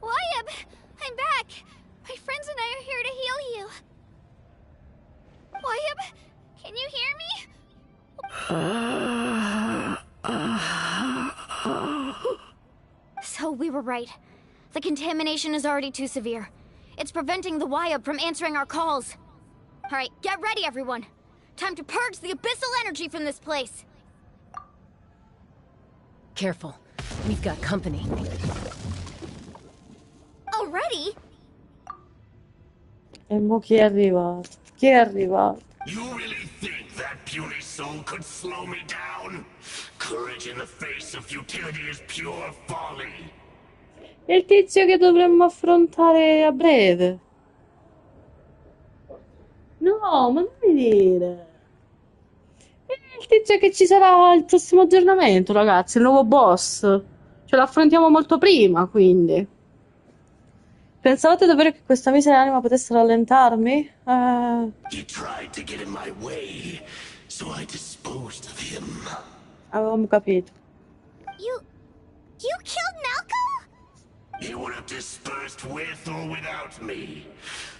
Wyatt! I'm back! My friends and I are here to heal you. Wyatt? Can you hear me? So we were right. The contamination is already too severe. It's preventing the Wyatt from answering our calls. Alright, get ready everyone. Time to purge the abyssal energy from this place. Careful. We've got company. Already? E mo chi è arrivato? Chi è arrivato? You really think that puny soul could slow me down? Courage in the face of futility is pure folly. È il tizio che dovremmo affrontare a breve. No, ma non mi dire. È il tizio che ci sarà il prossimo aggiornamento, ragazzi, il nuovo boss. Ce lo affrontiamo molto prima, quindi. Pensavate davvero che questa misera anima potesse rallentarmi? He tried to get in my way, so I disposed of him. Avevamo capito. You killed Malcolm? He would have dispersed with or without me.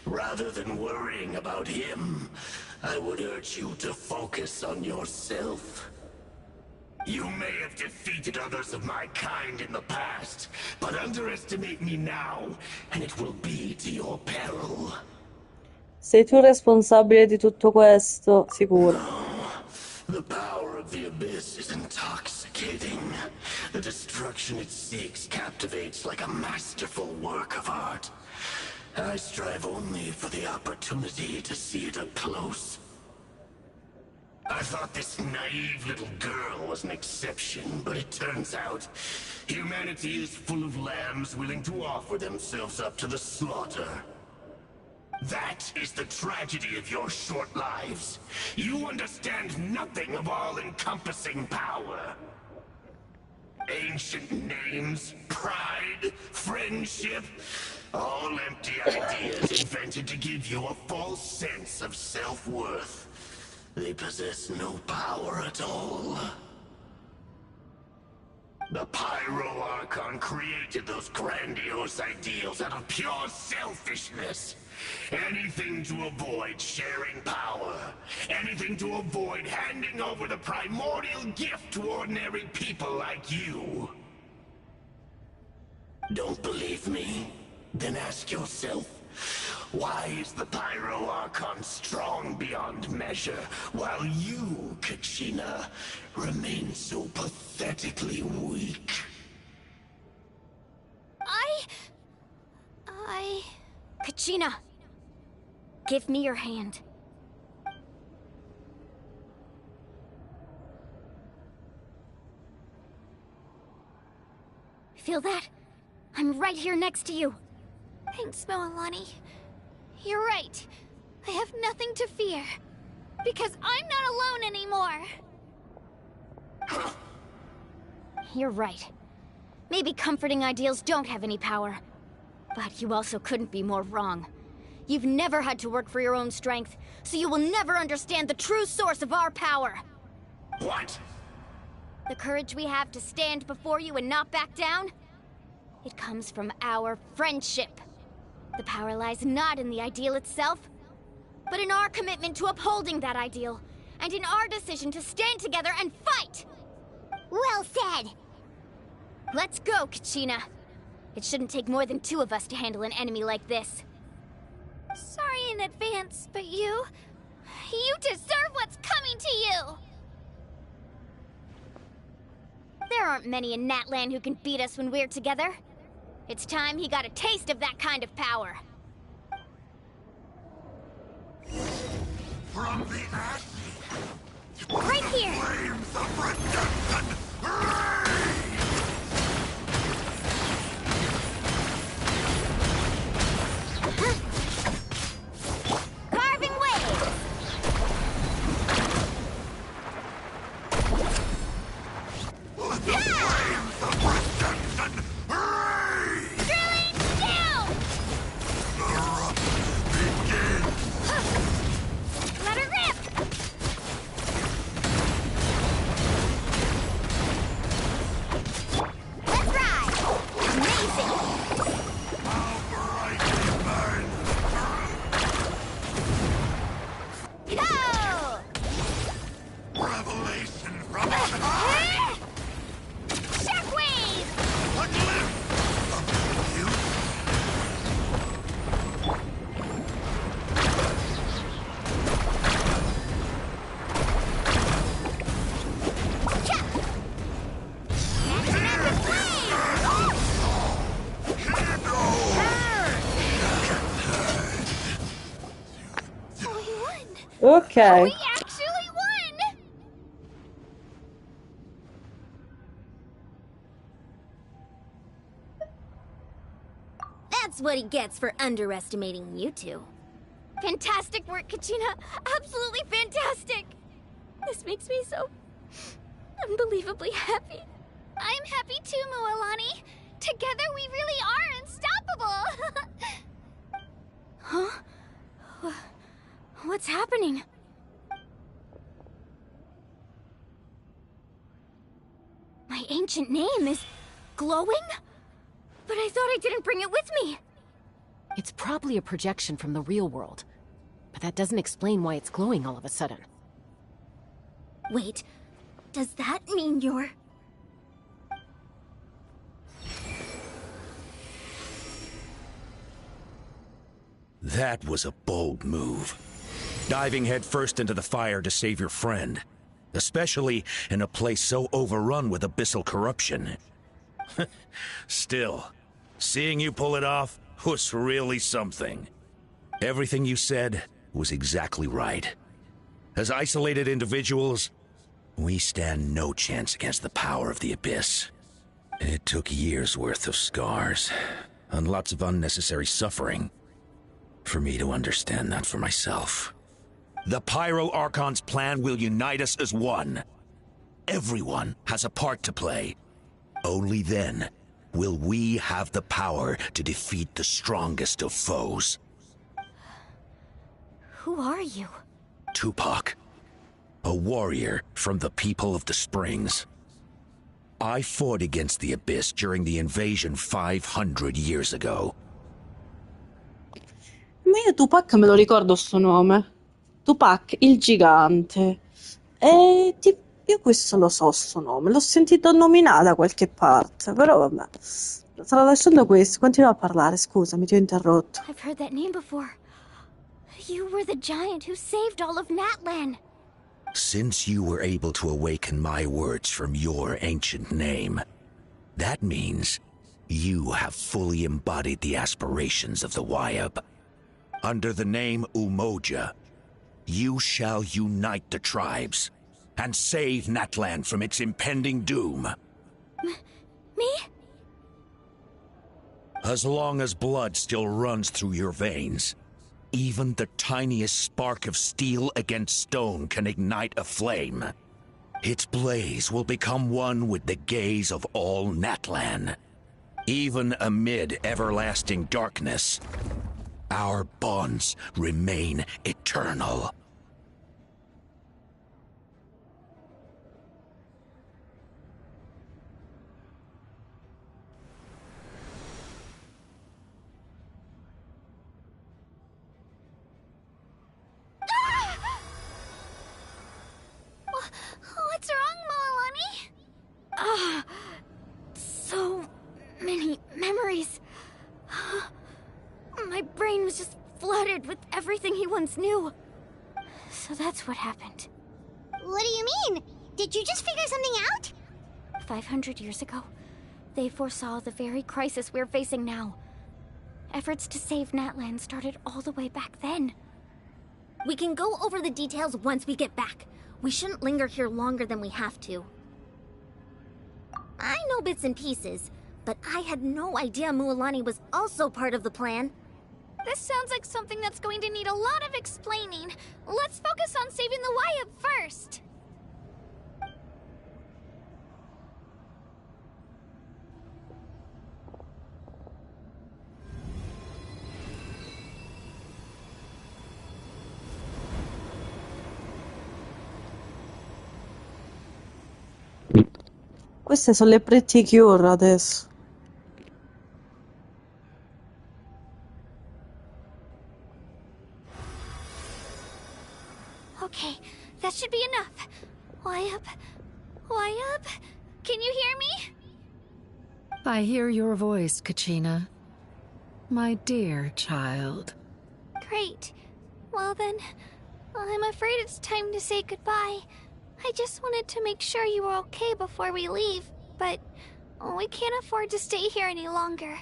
Rather than worrying about him, I would urge you to focus on yourself. You may have defeated others of my kind in the past, but underestimate me now, and it will be to your peril. Sei tu responsabile di tutto questo, sicuro. The power of the Abyss is intoxicating. The destruction it seeks captivates like a masterful work of art. I strive only for the opportunity to see it up close. I thought this naive little girl was an exception, but it turns out humanity is full of lambs willing to offer themselves up to the slaughter. That is the tragedy of your short lives. You understand nothing of all-encompassing power. Ancient names, pride, friendship, all empty ideas invented to give you a false sense of self-worth. They possess no power at all. The Pyro Archon created those grandiose ideals out of pure selfishness. Anything to avoid sharing power. Anything to avoid handing over the primordial gift to ordinary people like you. Don't believe me? Then ask yourself, why is the Pyro Archon strong beyond measure, while you, Kachina, remain so pathetically weak? Kachina, give me your hand. Feel that? I'm right here next to you. Thanks, Moalani. You're right. I have nothing to fear. Because I'm not alone anymore. You're right. Maybe comforting ideals don't have any power. But you also couldn't be more wrong. You've never had to work for your own strength, so you will never understand the true source of our power. What? The courage we have to stand before you and not back down? It comes from our friendship. The power lies not in the ideal itself, but in our commitment to upholding that ideal, and in our decision to stand together and fight! Well said! Let's go, Kachina. It shouldn't take more than 2 of us to handle an enemy like this. Sorry in advance, but you deserve what's coming to you! There aren't many in Natlan who can beat us when we're together. It's time he got a taste of that kind of power. From the ash, Right here! flames of redemption, Carving waves! flames of redemption, Drilling down! Let her rip! Let's ride! Amazing! Go! revelation from on high! Shockwave! A glimpse of you. Ok. We actually won! That's what he gets for underestimating you two. Fantastic work, Kachina! Absolutely fantastic! This makes me so unbelievably happy. I'm happy too, Mualani. Together we really are unstoppable! Huh? What's happening? My ancient name is glowing? But I thought I didn't bring it with me. It's probably a projection from the real world. But that doesn't explain why it's glowing all of a sudden. Wait, does that mean you're... That was a bold move. Diving headfirst into the fire to save your friend. Especially in a place so overrun with abyssal corruption. Still, seeing you pull it off was really something. Everything you said was exactly right. As isolated individuals, we stand no chance against the power of the Abyss. It took years' worth of scars, and lots of unnecessary suffering, for me to understand that for myself. The Pyro Archon's plan will unite us as one. Everyone has a part to play. Only then will we have the power to defeat the strongest of foes. Who are you? Tupac, a warrior from the people of the Springs. I fought against the Abyss during the invasion 500 years ago. Ma io Tupac me lo ricordo sto nome. Tupac il gigante. Io questo lo so sto nome, l'ho sentito nominare da qualche parte, però vabbè. Tralasciando questo, continua a parlare, scusami, ti ho interrotto. I've heard that name before. You were the giant who saved all of Natlan. Since you were able to awaken my words from your ancient name, that means you have fully embodied the aspirations of the Wyab. Under the name Umoja, you shall unite the tribes and save Natlan from its impending doom. Me? As long as blood still runs through your veins, even the tiniest spark of steel against stone can ignite a flame. Its blaze will become one with the gaze of all Natlan. Even amid everlasting darkness, our bonds remain eternal. What's wrong, Moalani? So many memories. My brain was just flooded with everything he once knew. So that's what happened. What do you mean? Did you just figure something out? 500 years ago, They foresaw the very crisis we're facing now. Efforts to save Natlan started all the way back then. We can go over the details once we get back. We shouldn't linger here longer than we have to. I know bits and pieces, but I had no idea Mualani was also part of the plan. This sounds like something that's going to need a lot of explaining. Let's focus on saving the Wyatt first. Queste sono le pretty cure adesso. Okay, that should be enough. Wyatt? Wyatt? Can you hear me? I hear your voice, Kachina. My dear child. Great. Well then, I'm afraid it's time to say goodbye. I just wanted to make sure you were okay before we leave, but we can't afford to stay here any longer.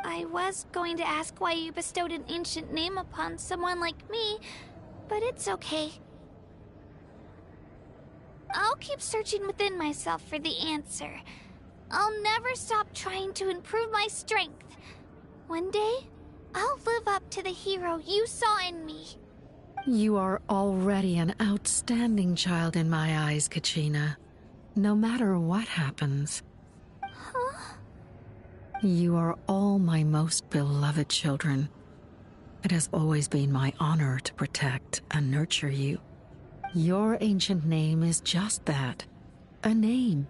I was going to ask why you bestowed an ancient name upon someone like me, but it's okay. I'll keep searching within myself for the answer. I'll never stop trying to improve my strength. One day, I'll live up to the hero you saw in me. You are already an outstanding child in my eyes, Kachina. No matter what happens. Huh? You are all my most beloved children. It has always been my honor to protect and nurture you. Your ancient name is just that, a name.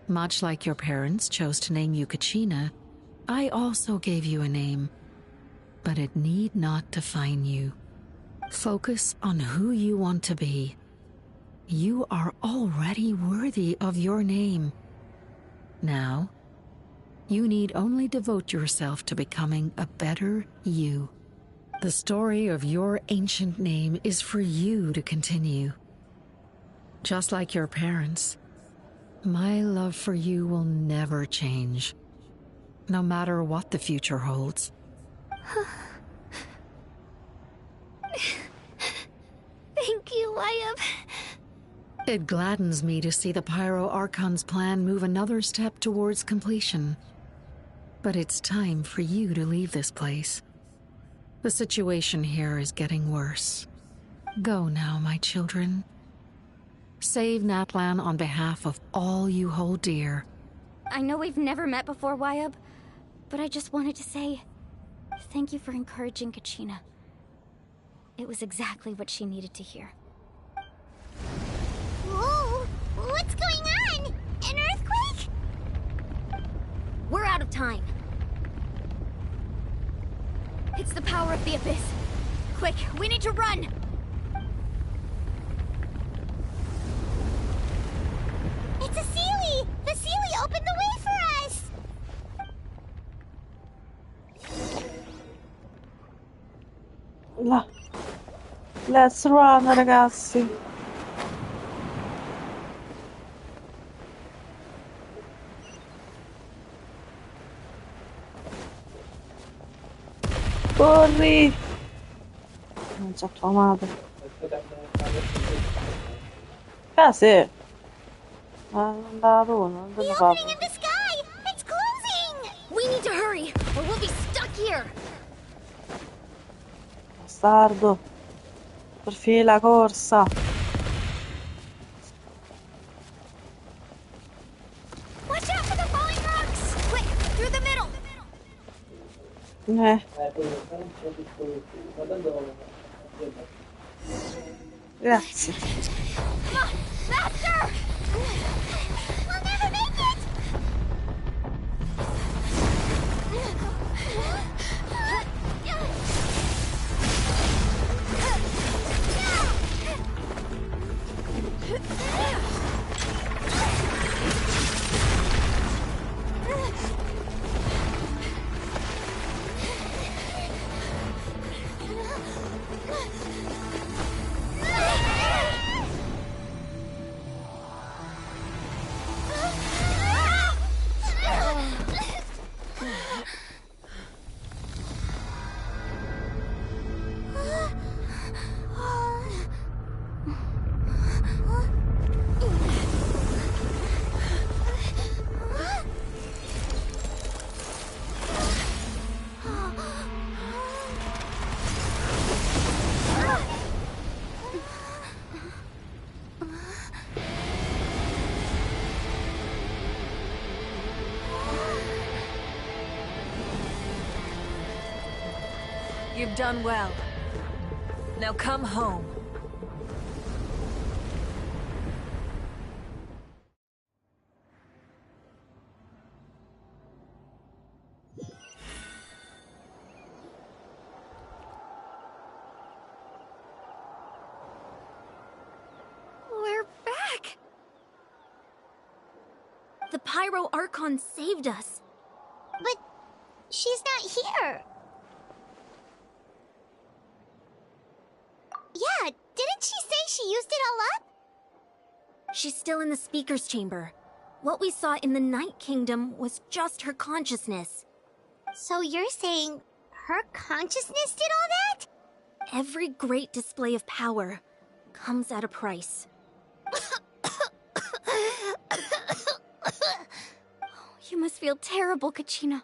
Much like your parents chose to name you Kachina, I also gave you a name, but it need not define you. Focus on who you want to be. You are already worthy of your name. Now, you need only devote yourself to becoming a better you. The story of your ancient name is for you to continue. Just like your parents, my love for you will never change, no matter what the future holds. Thank you, Wyatt. It gladdens me to see the Pyro Archon's plan move another step towards completion. But it's time for you to leave this place. The situation here is getting worse. Go now, my children. Save Natlan on behalf of all you hold dear. I know we've never met before, Wyatt, but I just wanted to say thank you for encouraging Kachina. It was exactly what she needed to hear. Whoa! What's going on? An earthquake? We're out of time. It's the power of the Abyss. Quick, we need to run! It's a Sealy! The Sealy opened the way for us! Let's run, ragazzi. Corri! Non c'è tua madre. Ah sì. Ma non da tu, non te lo fa. In the sky! It's closing! We need to hurry, or we'll be stuck here! Bastardo. Per finire la corsa. Watch out for the falling rocks! Quick, through the middle! Grazie. Come on, faster! We'll never make it! You've done well. Now come home. We're back! The Pyro Archon saved us. But she's not here. Yeah, didn't she say she used it all up? She's still in the Speaker's Chamber. What we saw in the Night Kingdom was just her consciousness. So you're saying her consciousness did all that? Every great display of power comes at a price. You must feel terrible, Kachina.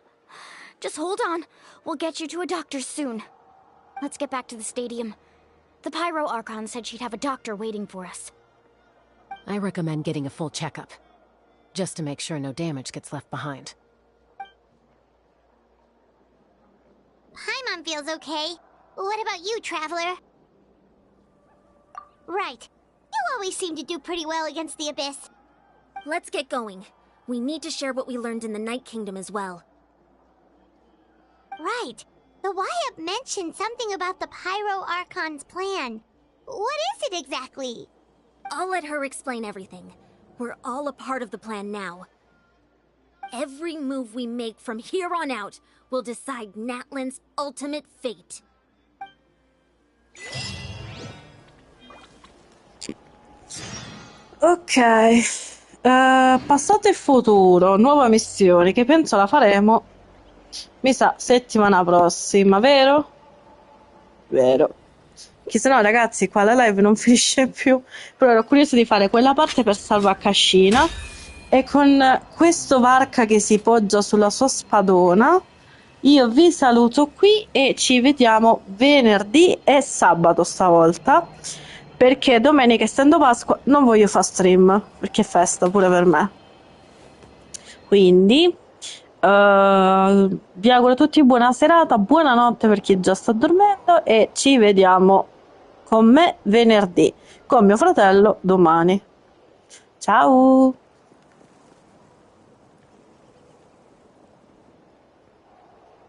Just hold on. We'll get you to a doctor soon. Let's get back to the stadium. The Pyro Archon said she'd have a doctor waiting for us. I recommend getting a full checkup, just to make sure no damage gets left behind. Paimon feels okay. What about you, Traveler? Right. You always seem to do pretty well against the Abyss. Let's get going. We need to share what we learned in the Night Kingdom as well. Right. The Wyatt mentioned something about the Pyro Archon's plan. What is it exactly? I'll let her explain everything. We're all a part of the plan now. Every move we make from here on out will decide Natlan's ultimate fate. Ok, passato e futuro, nuova missione che penso la faremo, mi sa, settimana prossima, vero? Vero. Che se no ragazzi qua la live non finisce più, però ero curiosa di fare quella parte per salvare Cascina e con questo Varca che si poggia sulla sua spadona io vi saluto qui e ci vediamo venerdì e sabato stavolta, perché domenica, essendo Pasqua, non voglio fare stream perché è festa pure per me. Quindi vi auguro a tutti buona serata, buonanotte per chi già sta dormendo e ci vediamo con me venerdì, con mio fratello domani. Ciao!